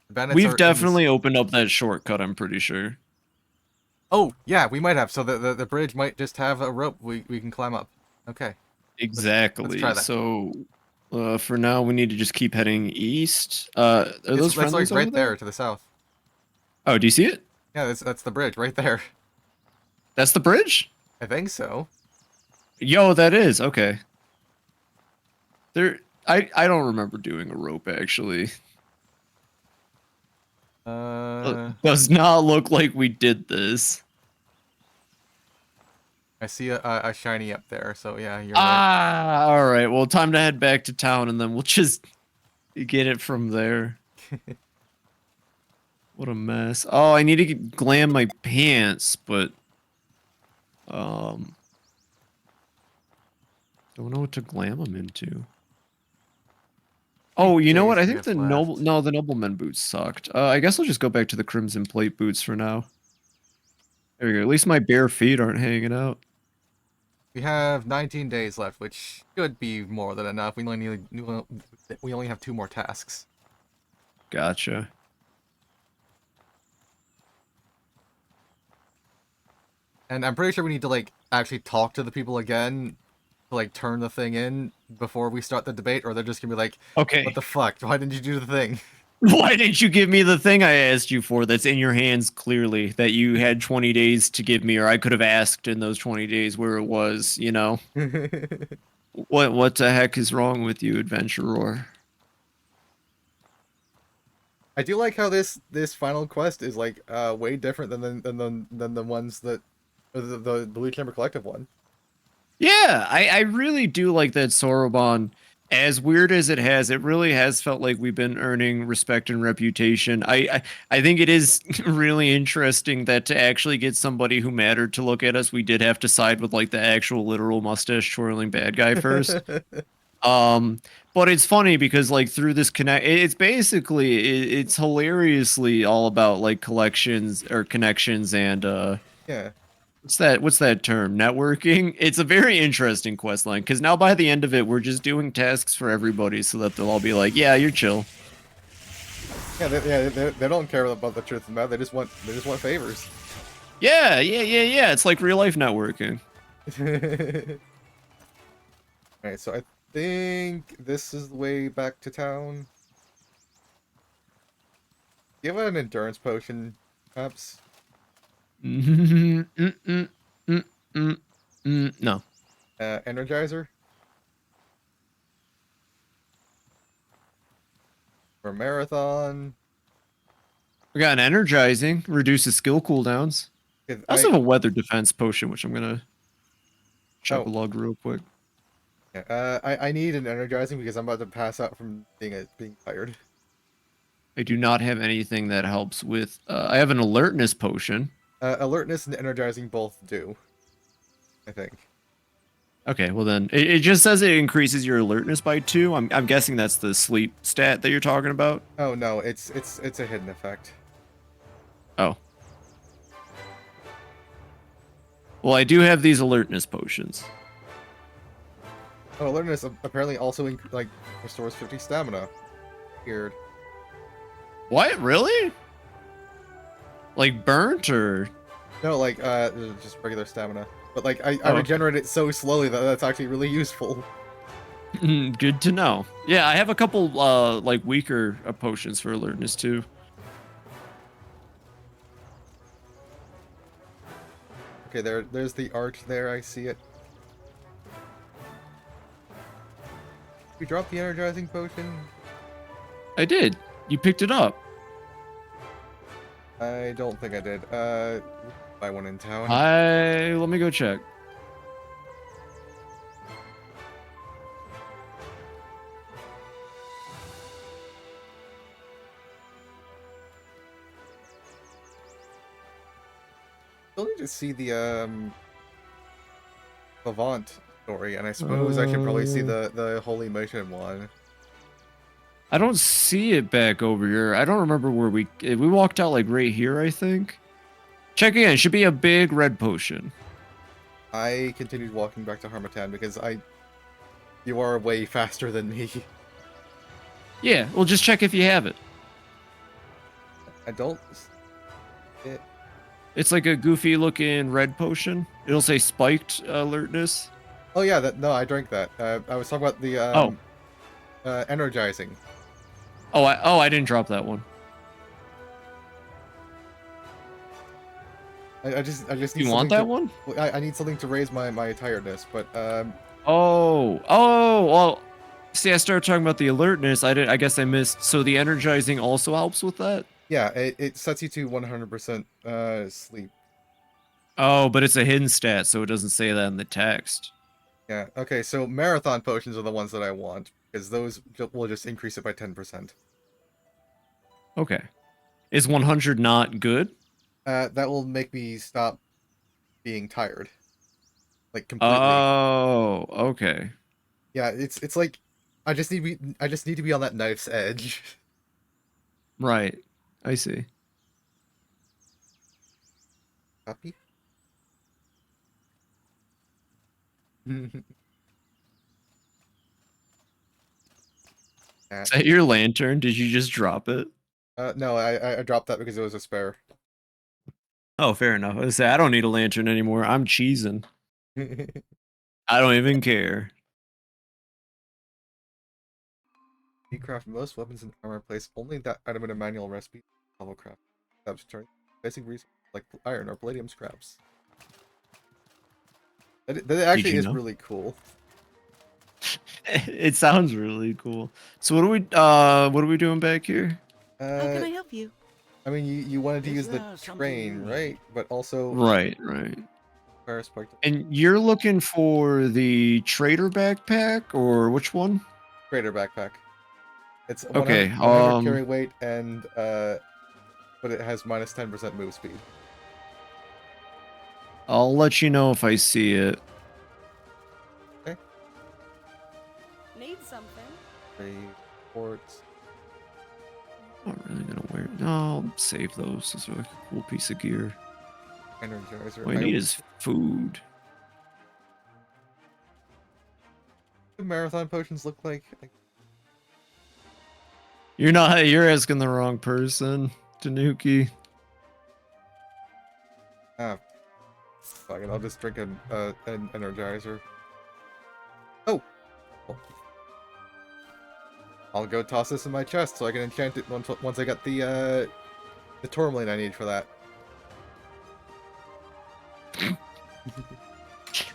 The bandits are We've in this- definitely opened up that shortcut. I'm pretty sure. Oh yeah, we might have. So the bridge might just have a rope we can climb up. Okay. Exactly. try that. So, for now, we need to just keep heading east. Are those That's like friendlies right over there to the south. Oh, do you see it? Yeah, that's the bridge right there. That's the bridge? I think so. Yo, that is okay. I don't remember doing a rope actually. Does not look like we did this. I see a shiny up there, so yeah, you're right. Ah, all right. Well, time to head back to town, and then we'll just get it from there. What a mess. Oh, I need to glam my pants, but don't know what to glam them into. Oh, you know what? I think the nobleman boots sucked. I guess I'll just go back to the crimson plate boots for now. There we go. At least my bare feet aren't hanging out. We have 19 days left, which should be more than enough. We only have 2 more tasks. Gotcha. And I'm pretty sure we need to like actually talk to the people again to like turn the thing in before we start the debate, or they're just gonna be like, Okay. "What the fuck? Why didn't you do the thing?" Why didn't you give me the thing I asked you for that's in your hands clearly that you had 20 days to give me, or I could have asked in those 20 days where it was, you know? What the heck is wrong with you, adventurer? I do like how this final quest is like way different than the ones that the Blue Chamber Collective one. Yeah, I really do like that Soroban. As weird as it really has felt like we've been earning respect and reputation. I think it is really interesting that to actually get somebody who mattered to look at us, we did have to side with like the actual literal mustache twirling bad guy first. But it's funny because like through this connect, it's basically it's hilariously all about like collections or connections and Yeah. what's that term? Networking. It's a very interesting quest line because now by the end of it, we're just doing tasks for everybody so that they'll all be like, yeah, you're chill. Yeah, they don't care about the truth of the matter. They just want favors. Yeah. It's like real life networking. Alright, so I think this is the way back to town. Do you have an endurance potion, perhaps? No. Energizer? For marathon? We got an energizing, reduces skill cooldowns. 'Cause I also have a weather defense potion, which I'm gonna chug Oh. a log real quick. Yeah, I need an energizing because I'm about to pass out from being tired. I do not have anything that helps with. I have an alertness potion. Alertness and energizing both do, I think. Okay, well then it just says it increases your alertness by 2. I'm guessing that's the sleep stat that you're talking about. Oh no, it's a hidden effect. Oh. Well, I do have these alertness potions. Oh, alertness apparently also like restores 50 stamina. Weird. What? Really? Like burnt or? No, like just regular stamina. But like I Oh, okay. regenerate it so slowly that that's actually really useful. Good to know. Yeah, I have a couple like weaker potions for alertness too. Okay, there's the arch there. I see it. You dropped the energizing potion? I did. You picked it up. I don't think I did. Buy one in town. Let me go check. Still need to see the Levant story, and I suppose I should probably see the Holy Motion one. I don't see it back over here. I don't remember where we walked out like right here, I think. Check again. Should be a big red potion. I continued walking back to Harmattan because you are way faster than me. Yeah, well just check if you have it. I don't. It's like a goofy looking red potion. It'll say spiked alertness. Oh yeah, no, I drank that. I was talking about the energizing. I didn't drop that one. I just need You want that one? I need something to raise my tiredness, but Well, see, I started talking about the alertness. I guess I missed. So the energizing also helps with that? yeah, it sets you to 100% sleep. Oh, but it's a hidden stat, so it doesn't say that in the text. Yeah. Okay, so marathon potions are the ones that I want because those will just increase it by 10%. Okay. Is 100 not good? That will make me stop being tired, like completely. Oh, okay. Yeah, it's like I just need to be on that knife's edge. Right. I see. Copy. Is that your lantern? Did you just drop it? No, I dropped that because it was a spare. Oh, fair enough. I say I don't need a lantern anymore. I'm cheesing. I don't even care. You craft most weapons and armor. Place only that item in a manual recipe. Level craft. Scraps turn basic resources like iron or palladium scraps. That actually you is know? really cool. It sounds really cool. So what are we doing back here? How can I help you? I mean, you wanted to Is use the there something train, you right? need? But also Right. fire spark. And you're looking for the trader backpack or which one? Greater backpack. It's Okay, 100 carry weight and but it has minus 10% move speed. I'll let you know if I see it. Okay. Need something? 3 ports. I'm not really gonna wear it. No, I'll save those. Those are like a cool piece of gear. Energizer. What I need is food. What do marathon potions look like? You're asking the wrong person, Tanuki. Ah, fuck it. I'll just drink an energizer. Oh. I'll go toss this in my chest so I can enchant it once I get the tourmaline I need for that.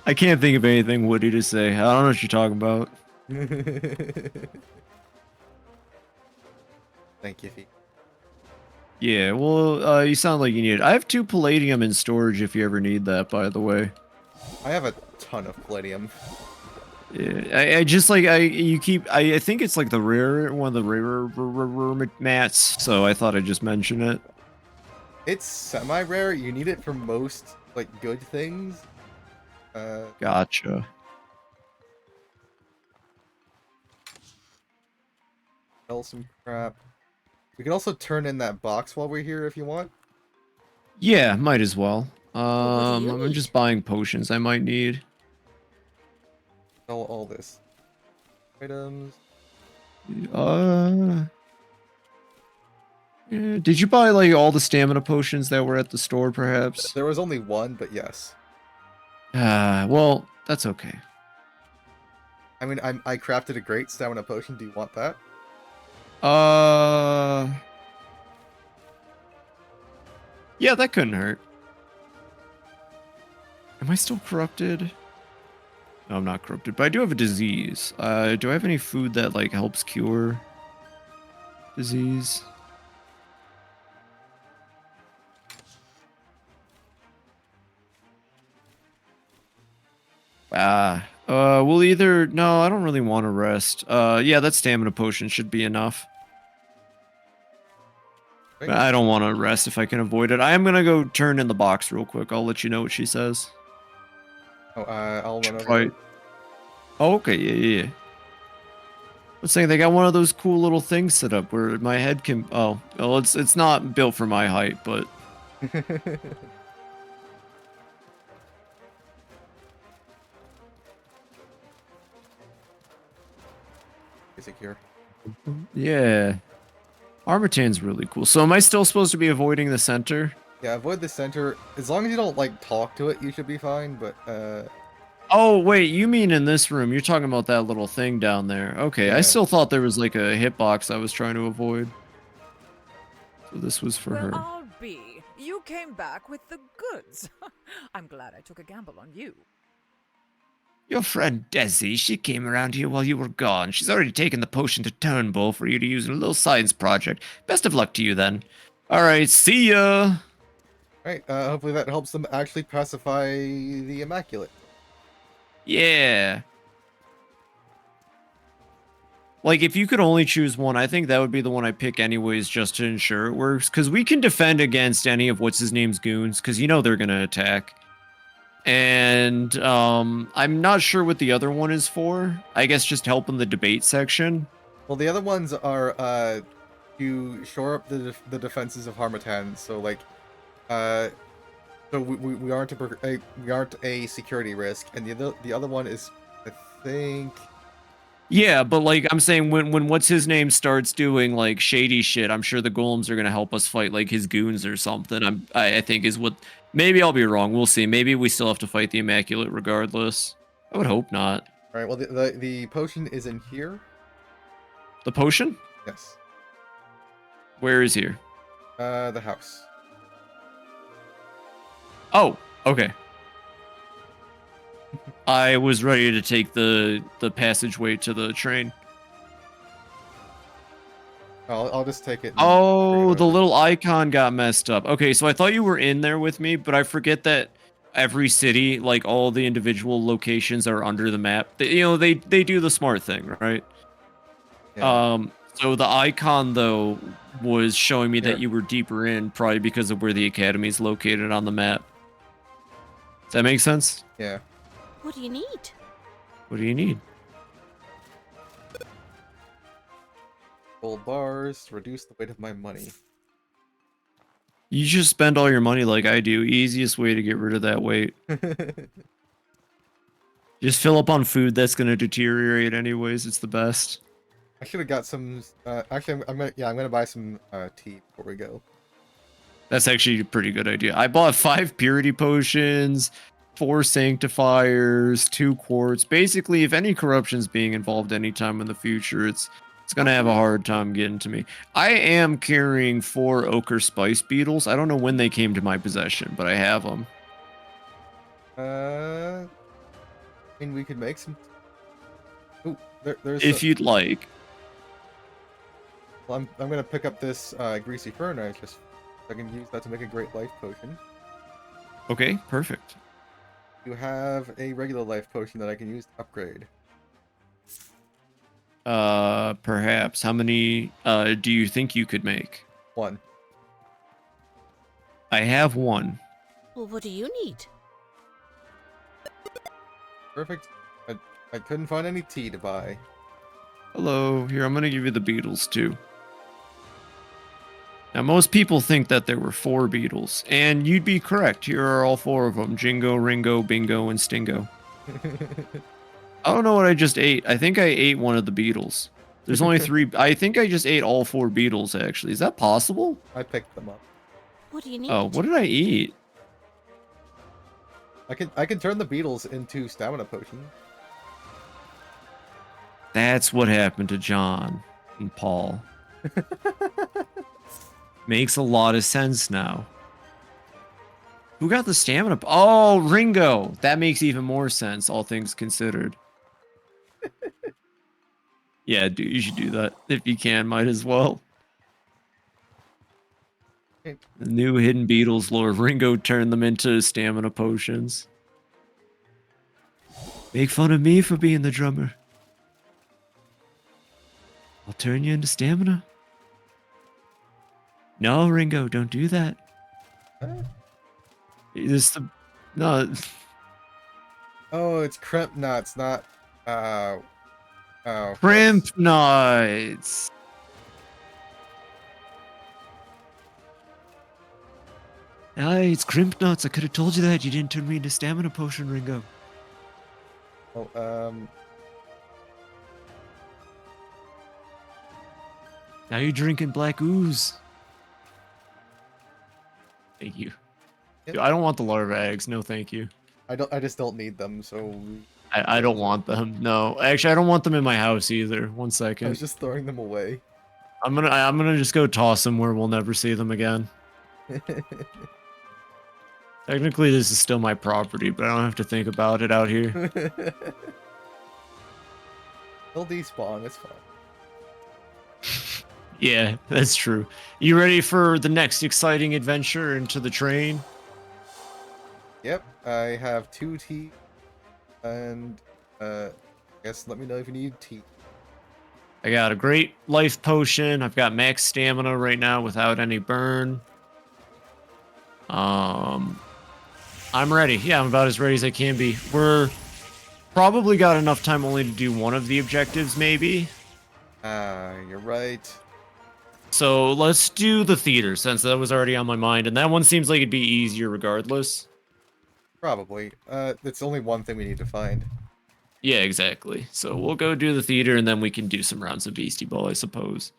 I can't think of anything witty to say. I don't know what you're talking about. Thank you, Fee. Yeah, well, you sound like you need it. I have 2 palladium in storage if you ever need that, by the way. I have a ton of palladium. Yeah, I just like I think it's like the rare one of the rarer mats, so I thought I'd just mention it. It's semi-rare. You need it for most like good things. Gotcha. Sell some crap. We can also turn in that box while we're here if you want. Yeah, might as well. What do you I'm need? just buying potions I might need. Sell all this. Items. Yeah, did you buy like all the stamina potions that were at the store, perhaps? There was only one, but yes. Well, that's okay. I mean, I crafted a great stamina potion. Do you want that? Yeah, that couldn't hurt. Am I still corrupted? No, I'm not corrupted, but I do have a disease. Do I have any food that like helps cure disease? We'll either... No, I don't really want to rest. Yeah, that stamina potion should be enough. Right. I don't want to rest if I can avoid it. I am gonna go turn in the box real quick. I'll let you know what she says. Oh, I'll run over. Right. Oh, okay, yeah. Let's say they got one of those cool little things set up where my head can... Oh, well, it's not built for my height, but... Basic here. Yeah. Armatan's really cool. So am I still supposed to be avoiding the center? Yeah, avoid the center. As long as you don't like talk to it, you should be fine. But Oh, wait, you mean in this room? You're talking about that little thing down there. Okay, I Yeah. still thought there was like a hitbox I was trying to avoid. So this was for Well, her. I'll be. You came back with the goods. I'm glad I took a gamble on you. Your friend Desi, she came around here while you were gone. She's already taken the potion to Turnbull for you to use in a little science project. Best of luck to you then. Alright, see ya! right. Hopefully that helps them actually pacify the Immaculate. Yeah. Like, if you could only choose one, I think that would be the one I pick anyways, just to ensure it works. Because we can defend against any of what's-his-name's goons, because you know they're going to attack. And, I'm not sure what the other one is for. I guess just helping the debate section. Well, the other ones are to shore up the defenses of Harmatan. So like, so we aren't we aren't a security risk, and the other one is, I think. Yeah, but like I'm saying, when what's his name starts doing like shady shit, I'm sure the golems are gonna help us fight like his goons or something. I think is what. Maybe I'll be wrong. We'll see. Maybe we still have to fight the Immaculate regardless. I would hope not. All right. Well, the potion is in here. The potion? Yes. Where is here? The house. Oh, okay. I was ready to take the passageway to the train. I'll just take it. And Oh, bring it the over. little icon got messed up. Okay, so I thought you were in there with me, but I forget that every city, like all the individual locations are under the map. They do the smart thing, right? Yeah. So the icon though was showing me that Here. you were deeper in, probably because of where the academy is located on the map. Does that make sense? Yeah. What do you need? What do you need? Gold bars to reduce the weight of my money. You just spend all your money like I do. Easiest way to get rid of that weight. Just fill up on food that's gonna deteriorate anyways. It's the best. I should have got some. Actually, I'm gonna buy some tea before we go. That's actually a pretty good idea. I bought 5 purity potions, 4 sanctifiers, 2 quartz. Basically, if any corruption's being involved anytime in the future, it's gonna have a hard time getting to me. I am carrying 4 ochre spice beetles. I don't know when they came to my possession, but I have them. I mean, we could make some. Ooh, there's. If you'd like. Well, I'm gonna pick up this greasy fern. I can use that to make a great life potion. Okay, perfect. You have a regular life potion that I can use to upgrade. Perhaps. How many do you think you could make? 1. I have 1. Well, what do you need? Perfect. I couldn't find any tea to buy. Hello, here, I'm gonna give you the beetles too. Now, most people think that there were 4 beetles, and you'd be correct. Here are all 4 of them: Jingo, Ringo, Bingo, and Stingo. I don't know what I just ate. I think I ate one of the beetles. There's only 3. I think I just ate all 4 beetles, actually. Is that possible? I picked them up. What do you need? Oh, what did I eat? I can turn the beetles into stamina potions. That's what happened to John and Paul. Makes a lot of sense now. Who got the stamina? Oh, Ringo. That makes even more sense, all things considered. Yeah, dude, you should do that. If you can, might as well. Okay. The new hidden beetles lore. Ringo turned them into stamina potions. Make fun of me for being the drummer. I'll turn you into stamina. No, Ringo, don't do that. No. Oh, it's crimp nuts, not oh. Crimp nuts. Hey, it's crimp nuts. I could have told you that. You didn't turn me into stamina potion, Ringo. Oh, Now you're drinking black ooze. Thank you. Yep. Dude, I don't want the larva eggs. No, thank you. I just don't need them, so I don't want them. No, actually, I don't want them in my house either. 1 I second. was just throwing them away. I'm gonna just go toss them where we'll never see them again. Technically, this is still my property, but I don't have to think about it out here. They'll despawn, it's fine. Yeah, that's true. You ready for the next exciting adventure into the train? Yep, I have 2 tea, and I guess let me know if you need tea. I got a great life potion. I've got max stamina right now without any burn. I'm ready. Yeah, I'm about as ready as I can be. We're probably got enough time only to do one of the objectives, maybe. You're right. So let's do the theater, since that was already on my mind, and that one seems like it'd be easier regardless. Probably. It's only one thing we need to find. Yeah, exactly. So we'll go do the theater, and then we can do some rounds of Beastie Ball, I suppose.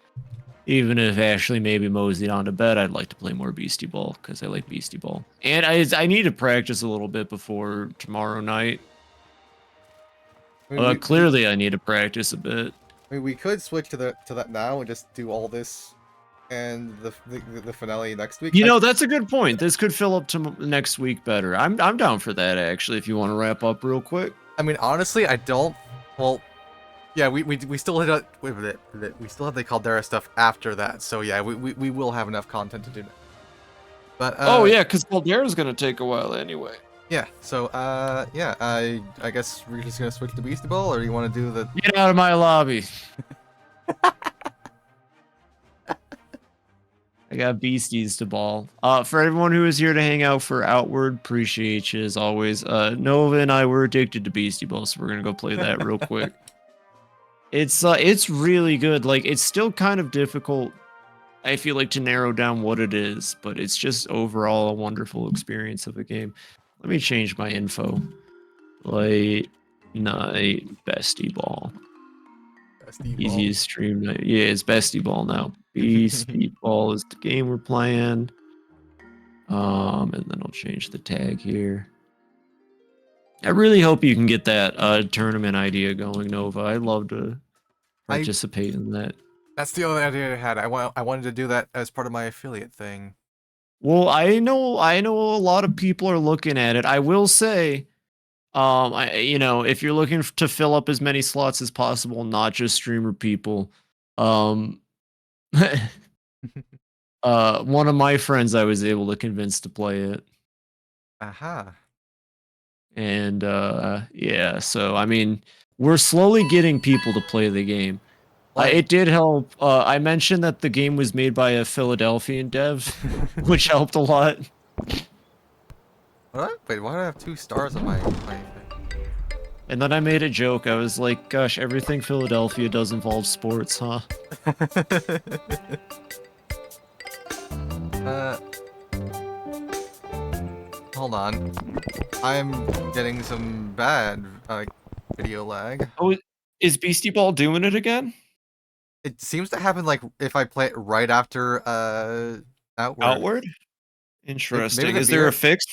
Even if Ashley maybe moseyed on to bed, I'd like to play more Beastie Ball, because I like Beastie Ball. And I need to practice a little bit before tomorrow night. I mean, Clearly, I need to practice a bit. I mean, we could switch to that now and just do all this and the finale next week. You know, that's a good point. This could fill up to next week better. I'm down for that actually. If you want to wrap up real quick. I mean, honestly, I don't. Well, yeah, we still hit we still have the Caldera stuff after that. So yeah, we will have enough content to do that. But Oh yeah, because Caldera's gonna take a while anyway. yeah. So yeah, I guess we're just gonna switch to Beastie Ball, or you want to do the? Get out of my lobby. I got beasties to ball. For everyone who is here to hang out for Outward, appreciate you as always. Nova and I were addicted to Beastie Ball, so we're gonna go play that real quick. It's really good. Like, it's still kind of difficult, I feel like, to narrow down what it is, but it's just overall a wonderful experience of a game. Let me change my info. Late night bestie ball. Easiest stream night. Yeah, it's bestie ball now. Beastie ball is the game we're playing. And then I'll change the tag here. I really hope you can get that tournament idea going, Nova. I'd love to participate in that. That's the only idea I had. I wanted to do that as part of my affiliate thing. Well, I know a lot of people are looking at it. I will say, if you're looking to fill up as many slots as possible, not just streamer people, one of my friends I was able to convince to play it. Aha. And yeah, so I mean, we're slowly getting people to play the game. It did help. I mentioned that the game was made by a Philadelphian dev, which helped a lot. What? Wait, why do I have 2 stars on my thing? And then I made a joke. I was like, gosh, everything Philadelphia does involves sports, huh? Hold on. I'm getting some bad video lag. Oh, is Beastie Ball doing it again? It seems to happen like if I play it right after Outward. Outward? Interesting. Maybe Is there a fix?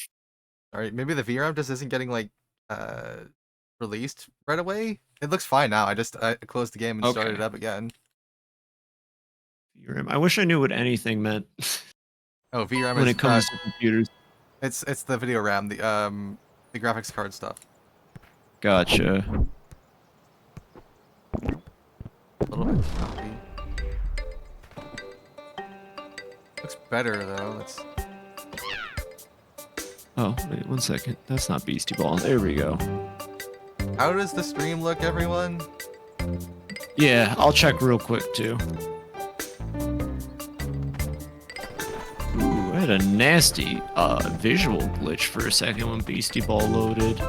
Alright, maybe the VRAM just isn't getting like released right away. It looks fine now. I closed the game and started it up again. VRAM. I wish I knew what anything meant. Oh, VRAM when is it comes to computers. It's the video RAM, the graphics card stuff. Gotcha. A little bit choppy. Looks better though. Let's. Oh, wait, 1 second. That's not Beastie Ball. There we go. How does the stream look, everyone? Yeah, I'll check real quick too. Ooh, I had a nasty visual glitch for a second when Beastie Ball loaded.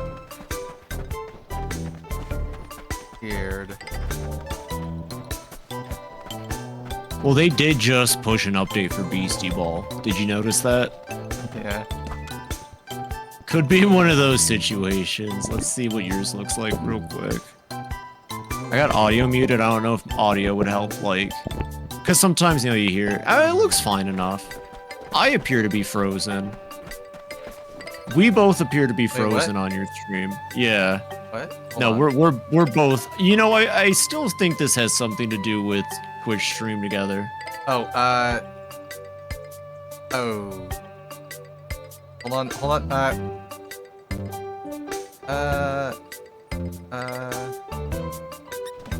Weird. Well, they did just push an update for Beastie Ball. Did you notice that? Yeah. Could be one of those situations. Let's see what yours looks like real quick. I got audio muted. I don't know if audio would help, like... Because sometimes, you hear it. It looks fine enough. I appear to be frozen. We both appear to be frozen on your stream. Yeah. What? Hold No, on. we're both... You know, I still think this has something to do with Twitch stream together. Oh, oh. Hold on,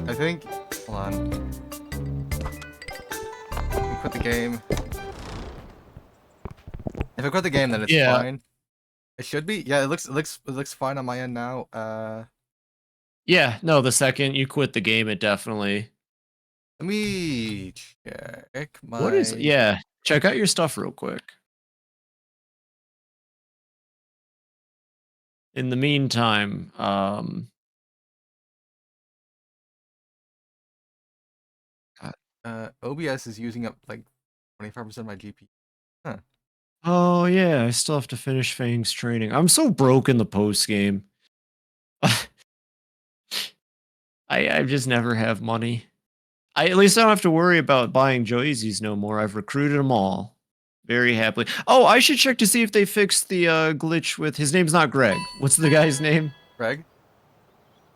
I think, hold on. Quit the game. If I quit the game, then it's fine. It should be. Yeah, it looks fine on my end now. Yeah, no, the second you quit the game, it definitely... Let me check my... What is... Yeah, check out your stuff real quick. In the meantime, OBS is using up like 25% of my GPU. Huh. oh yeah, I still have to finish Fang's training. I'm so broke in the post game. I just never have money. At least I don't have to worry about buying Joyzies no more. I've recruited them all. Very happily. Oh, I should check to see if they fixed the glitch with... His name's not Greg. What's the guy's name? Greg?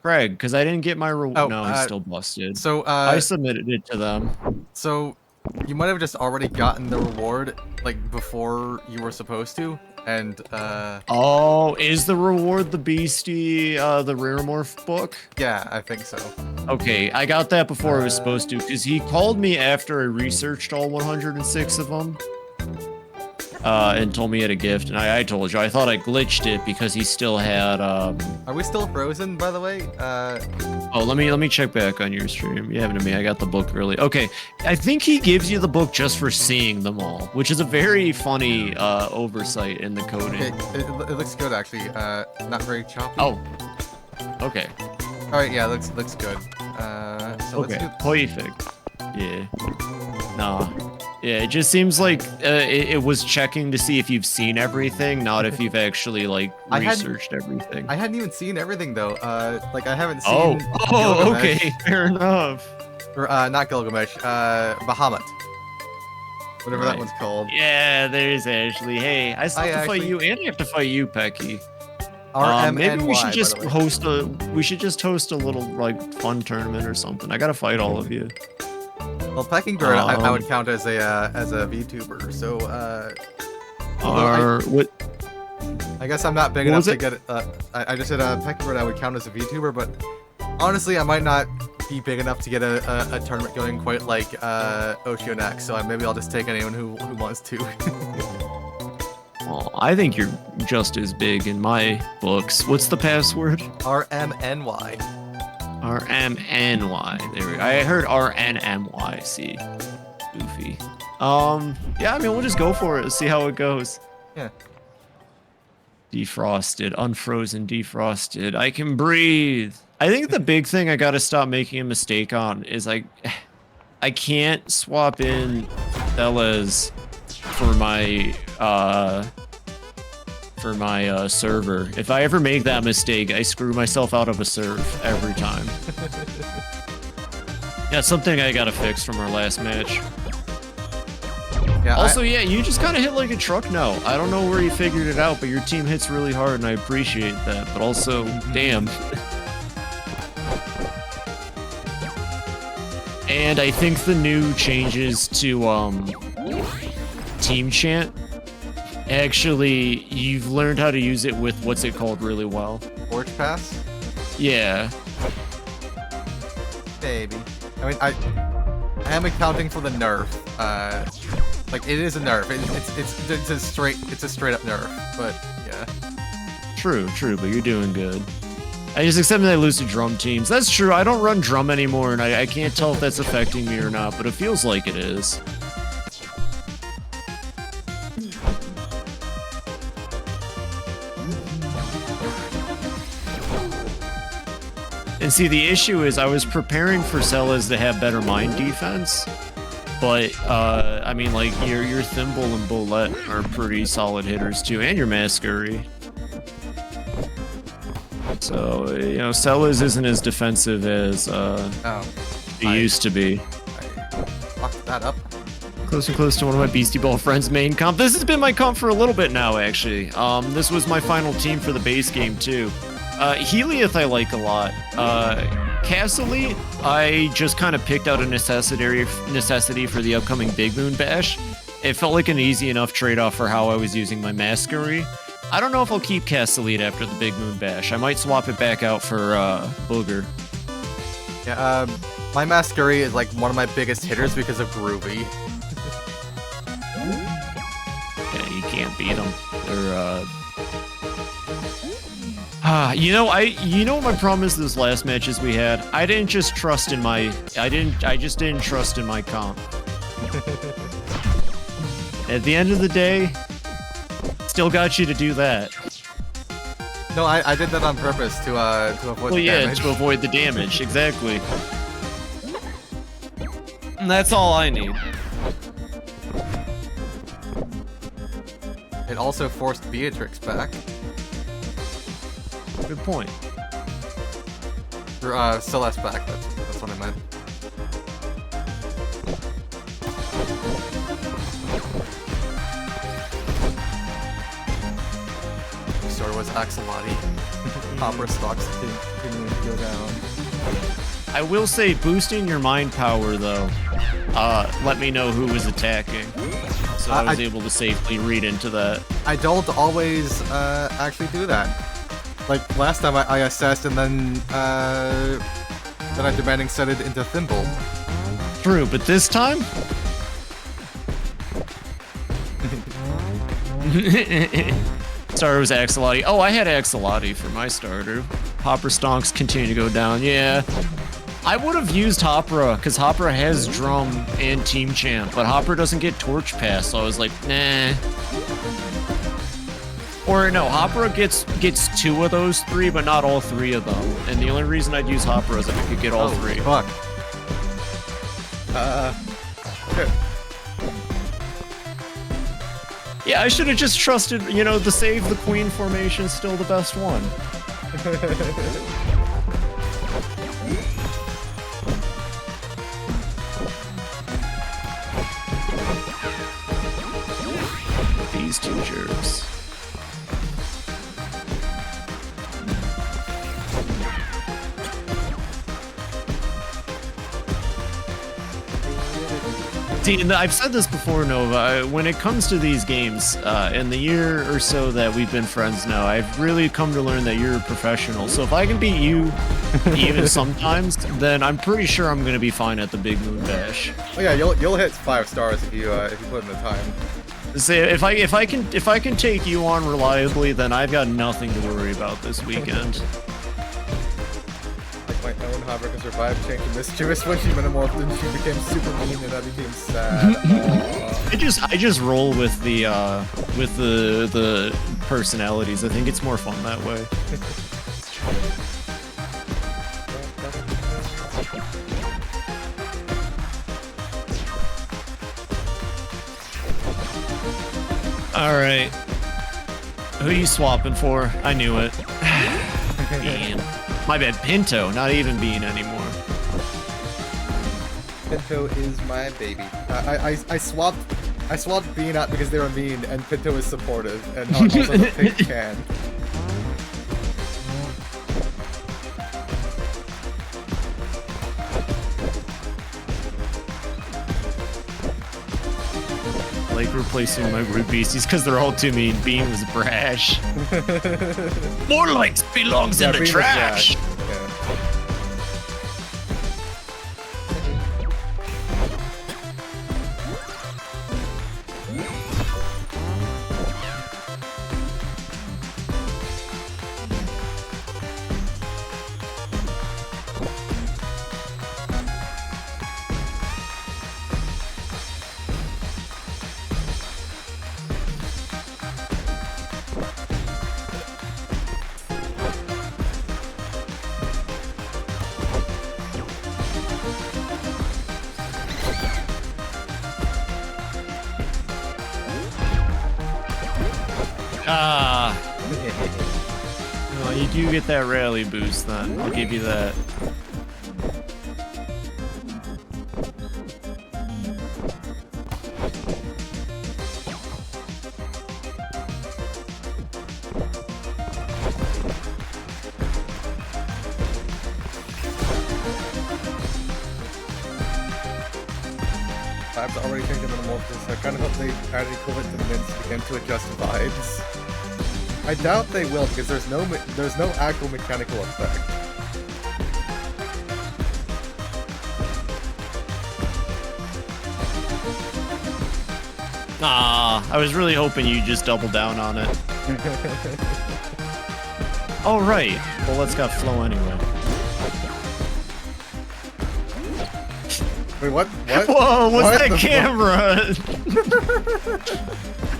Craig, because I didn't get my reward. Oh, No, he's still busted. So, I submitted it to them. So, you might have just already gotten the reward, like, before you were supposed to, and, Oh, is the reward the Beastie, the Rare Morph book? yeah, I think so. Okay, I got that before I was supposed to, because he called me after I researched all 106 of them. And told me he had a gift, and I told you, I thought I glitched it because he still had, Are we still frozen, by the way? Oh, let me check back on your stream. You have to me. I got the book early. Okay, I think he gives you the book just for seeing them all, which is a very funny oversight in the coding. Okay, it looks good, actually. Not very choppy. Oh, okay. Alright, yeah, looks good. So Okay, let's do... perfect. Yeah. Nah. Yeah, it just seems like it was checking to see if you've seen everything, not if you've actually, like, researched everything. I hadn't even seen everything, though. Like, I haven't seen... Oh, Gilgamesh, okay, fair enough. Or, not Gilgamesh, Bahamut. Whatever that Right. one's called. Yeah, there's Ashley. Hey, I still Hi, have to fight Ashley. you, and I have to fight you, Pecky. RMNY, Maybe we should by just the way. host a little, like, fun tournament or something. I gotta fight all of you. Well, Pecking Bird, I would count as a VTuber, so, What? I guess I'm not big What enough was to it? get it. I just said Pecking Bird I would count as a VTuber, but honestly, I might not be big enough to get a tournament going quite like Oceanax, so maybe I'll just take anyone who wants to. Well, I think you're just as big in my books. What's the password? RMNY. RMNY. There we go. I heard RNMY. See, goofy. Yeah, I mean, we'll just go for it. See how it goes. Yeah. Defrosted, unfrozen, defrosted. I can breathe. I think the big thing I gotta stop making a mistake on is I can't swap in Stella's for my server. If I ever make that mistake, I screw myself out of a serve every time. Yeah, something I gotta fix from our last match. Yeah. Also, yeah, you just kind of hit like a truck now. I don't know where you figured it out, but your team hits really hard, and I appreciate that. But also, damn. And I think the new changes to team chant, actually, you've learned how to use it with what's it called really well. Forge Pass? Yeah. Maybe. I mean, I am accounting for the nerf. Like, it is a nerf. It's a straight up nerf. But yeah. True, but you're doing good. I just accept that I lose to drum teams. That's true. I don't run drum anymore, and I can't tell if that's affecting me or not, but it feels like it is. And see, the issue is I was preparing for Celas to have better mine defense, but, I mean, like, your Thimble and Bullet are pretty solid hitters, too, and your Masquerie. So, you know, Celas isn't as defensive as, it used to be. I fucked that up. Close and close to one of my Beastie Ball friends' main comp. This has been my comp for a little bit now, actually. This was my final team for the base game, too. Heliath I like a lot. Castle Elite, I just kind of picked out a necessity for the upcoming Big Moon Bash. It felt like an easy enough trade-off for how I was using my Masquerie. I don't know if I'll keep Castle Elite after the Big Moon Bash. I might swap it back out for Booger. Yeah, my Masquerie is like one of my biggest hitters because of Groovy. Yeah, you can't beat them. They're you know what my problem is those last matches we had? I just didn't trust in my comp. At the end of the day, still got you to do that. No, I did that on purpose to avoid the damage. To avoid the damage, exactly. And that's all I need. It also forced Beatrix back. Good point. Or, Celeste back, that's what I meant. Sorry, was Axolotl. Opera stocks continuing to go down. I will say, boosting your mind power though, let me know who was attacking, so I was able to safely read into that. I don't always actually do that. Like last time I assessed and then I demanding set it into Thimble. True, but this time? Starter was Axolotl. Oh, I had Axolotl for my starter. Hopper Stonks continue to go down. Yeah. I would have used Hopera, because Hopera has Drum and Team Champ, but Hopper doesn't get Torch Pass, so I was like, nah. Or no, Hopera gets 2 of those 3, but not all 3 of them. And the only reason I'd use Hopera is if I could get all 3. Fuck. Okay. Yeah, I should have just trusted, you know, the Save the Queen formation is still the best one. These 2 jerks. See, and I've said this before, Nova. When it comes to these games, in the year or so that we've been friends now, I've really come to learn that you're a professional. So if I can beat you, even sometimes, then I'm pretty sure I'm going to be fine at the Big Moon Bash. Oh yeah, you'll hit 5 stars if you put in the time. See, if I can take you on reliably, then I've got nothing to worry about this weekend. My own Hopper can survive change the mischievous when she metamorphed and she became super mean and I became sad. I just roll with the personalities. I think it's more fun that way. All right. Who are you swapping for? I knew it. Bean. My bad, Pinto, not even Bean anymore. Pinto is my baby. I swapped Bean out because they were mean, and Pinto is supportive, and also the pig can. Like replacing my Root Beasties because they're all too mean. Bean was brash. More likes belongs in the Bean was trash. Jack. Well, you do get that rally boost then. I'll give you that. I've already changed the metamorphosis. I kind of hope they added equivalent to mints again to adjust vibes. I doubt they will because there's no actual mechanical effect. I was really hoping you just double down on it. Oh right. Well, let's got flow anyway. Wait, what? Whoa, what's What that the camera?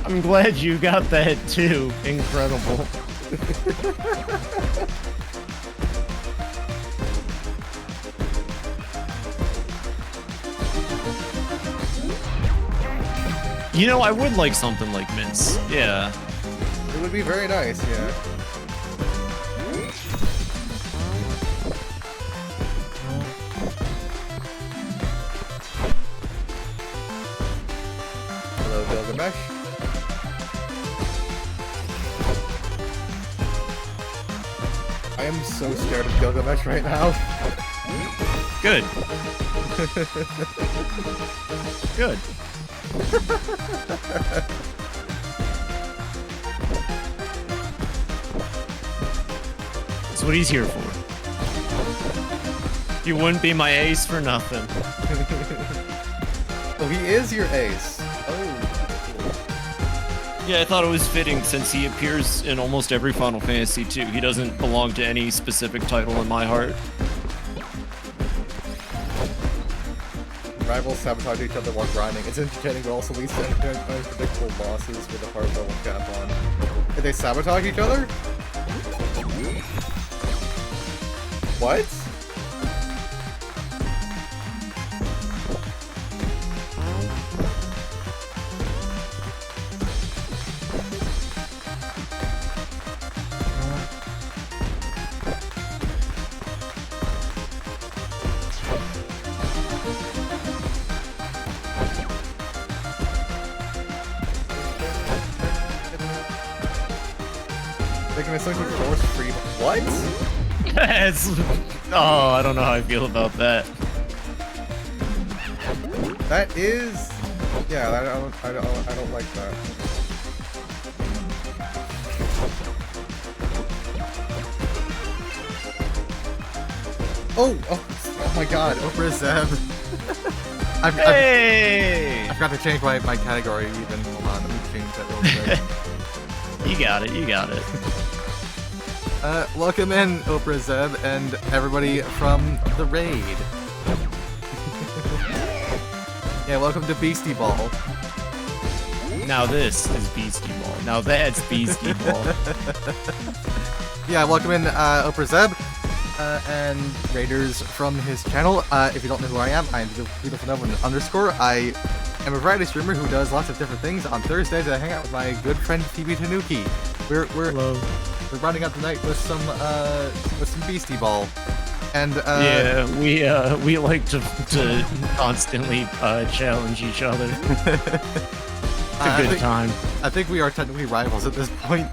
I'm glad you got that too. Incredible. You know, I would like something like mints. Yeah. It would be very nice, yeah. Hello, Gilgamesh. I am so scared of Gilgamesh right now. Good. Good. That's what he's here for. You wouldn't be my ace for nothing. Oh, he is your ace. Oh, Yeah, I thought it was fitting since he appears in almost every Final Fantasy II. He doesn't belong to any specific title in my heart. cool. Rivals sabotage each other while grinding. It's entertaining, but also leads to unpredictable bosses with a hard level cap on. Did they sabotage each other? What? They can essentially force freedom. What? It's... Oh, I don't know how I feel about that. That is... Yeah, I don't like that. Oh my god, Oprah Zeb. Hey! I forgot to change my category even. Hold on, let me change that real quick. You got it, you got it. Welcome in, Oprah Zeb, and everybody from the raid. Yeah, welcome to Beastie Ball. Now this is Beastie Ball. Now that's Beastie Ball. Yeah, welcome in, Oprah Zeb, and raiders from his channel. If you don't know who I am Beautiful Nova _. I am a variety streamer who does lots of different things. On Thursdays, I hang out with my good friend Phoebe Tanuki. We're rounding out the night with some Beastie Ball, and yeah, we like to constantly challenge each other. It's a good time. I think we are technically rivals at this point.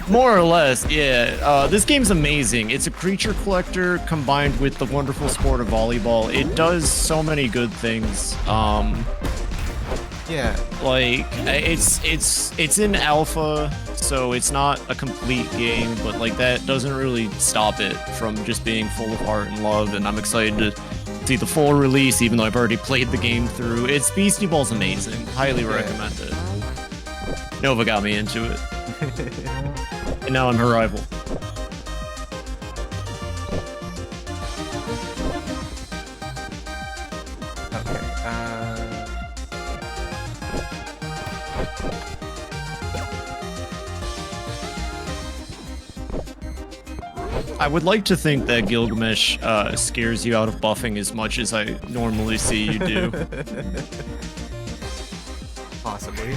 More or less, yeah. This game's amazing. It's a creature collector combined with the wonderful sport of volleyball. It does so many good things. Yeah. Like it's in alpha, so it's not a complete game, but like that doesn't really stop it from just being full of heart and love. And I'm excited to see the full release, even though I've already played the game through. It's Beastie Ball's amazing. Highly recommend it. Nova got me into it. And now I'm her rival. Okay. I would like to think that Gilgamesh scares you out of buffing as much as I normally see you do. Possibly.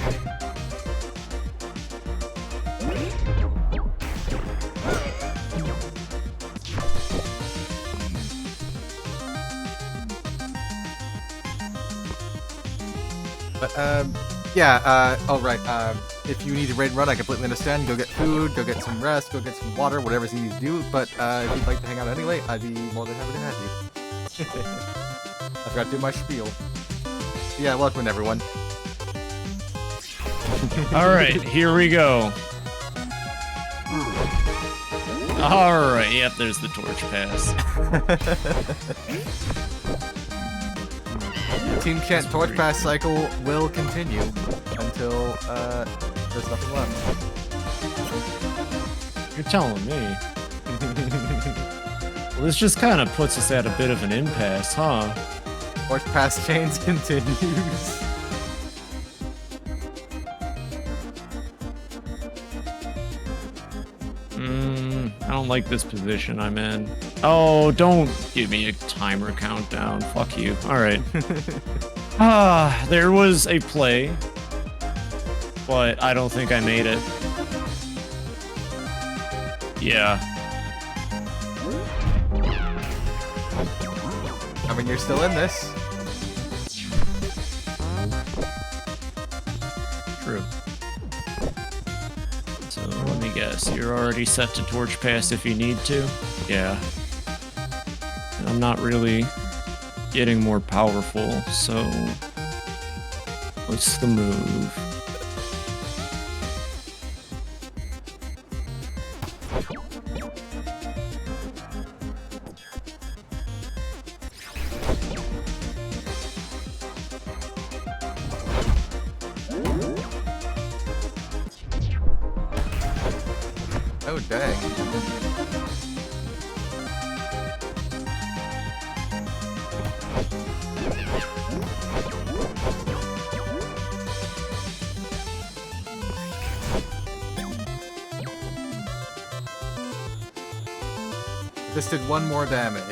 But, yeah, oh right, if you need to raid and run, I completely understand. Go get food, go get some rest, go get some water, whatever's you need to do, but, if you'd like to hang out anyway, I'd be more than happy to have you. I forgot to do my spiel. Yeah, welcome everyone. Alright, here we go. Alright, yep, there's the torch pass. Team Chant Torch Pass cycle will continue until there's nothing left. You're telling me. Well, this just kind of puts us at a bit of an impasse, huh? Torch Pass chains continues. I don't like this position I'm in. Oh, don't give me a timer countdown. Fuck you. Alright. There was a play, but I don't think I made it. Yeah. I mean, you're still in this. True. So let me guess. You're already set to torch pass if you need to. Yeah. I'm not really getting more powerful, so what's the move? Oh, dang. This did 1 more damage.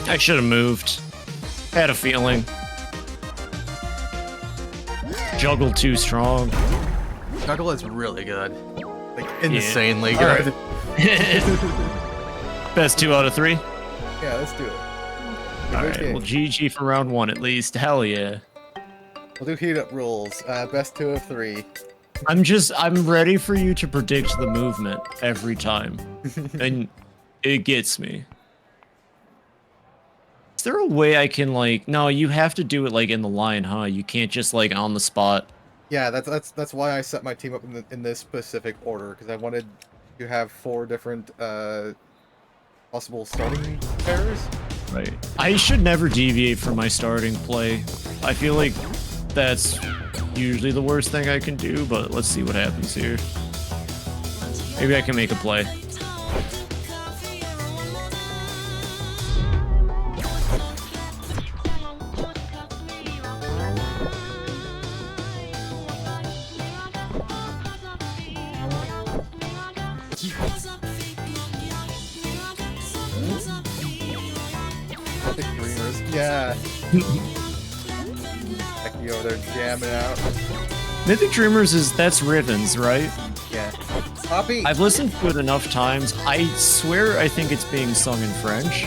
I should have moved. Had a feeling. Juggle too strong. Juggle is really good. Like, insanely All good. right. Best 2 out of 3? Yeah, let's do it. Alright, well, GG for round 1 at least. Hell yeah. We'll do heat up rules. Best 2 of 3. I'm ready for you to predict the movement every time. And it gets me. Is there a way I can, like... No, you have to do it, like, in the line, huh? You can't just, like, on the spot. Yeah, that's why I set my team up in this specific order, because I wanted to have 4 different possible starting pairs. Right. I should never deviate from my starting play. I feel like that's usually the worst thing I can do, but let's see what happens here. Maybe I can make a play. Yeah. Heck, you over there jamming out. Mythic Dreamers that's Riven's, right? Yeah. Poppy! I've listened to it enough times. I swear I think it's being sung in French.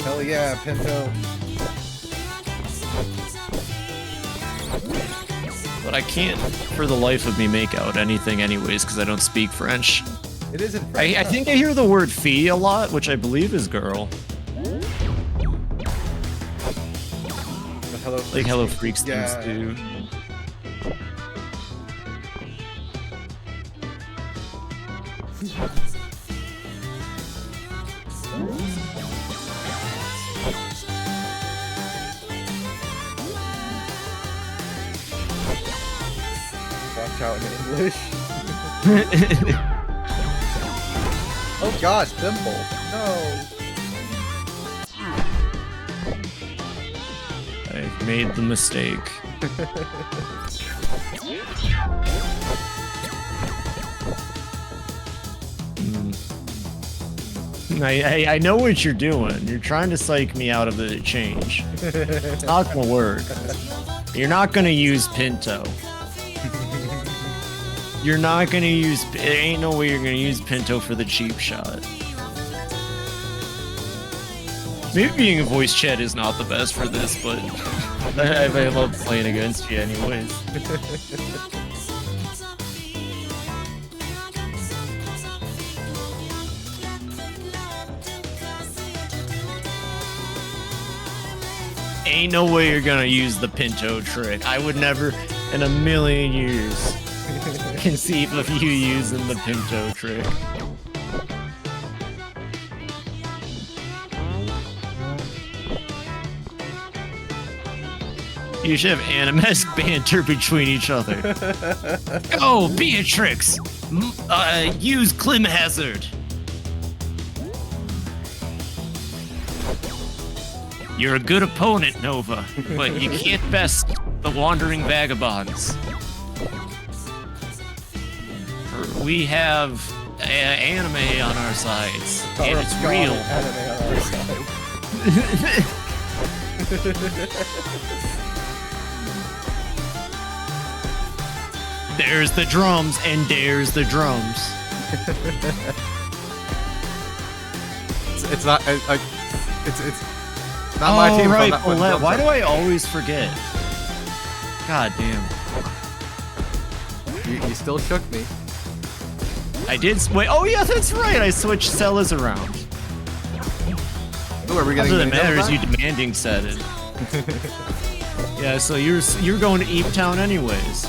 Hell yeah, Pinto. But I can't, for the life of me, make out anything anyways, because I don't speak French. It is in French. I think I hear the word fee a lot, which I believe is girl. Like Hello Freaks things do. Watch out in English. Oh god, Thimble. No. I've made the mistake. I know what you're doing. You're trying to psych me out of the change. It's not gonna work. You're not gonna use Pinto. You're not gonna use... There ain't no way you're gonna use Pinto for the cheap shot. Maybe being a voice chat is not the best for this, but I love playing against you anyways. Ain't no way you're gonna use the Pinto trick. I would never in a million years conceive of you using the Pinto trick. You should have animesque banter between each other. Go, Beatrix! Use Clim Hazard. You're a good opponent, Nova, but you can't best the Wandering Vagabonds. We have anime on our sides, and it's real. Anime on our side. There's the drums, and there's the drums. It's not like it's not my team. Right, If I'm not putting Paulette. drums Why up. do I always forget? God damn. You still shook me. I did. Wait. Oh yeah, that's right. I switched Cella's around. Ooh, are we getting All that Mando matters, back? you demanding said it. Yeah. So you're going to Eep Town anyways.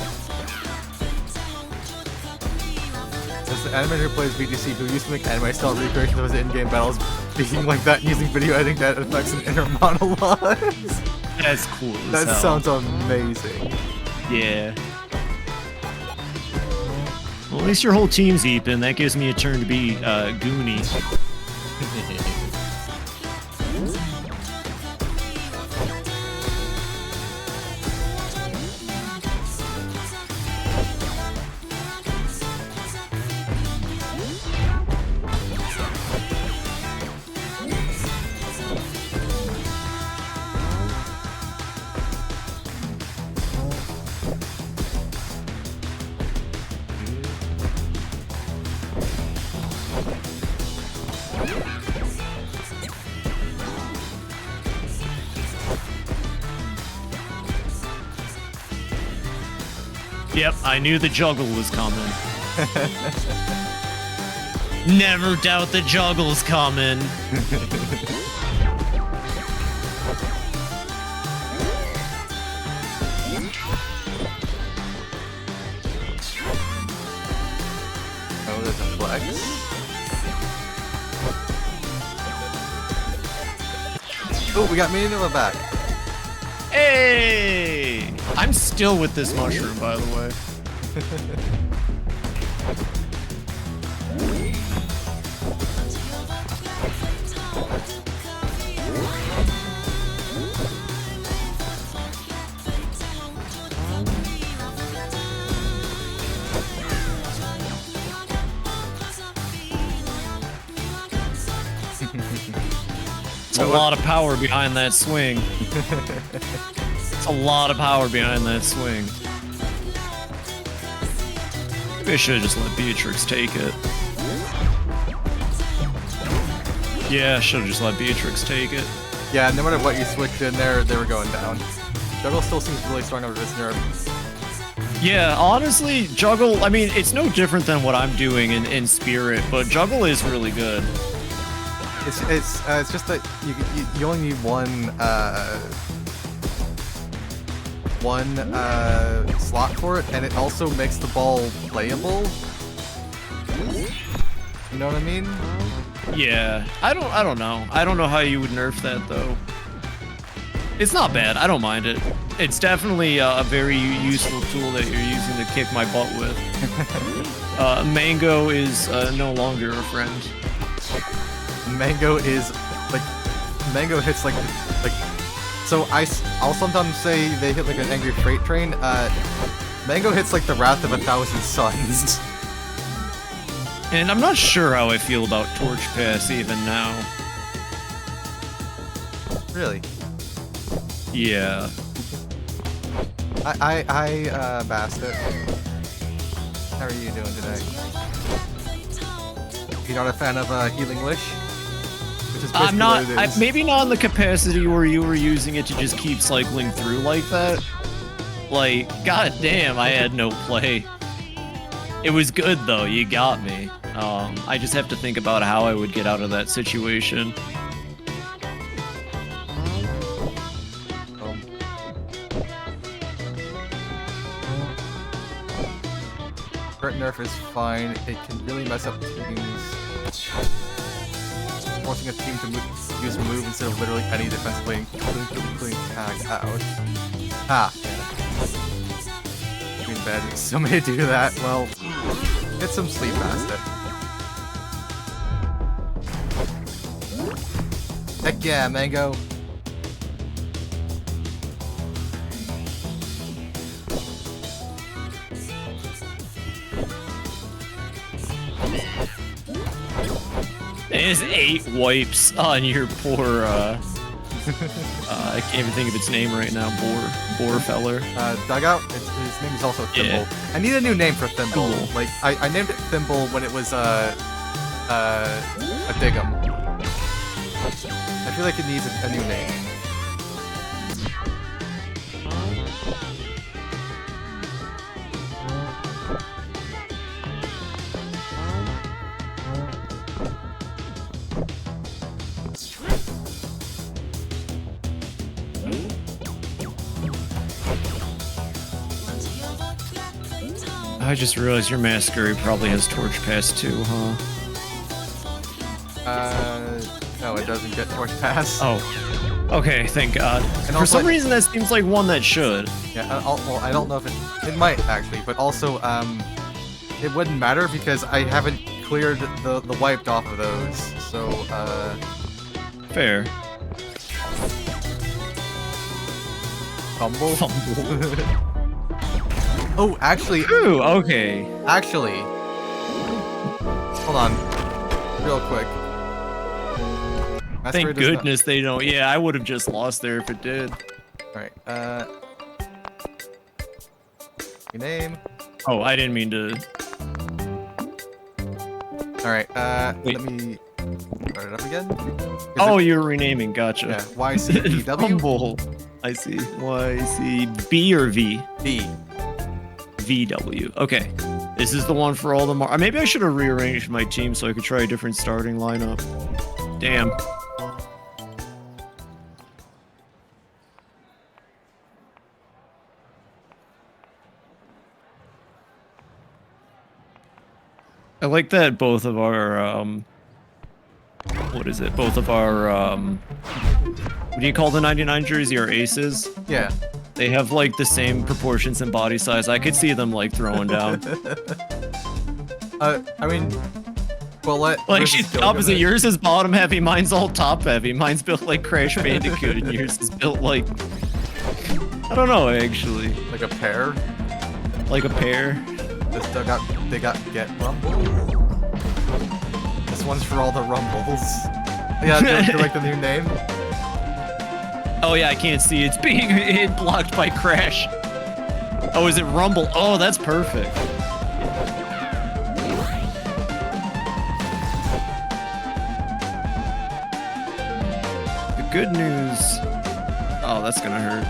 As the animator who plays VGC, who used to make anime-style recreations of his in-game battles, speaking like that and using video editing that affects an inner monologues. That's cool. as That hell. sounds amazing. Yeah. Well, at least your whole team's Eeping. That gives me a turn to be Goonie. Yep, I knew the juggle was coming. Never doubt the juggle's coming. Oh, there's a flex. Oh, we got Mando back. Hey! I'm still with this mushroom, by the way. It's a lot of power behind that swing. It's a lot of power behind that swing. Maybe I should have just let Beatrix take it. Yeah, I should have just let Beatrix take it. Yeah, no matter what you switched in there, they were going down. Juggle still seems really strong over this nerf. Yeah, honestly, Juggle, I mean, it's no different than what I'm doing in Spirit, but Juggle is really good. It's just that you only need one slot for it, and it also makes the ball playable. You know what I mean? Yeah, I don't know. I don't know how you would nerf that though. It's not bad. I don't mind it. It's definitely a very useful tool that you're using to kick my butt with. Mango is no longer a friend. Mango is like Mango hits like so I'll sometimes say they hit like an angry freight train. Mango hits like the wrath of 1,000 suns. And I'm not sure how I feel about Torch Pass even now. Really? Yeah. I bassed it. How are you doing today? You're not a fan of Healing Wish? Which is I'm basically not. what it is. Maybe not in the capacity where you were using it to just keep cycling through like that. Like, goddamn, I had no play. It was good though. You got me. I just have to think about how I would get out of that situation. Current nerf is fine. It can really mess up teams. Forcing a team to use a move instead of literally any defensive play, including tag out. Ah. I mean, bad. Somebody do that. Well, get some sleep past it. Heck yeah, Mango. There's 8 wipes on your poor I can't even think of its name right now. Boar feller. Dugout. His name is also Thimble. Yeah. I need a new name for Thimble. Thimble. Like I named it Thimble when it was a Dig'em. I feel like it needs a new name. I just realized your Masquerade probably has Torch Pass too, huh? No, it doesn't get Torch Pass. Oh. Okay, thank God. And For some also- reason, that seems like one that should. Yeah, well, I don't know if it might actually, but also, it wouldn't matter because I haven't cleared the wiped off of those, so, Fair. Fumble? Fumble. Oh, actually, Ooh, okay. hold on, real quick. Thank Masquerade does not- goodness they don't. Yeah, I would have just lost there if it did. Alright, your name. Oh, I didn't mean to. Alright, Wait. let me start it up again. Oh, you're renaming. Gotcha. Yeah, YCPW? Fumble. I see. YCB or V? B. VW. Okay. This is the one for all the maybe I should have rearranged my team so I could try a different starting lineup. Damn. I like that both of our what is it? Both of our what do you call the 99 jersey? Our aces? Yeah. They have like the same proportions and body size. I could see them like throwing down. I mean, well, Like versus she's Gilgamesh. opposite. Yours is bottom heavy. Mine's all top heavy. Mine's built like Crash Bandicoot, and yours is built like I don't know actually, Like a pair. like a pear. This dugout, they got get rumble. This one's for all the rumbles. Yeah, do you like the new name? Oh yeah, I can't see. It's being blocked by Crash. Oh, is it Rumble? Oh, that's perfect. The good news. Oh, that's gonna hurt.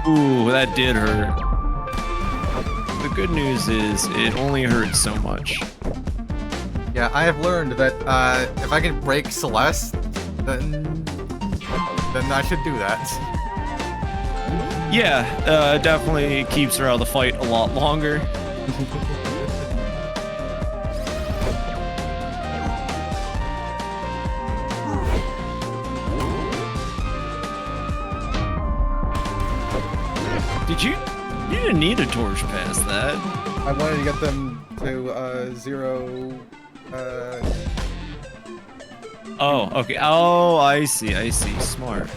Ooh, that did hurt. The good news is it only hurts so much. Yeah, I have learned that if I can break Celeste, then I should do that. Yeah, definitely keeps her out of the fight a lot longer. You didn't need a torch past that. I wanted to get them to 0. Oh, okay. Oh, I see. Smart.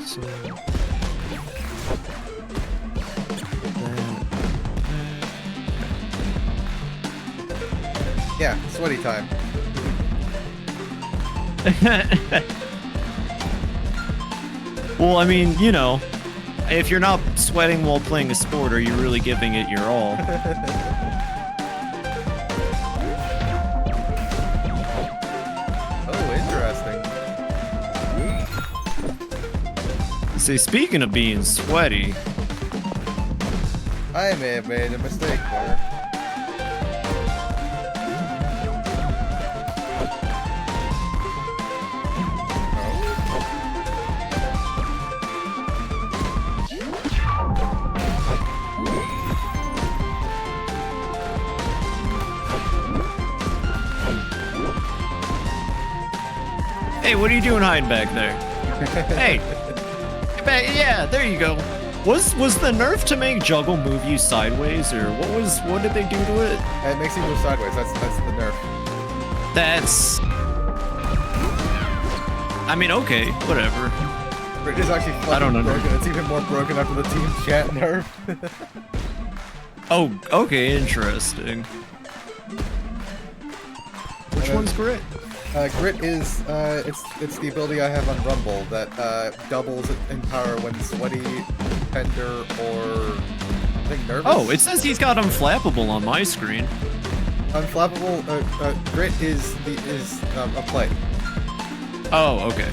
So, Yeah, sweaty time. Well, I mean, you know, if you're not sweating while playing a sport, are you really giving it your all? Oh, interesting. See, speaking of being sweaty, I may have made a mistake there. hey, what are you doing hiding back there? Hey, get back. Yeah, there you go. Was the nerf to make juggle move you sideways, or what did they do to it? It makes you move sideways. That's the nerf. That's. I mean, okay, whatever. It is actually fucking I don't know. broken. It's even more broken after the team chat nerf. Oh, okay, interesting. Which then- one's grit? Grit is it's the ability I have on Rumble that doubles in power when sweaty, tender, or I think nervous. Oh, it says he's got unflappable on my screen. Unflappable. Grit is a play. Oh, okay.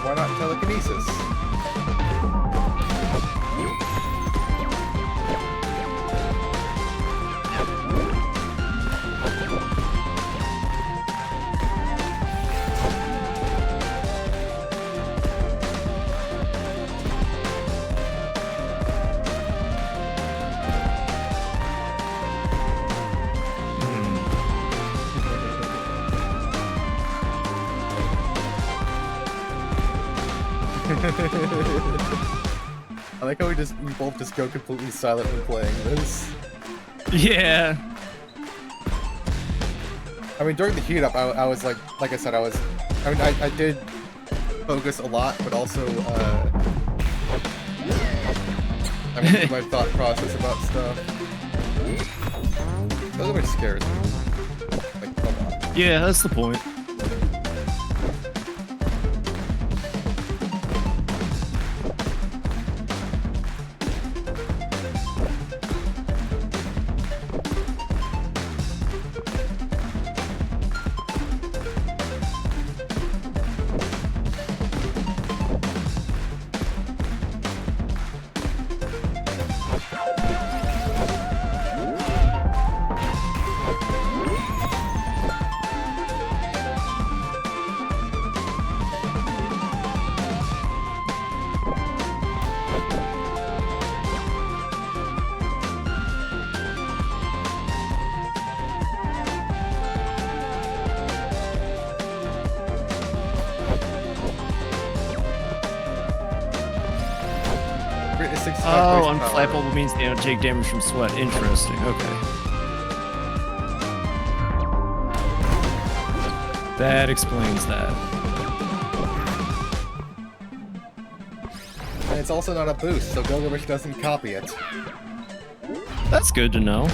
Why not telekinesis? I like how we both just go completely silent when playing this. Yeah. I mean, during the heat up, I was like I said, I did focus a lot, but also, I went through my thought process about stuff. That always scares me. Like, come on. Yeah, that's the point. Grit is 65 Oh, base power. unflappable means they don't take damage from sweat. Interesting. Okay. That explains that. And it's also not a boost, so Gilgamesh doesn't copy it. That's good to know.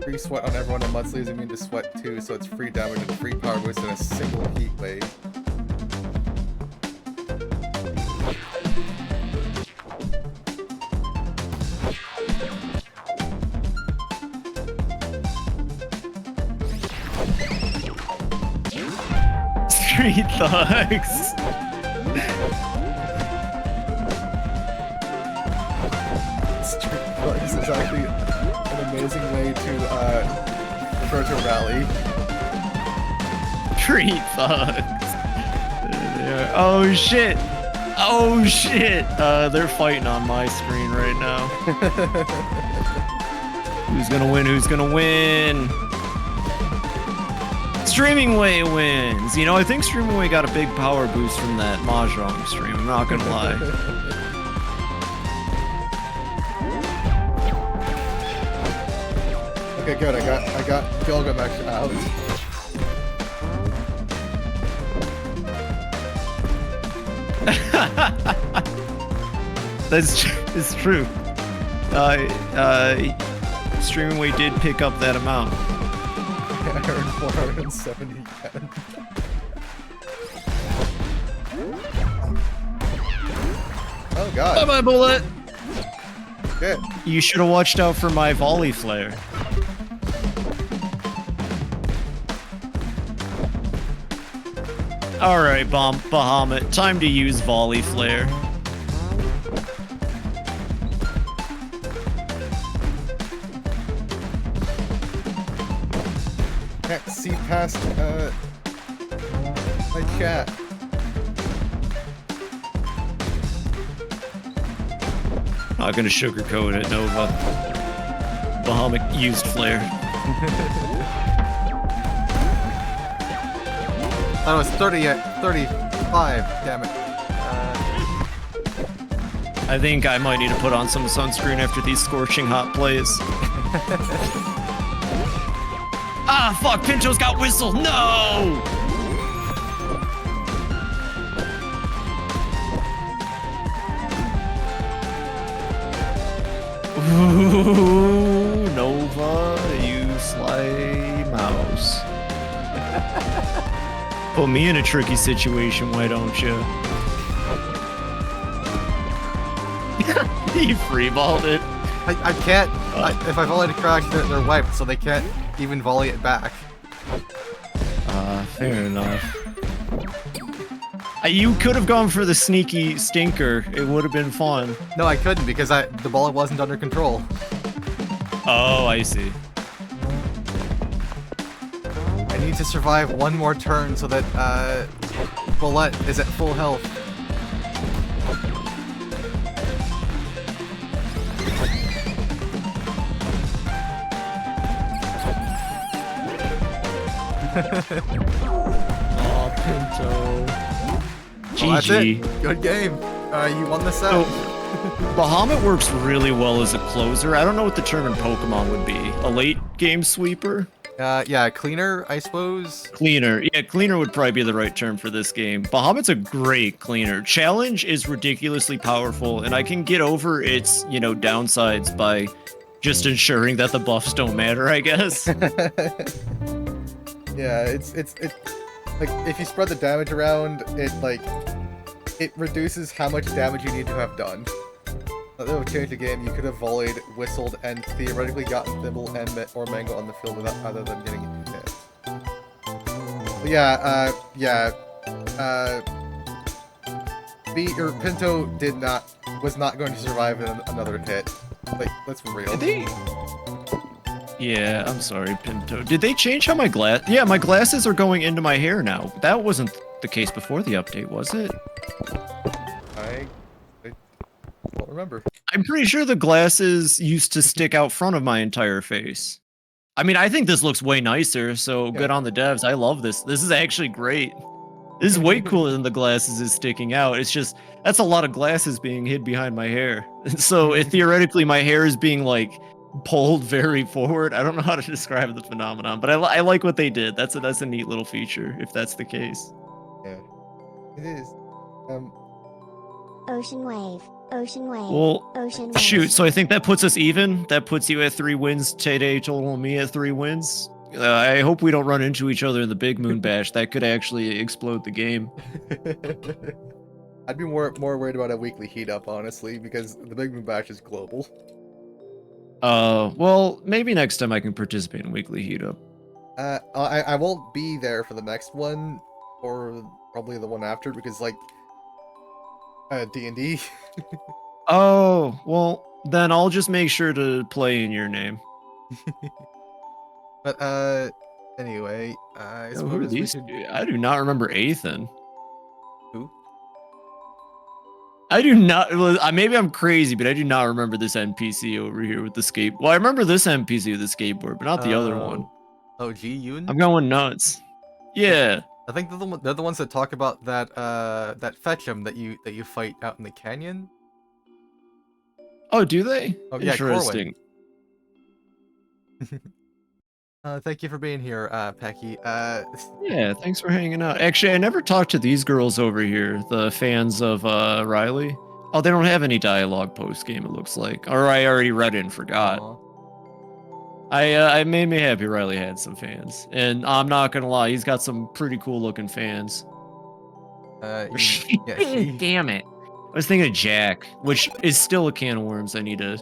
Free sweat on everyone in monthly is immune to sweat too, so it's free damage and free power boost in a single heat wave. Street thugs. Street Thugs is actually an amazing way to refer to a rally. Street thugs. There they are. Oh shit. Oh shit. They're fighting on my screen right now. Who's gonna win? Who's gonna win? Streaming Way wins. You know, I think Streaming Way got a big power boost from that Mahjong stream. I'm not gonna lie. Okay, good. I got Gilgamesh out. It's true. Streaming Way did pick up that amount. I earned 470 yen. Oh god. Bye bye, bullet. Good. You should have watched out for my volley flare. All right, Bahamut, time to use volley flare. Can't see past my chat. Not gonna sugarcoat it, Nova. Bahamut used flare. thought it was 35. Damn it. I think I might need to put on some sunscreen after these scorching hot plays. Ah, fuck, Pinto's got whistle. No! Ooh, Nova, you sly mouse. Put me in a tricky situation, why don't you? He freeballed it. I can't. If I volley to crash, they're wiped, so they can't even volley it back. Fair enough. You could have gone for the sneaky stinker. It would have been fun. No, I couldn't because the ball wasn't under control. Oh, I see. I need to survive one more turn so that Bullet is at full health. Oh, Pinto. Well, that's GG. it. Good game. You won the set. So, Bahamut works really well as a closer. I don't know what the term in Pokemon would be. A late game sweeper? Yeah, cleaner, I suppose. Cleaner. Yeah, cleaner would probably be the right term for this game. Bahamut's a great cleaner. Challenge is ridiculously powerful, and I can get over its, downsides by just ensuring that the buffs don't matter, I guess. Yeah, it's like if you spread the damage around, it reduces how much damage you need to have done. That would have changed the game. You could have volleyed, whistled, and theoretically gotten Thimble or Mango on the field without either of them getting hit. But Pinto was not going to survive another hit. Like, let's be real. Yeah, I'm sorry, Pinto. Did they change how my glass? Yeah, my glasses are going into my hair now. That wasn't the case before the update, was it? I don't remember. I'm pretty sure the glasses used to stick out front of my entire face. I mean, I think this looks way nicer, so good on the devs. I love this. This is actually great. This is way cooler than the glasses is sticking out. It's just, that's a lot of glasses being hid behind my hair. So theoretically, my hair is being pulled very forward. I don't know how to describe the phenomenon, but I like what they did. That's a neat little feature if that's the case. Yeah, it is. Ocean wave. Ocean wave. Well, Ocean wave. shoot. So I think that puts us even. That puts you at 3 wins today, total, and me at 3 wins. I hope we don't run into each other in the Big Moon Bash. That could actually explode the game. I'd be more worried about a weekly heat up, honestly, because the Big Moon Bash is global. Well, maybe next time I can participate in weekly heat up. I won't be there for the next one, or probably the one after, because D&D. Oh, well, then I'll just make sure to play in your name. But anyway, I Yo, who are suppose we these? should... I do not remember Ethan. Who? I do not. Well, maybe I'm crazy, but I do not remember this NPC over here with the skate. Well, I remember this NPC with the skateboard, but not the other one. Oh, G Yoon? I'm going nuts. Yeah. I think they're the ones that talk about that fetch'em that you fight out in the canyon. Oh, do they? Oh, yeah, Interesting. Thank you for being here, Pecky. Yeah, thanks for hanging out. Actually, I never talked to these girls over here, the fans of Riley. Oh, they don't have any dialogue post game, it looks like. Or I already read it and forgot. I made me happy Riley had some fans. And I'm not gonna lie, he's got some pretty cool looking fans. Damn it. I was thinking of Jack, which is still a can of worms I need to...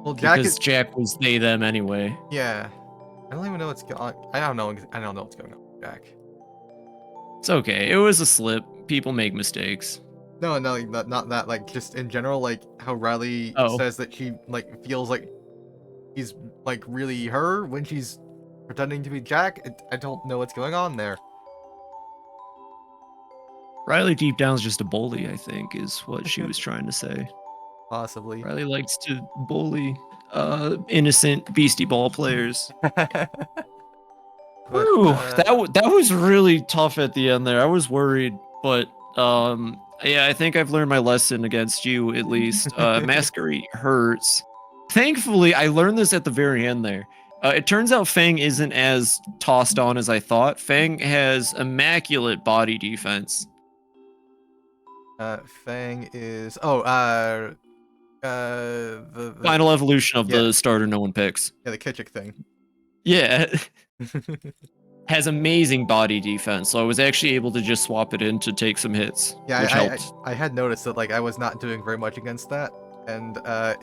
Well, Jack was they, them anyway. Yeah. I don't even know what's going on. I don't know what's going on with Jack. It's okay. It was a slip. People make mistakes. No, not that. Like, just in general, like, how Riley says that she, feels like he's, really her when she's pretending to be Jack. I don't know what's going on there. Riley deep down is just a bully, I think, is what she was trying to say. Possibly. Riley likes to bully innocent Beastie Ball players. But Ooh, that was really tough at the end there. I was worried, but yeah, I think I've learned my lesson against you at least. Masquerade hurts. Thankfully, I learned this at the very end there. It turns out Fang isn't as tossed on as I thought. Fang has immaculate body defense. Fang is the Final evolution of yeah, the starter no one picks. the Kitchik thing. Yeah, has amazing body defense, so I was actually able to just swap it in to take some hits, Yeah, which helped. I had noticed that like I was not doing very much against that, and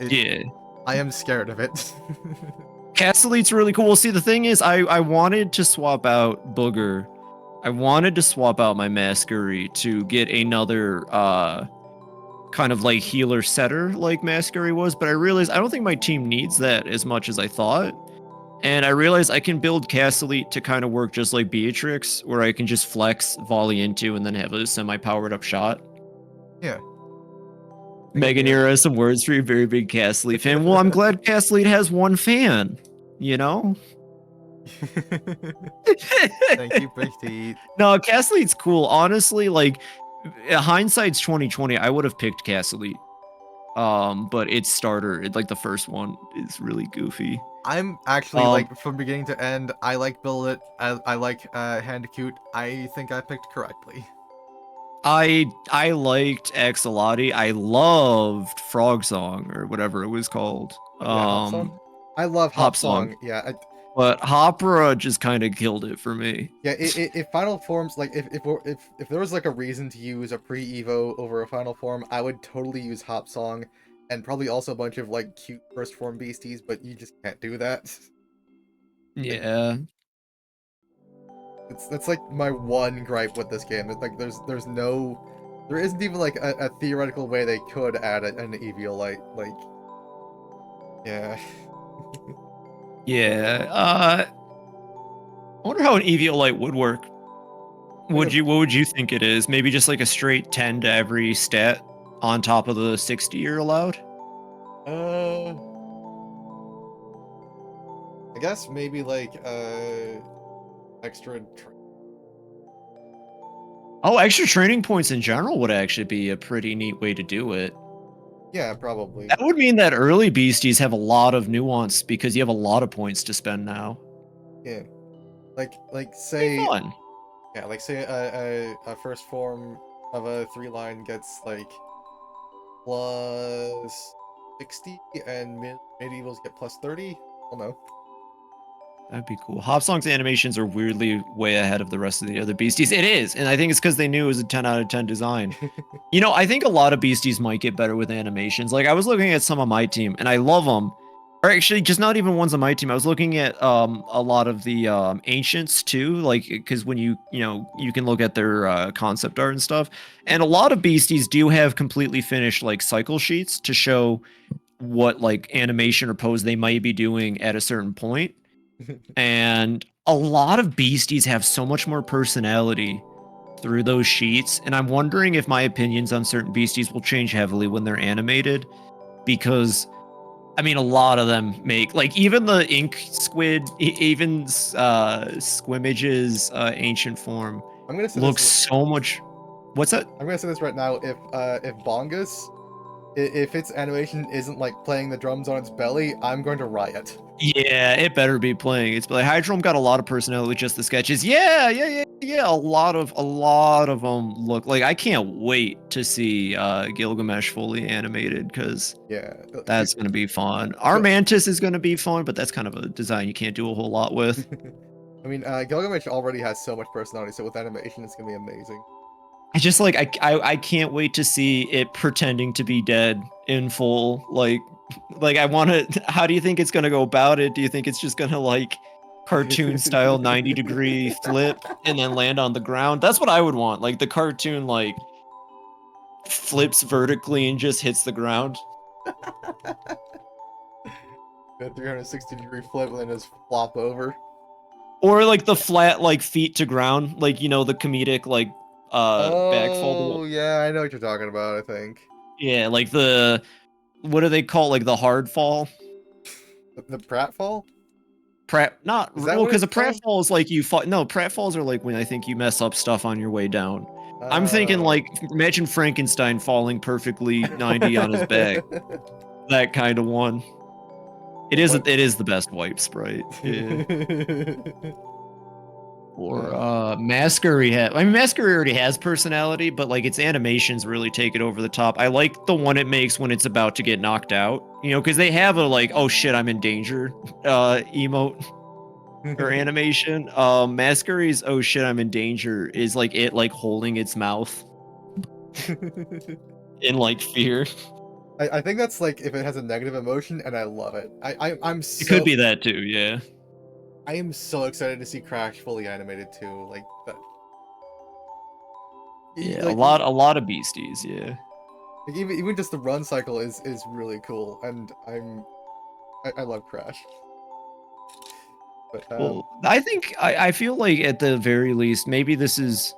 Yeah. I am scared of it. Castellite's really cool. See, the thing is, I wanted to swap out Booger. I wanted to swap out my Masquerade to get another kind of like healer setter like Masquerade was, but I realized I don't think my team needs that as much as I thought. And I realized I can build Castellite to kind of work just like Beatrix, where I can just flex, volley into, and then have a semi-powered up shot. Yeah. Megan Nero has some words for you, very big Castellite fan. Well, I'm glad Castellite has one fan, you know? Thank you, Big T. No, Castellite's cool. Honestly, like hindsight's 2020, I would have picked Castellite. But its starter, like the first one, is really goofy. I'm actually like from beginning to end. I like build it. I like Handicute. I think I picked correctly. I liked Axolotl. I loved Frog Song or whatever it was called. Yeah, Hop Song? I love Hop Song. Yeah. But Hopra just kind of killed it for me. Yeah, if final forms like if there was like a reason to use a pre-evo over a final form, I would totally use Hop Song, and probably also a bunch of like cute first form beasties, but you just can't do that. Yeah. That's like my one gripe with this game. It's like there isn't even like a theoretical way they could add an Eviolite. Like, yeah. Yeah. I wonder how an Eviolite would work. What would you think it is? Maybe just like a straight 10 to every stat on top of the 60 you're allowed? I guess maybe like extra Oh, extra training points in general would actually be a pretty neat way to do it. Yeah, probably. That would mean that early beasties have a lot of nuance because you have a lot of points to spend now. Yeah. Like say fun. Yeah, like say a first form of a 3-line gets like plus 60 and medievals get plus 30. Oh no. That'd be cool. Hopsong's animations are weirdly way ahead of the rest of the other beasties. It is, and I think it's because they knew it was a 10 out of 10 design. You know, I think a lot of beasties might get better with animations. Like I was looking at some on my team, and I love them. Or actually, just not even ones on my team. I was looking at a lot of the ancients too, like because when you can look at their concept art and stuff, and a lot of beasties do have completely finished like cycle sheets to show what like animation or pose they might be doing at a certain point. And a lot of beasties have so much more personality through those sheets, and I'm wondering if my opinions on certain beasties will change heavily when they're animated, because I mean a lot of them make like even the ink squid, even Squimige's ancient form looks so much. What's that? I'm gonna say this right now. If Bongus, if its animation isn't like playing the drums on its belly, I'm going to riot. Yeah, it better be playing. It's like Hydrome got a lot of personality with just the sketches. Yeah. A lot of them look like I can't wait to see Gilgamesh fully animated because that's gonna be fun. Armantis is gonna be fun, but that's kind of a design you can't do a whole lot with. I mean, Gilgamesh already has so much personality, so with animation, it's gonna be amazing. I just like I can't wait to see it pretending to be dead in full. Like I want to. How do you think it's gonna go about it? Do you think it's just gonna like cartoon style 90-degree flip and then land on the ground? That's what I would want. Like the cartoon like flips vertically and just hits the ground. A 360-degree flip and then just flop over. Or like the flat like feet to ground, like the comedic like backfall. Oh yeah, I know what you're talking about. I think. Yeah, like what do they call like the hard fall? The pratfall? not Is that well, what because a it's called? pratfall is like you fall. No, pratfalls are like when I think you mess up stuff on your way down. I'm thinking Oh. like imagine Frankenstein falling perfectly 90 on his back. That kind of one. It is What? the best wipe sprite. Yeah. Or Uh. Masquerade. I mean, Masquerade already has personality, but like its animations really take it over the top. I like the one it makes when it's about to get knocked out. You know, because they have a like, oh shit, I'm in danger, emote or animation. Masquerade's oh shit, I'm in danger is like it like holding its mouth in like fear. I think that's like if it has a negative emotion, and I love it. I'm It could so be that too, yeah. I am so excited to see Crash fully animated too. Like that. Yeah, Like, a lot of beasties, yeah. like even just the run cycle is really cool, and I love Crash. But Well, I think I feel like at the very least, maybe this is.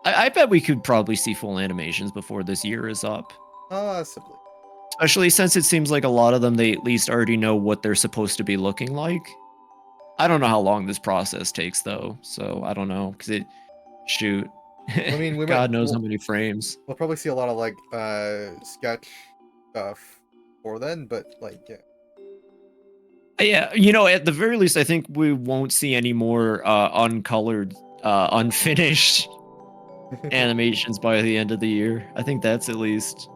I bet we could probably see full animations before this year is up. possibly. Especially since it seems like a lot of them they at least already know what they're supposed to be looking like. I don't know how long this process takes though, so I don't know because it shoot. I mean, God knows how many frames. we'll probably see a lot of like sketch stuff for then, but like yeah. Yeah, you know, at the very least, I think we won't see any more uncolored, unfinished animations by the end of the year. I think that's at least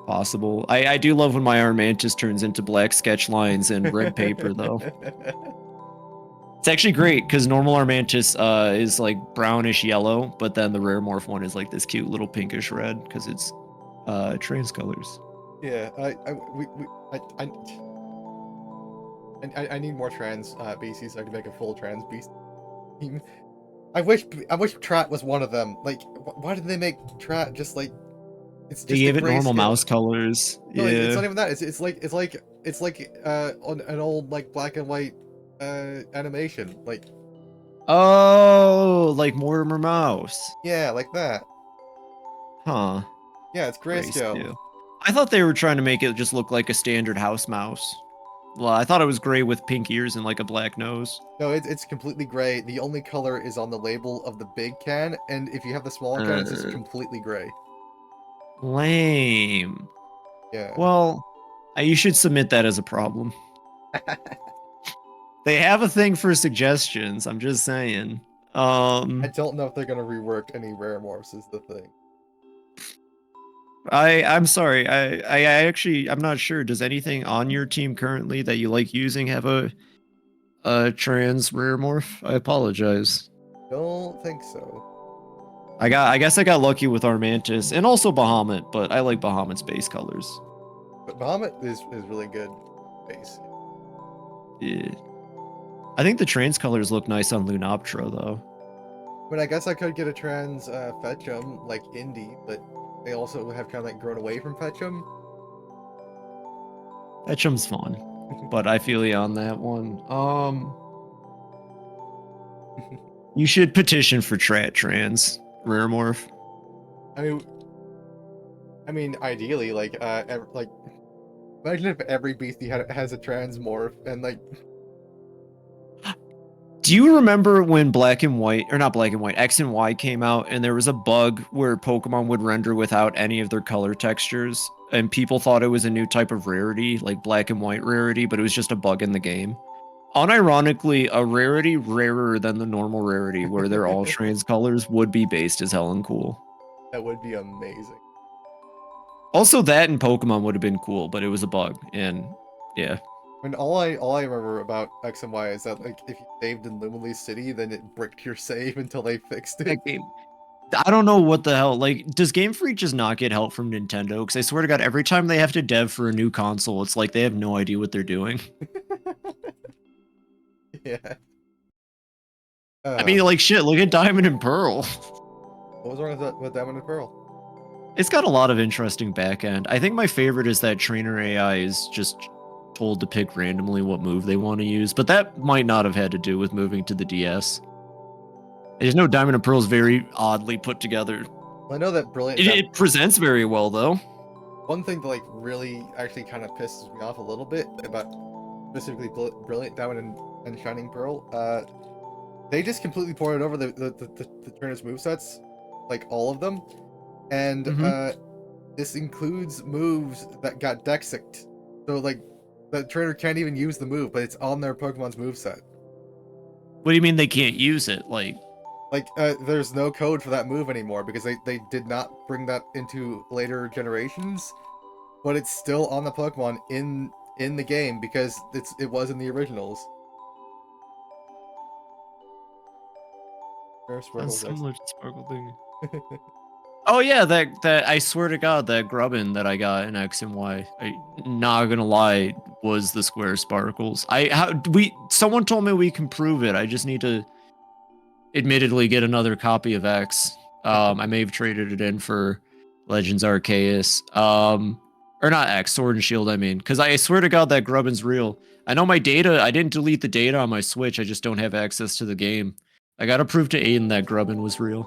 possible. I do love when my Armantis turns into black sketch lines and red paper, though. It's actually great because normal Armantis is like brownish yellow, but then the rare morph one is like this cute little pinkish red because it's trans colors. Yeah, I need more trans beasties so I can make a full trans beast team. I wish Trat was one of them. Like, why did they make Trat just like it's They just gave a it normal grayscale? mouse colors. No, Yeah. it's not even that. It's like on an old like black and white animation. Like Oh, like Mortimer Mouse. yeah, like that. Huh. Yeah, it's grayscale. Grayscale. I thought they were trying to make it just look like a standard house mouse. Well, I thought it was gray with pink ears and like a black nose. No, it's completely gray. The only color is on the label of the big can, and if you have the small can, it's just completely gray. Lame. Yeah. Well, you should submit that as a problem. They have a thing for suggestions. I'm just saying. I don't know if they're gonna rework any rare morphs is the thing. I'm sorry. I actually I'm not sure. Does anything on your team currently that you like using have a trans rare morph? I apologize. Don't think so. I guess I got lucky with Armantis and also Bahamut, but I like Bahamut's base colors. But Bahamut is really good base. Yeah. I think the trans colors look nice on Lunoptera though. I mean, I guess I could get a trans Fetchum like Indie, but they also have kind of like grown away from Fetchum. Fetchum's fun, but I feel you on that one. You should petition for trans rare morph. I mean, ideally, like, like, imagine if every beastie has a trans morph and like. Do you remember when Black and White, or not Black and White, X and Y came out, and there was a bug where Pokemon would render without any of their color textures, and people thought it was a new type of rarity, like Black and White rarity, but it was just a bug in the game. Unironically, a rarity rarer than the normal rarity, where they're all trans colors, would be based as hell and cool. That would be amazing. Also, that and Pokemon would have been cool, but it was a bug, and yeah. And all I remember about X and Y is that like if you saved in Lumily City, then it bricked your save until they fixed it. That game. I don't know what the hell. Like, does Game Freak just not get help from Nintendo? Because I swear to God, every time they have to dev for a new console, it's like they have no idea what they're doing. Yeah. I mean, like, shit, look at Diamond and Pearl. What was wrong with Diamond and Pearl? It's got a lot of interesting backend. I think my favorite is that trainer AI is just told to pick randomly what move they want to use, but that might not have had to do with moving to the DS. I just know Diamond and Pearl is very oddly put together. Well, I know that Brilliant. It presents very well, though. One thing that like really actually kind of pisses me off a little bit about specifically Brilliant Diamond and Shining Pearl, they just completely ported over the trainers' movesets, like all of them, and this includes moves that got dexicked. So like the trainer can't even use the move, but it's on their Pokemon's moveset. What do you mean they can't use it? Like, There's no code for that move anymore because they did not bring that into later generations, but it's still on the Pokemon in the game because it was in the originals. that's similar to Sparkle thing. Oh yeah, that I swear to God, that Grubbin that I got in X and Y, not gonna lie, was the square sparkles. Someone told me we can prove it. I just need to admittedly get another copy of X. I may have traded it in for Legends Arceus. Or not X, Sword and Shield, I mean. Because I swear to God that Grubbin's real. I know my data, I didn't delete the data on my Switch, I just don't have access to the game. I gotta prove to Aiden that Grubbin was real.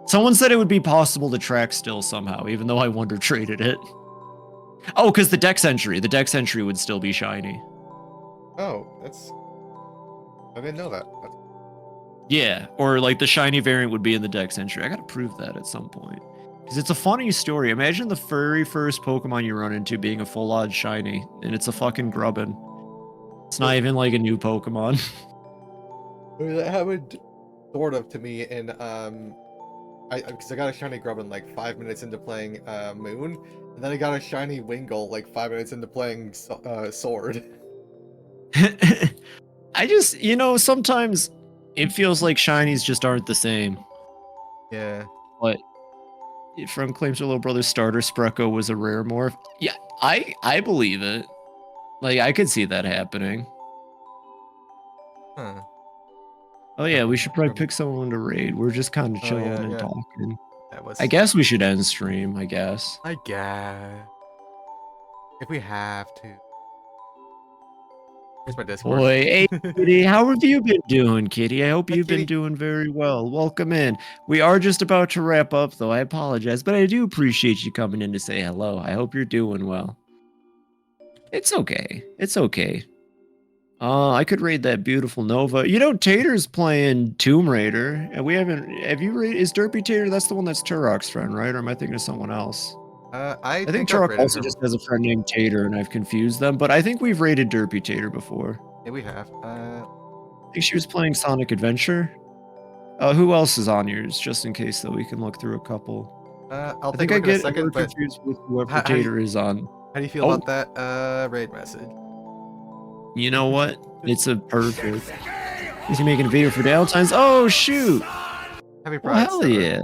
Someone said it would be possible to track still somehow, even though I wonder traded it. Oh, because the Dex entry would still be shiny. Oh, I didn't know that. Yeah, or like the shiny variant would be in the Dex entry. I gotta prove that at some point. Because it's a funny story. Imagine the very first Pokemon you run into being a full-on shiny, and it's a fucking Grubbin. It's not even like a new Pokemon. I mean, that happened sort of to me in because I got a shiny Grubbin like 5 minutes into playing Moon, and then I got a shiny Wingull like 5 minutes into playing Sword. I just, sometimes it feels like shinies just aren't the same. Yeah. But from claims her little brother starter Spreco was a rare morph. Yeah, I believe it. Like I could see that happening. Huh. Oh yeah, we should probably pick someone to raid. We're just kind of chilling and talking. That was. I guess we should end stream. I guess. I guess. If we have to. Here's my Discord. Boy, hey Kitty, how have you been doing, Kitty? I hope Hi, you've Kitty. been doing very well. Welcome in. We are just about to wrap up, though. I apologize, but I do appreciate you coming in to say hello. I hope you're doing well. It's okay. It's okay. I could raid that beautiful Nova. Tater's playing Tomb Raider, and we haven't. Have you raided? Is Derpy Tater? That's the one that's Turok's friend, right? Or am I thinking of someone else? I think I've Turok raided also her. just has a friend named Tater, and I've confused them. But I think we've raided Derpy Tater before. Yeah, we have. I think she was playing Sonic Adventure. Who else is on yours? Just in case, though, we can look through a couple. I'll I take think a I look in a get second, her but confused with whoever how do you- Tater is on. how do you feel about that raid message? You know what? It's a perfect. Is he making a video for Valentine's? Oh shoot! Happy Pride. Well, hell Sarah. yeah!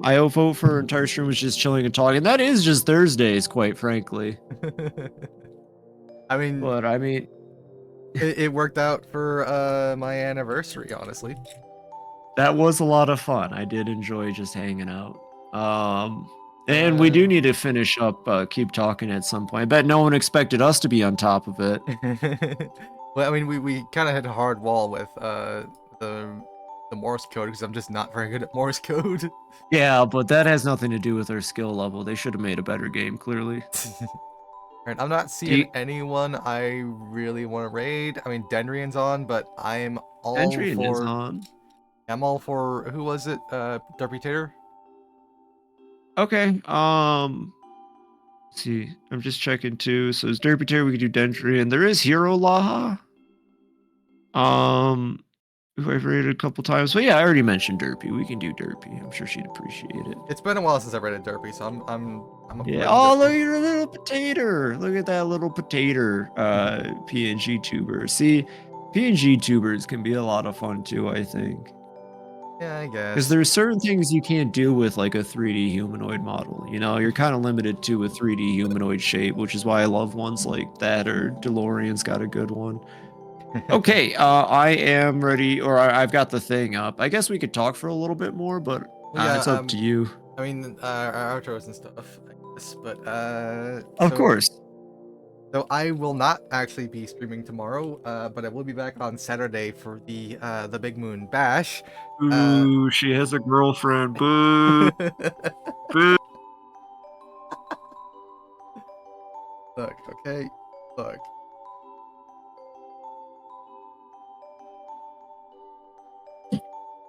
I vote for her entire stream was just chilling and talking. That is just Thursdays, quite frankly. I mean, But I mean, it worked out for my anniversary, honestly. that was a lot of fun. I did enjoy just hanging out. And we do need to finish up Keep Talking at some point. I bet no one expected us to be on top of it. Well, I mean, we kind of hit a hard wall with the Morse code because I'm just not very good at Morse code. Yeah, but that has nothing to do with our skill level. They should have made a better game, clearly. And I'm not seeing anyone I really want to raid. I mean, Dendrian's on, but I'm all Dendrian for. is on. I'm all for. Who was it? Derpy Tater. Okay. Let's see. I'm just checking too. So it's Derpy Tater. We can do Dendrian. There is Hero Laha. Who I've rated a couple times. But yeah, I already mentioned Derpy. We can do Derpy. I'm sure she'd appreciate it. It's been a while since I raided Derpy, so I'm Yeah. Oh, look at your little potato. Look at that little potato. PNG tuber. See, PNG tubers can be a lot of fun too, I think. Yeah, I guess. Because there's certain things you can't do with like a 3D humanoid model. You're kind of limited to a 3D humanoid shape, which is why I love ones like that, or DeLorean's got a good one. Okay, I am ready, or I've got the thing up. I guess we could talk for a little bit more, but it's up to you. I mean, our outros and stuff, I guess, but Of course. So I will not actually be streaming tomorrow, but I will be back on Saturday for the Big Moon Bash. Boo, she has a girlfriend. Boo. Boo. Look, okay, look.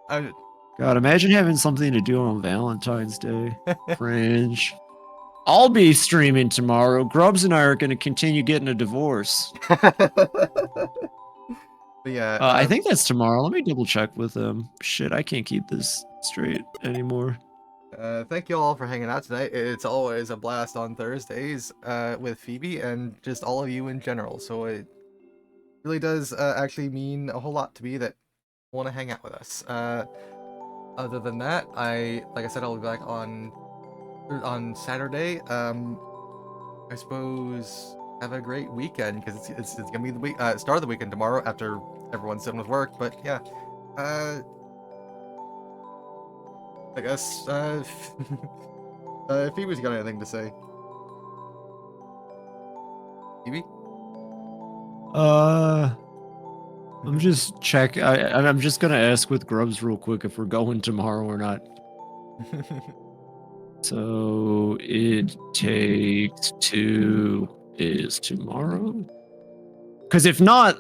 I, God, imagine having something to do on Valentine's Day. Cringe. I'll be streaming tomorrow. Grubs and I are going to continue getting a divorce. but yeah, I think that's tomorrow. Let me double check with him. Shit, I can't keep this straight anymore. thank you all for hanging out tonight. It's always a blast on Thursdays with Phoebe and just all of you in general. So it really does actually mean a whole lot to me that you want to hang out with us. Other than that, like I said, I'll be back on Saturday. I suppose have a great weekend because it's gonna be the week start of the weekend tomorrow after everyone's done with work. But yeah, I guess if Phoebe's got anything to say, Phoebe. I'm just I'm just gonna ask with Grubs real quick if we're going tomorrow or not. So it takes two is tomorrow. Because if not,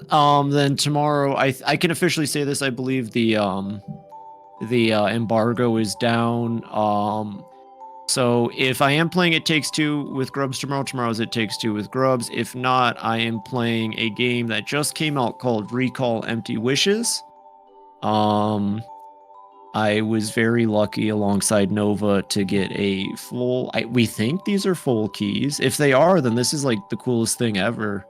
then tomorrow I can officially say this. I believe the embargo is down. So if I am playing It Takes Two with Grubs tomorrow's It Takes Two with Grubs. If not, I am playing a game that just came out called Recall Empty Wishes. I was very lucky alongside Nova to get a full. We think these are full keys. If they are, then this is like the coolest thing ever.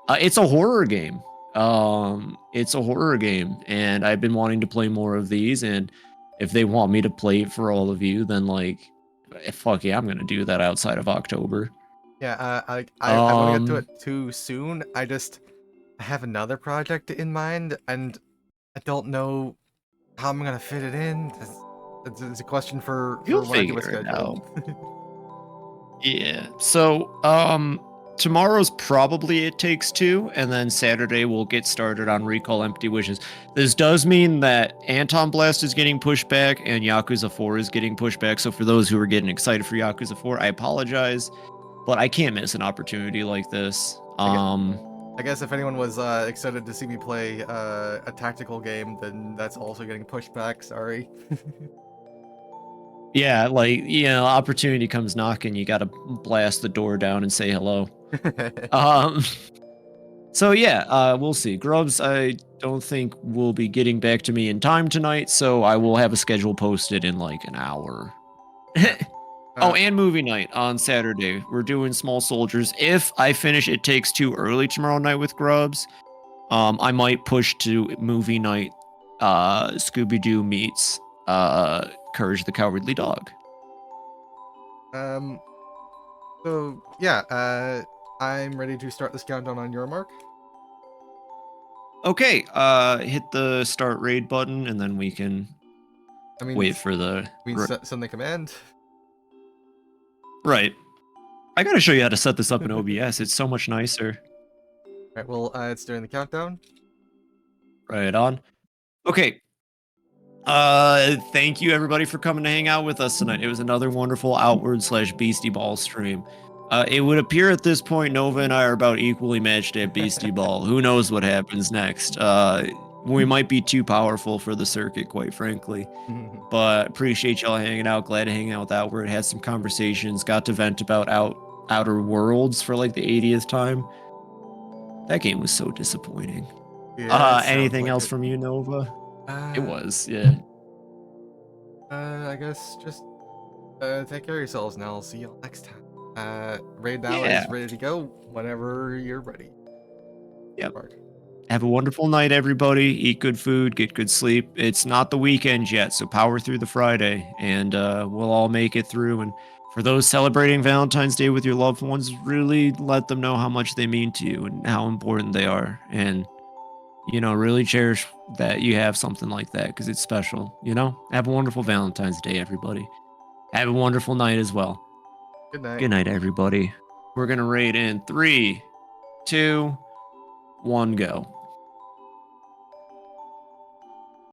It's a horror game. It's a horror game, and I've been wanting to play more of these. And if they want me to play it for all of you, then like, fuck yeah, I'm gonna do that outside of October. Yeah, I want to get to it too soon. I have another project in mind, and I don't know how I'm gonna fit it in. It's a question for You'll when I do a figure it schedule. Yeah. So, tomorrow's probably It Takes Two, and then Saturday we'll get started on Recall Empty Wishes. This does mean that Anton Blast is getting pushed back and Yakuza 4 is getting pushed back. So for those who are getting excited for Yakuza 4, I apologize, but I can't miss an opportunity like this. I guess if anyone was excited to see me play a tactical game, then that's also getting pushed back. Sorry. Yeah, like, opportunity comes knocking, you gotta blast the door down and say hello. So yeah, we'll see. Grubs, I don't think will be getting back to me in time tonight, so I will have a schedule posted in like an hour. Oh, and movie night on Saturday. We're doing Small Soldiers. If I finish It Takes Two early tomorrow night with Grubs, I might push to movie night. Scooby-Doo meets Courage the Cowardly Dog. So yeah, I'm ready to start this countdown on your mark. Okay, hit the start raid button, and then we can wait for the... send the command. Right. I gotta show you how to set this up in OBS. It's so much nicer. Alright, well, it's during the countdown. Right on. Okay. Thank you everybody for coming to hang out with us tonight. It was another wonderful Outward/Beastie Ball stream. It would appear at this point Nova and I are about equally matched at Beastie Ball. Who knows what happens next? We might be too powerful for the circuit, quite frankly. But appreciate y'all hanging out. Glad to hang out with Outward. Had some conversations. Got to vent about Outer Worlds for like the 80th time. That game was so disappointing. Yeah, anything else from you, Nova? It was, yeah. I guess just take care of yourselves now. I'll see y'all next time. Raid now is ready to go whenever you're ready. Yep. Have a wonderful night, everybody. Eat good food, get good sleep. It's not the weekend yet, so power through the Friday, and we'll all make it through. And for those celebrating Valentine's Day with your loved ones, really let them know how much they mean to you and how important they are. And, really cherish that you have something like that because it's special, Have a wonderful Valentine's Day, everybody. Have a wonderful night as well. Good night. Good night, everybody. We're going to raid in 3, 2, 1, go.